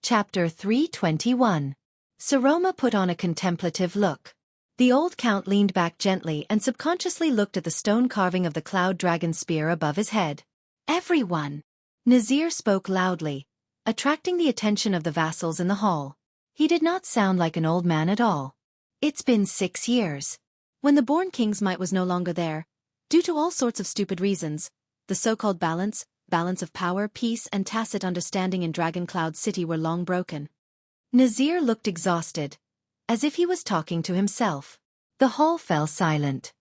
Chapter 321. Saroma put on a contemplative look. The old count leaned back gently and subconsciously looked at the stone carving of the cloud dragon spear above his head. Everyone! Nazir spoke loudly, attracting the attention of the vassals in the hall. He did not sound like an old man at all. It's been 6 years. When the born king's might was no longer there, due to all sorts of stupid reasons, the so-called balance of power, peace and tacit understanding in Dragon Cloud City were long broken. Nazir looked exhausted, as if he was talking to himself. The hall fell silent.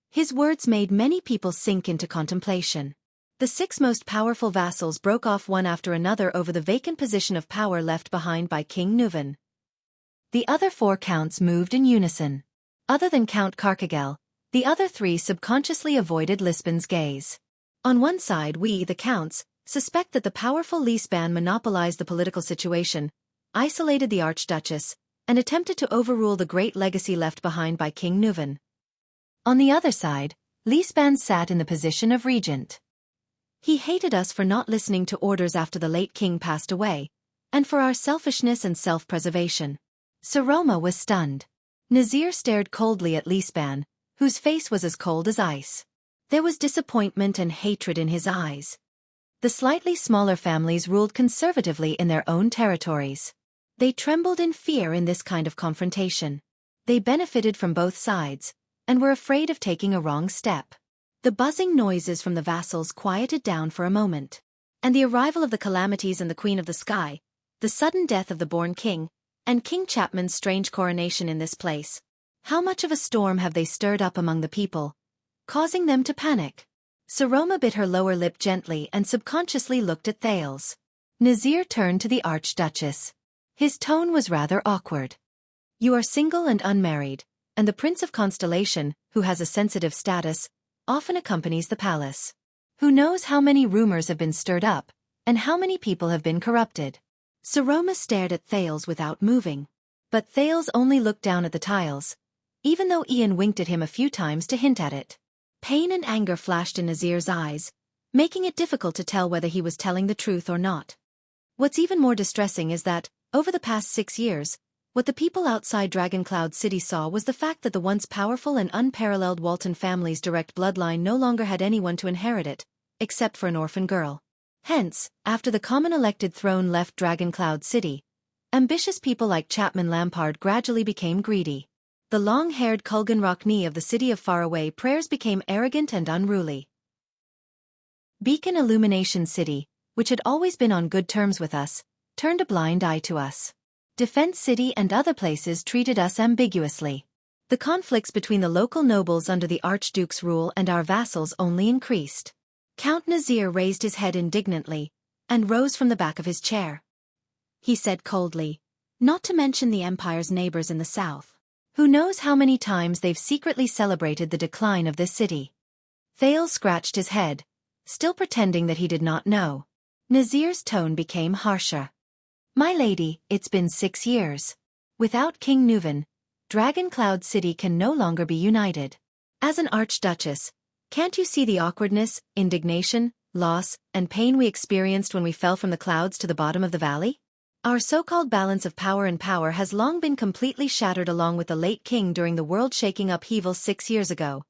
His words made many people sink into contemplation. The 6 most powerful vassals broke off one after another over the vacant position of power left behind by King Nuvan. The other 4 counts moved in unison. Other than Count Karkagel, the other 3 subconsciously avoided Lispan's gaze. On one side, we, the counts, suspect that the powerful Lispan monopolized the political situation, isolated the Archduchess, and attempted to overrule the great legacy left behind by King Nuvan. On the other side, Lispan sat in the position of regent. He hated us for not listening to orders after the late king passed away, and for our selfishness and self-preservation. Saroma was stunned. Nazir stared coldly at Lispan, whose face was as cold as ice. There was disappointment and hatred in his eyes. The slightly smaller families ruled conservatively in their own territories. They trembled in fear in this kind of confrontation. They benefited from both sides, and were afraid of taking a wrong step. The buzzing noises from the vassals quieted down for a moment. And the arrival of the calamities and the Queen of the Sky, the sudden death of the born king, and King Chapman's strange coronation in this place. How much of a storm have they stirred up among the people, causing them to panic? Saroma bit her lower lip gently and subconsciously looked at Thales. Nazir turned to the Archduchess. His tone was rather awkward. You are single and unmarried, and the Prince of Constellation, who has a sensitive status, often accompanies the palace. Who knows how many rumors have been stirred up, and how many people have been corrupted? Saroma stared at Thales without moving. But Thales only looked down at the tiles, even though Ian winked at him a few times to hint at it. Pain and anger flashed in Nazir's eyes, making it difficult to tell whether he was telling the truth or not. What's even more distressing is that, over the past 6 years, what the people outside Dragon Cloud City saw was the fact that the once powerful and unparalleled Walton family's direct bloodline no longer had anyone to inherit it, except for an orphan girl. Hence, after the common elected throne left Dragon Cloud City, ambitious people like Chapman Lampard gradually became greedy. The long-haired Kulgan Rockney of the city of faraway prayers became arrogant and unruly. Beacon Illumination City, which had always been on good terms with us, turned a blind eye to us. Defense City and other places treated us ambiguously. The conflicts between the local nobles under the Archduke's rule and our vassals only increased. Count Nazir raised his head indignantly, and rose from the back of his chair. He said coldly, "Not to mention the empire's neighbors in the south. Who knows how many times they've secretly celebrated the decline of this city?" Thales scratched his head, still pretending that he did not know. Nazir's tone became harsher. "My lady, it's been 6 years. Without King Nuvan, Dragoncloud City can no longer be united. As an archduchess, can't you see the awkwardness, indignation, loss, and pain we experienced when we fell from the clouds to the bottom of the valley? Our so-called balance of power and power has long been completely shattered along with the late king during the world-shaking upheaval 6 years ago."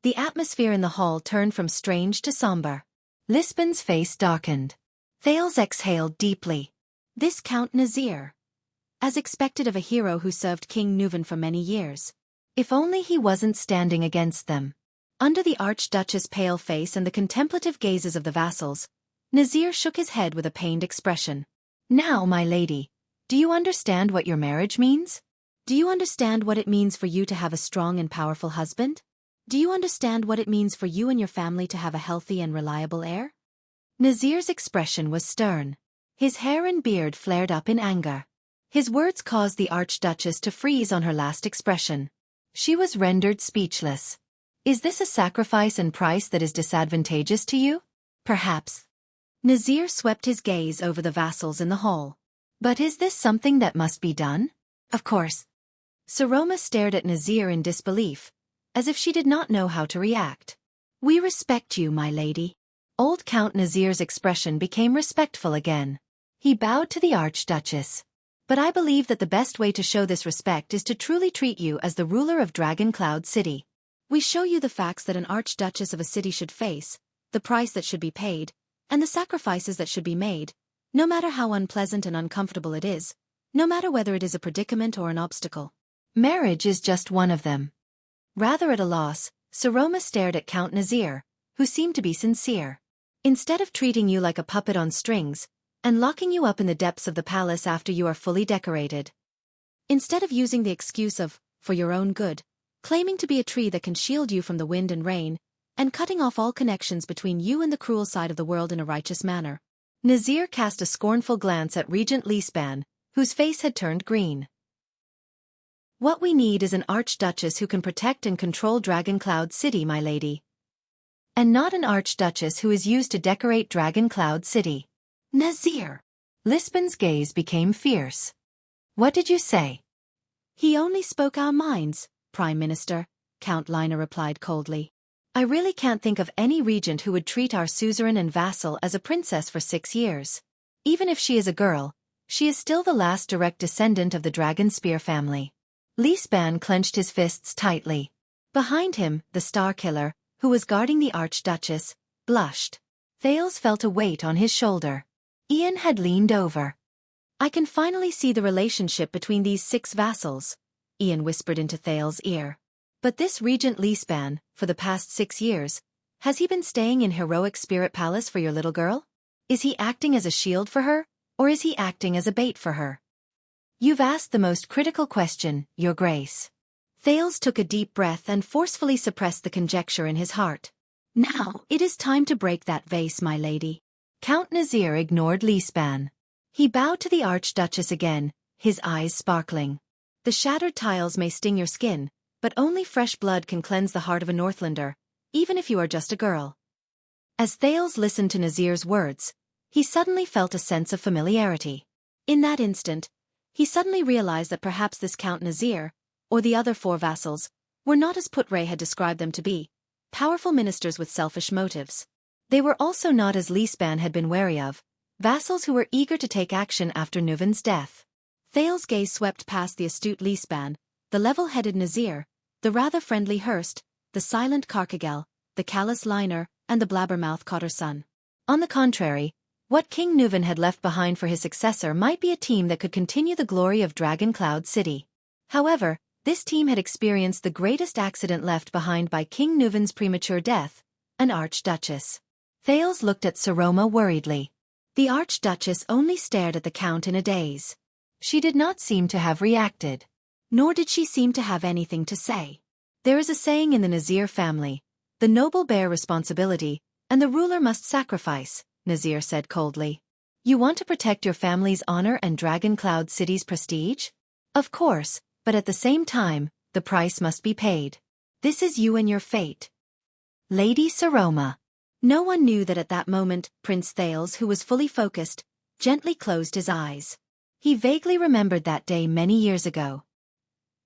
The atmosphere in the hall turned from strange to somber. Lisbon's face darkened. Thales exhaled deeply. This Count Nazir. As expected of a hero who served King Nuvan for many years. If only he wasn't standing against them. Under the Archduchess' pale face and the contemplative gazes of the vassals, Nazir shook his head with a pained expression. "Now, my lady, do you understand what your marriage means? Do you understand what it means for you to have a strong and powerful husband? Do you understand what it means for you and your family to have a healthy and reliable heir?" Nazir's expression was stern. His hair and beard flared up in anger. His words caused the Archduchess to freeze on her last expression. She was rendered speechless. "Is this a sacrifice and price that is disadvantageous to you? Perhaps." Nazir swept his gaze over the vassals in the hall. "But is this something that must be done?" "Of course." Saroma stared at Nazir in disbelief, as if she did not know how to react. "We respect you, my lady." Old Count Nazir's expression became respectful again. He bowed to the Archduchess. "But I believe that the best way to show this respect is to truly treat you as the ruler of Dragoncloud City. We show you the facts that an archduchess of a city should face, the price that should be paid, and the sacrifices that should be made, no matter how unpleasant and uncomfortable it is, no matter whether it is a predicament or an obstacle. Marriage is just one of them." Rather at a loss, Saroma stared at Count Nazir, who seemed to be sincere. "Instead of treating you like a puppet on strings, and locking you up in the depths of the palace after you are fully decorated. Instead of using the excuse of, for your own good, claiming to be a tree that can shield you from the wind and rain, and cutting off all connections between you and the cruel side of the world in a righteous manner." Nazir cast a scornful glance at Regent Lisban, whose face had turned green. "What we need is an archduchess who can protect and control Dragoncloud City, my lady. And not an archduchess who is used to decorate Dragoncloud City." "Nazir!" Lisbon's gaze became fierce. "What did you say?" "He only spoke our minds, Prime Minister," Count Lina replied coldly. "I really can't think of any regent who would treat our suzerain and vassal as a princess for 6 years. Even if she is a girl, she is still the last direct descendant of the Dragon Spear family." Lisban clenched his fists tightly. Behind him, the Star Killer, who was guarding the Archduchess, blushed. Thales felt a weight on his shoulder. Ian had leaned over. "I can finally see the relationship between these 6 vassals," Ian whispered into Thales' ear. "But this Regent Lisban, for the past 6 years, has he been staying in heroic Spirit Palace for your little girl? Is he acting as a shield for her, or is he acting as a bait for her?" "You've asked the most critical question, Your Grace." Thales took a deep breath and forcefully suppressed the conjecture in his heart. "Now, it is time to break that vase, my lady." Count Nazir ignored Lisban. He bowed to the Archduchess again, his eyes sparkling. "The shattered tiles may sting your skin, but only fresh blood can cleanse the heart of a Northlander, even if you are just a girl." As Thales listened to Nazir's words, he suddenly felt a sense of familiarity. In that instant, he suddenly realized that perhaps this Count Nazir, or the other 4 vassals, were not as Putre had described them to be, powerful ministers with selfish motives. They were also not, as Lisban had been wary of, vassals who were eager to take action after Nuvan's death. Thales' gaze swept past the astute Lisban, the level-headed Nazir, the rather friendly Hurst, the silent Karkagel, the callous Liner, and the blabbermouth Cotterson. On the contrary, what King Nuvan had left behind for his successor might be a team that could continue the glory of Dragoncloud City. However, this team had experienced the greatest accident left behind by King Nuvan's premature death, an archduchess. Thales looked at Saroma worriedly. The Archduchess only stared at the Count in a daze. She did not seem to have reacted. Nor did she seem to have anything to say. There is a saying in the Nazir family, the noble bear responsibility, and the ruler must sacrifice, Nazir said coldly. You want to protect your family's honor and Dragon Cloud City's prestige? Of course, but at the same time, the price must be paid. This is you and your fate. Lady Saroma. No one knew that at that moment, Prince Thales, who was fully focused, gently closed his eyes. He vaguely remembered that day many years ago.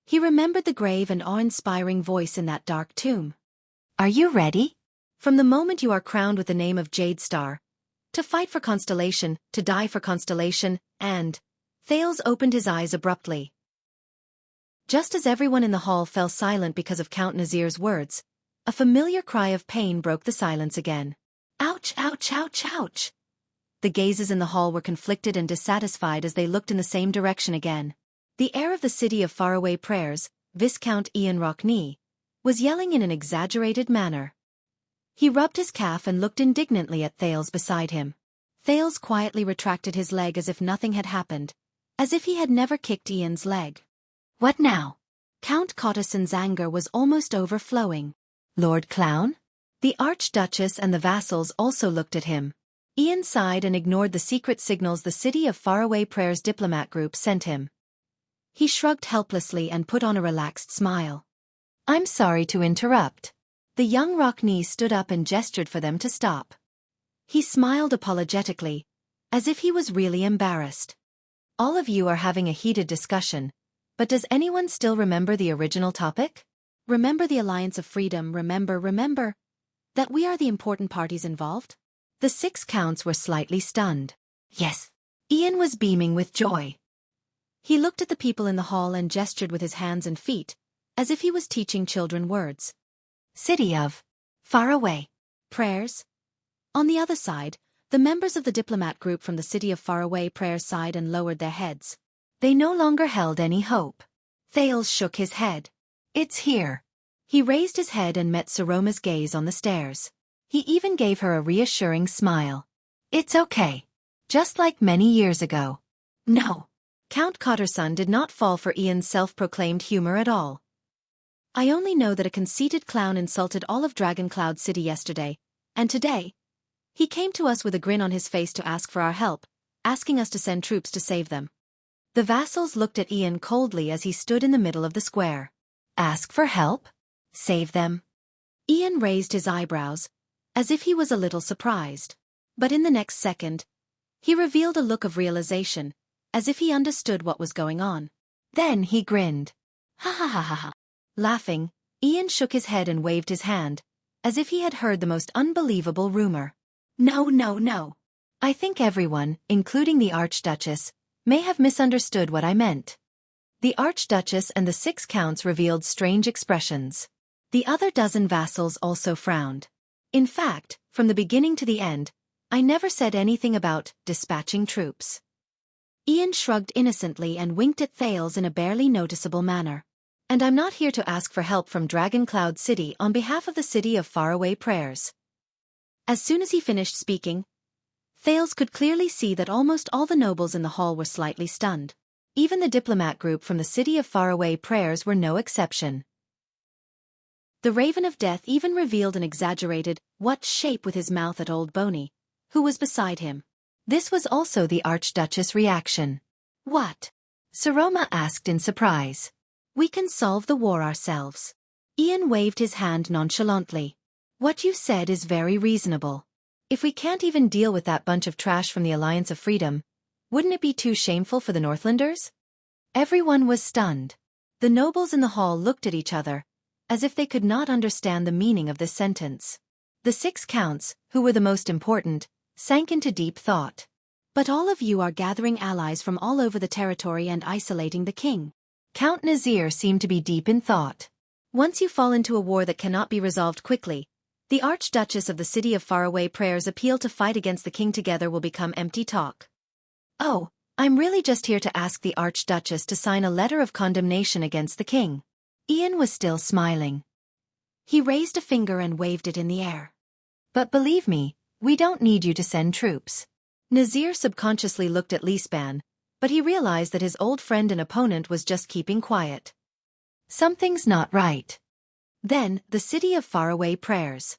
He remembered the grave and awe-inspiring voice in that dark tomb. Are you ready? From the moment you are crowned with the name of Jade Star, to fight for Constellation, to die for Constellation, and... Thales opened his eyes abruptly. Just as everyone in the hall fell silent because of Count Nazir's words, a familiar cry of pain broke the silence again. Ouch, ouch, ouch, ouch! The gazes in the hall were conflicted and dissatisfied as they looked in the same direction again. The heir of the city of faraway prayers, Viscount Ian Rockney, was yelling in an exaggerated manner. He rubbed his calf and looked indignantly at Thales beside him. Thales quietly retracted his leg as if nothing had happened, as if he had never kicked Ian's leg. What now? Count Cottison's anger was almost overflowing. Lord Clown? The Archduchess and the vassals also looked at him. Ian sighed and ignored the secret signals the City of Faraway Prayers diplomat group sent him. He shrugged helplessly and put on a relaxed smile. I'm sorry to interrupt. The young Rockney stood up and gestured for them to stop. He smiled apologetically, as if he was really embarrassed. All of you are having a heated discussion, but does anyone still remember the original topic? Remember the Alliance of Freedom, remember that we are the important parties involved? The 6 counts were slightly stunned. Yes. Ian was beaming with joy. He looked at the people in the hall and gestured with his hands and feet, as if he was teaching children words. City of Faraway Prayers. On the other side, the members of the diplomat group from the City of Faraway Prayers sighed and lowered their heads. They no longer held any hope. Thales shook his head. It's here. He raised his head and met Saroma's gaze on the stairs. He even gave her a reassuring smile. It's okay. Just like many years ago. No. Count Cotterson did not fall for Ian's self-proclaimed humor at all. I only know that a conceited clown insulted all of Dragon Cloud City yesterday, and today, he came to us with a grin on his face to ask for our help, asking us to send troops to save them. The vassals looked at Ian coldly as he stood in the middle of the square. Ask for help? Save them? Ian raised his eyebrows, as if he was a little surprised. But in the next second, he revealed a look of realization, as if he understood what was going on. Then he grinned. Ha ha ha ha ha. Laughing, Ian shook his head and waved his hand, as if he had heard the most unbelievable rumor. No. I think everyone, including the Archduchess, may have misunderstood what I meant. The Archduchess and the 6 counts revealed strange expressions. The other dozen vassals also frowned. In fact, from the beginning to the end, I never said anything about dispatching troops. Ian shrugged innocently and winked at Thales in a barely noticeable manner. And I'm not here to ask for help from Dragon Cloud City on behalf of the City of Faraway Prayers. As soon as he finished speaking, Thales could clearly see that almost all the nobles in the hall were slightly stunned. Even the diplomat group from the City of Faraway Prayers were no exception. The Raven of Death even revealed an exaggerated, what shape with his mouth at Old Boney, who was beside him. This was also the Archduchess' reaction. What? Saroma asked in surprise. We can solve the war ourselves. Ian waved his hand nonchalantly. What you said is very reasonable. If we can't even deal with that bunch of trash from the Alliance of Freedom, wouldn't it be too shameful for the Northlanders? Everyone was stunned. The nobles in the hall looked at each other, as if they could not understand the meaning of this sentence. The 6 counts, who were the most important, sank into deep thought. But all of you are gathering allies from all over the territory and isolating the king. Count Nazir seemed to be deep in thought. Once you fall into a war that cannot be resolved quickly, the Archduchess of the City of Faraway Prayers' appeal to fight against the king together will become empty talk. Oh, I'm really just here to ask the Archduchess to sign a letter of condemnation against the king. Ian was still smiling. He raised a finger and waved it in the air. But believe me, we don't need you to send troops. Nazir subconsciously looked at Lisban, but he realized that his old friend and opponent was just keeping quiet. Something's not right. Then, the city of faraway prayers.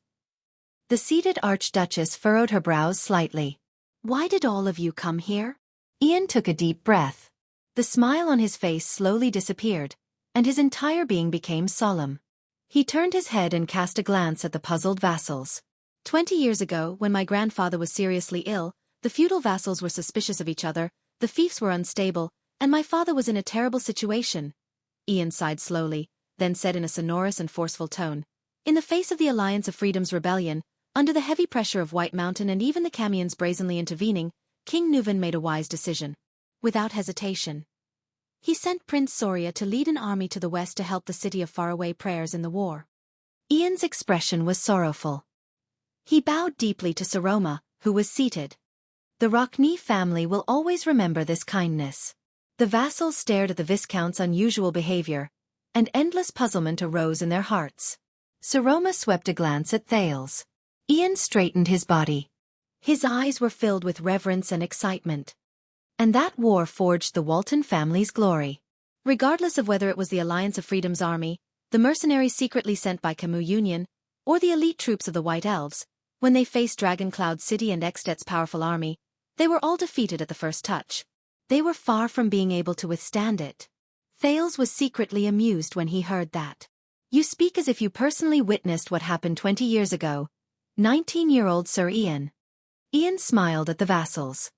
The seated Archduchess furrowed her brows slightly. Why did all of you come here? Ian took a deep breath. The smile on his face slowly disappeared, and his entire being became solemn. He turned his head and cast a glance at the puzzled vassals. 20 years ago, when my grandfather was seriously ill, the feudal vassals were suspicious of each other, the fiefs were unstable, and my father was in a terrible situation. Ian sighed slowly, then said in a sonorous and forceful tone, in the face of the Alliance of Freedom's rebellion, under the heavy pressure of White Mountain and even the Camians brazenly intervening, King Nuvan made a wise decision. Without hesitation, he sent Prince Soria to lead an army to the west to help the city of faraway prayers in the war. Ian's expression was sorrowful. He bowed deeply to Saroma, who was seated. The Rockne family will always remember this kindness. The vassals stared at the Viscount's unusual behavior, and endless puzzlement arose in their hearts. Saroma swept a glance at Thales. Ian straightened his body. His eyes were filled with reverence and excitement. And that war forged the Walton family's glory. Regardless of whether it was the Alliance of Freedom's army, the mercenaries secretly sent by Camus Union, or the elite troops of the White Elves, when they faced Dragoncloud City and Extet's powerful army, they were all defeated at the first touch. They were far from being able to withstand it. Thales was secretly amused when he heard that. You speak as if you personally witnessed what happened 20 years ago, 19-year-old Sir Ian. Ian smiled at the vassals.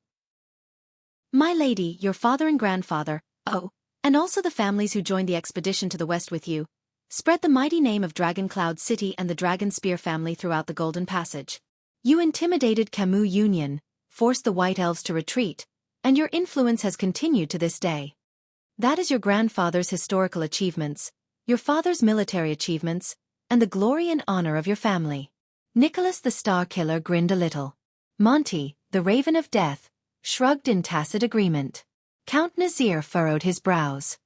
My lady, your father and grandfather, oh, and also the families who joined the expedition to the west with you, spread the mighty name of Dragoncloud City and the Dragon Spear family throughout the Golden Passage. You intimidated Camus Union, forced the White Elves to retreat, and your influence has continued to this day. That is your grandfather's historical achievements, your father's military achievements, and the glory and honor of your family. Nicholas the Star Killer grinned a little. Monty, the Raven of Death, shrugged in tacit agreement. Count Nazir furrowed his brows.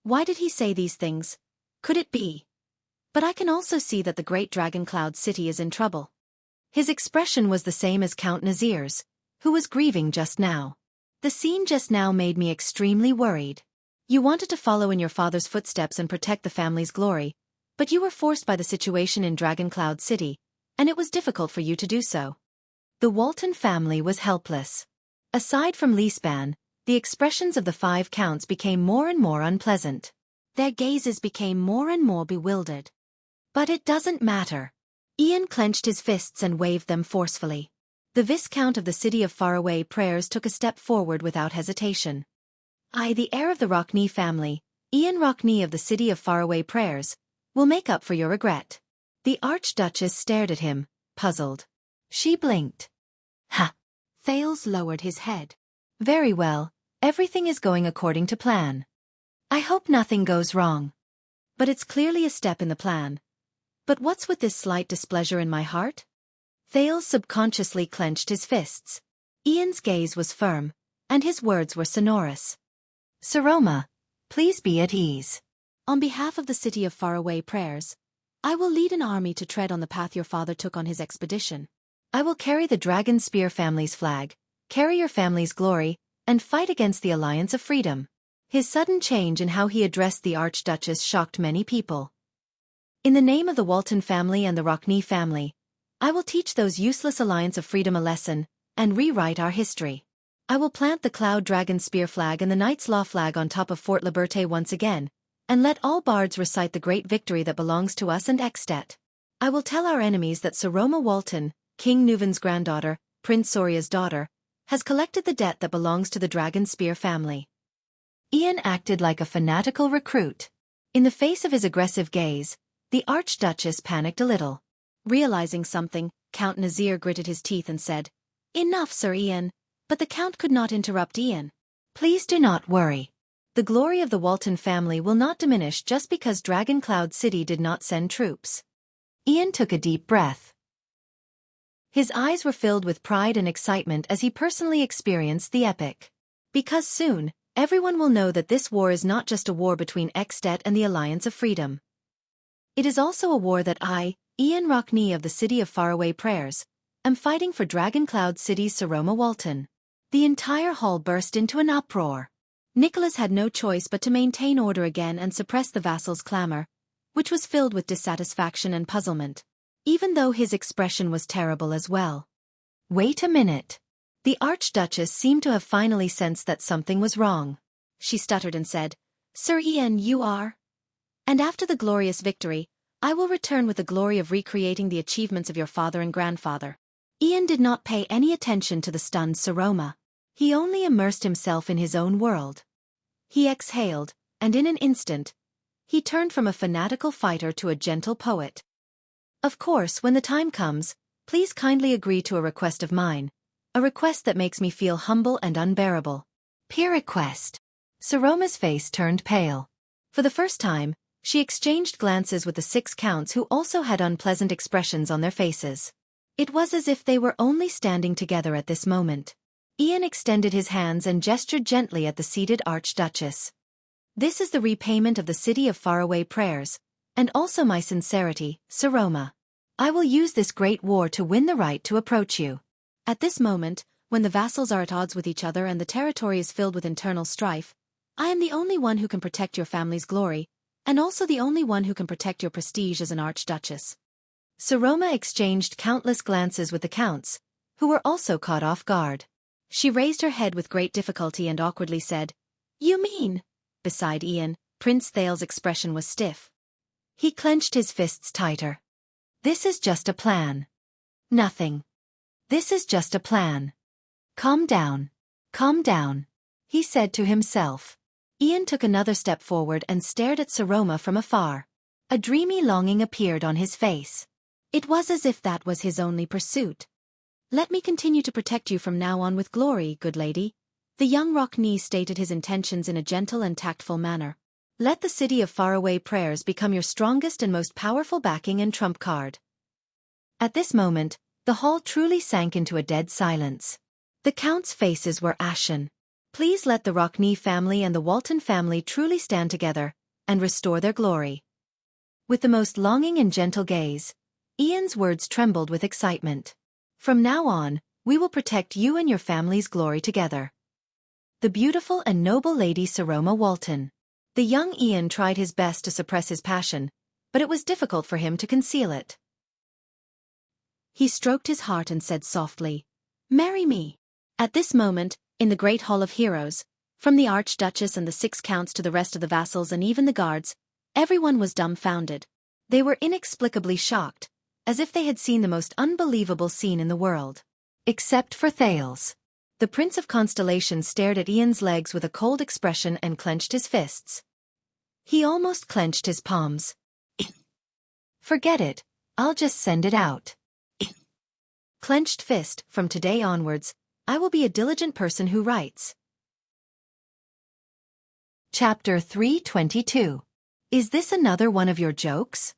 Why did he say these things? Could it be? But I can also see that the great Dragoncloud City is in trouble. His expression was the same as Count Nazir's, who was grieving just now. The scene just now made me extremely worried. You wanted to follow in your father's footsteps and protect the family's glory, but you were forced by the situation in Dragoncloud City, and it was difficult for you to do so. The Walton family was helpless. Aside from Leesban, the expressions of the 5 counts became more and more unpleasant. Their gazes became more and more bewildered. But it doesn't matter. Ian clenched his fists and waved them forcefully. The Viscount of the City of Faraway Prayers took a step forward without hesitation. I, the heir of the Rockne family, Ian Rockne of the City of Faraway Prayers, will make up for your regret. The Archduchess stared at him, puzzled. She blinked. Ha! Thales lowered his head. Very well, everything is going according to plan. I hope nothing goes wrong. But it's clearly a step in the plan. But what's with this slight displeasure in my heart? Thales subconsciously clenched his fists. Ian's gaze was firm, and his words were sonorous. Saroma, please be at ease. On behalf of the City of Faraway Prayers, I will lead an army to tread on the path your father took on his expedition. I will carry the Dragon Spear family's flag, carry your family's glory, and fight against the Alliance of Freedom. His sudden change in how he addressed the Archduchess shocked many people. In the name of the Walton family and the Rockne family, I will teach those useless Alliance of Freedom a lesson, and rewrite our history. I will plant the Cloud Dragon Spear flag and the Knight's Law flag on top of Fort Liberté once again, and let all bards recite the great victory that belongs to us and Extet. I will tell our enemies that Saroma Walton, King Nuvan's granddaughter, Prince Soria's daughter, has collected the debt that belongs to the Dragon Spear family. Ian acted like a fanatical recruit. In the face of his aggressive gaze, the Archduchess panicked a little. Realizing something, Count Nazir gritted his teeth and said, Enough, Sir Ian. But the Count could not interrupt Ian. Please do not worry. The glory of the Walton family will not diminish just because Dragoncloud City did not send troops. Ian took a deep breath. His eyes were filled with pride and excitement as he personally experienced the epic. Because soon, everyone will know that this war is not just a war between Extet and the Alliance of Freedom. It is also a war that I, Ian Rockne of the City of Faraway Prayers, am fighting for Dragoncloud City's Saroma Walton. The entire hall burst into an uproar. Nicholas had no choice but to maintain order again and suppress the vassals' clamor, which was filled with dissatisfaction and puzzlement, even though his expression was terrible as well. Wait a minute. The Archduchess seemed to have finally sensed that something was wrong. She stuttered and said, "Sir Ian, you are? And after the glorious victory, I will return with the glory of recreating the achievements of your father and grandfather." Ian did not pay any attention to the stunned Saroma. He only immersed himself in his own world. He exhaled, and in an instant, he turned from a fanatical fighter to a gentle poet. "Of course, when the time comes, please kindly agree to a request of mine, a request that makes me feel humble and unbearable." "Peer request." Saroma's face turned pale. For the first time, she exchanged glances with the 6 counts who also had unpleasant expressions on their faces. It was as if they were only standing together at this moment. Ian extended his hands and gestured gently at the seated Archduchess. "This is the repayment of the city of faraway prayers, and also my sincerity, Saroma. I will use this great war to win the right to approach you." At this moment, when the vassals are at odds with each other and the territory is filled with internal strife, I am the only one who can protect your family's glory, and also the only one who can protect your prestige as an Archduchess. Saroma exchanged countless glances with the counts, who were also caught off guard. She raised her head with great difficulty and awkwardly said, "You mean?" Beside Ian, Prince Thal's expression was stiff. He clenched his fists tighter. "This is just a plan." "Nothing. This is just a plan." Calm down, he said to himself. Ian took another step forward and stared at Saroma from afar. A dreamy longing appeared on his face. It was as if that was his only pursuit. "Let me continue to protect you from now on with glory, good lady." The young Rockney stated his intentions in a gentle and tactful manner. "Let the city of faraway prayers become your strongest and most powerful backing and trump card." At this moment, the hall truly sank into a dead silence. The counts' faces were ashen. Please let the Rockney family and the Walton family truly stand together and restore their glory. With the most longing and gentle gaze, Ian's words trembled with excitement. "From now on, we will protect you and your family's glory together." The beautiful and noble Lady Saroma Walton. The young Ian tried his best to suppress his passion, but it was difficult for him to conceal it. He stroked his heart and said softly, "Marry me." At this moment, in the Great Hall of Heroes, from the Archduchess and the 6 counts to the rest of the vassals and even the guards, everyone was dumbfounded. They were inexplicably shocked, as if they had seen the most unbelievable scene in the world. Except for Thales. The Prince of Constellation stared at Ian's legs with a cold expression and clenched his fists. He almost clenched his palms. "Forget it, I'll just send it out." Clenched fist, "From today onwards, I will be a diligent person who writes." Chapter 322. Is this another one of your jokes?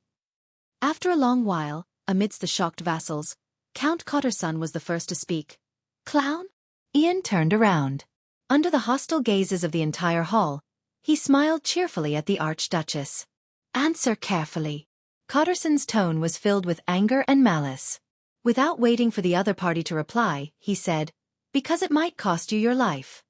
After a long while, amidst the shocked vassals, Count Cotterson was the first to speak. "Clown?" Ian turned around. Under the hostile gazes of the entire hall, he smiled cheerfully at the Archduchess. "Answer carefully." Cotterson's tone was filled with anger and malice. Without waiting for the other party to reply, he said, "Because it might cost you your life."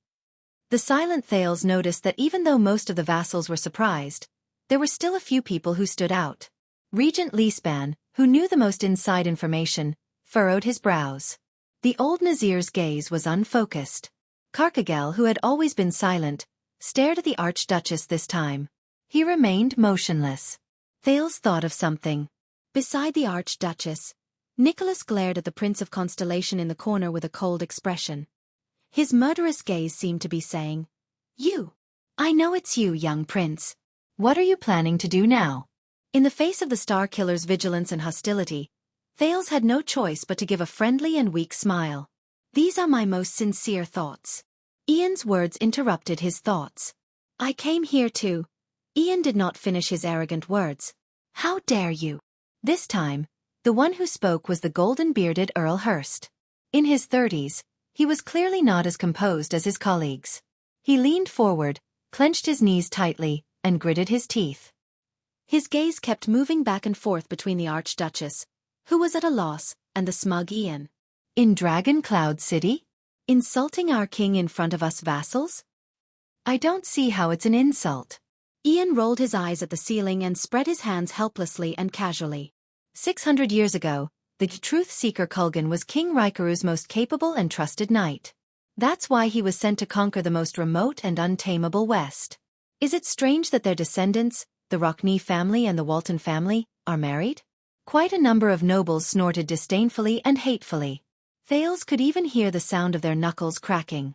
The silent Thales noticed that even though most of the vassals were surprised, there were still a few people who stood out. Regent Leespan, who knew the most inside information, furrowed his brows. The old Nazir's gaze was unfocused. Carcagel, who had always been silent, stared at the Archduchess this time. He remained motionless. Thales thought of something. Beside the Archduchess, Nicholas glared at the Prince of Constellation in the corner with a cold expression. His murderous gaze seemed to be saying, "You. I know it's you, young prince. What are you planning to do now?" In the face of the Star Killer's vigilance and hostility, Thales had no choice but to give a friendly and weak smile. "These are my most sincere thoughts." Ian's words interrupted his thoughts. "I came here to—" Ian did not finish his arrogant words. "How dare you?" This time, the one who spoke was the golden-bearded Earl Hurst. In his 30s, he was clearly not as composed as his colleagues. He leaned forward, clenched his knees tightly, and gritted his teeth. His gaze kept moving back and forth between the Archduchess, who was at a loss, and the smug Ian. "In Dragon Cloud City?" Insulting our king in front of us vassals? I don't see how it's an insult. Ian rolled his eyes at the ceiling and spread his hands helplessly and casually. 600 years ago, the truth-seeker Kulgan was King Raikaru's most capable and trusted knight. That's why he was sent to conquer the most remote and untamable West. Is it strange that their descendants, the Rockne family and the Walton family, are married? Quite a number of nobles snorted disdainfully and hatefully. Thales could even hear the sound of their knuckles cracking.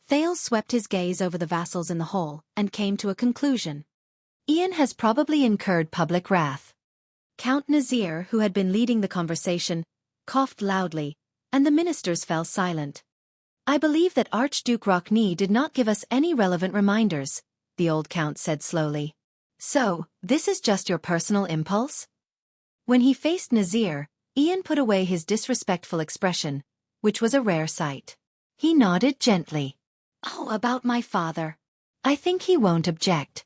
Thales swept his gaze over the vassals in the hall and came to a conclusion. Ian has probably incurred public wrath. Count Nazir, who had been leading the conversation, coughed loudly, and the ministers fell silent. I believe that Archduke Rockne did not give us any relevant reminders, the old count said slowly. So, this is just your personal impulse? When he faced Nazir, Ian put away his disrespectful expression, which was a rare sight. He nodded gently. Oh, about my father. I think he won't object.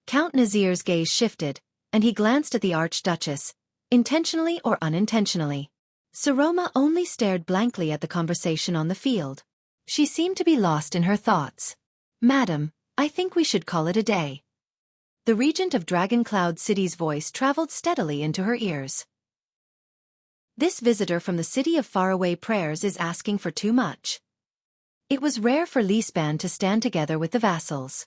Count Nazir's gaze shifted, and he glanced at the Archduchess, intentionally or unintentionally. Saroma only stared blankly at the conversation on the field. She seemed to be lost in her thoughts. Madam, I think we should call it a day. The regent of Dragon Cloud City's voice traveled steadily into her ears. This visitor from the city of faraway prayers is asking for too much. It was rare for Lisban to stand together with the vassals.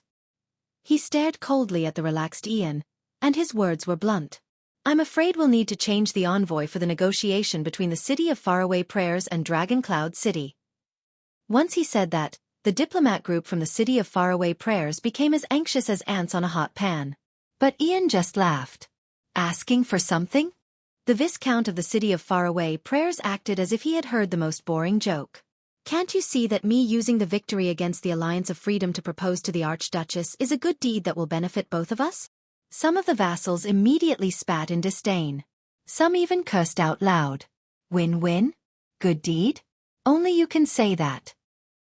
He stared coldly at the relaxed Ian, and his words were blunt. I'm afraid we'll need to change the envoy for the negotiation between the city of faraway prayers and Dragon Cloud City. Once he said that, the diplomat group from the city of faraway prayers became as anxious as ants on a hot pan. But Ian just laughed. Asking for something? The Viscount of the city of faraway prayers acted as if he had heard the most boring joke. Can't you see that me using the victory against the Alliance of Freedom to propose to the Archduchess is a good deed that will benefit both of us? Some of the vassals immediately spat in disdain. Some even cursed out loud. Win-win? Good deed? Only you can say that.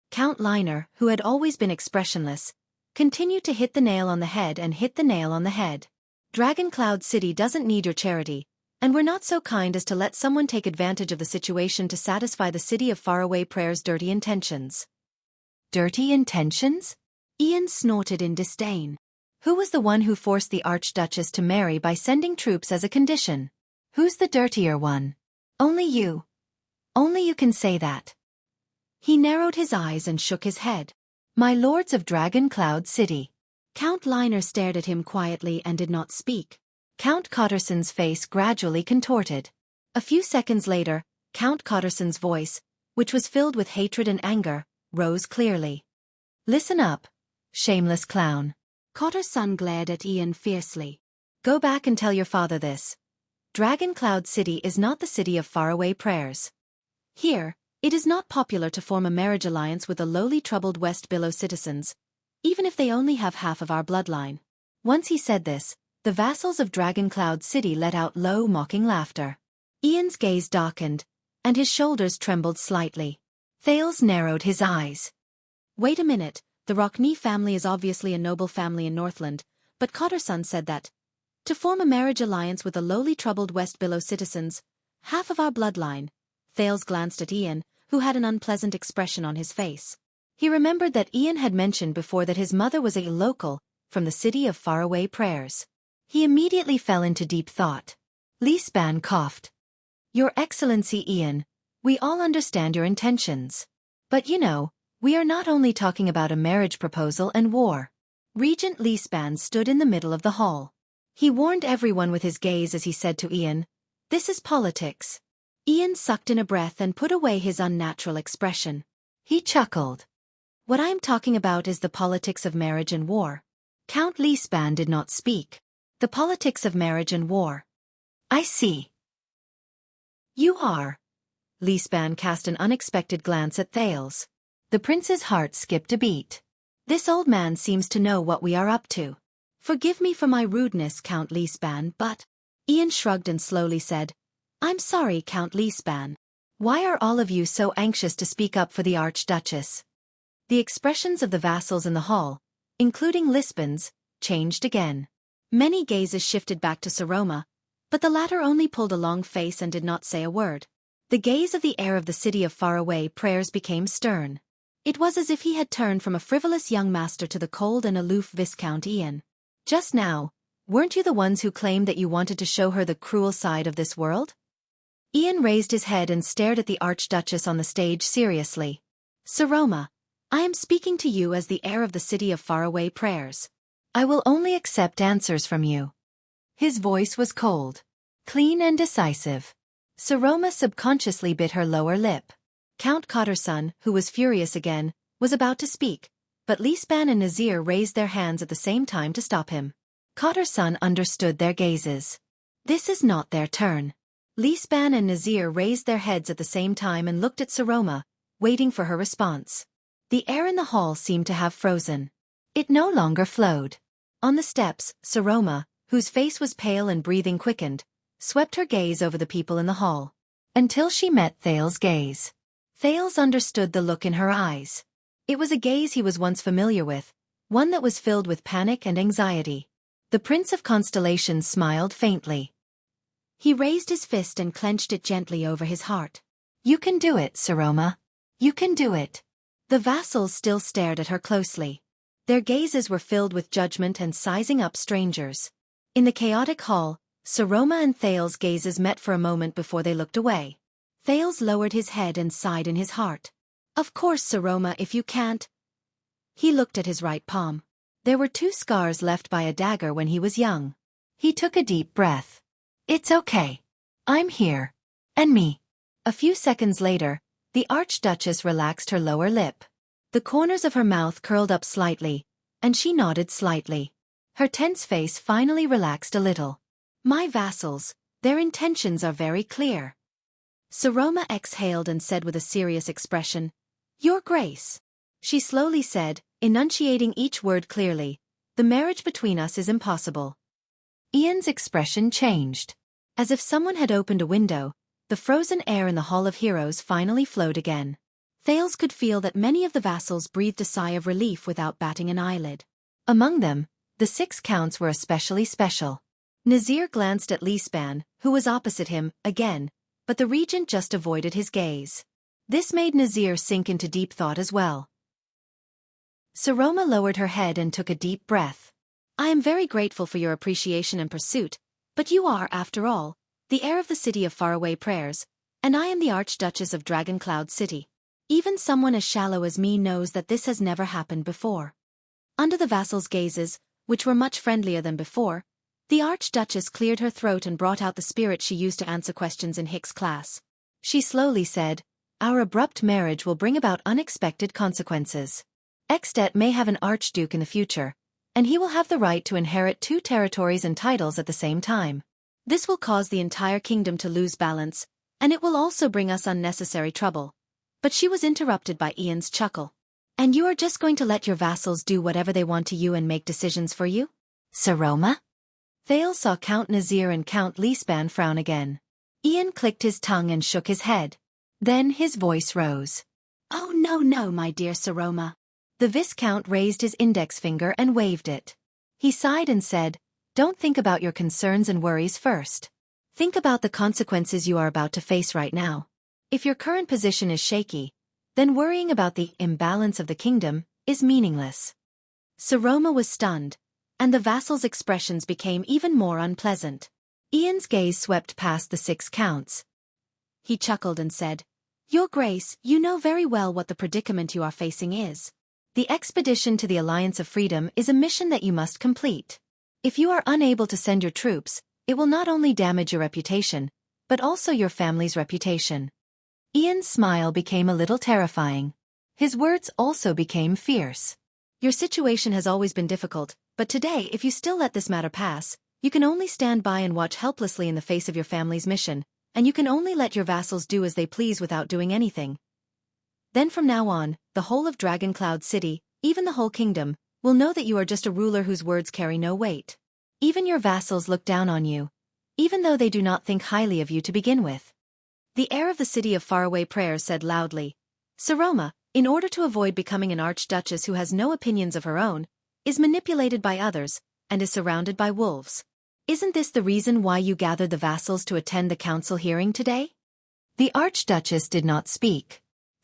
Count Liner, who had always been expressionless, continued to hit the nail on the head and hit the nail on the head. Dragon Cloud City doesn't need your charity, and we're not so kind as to let someone take advantage of the situation to satisfy the city of faraway prayers' dirty intentions. Dirty intentions? Ian snorted in disdain. Who was the one who forced the Archduchess to marry by sending troops as a condition? Who's the dirtier one? Only you. Only you can say that. He narrowed his eyes and shook his head. My lords of Dragon Cloud City. Count Liner stared at him quietly and did not speak. Count Cotterson's face gradually contorted. A few seconds later, Count Cotterson's voice, which was filled with hatred and anger, rose clearly. Listen up, shameless clown. Cotterson glared at Ian fiercely. Go back and tell your father this. Dragon Cloud City is not the city of faraway prayers. Here, it is not popular to form a marriage alliance with the lowly troubled West Billow citizens, even if they only have half of our bloodline. Once he said this, the vassals of Dragon Cloud City let out low, mocking laughter. Ian's gaze darkened, and his shoulders trembled slightly. Thales narrowed his eyes. Wait a minute, the Rockne family is obviously a noble family in Northland, but Cotterson said that, to form a marriage alliance with the lowly troubled West Billow citizens, half of our bloodline. Thales glanced at Ian, who had an unpleasant expression on his face. He remembered that Ian had mentioned before that his mother was a local, from the city of faraway prayers. He immediately fell into deep thought. Lisban coughed. Your Excellency Ian, we all understand your intentions. But you know, we are not only talking about a marriage proposal and war. Regent Lisban stood in the middle of the hall. He warned everyone with his gaze as he said to Ian, this is politics. Ian sucked in a breath and put away his unnatural expression. He chuckled. What I am talking about is the politics of marriage and war. Count Lisban did not speak. The politics of marriage and war. I see. You are. Lisban cast an unexpected glance at Thales. The prince's heart skipped a beat. This old man seems to know what we are up to. Forgive me for my rudeness, Count Lisban, but... Ian shrugged and slowly said, I'm sorry, Count Lisban. Why are all of you so anxious to speak up for the Archduchess? The expressions of the vassals in the hall, including Lisban's, changed again. Many gazes shifted back to Saroma, but the latter only pulled a long face and did not say a word. The gaze of the heir of the city of faraway prayers became stern. It was as if he had turned from a frivolous young master to the cold and aloof Viscount Ian. Just now, weren't you the ones who claimed that you wanted to show her the cruel side of this world? Ian raised his head and stared at the Archduchess on the stage seriously. Saroma, I am speaking to you as the heir of the city of faraway prayers. I will only accept answers from you. His voice was cold, clean and decisive. Saroma subconsciously bit her lower lip. Count Khatarsan, who was furious again, was about to speak, but Lisban and Nazir raised their hands at the same time to stop him. Khatarsan understood their gazes. This is not their turn. Lisban and Nazir raised their heads at the same time and looked at Saroma, waiting for her response. The air in the hall seemed to have frozen. It no longer flowed. On the steps, Saroma, whose face was pale and breathing quickened, swept her gaze over the people in the hall. Until she met Thales's gaze. Thales understood the look in her eyes. It was a gaze he was once familiar with, one that was filled with panic and anxiety. The Prince of Constellations smiled faintly. He raised his fist and clenched it gently over his heart. You can do it, Saroma. You can do it. The vassals still stared at her closely. Their gazes were filled with judgment and sizing up strangers. In the chaotic hall, Saroma and Thales' gazes met for a moment before they looked away. Thales lowered his head and sighed in his heart. Of course, Saroma, if you can't. He looked at his right palm. There were 2 scars left by a dagger when he was young. He took a deep breath. It's okay. I'm here. And me. A few seconds later, the Archduchess relaxed her lower lip. The corners of her mouth curled up slightly, and she nodded slightly. Her tense face finally relaxed a little. My vassals, their intentions are very clear. Saroma exhaled and said with a serious expression, Your Grace. She slowly said, enunciating each word clearly, the marriage between us is impossible. Ian's expression changed. As if someone had opened a window, the frozen air in the Hall of Heroes finally flowed again. Thales could feel that many of the vassals breathed a sigh of relief without batting an eyelid. Among them, the 6 counts were especially special. Nazir glanced at Lisban, who was opposite him, again, but the regent just avoided his gaze. This made Nazir sink into deep thought as well. Saroma lowered her head and took a deep breath. I am very grateful for your appreciation and pursuit, but you are, after all, the heir of the city of faraway prayers, and I am the Archduchess of Dragoncloud City. Even someone as shallow as me knows that this has never happened before. Under the vassals' gazes, which were much friendlier than before, the Archduchess cleared her throat and brought out the spirit she used to answer questions in Hick's class. She slowly said, Our abrupt marriage will bring about unexpected consequences. Extet may have an archduke in the future, and he will have the right to inherit 2 territories and titles at the same time. This will cause the entire kingdom to lose balance, and it will also bring us unnecessary trouble. But she was interrupted by Ian's chuckle. And you are just going to let your vassals do whatever they want to you and make decisions for you? Saroma? Thales saw Count Nazir and Count Lisban frown again. Ian clicked his tongue and shook his head. Then his voice rose. Oh no, my dear Saroma. The Viscount raised his index finger and waved it. He sighed and said, Don't think about your concerns and worries first. Think about the consequences you are about to face right now. If your current position is shaky, then worrying about the imbalance of the kingdom is meaningless. Saroma was stunned, and the vassals' expressions became even more unpleasant. Ian's gaze swept past the 6 counts. He chuckled and said, Your Grace, you know very well what the predicament you are facing is. The expedition to the Alliance of Freedom is a mission that you must complete. If you are unable to send your troops, it will not only damage your reputation, but also your family's reputation. Ian's smile became a little terrifying. His words also became fierce. Your situation has always been difficult, but today, if you still let this matter pass, you can only stand by and watch helplessly in the face of your family's mission, and you can only let your vassals do as they please without doing anything. Then from now on, the whole of Dragoncloud City, even the whole kingdom, will know that you are just a ruler whose words carry no weight. Even your vassals look down on you, even though they do not think highly of you to begin with. The heir of the city of faraway prayers said loudly, Saroma, in order to avoid becoming an archduchess who has no opinions of her own, is manipulated by others, and is surrounded by wolves. Isn't this the reason why you gathered the vassals to attend the council hearing today? The Archduchess did not speak.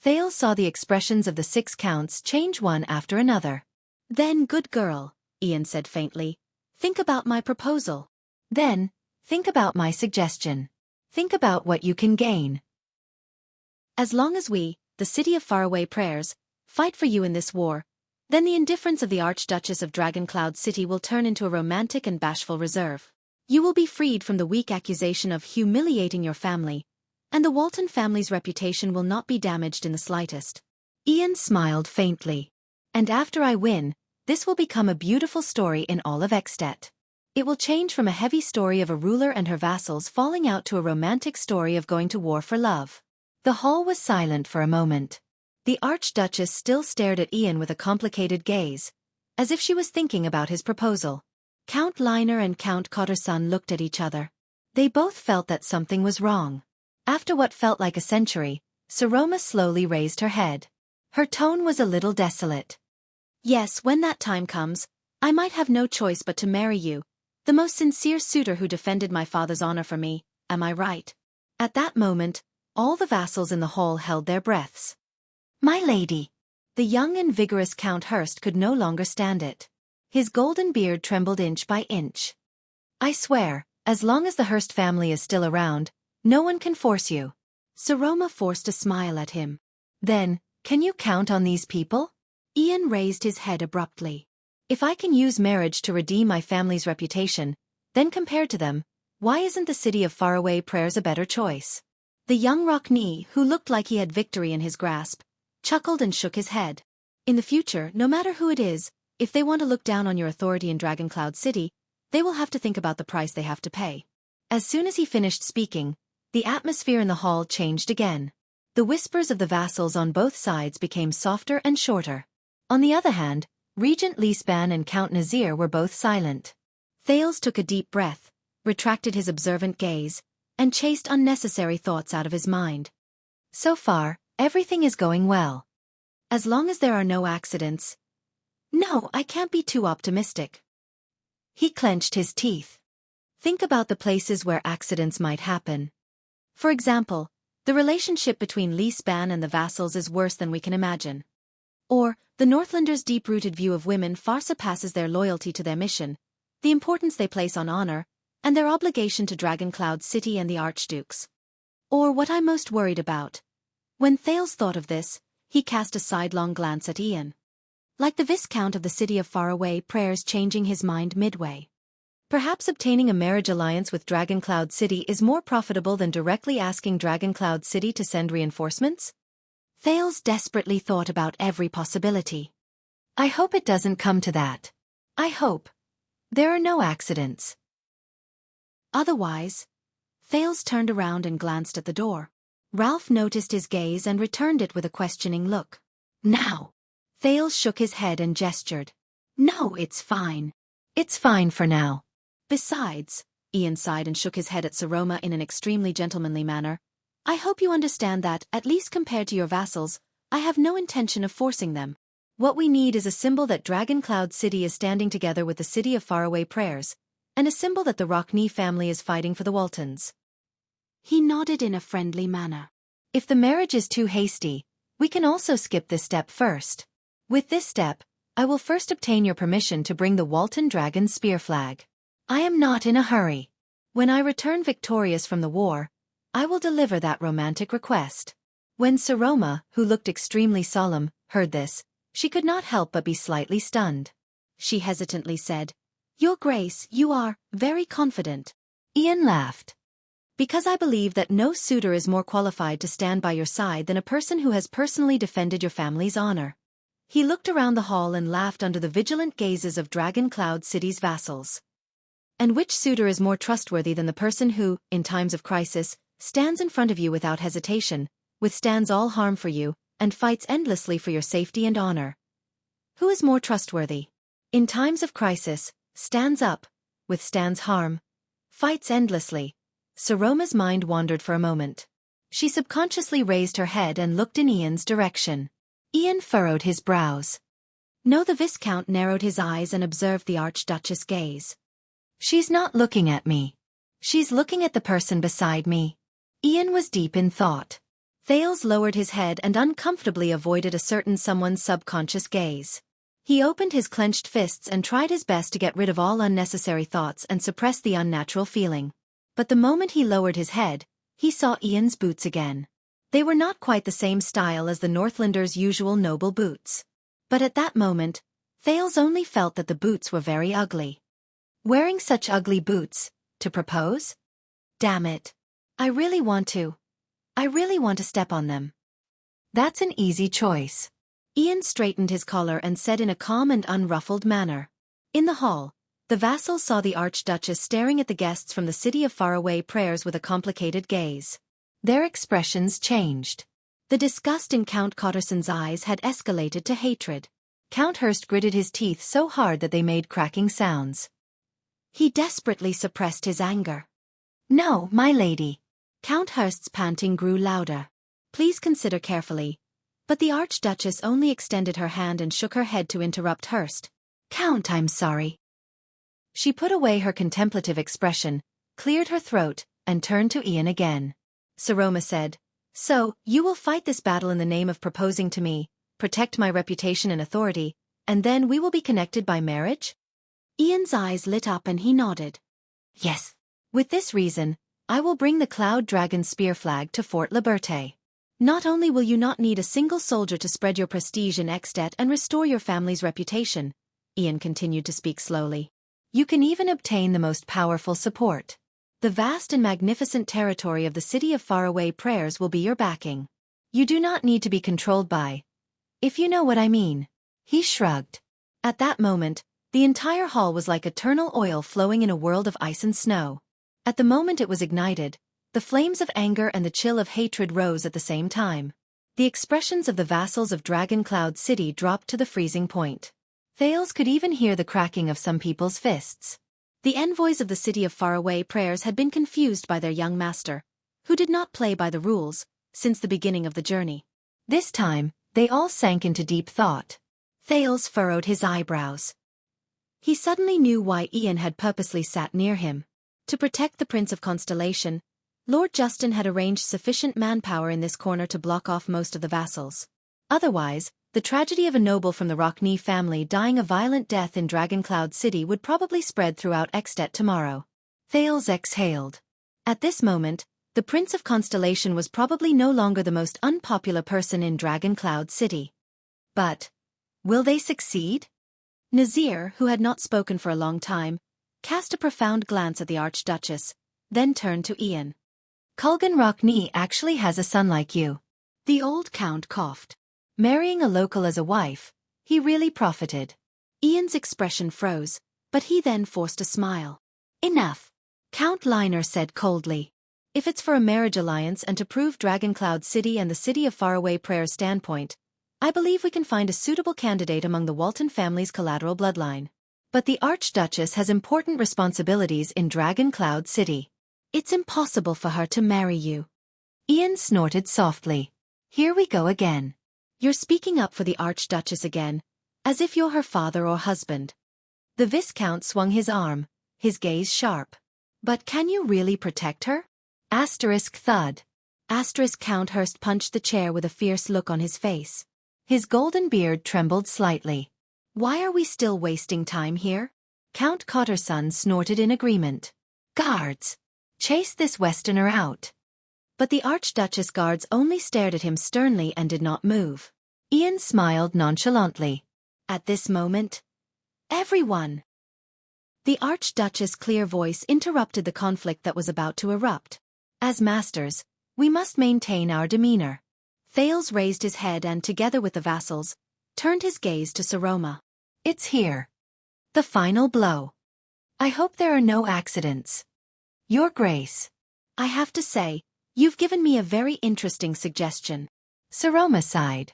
Thales saw the expressions of the 6 counts change one after another. "Then, good girl," Ian said faintly, "think about my proposal. Then, think about my suggestion. Think about what you can gain. As long as we, the City of Faraway Prayers, fight for you in this war, then the indifference of the Archduchess of Dragoncloud City will turn into a romantic and bashful reserve. You will be freed from the weak accusation of humiliating your family, and the Walton family's reputation will not be damaged in the slightest." Ian smiled faintly. "And after I win, this will become a beautiful story in all of Extet. It will change from a heavy story of a ruler and her vassals falling out to a romantic story of going to war for love." The hall was silent for a moment. The Archduchess still stared at Ian with a complicated gaze, as if she was thinking about his proposal. Count Liner and Count Cotterson looked at each other. They both felt that something was wrong. After what felt like a century, Saroma slowly raised her head. Her tone was a little desolate. "Yes, when that time comes, I might have no choice but to marry you, the most sincere suitor who defended my father's honor for me, am I right?" At that moment, all the vassals in the hall held their breaths. "My lady!" The young and vigorous Count Hurst could no longer stand it. His golden beard trembled inch by inch. "I swear, as long as the Hurst family is still around, no one can force you." Saroma forced a smile at him. "Then, can you count on these people?" Ian raised his head abruptly. "If I can use marriage to redeem my family's reputation, then compared to them, why isn't the City of Faraway Prayers a better choice?" The young Rockney, who looked like he had victory in his grasp, chuckled and shook his head. "In the future, no matter who it is, if they want to look down on your authority in Dragoncloud City, they will have to think about the price they have to pay." As soon as he finished speaking, the atmosphere in the hall changed again. The whispers of the vassals on both sides became softer and shorter. On the other hand, Regent Leespan and Count Nazir were both silent. Thales took a deep breath, retracted his observant gaze, and chased unnecessary thoughts out of his mind. "So far, everything is going well. As long as there are no accidents." "No, I can't be too optimistic." He clenched his teeth. "Think about the places where accidents might happen. For example, the relationship between Leespan and the vassals is worse than we can imagine. Or, the Northlanders' deep-rooted view of women far surpasses their loyalty to their mission, the importance they place on honor, and their obligation to Dragoncloud City and the Archdukes. Or what I'm most worried about." When Thales thought of this, he cast a sidelong glance at Ian. Like the Viscount of the City of Faraway Prayers changing his mind midway. Perhaps obtaining a marriage alliance with Dragoncloud City is more profitable than directly asking Dragoncloud City to send reinforcements? Thales desperately thought about every possibility. "I hope it doesn't come to that. I hope there are no accidents. Otherwise..." Thales turned around and glanced at the door. Ralph noticed his gaze and returned it with a questioning look. "Now." Thales shook his head and gestured. "No, it's fine. It's fine for now. Besides," Ian sighed and shook his head at Saroma in an extremely gentlemanly manner, "I hope you understand that, at least compared to your vassals, I have no intention of forcing them. What we need is a symbol that Dragoncloud City is standing together with the City of Faraway Prayers, and a symbol that the Rockney family is fighting for the Waltons." He nodded in a friendly manner. "If the marriage is too hasty, we can also skip this step first. With this step, I will first obtain your permission to bring the Walton Dragon spear flag. I am not in a hurry. When I return victorious from the war, I will deliver that romantic request." When Saroma, who looked extremely solemn, heard this, she could not help but be slightly stunned. She hesitantly said, "Your Grace, you are very confident." Ian laughed. "Because I believe that no suitor is more qualified to stand by your side than a person who has personally defended your family's honor." He looked around the hall and laughed under the vigilant gazes of Dragoncloud City's vassals. "And which suitor is more trustworthy than the person who, in times of crisis, stands in front of you without hesitation, withstands all harm for you, and fights endlessly for your safety and honor? Who is more trustworthy? In times of crisis, stands up, withstands harm, fights endlessly." Saroma's mind wandered for a moment. She subconsciously raised her head and looked in Ian's direction. Ian furrowed his brows. No, the Viscount narrowed his eyes and observed the Archduchess' gaze. "She's not looking at me. She's looking at the person beside me." Ian was deep in thought. Thales lowered his head and uncomfortably avoided a certain someone's subconscious gaze. He opened his clenched fists and tried his best to get rid of all unnecessary thoughts and suppress the unnatural feeling. But the moment he lowered his head, he saw Ian's boots again. They were not quite the same style as the Northlander's usual noble boots. But at that moment, Thales only felt that the boots were very ugly. Wearing such ugly boots, to propose? Damn it. I really want to step on them. That's an easy choice. Ian straightened his collar and said in a calm and unruffled manner. In the hall, the vassals saw the Archduchess staring at the guests from the city of faraway prayers with a complicated gaze. Their expressions changed. The disgust in Count Cotterson's eyes had escalated to hatred. Count Hurst gritted his teeth so hard that they made cracking sounds. He desperately suppressed his anger. No, my lady. Count Hurst's panting grew louder. Please consider carefully. But the Archduchess only extended her hand and shook her head to interrupt Hurst. Count, I'm sorry. She put away her contemplative expression, cleared her throat, and turned to Ian again. Saroma said, So, you will fight this battle in the name of proposing to me, protect my reputation and authority, and then we will be connected by marriage? Ian's eyes lit up and he nodded. Yes. With this reason, I will bring the Cloud Dragon spear flag to Fort Liberté. Not only will you not need a single soldier to spread your prestige in Extet and restore your family's reputation, Ian continued to speak slowly. You can even obtain the most powerful support. The vast and magnificent territory of the city of faraway prayers will be your backing. You do not need to be controlled by, if you know what I mean. He shrugged. At that moment, the entire hall was like eternal oil flowing in a world of ice and snow. At the moment it was ignited, the flames of anger and the chill of hatred rose at the same time. The expressions of the vassals of Dragon Cloud City dropped to the freezing point. Thales could even hear the cracking of some people's fists. The envoys of the city of faraway prayers had been confused by their young master, who did not play by the rules, since the beginning of the journey. This time, they all sank into deep thought. Thales furrowed his eyebrows. He suddenly knew why Ian had purposely sat near him. To protect the Prince of Constellation, Lord Justin had arranged sufficient manpower in this corner to block off most of the vassals. Otherwise, the tragedy of a noble from the Rockney family dying a violent death in Dragon Cloud City would probably spread throughout Extet tomorrow. Thales exhaled. At this moment, the Prince of Constellation was probably no longer the most unpopular person in Dragon Cloud City. But, will they succeed? Nazir, who had not spoken for a long time, cast a profound glance at the Archduchess, then turned to Ian. Kulgan Rockney actually has a son like you. The old count coughed. Marrying a local as a wife, he really profited. Ian's expression froze, but he then forced a smile. Enough, Count Liner said coldly. If it's for a marriage alliance and to prove Dragon Cloud City and the City of Faraway Prayer's standpoint, I believe we can find a suitable candidate among the Walton family's collateral bloodline. But the Archduchess has important responsibilities in Dragon Cloud City. It's impossible for her to marry you. Ian snorted softly. Here we go again. You're speaking up for the Archduchess again, as if you're her father or husband. The Viscount swung his arm, his gaze sharp. But can you really protect her? Asterisk thud. Asterisk Count Hurst punched the chair with a fierce look on his face. His golden beard trembled slightly. Why are we still wasting time here? Count Cotterson snorted in agreement. Guards! Chase this Westerner out. But the Archduchess guards only stared at him sternly and did not move. Ian smiled nonchalantly. At this moment, everyone! The Archduchess' clear voice interrupted the conflict that was about to erupt. As masters, we must maintain our demeanor. Thales raised his head and, together with the vassals, turned his gaze to Saroma. It's here. The final blow. I hope there are no accidents. Your Grace. I have to say, you've given me a very interesting suggestion. Saroma sighed.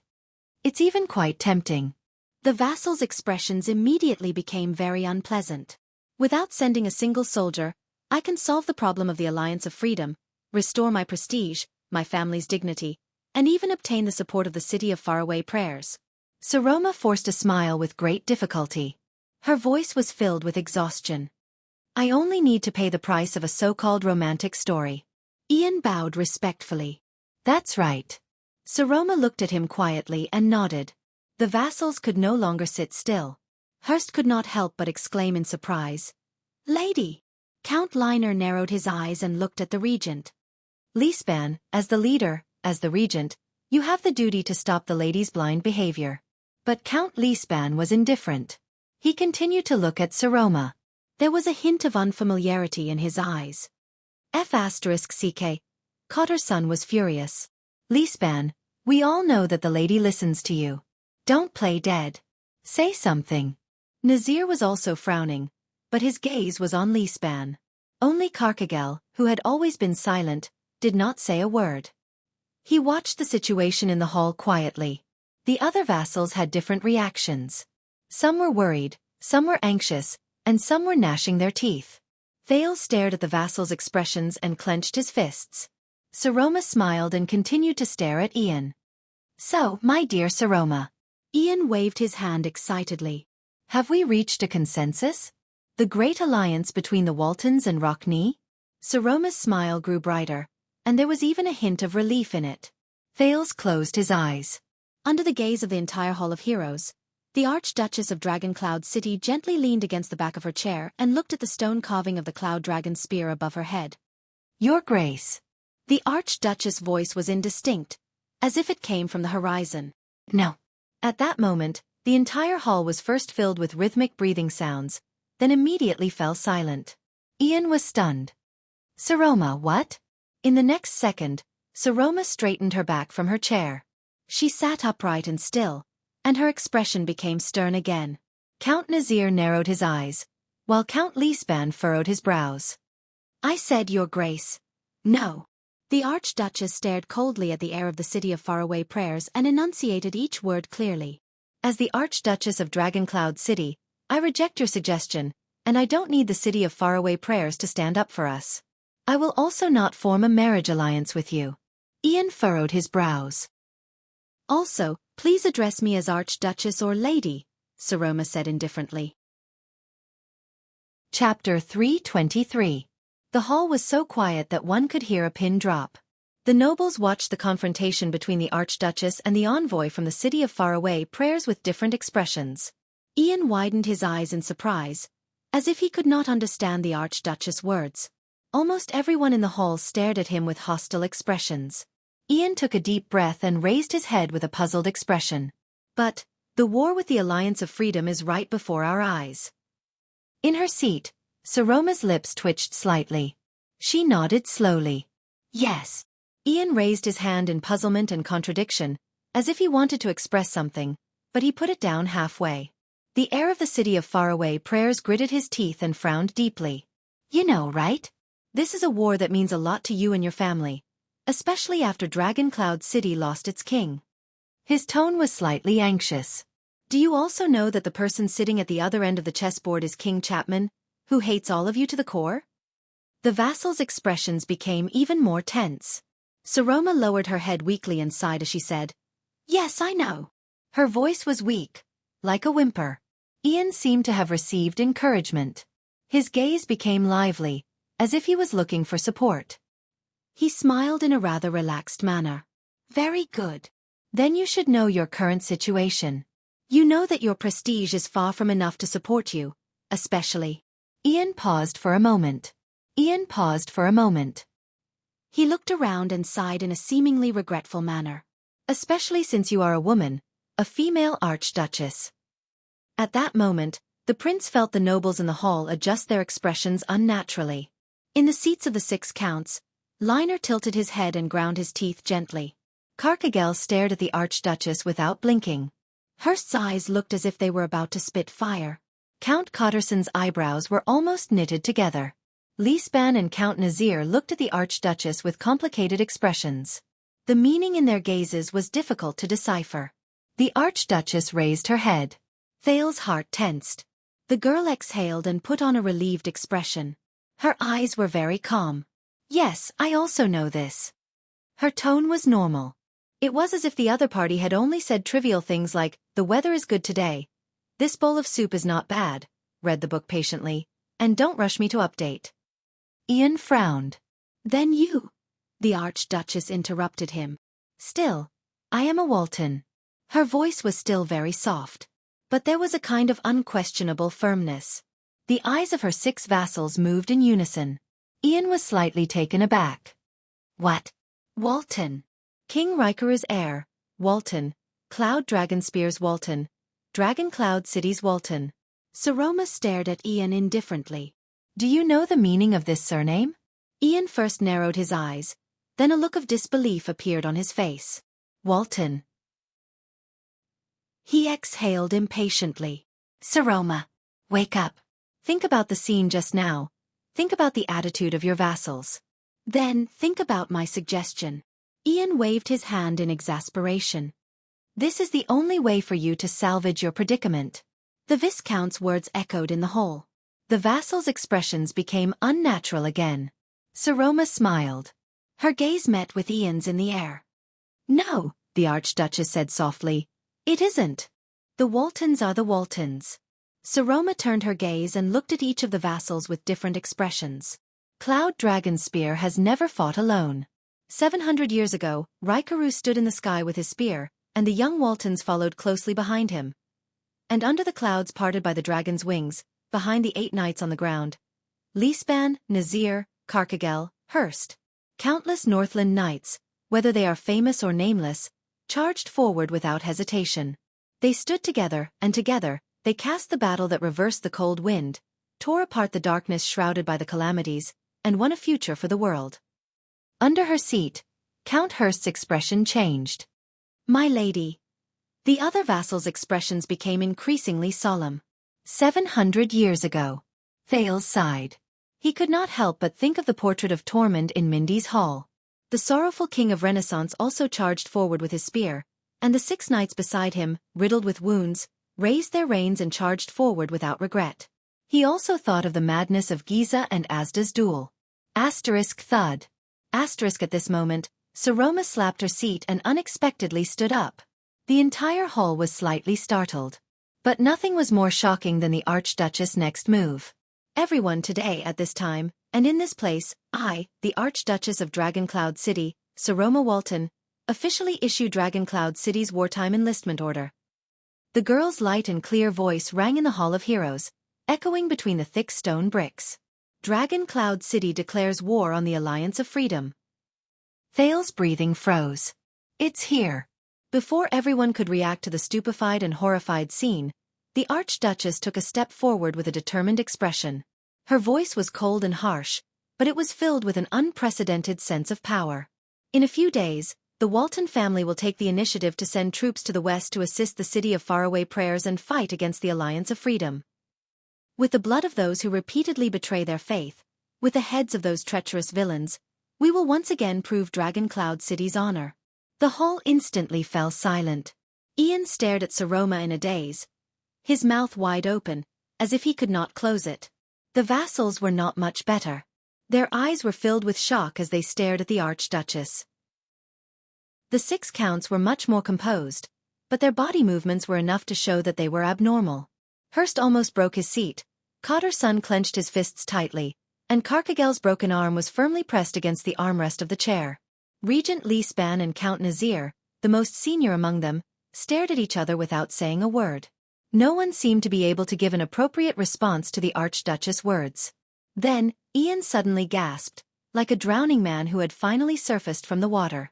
It's even quite tempting. The vassals' expressions immediately became very unpleasant. Without sending a single soldier, I can solve the problem of the Alliance of Freedom, restore my prestige, my family's dignity, and even obtain the support of the City of Faraway Prayers. Saroma forced a smile with great difficulty. Her voice was filled with exhaustion. I only need to pay the price of a so-called romantic story. Ian bowed respectfully. That's right. Saroma looked at him quietly and nodded. The vassals could no longer sit still. Hurst could not help but exclaim in surprise. "Lady!" Count Liner narrowed his eyes and looked at the regent. "Lisban, as the leader, as the regent, you have the duty to stop the lady's blind behavior." But Count Lisban was indifferent. He continued to look at Saroma. There was a hint of unfamiliarity in his eyes. F***ck. Cotter's son was furious. "Lisban, we all know that the lady listens to you. Don't play dead. Say something." Nazir was also frowning, but his gaze was on Lisban. Only Karkagel, who had always been silent, did not say a word. He watched the situation in the hall quietly. The other vassals had different reactions. Some were worried, some were anxious, and some were gnashing their teeth. Thales stared at the vassals' expressions and clenched his fists. Saroma smiled and continued to stare at Ian. "So, my dear Saroma." Ian waved his hand excitedly. "Have we reached a consensus? The great alliance between the Waltons and Rockney?" Saroma's smile grew brighter, and there was even a hint of relief in it. Thales closed his eyes. Under the gaze of the entire Hall of Heroes, the Archduchess of Dragoncloud City gently leaned against the back of her chair and looked at the stone carving of the Cloud Dragon's spear above her head. "Your Grace." The Archduchess' voice was indistinct, as if it came from the horizon. "No." At that moment, the entire hall was first filled with rhythmic breathing sounds, then immediately fell silent. Ian was stunned. "Saroma, what?" In the next second, Saroma straightened her back from her chair. She sat upright and still, and her expression became stern again. Count Nazir narrowed his eyes, while Count Lisban furrowed his brows. "I said, Your Grace." "No." The Archduchess stared coldly at the air of the city of faraway prayers and enunciated each word clearly. "As the Archduchess of Dragoncloud City, I reject your suggestion, and I don't need the city of faraway prayers to stand up for us. I will also not form a marriage alliance with you." Ian furrowed his brows. "Also, please address me as Archduchess or Lady," Saroma said indifferently. Chapter 323. The hall was so quiet that one could hear a pin drop. The nobles watched the confrontation between the Archduchess and the envoy from the city of faraway prayers with different expressions. Ian widened his eyes in surprise, as if he could not understand the Archduchess' words. Almost everyone in the hall stared at him with hostile expressions. Ian took a deep breath and raised his head with a puzzled expression. "But, the war with the Alliance of Freedom is right before our eyes." In her seat, Saroma's lips twitched slightly. She nodded slowly. "Yes." Ian raised his hand in puzzlement and contradiction, as if he wanted to express something, but he put it down halfway. The air of the city of faraway prayers gritted his teeth and frowned deeply. "You know, right? This is a war that means a lot to you and your family, especially after Dragoncloud City lost its king." His tone was slightly anxious. "Do you also know that the person sitting at the other end of the chessboard is King Chapman, who hates all of you to the core?" The vassal's expressions became even more tense. Saroma lowered her head weakly and sighed as she said, "Yes, I know." Her voice was weak, like a whimper. Ian seemed to have received encouragement. His gaze became lively, as if he was looking for support. He smiled in a rather relaxed manner. "Very good. Then you should know your current situation. You know that your prestige is far from enough to support you, especially." Ian paused for a moment. He looked around and sighed in a seemingly regretful manner. "Especially since you are a woman, a female archduchess." At that moment, the prince felt the nobles in the hall adjust their expressions unnaturally. In the seats of the 6 counts, Liner tilted his head and ground his teeth gently. Karkagel stared at the Archduchess without blinking. Hurst's eyes looked as if they were about to spit fire. Count Cotterson's eyebrows were almost knitted together. Lisban and Count Nazir looked at the Archduchess with complicated expressions. The meaning in their gazes was difficult to decipher. The Archduchess raised her head. Thale's heart tensed. The girl exhaled and put on a relieved expression. Her eyes were very calm. "Yes, I also know this." Her tone was normal. It was as if the other party had only said trivial things like, "The weather is good today. This bowl of soup is not bad," read the book patiently, "and don't rush me to update." Ian frowned. "Then you," the Archduchess interrupted him. "Still, I am a Walton. Her voice was still very soft, but there was a kind of unquestionable firmness. The eyes of her 6 vassals moved in unison. Ian was slightly taken aback. What? Walton. King Rikaru's heir, Walton. Cloud Dragon Spears Walton. Dragon Cloud Cities Walton. Saroma stared at Ian indifferently. Do you know the meaning of this surname? Ian first narrowed his eyes, then a look of disbelief appeared on his face. Walton. He exhaled impatiently. Saroma, wake up. Think about the scene just now. Think about the attitude of your vassals. Then think about my suggestion. Ian waved his hand in exasperation. This is the only way for you to salvage your predicament. The Viscount's words echoed in the hall. The vassals' expressions became unnatural again. Saroma smiled. Her gaze met with Ian's in the air. No, the Archduchess said softly. It isn't. The Waltons are the Waltons. Saroma turned her gaze and looked at each of the vassals with different expressions. Cloud Dragon Spear has never fought alone. 700 years ago, Rikaru stood in the sky with his spear, and the young Waltons followed closely behind him. And under the clouds parted by the dragon's wings, behind the 8 knights on the ground, Lisban, Nazir, Carcagel, Hurst. Countless Northland knights, whether they are famous or nameless, charged forward without hesitation. They stood together, and together, they cast the battle that reversed the cold wind, tore apart the darkness shrouded by the calamities, and won a future for the world. Under her seat, Count Hurst's expression changed. My lady. The other vassals' expressions became increasingly solemn. 700 years ago. Thales sighed. He could not help but think of the portrait of Tormund in Mindy's hall. The sorrowful king of Renaissance also charged forward with his spear, and the 6 knights beside him, riddled with wounds, raised their reins and charged forward without regret. He also thought of the madness of Giza and Asda's duel. Asterisk thud. Asterisk at this moment, Saroma slapped her seat and unexpectedly stood up. The entire hall was slightly startled. But nothing was more shocking than the Archduchess' next move. Everyone today at this time, and in this place, I, the Archduchess of Dragoncloud City, Saroma Walton, officially issue Dragoncloud City's wartime enlistment order. The girl's light and clear voice rang in the Hall of Heroes, echoing between the thick stone bricks. Dragoncloud City declares war on the Alliance of Freedom. Thale's breathing froze. It's here. Before everyone could react to the stupefied and horrified scene, the Archduchess took a step forward with a determined expression. Her voice was cold and harsh, but it was filled with an unprecedented sense of power. In a few days, the Walton family will take the initiative to send troops to the west to assist the City of Faraway Prayers and fight against the Alliance of Freedom. With the blood of those who repeatedly betray their faith, with the heads of those treacherous villains, we will once again prove Dragoncloud City's honor. The hall instantly fell silent. Ian stared at Saroma in a daze, his mouth wide open, as if he could not close it. The vassals were not much better. Their eyes were filled with shock as they stared at the Archduchess. The 6 counts were much more composed, but their body movements were enough to show that they were abnormal. Hurst almost broke his seat, Cotter's son clenched his fists tightly, and Carcagel's broken arm was firmly pressed against the armrest of the chair. Regent Lisban and Count Nazir, the most senior among them, stared at each other without saying a word. No one seemed to be able to give an appropriate response to the Archduchess' words. Then, Ian suddenly gasped, like a drowning man who had finally surfaced from the water.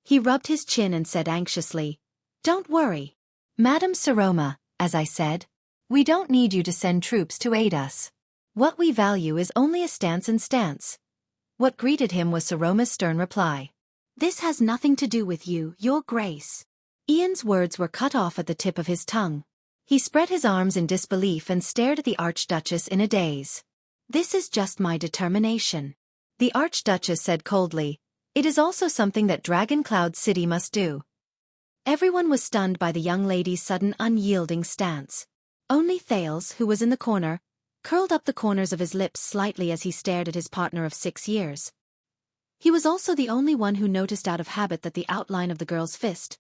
He rubbed his chin and said anxiously, "Don't worry. Madam Saroma, as I said, we don't need you to send troops to aid us. What we value is only a stance and stance." What greeted him was Saroma's stern reply. "This has nothing to do with you, Your Grace." Ian's words were cut off at the tip of his tongue. He spread his arms in disbelief and stared at the Archduchess in a daze. "This is just my determination," the Archduchess said coldly. "It is also something that Dragoncloud City must do." Everyone was stunned by the young lady's sudden unyielding stance. Only Thales, who was in the corner, curled up the corners of his lips slightly as he stared at his partner of 6 years. He was also the only one who noticed out of habit that the outline of the girl's fist,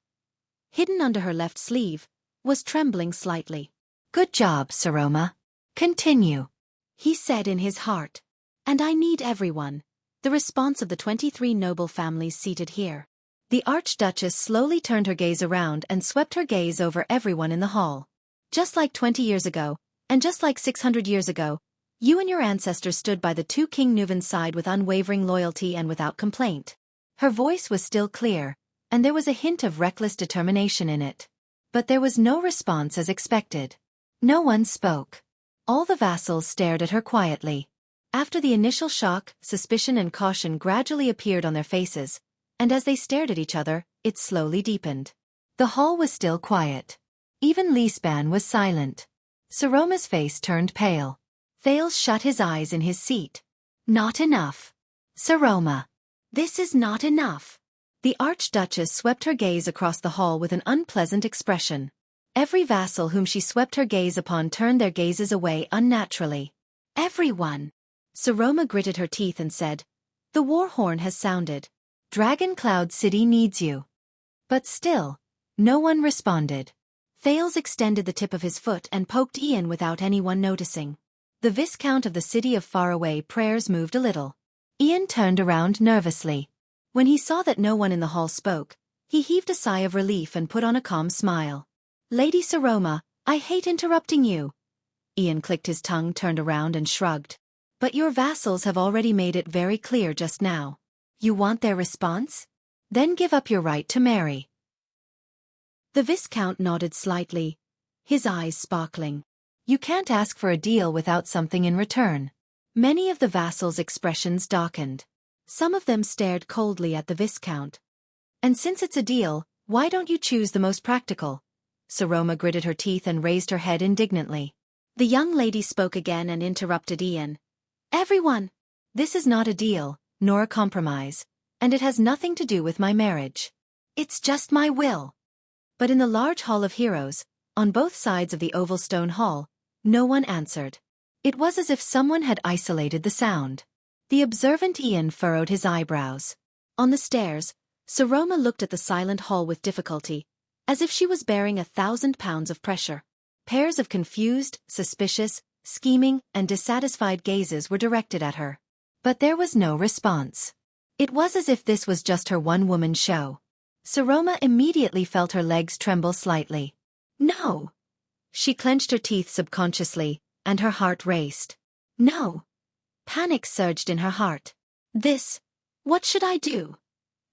hidden under her left sleeve, was trembling slightly. "Good job, Saroma. Continue," he said in his heart. "And I need everyone," the response of the 23 noble families seated here. The Archduchess slowly turned her gaze around and swept her gaze over everyone in the hall. Just like 20 years ago, and just like 600 years ago, you and your ancestors stood by the two King Nuvan's side with unwavering loyalty and without complaint. Her voice was still clear, and there was a hint of reckless determination in it. But there was no response as expected. No one spoke. All the vassals stared at her quietly. After the initial shock, suspicion and caution gradually appeared on their faces, and as they stared at each other, it slowly deepened. The hall was still quiet. Even Xiaofan was silent. Saroma's face turned pale. Thales shut his eyes in his seat. Not enough. Saroma. This is not enough. The Archduchess swept her gaze across the hall with an unpleasant expression. Every vassal whom she swept her gaze upon turned their gazes away unnaturally. Everyone. Saroma gritted her teeth and said, "The war horn has sounded. Dragon Cloud City needs you." But still, no one responded. Thales extended the tip of his foot and poked Ian without anyone noticing. The Viscount of the City of Faraway Prayers moved a little. Ian turned around nervously. When he saw that no one in the hall spoke, he heaved a sigh of relief and put on a calm smile. "Lady Saroma, I hate interrupting you." Ian clicked his tongue, turned around and shrugged. "But your vassals have already made it very clear just now. You want their response? Then give up your right to marry." The Viscount nodded slightly, his eyes sparkling. "You can't ask for a deal without something in return." Many of the vassals' expressions darkened. Some of them stared coldly at the Viscount. "And since it's a deal, why don't you choose the most practical?" Saroma gritted her teeth and raised her head indignantly. The young lady spoke again and interrupted Ian. "Everyone! This is not a deal, nor a compromise, and it has nothing to do with my marriage. It's just my will." But in the large Hall of Heroes, on both sides of the oval stone hall, no one answered. It was as if someone had isolated the sound. The observant Ian furrowed his eyebrows. On the stairs, Saroma looked at the silent hall with difficulty, as if she was bearing 1,000 pounds of pressure. Pairs of confused, suspicious, scheming, and dissatisfied gazes were directed at her. But there was no response. It was as if this was just her one-woman show. Saroma immediately felt her legs tremble slightly. "No!" She clenched her teeth subconsciously, and her heart raced. "No!" Panic surged in her heart. What should I do?"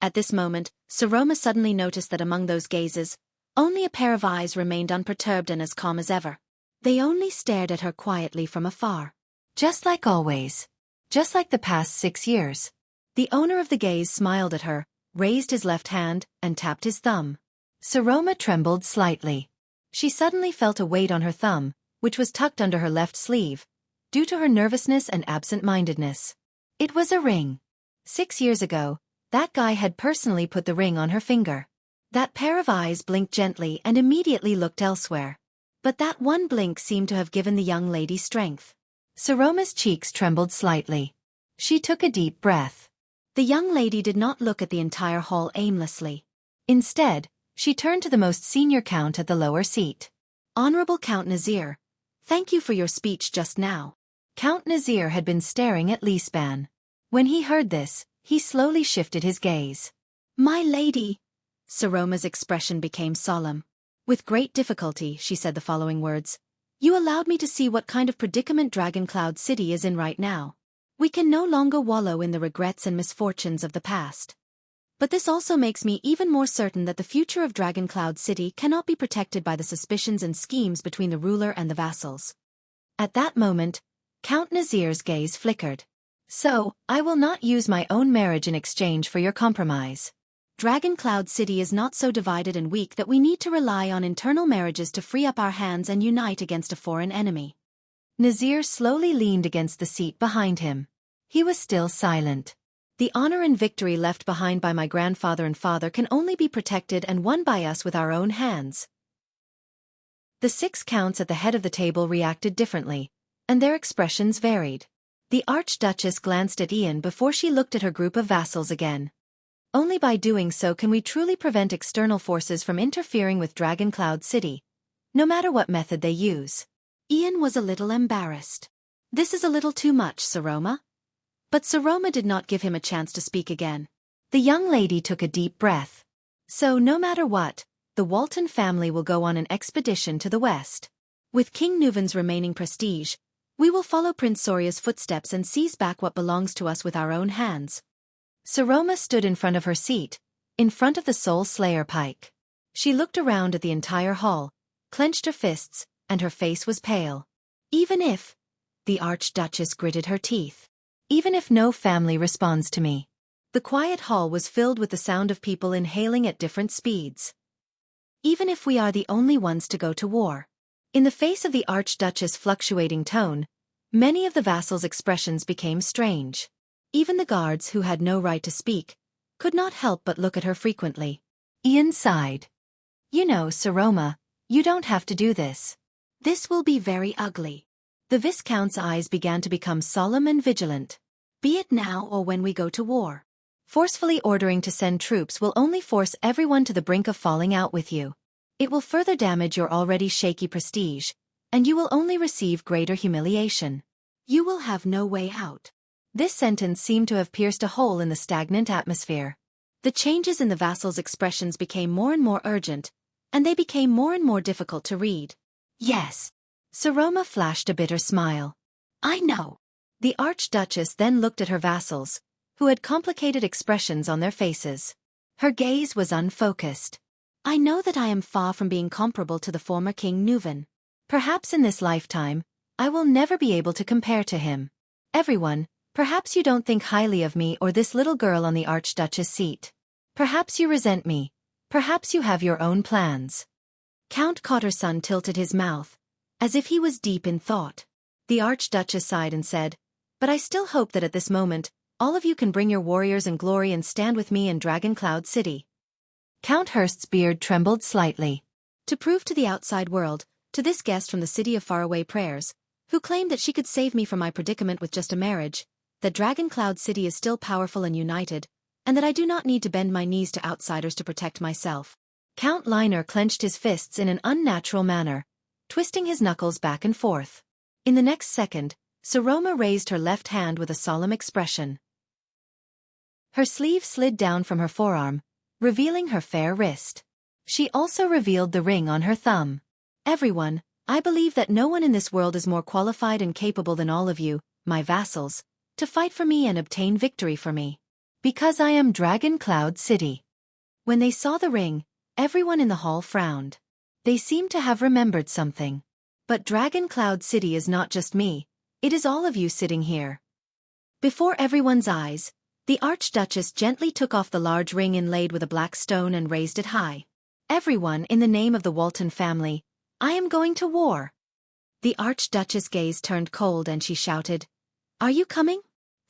At this moment, Saroma suddenly noticed that among those gazes, only a pair of eyes remained unperturbed and as calm as ever. They only stared at her quietly from afar. Just like always. Just like the past 6 years. The owner of the gaze smiled at her, raised his left hand, and tapped his thumb. Saroma trembled slightly. She suddenly felt a weight on her thumb, which was tucked under her left sleeve, due to her nervousness and absent-mindedness. It was a ring. 6 years ago, that guy had personally put the ring on her finger. That pair of eyes blinked gently and immediately looked elsewhere. But that one blink seemed to have given the young lady strength. Saroma's cheeks trembled slightly. She took a deep breath. The young lady did not look at the entire hall aimlessly. Instead, she turned to the most senior count at the lower seat. "Honorable Count Nazir, thank you for your speech just now." Count Nazir had been staring at Xiaofan. When he heard this, he slowly shifted his gaze. "My lady." Saroma's expression became solemn. With great difficulty, she said the following words. "You allowed me to see what kind of predicament Dragon Cloud City is in right now. We can no longer wallow in the regrets and misfortunes of the past. But this also makes me even more certain that the future of Dragon Cloud City cannot be protected by the suspicions and schemes between the ruler and the vassals." At that moment, Count Nazir's gaze flickered. "So, I will not use my own marriage in exchange for your compromise. Dragon Cloud City is not so divided and weak that we need to rely on internal marriages to free up our hands and unite against a foreign enemy." Nazir slowly leaned against the seat behind him. He was still silent. "The honor and victory left behind by my grandfather and father can only be protected and won by us with our own hands." The 6 counts at the head of the table reacted differently, and their expressions varied. The Archduchess glanced at Ian before she looked at her group of vassals again. Only by doing so can we truly prevent external forces from interfering with Dragon Cloud City, no matter what method they use. Ian was a little embarrassed. "This is a little too much, Saroma." But Saroma did not give him a chance to speak again. The young lady took a deep breath. So no matter what, the Walton family will go on an expedition to the west. With King Nuvan's remaining prestige, we will follow Prince Soria's footsteps and seize back what belongs to us with our own hands. Saroma stood in front of her seat, in front of the Soul Slayer pike. She looked around at the entire hall, clenched her fists, and her face was pale. Even if, the Archduchess gritted her teeth, even if no family responds to me. The quiet hall was filled with the sound of people inhaling at different speeds. Even if we are the only ones to go to war. In the face of the Archduchess' fluctuating tone, many of the vassals' expressions became strange. Even the guards who had no right to speak could not help but look at her frequently. Ian sighed. You know, Saroma, you don't have to do this. This will be very ugly. The Viscount's eyes began to become solemn and vigilant. Be it now or when we go to war. Forcefully ordering to send troops will only force everyone to the brink of falling out with you. It will further damage your already shaky prestige, and you will only receive greater humiliation. You will have no way out. This sentence seemed to have pierced a hole in the stagnant atmosphere. The changes in the vassals' expressions became more and more urgent, and they became more and more difficult to read. Yes. Saroma flashed a bitter smile. I know. The Archduchess then looked at her vassals, who had complicated expressions on their faces. Her gaze was unfocused. I know that I am far from being comparable to the former King Nuvan. Perhaps in this lifetime, I will never be able to compare to him. Everyone, perhaps you don't think highly of me or this little girl on the Archduchess' seat. Perhaps you resent me. Perhaps you have your own plans. Count Cotterson tilted his mouth, as if he was deep in thought. The Archduchess sighed and said, But I still hope that at this moment, all of you can bring your warriors and glory and stand with me in Dragon Cloud City. Count Hurst's beard trembled slightly. To prove to the outside world, to this guest from the city of faraway prayers, who claimed that she could save me from my predicament with just a marriage, that Dragon Cloud City is still powerful and united, and that I do not need to bend my knees to outsiders to protect myself. Count Liner clenched his fists in an unnatural manner, twisting his knuckles back and forth. In the next second, Saroma raised her left hand with a solemn expression. Her sleeve slid down from her forearm, revealing her fair wrist. She also revealed the ring on her thumb. Everyone, I believe that no one in this world is more qualified and capable than all of you, my vassals, to fight for me and obtain victory for me. Because I am Dragon Cloud City. When they saw the ring, everyone in the hall frowned. They seemed to have remembered something. But Dragon Cloud City is not just me, it is all of you sitting here. Before everyone's eyes, the Archduchess gently took off the large ring inlaid with a black stone and raised it high. Everyone, in the name of the Walton family, I am going to war. The Archduchess' gaze turned cold and she shouted, Are you coming?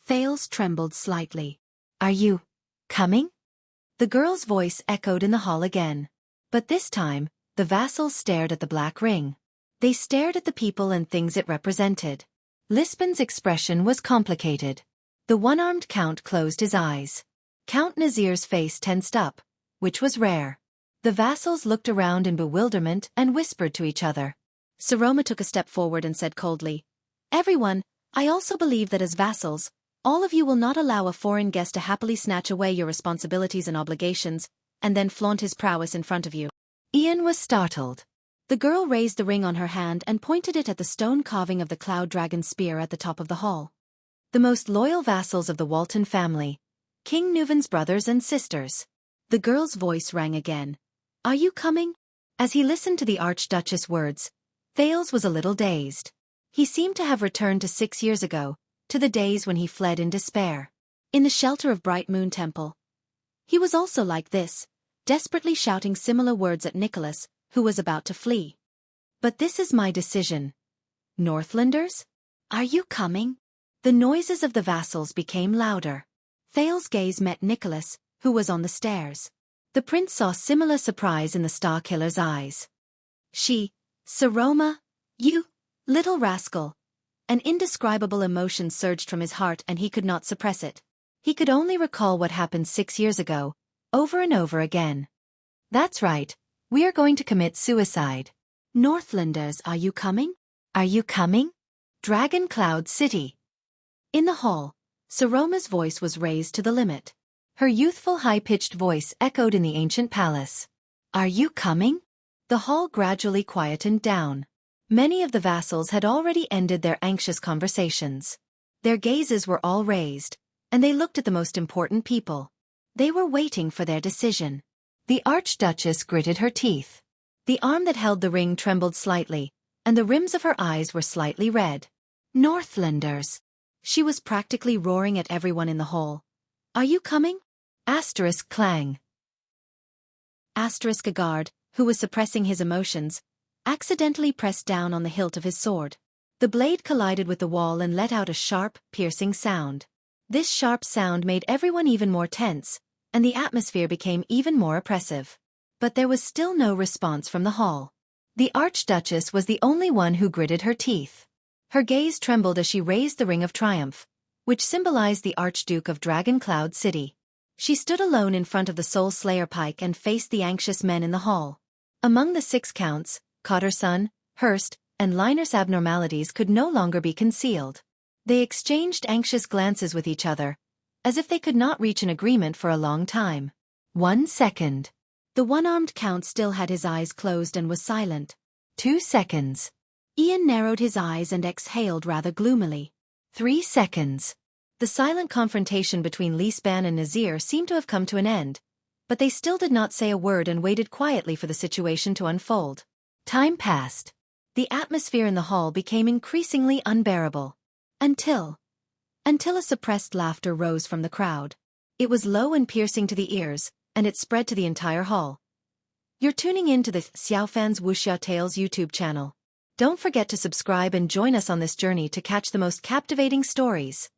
Thales trembled slightly. Are you coming? The girl's voice echoed in the hall again. But this time, the vassals stared at the black ring. They stared at the people and things it represented. Lisbon's expression was complicated. The one-armed count closed his eyes. Count Nazir's face tensed up, which was rare. The vassals looked around in bewilderment and whispered to each other. Saroma took a step forward and said coldly, Everyone, I also believe that as vassals, all of you will not allow a foreign guest to happily snatch away your responsibilities and obligations, and then flaunt his prowess in front of you. Ian was startled. The girl raised the ring on her hand and pointed it at the stone carving of the cloud dragon spear at the top of the hall. The most loyal vassals of the Walton family, King Nuvan's brothers and sisters. The girl's voice rang again. Are you coming? As he listened to the Archduchess' words, Thales was a little dazed. He seemed to have returned to 6 years ago, to the days when he fled in despair. In the shelter of Bright Moon Temple. He was also like this, desperately shouting similar words at Nicholas, who was about to flee. But this is my decision. Northlanders? Are you coming? The noises of the vassals became louder. Thales' gaze met Nicholas, who was on the stairs. The prince saw similar surprise in the Star Killer's eyes. Saroma, you, little rascal. An indescribable emotion surged from his heart and he could not suppress it. He could only recall what happened 6 years ago, over and over again. That's right, we are going to commit suicide. Northlanders, are you coming? Are you coming? Dragon Cloud City. In the hall, Saroma's voice was raised to the limit. Her youthful high-pitched voice echoed in the ancient palace. "Are you coming?" The hall gradually quietened down. Many of the vassals had already ended their anxious conversations. Their gazes were all raised, and they looked at the most important people. They were waiting for their decision. The Archduchess gritted her teeth. The arm that held the ring trembled slightly, and the rims of her eyes were slightly red. "Northlanders!" She was practically roaring at everyone in the hall. "Are you coming?" Asterisk clang. Asterisk a guard, who was suppressing his emotions, accidentally pressed down on the hilt of his sword. The blade collided with the wall and let out a sharp, piercing sound. This sharp sound made everyone even more tense, and the atmosphere became even more oppressive. But there was still no response from the hall. The Archduchess was the only one who gritted her teeth. Her gaze trembled as she raised the Ring of Triumph, which symbolized the Archduke of Dragon Cloud City. She stood alone in front of the Soul Slayer pike and faced the anxious men in the hall. Among the 6 counts, Cotterson, Hurst, and Liner's abnormalities could no longer be concealed. They exchanged anxious glances with each other, as if they could not reach an agreement for a long time. 1 second. The one-armed count still had his eyes closed and was silent. 2 seconds. Ian narrowed his eyes and exhaled rather gloomily. 3 seconds. The silent confrontation between Lisban and Nazir seemed to have come to an end, but they still did not say a word and waited quietly for the situation to unfold. Time passed. The atmosphere in the hall became increasingly unbearable. Until a suppressed laughter rose from the crowd. It was low and piercing to the ears, and it spread to the entire hall. You're tuning in to the Xiaofan's Wuxia Tales YouTube channel. Don't forget to subscribe and join us on this journey to catch the most captivating stories.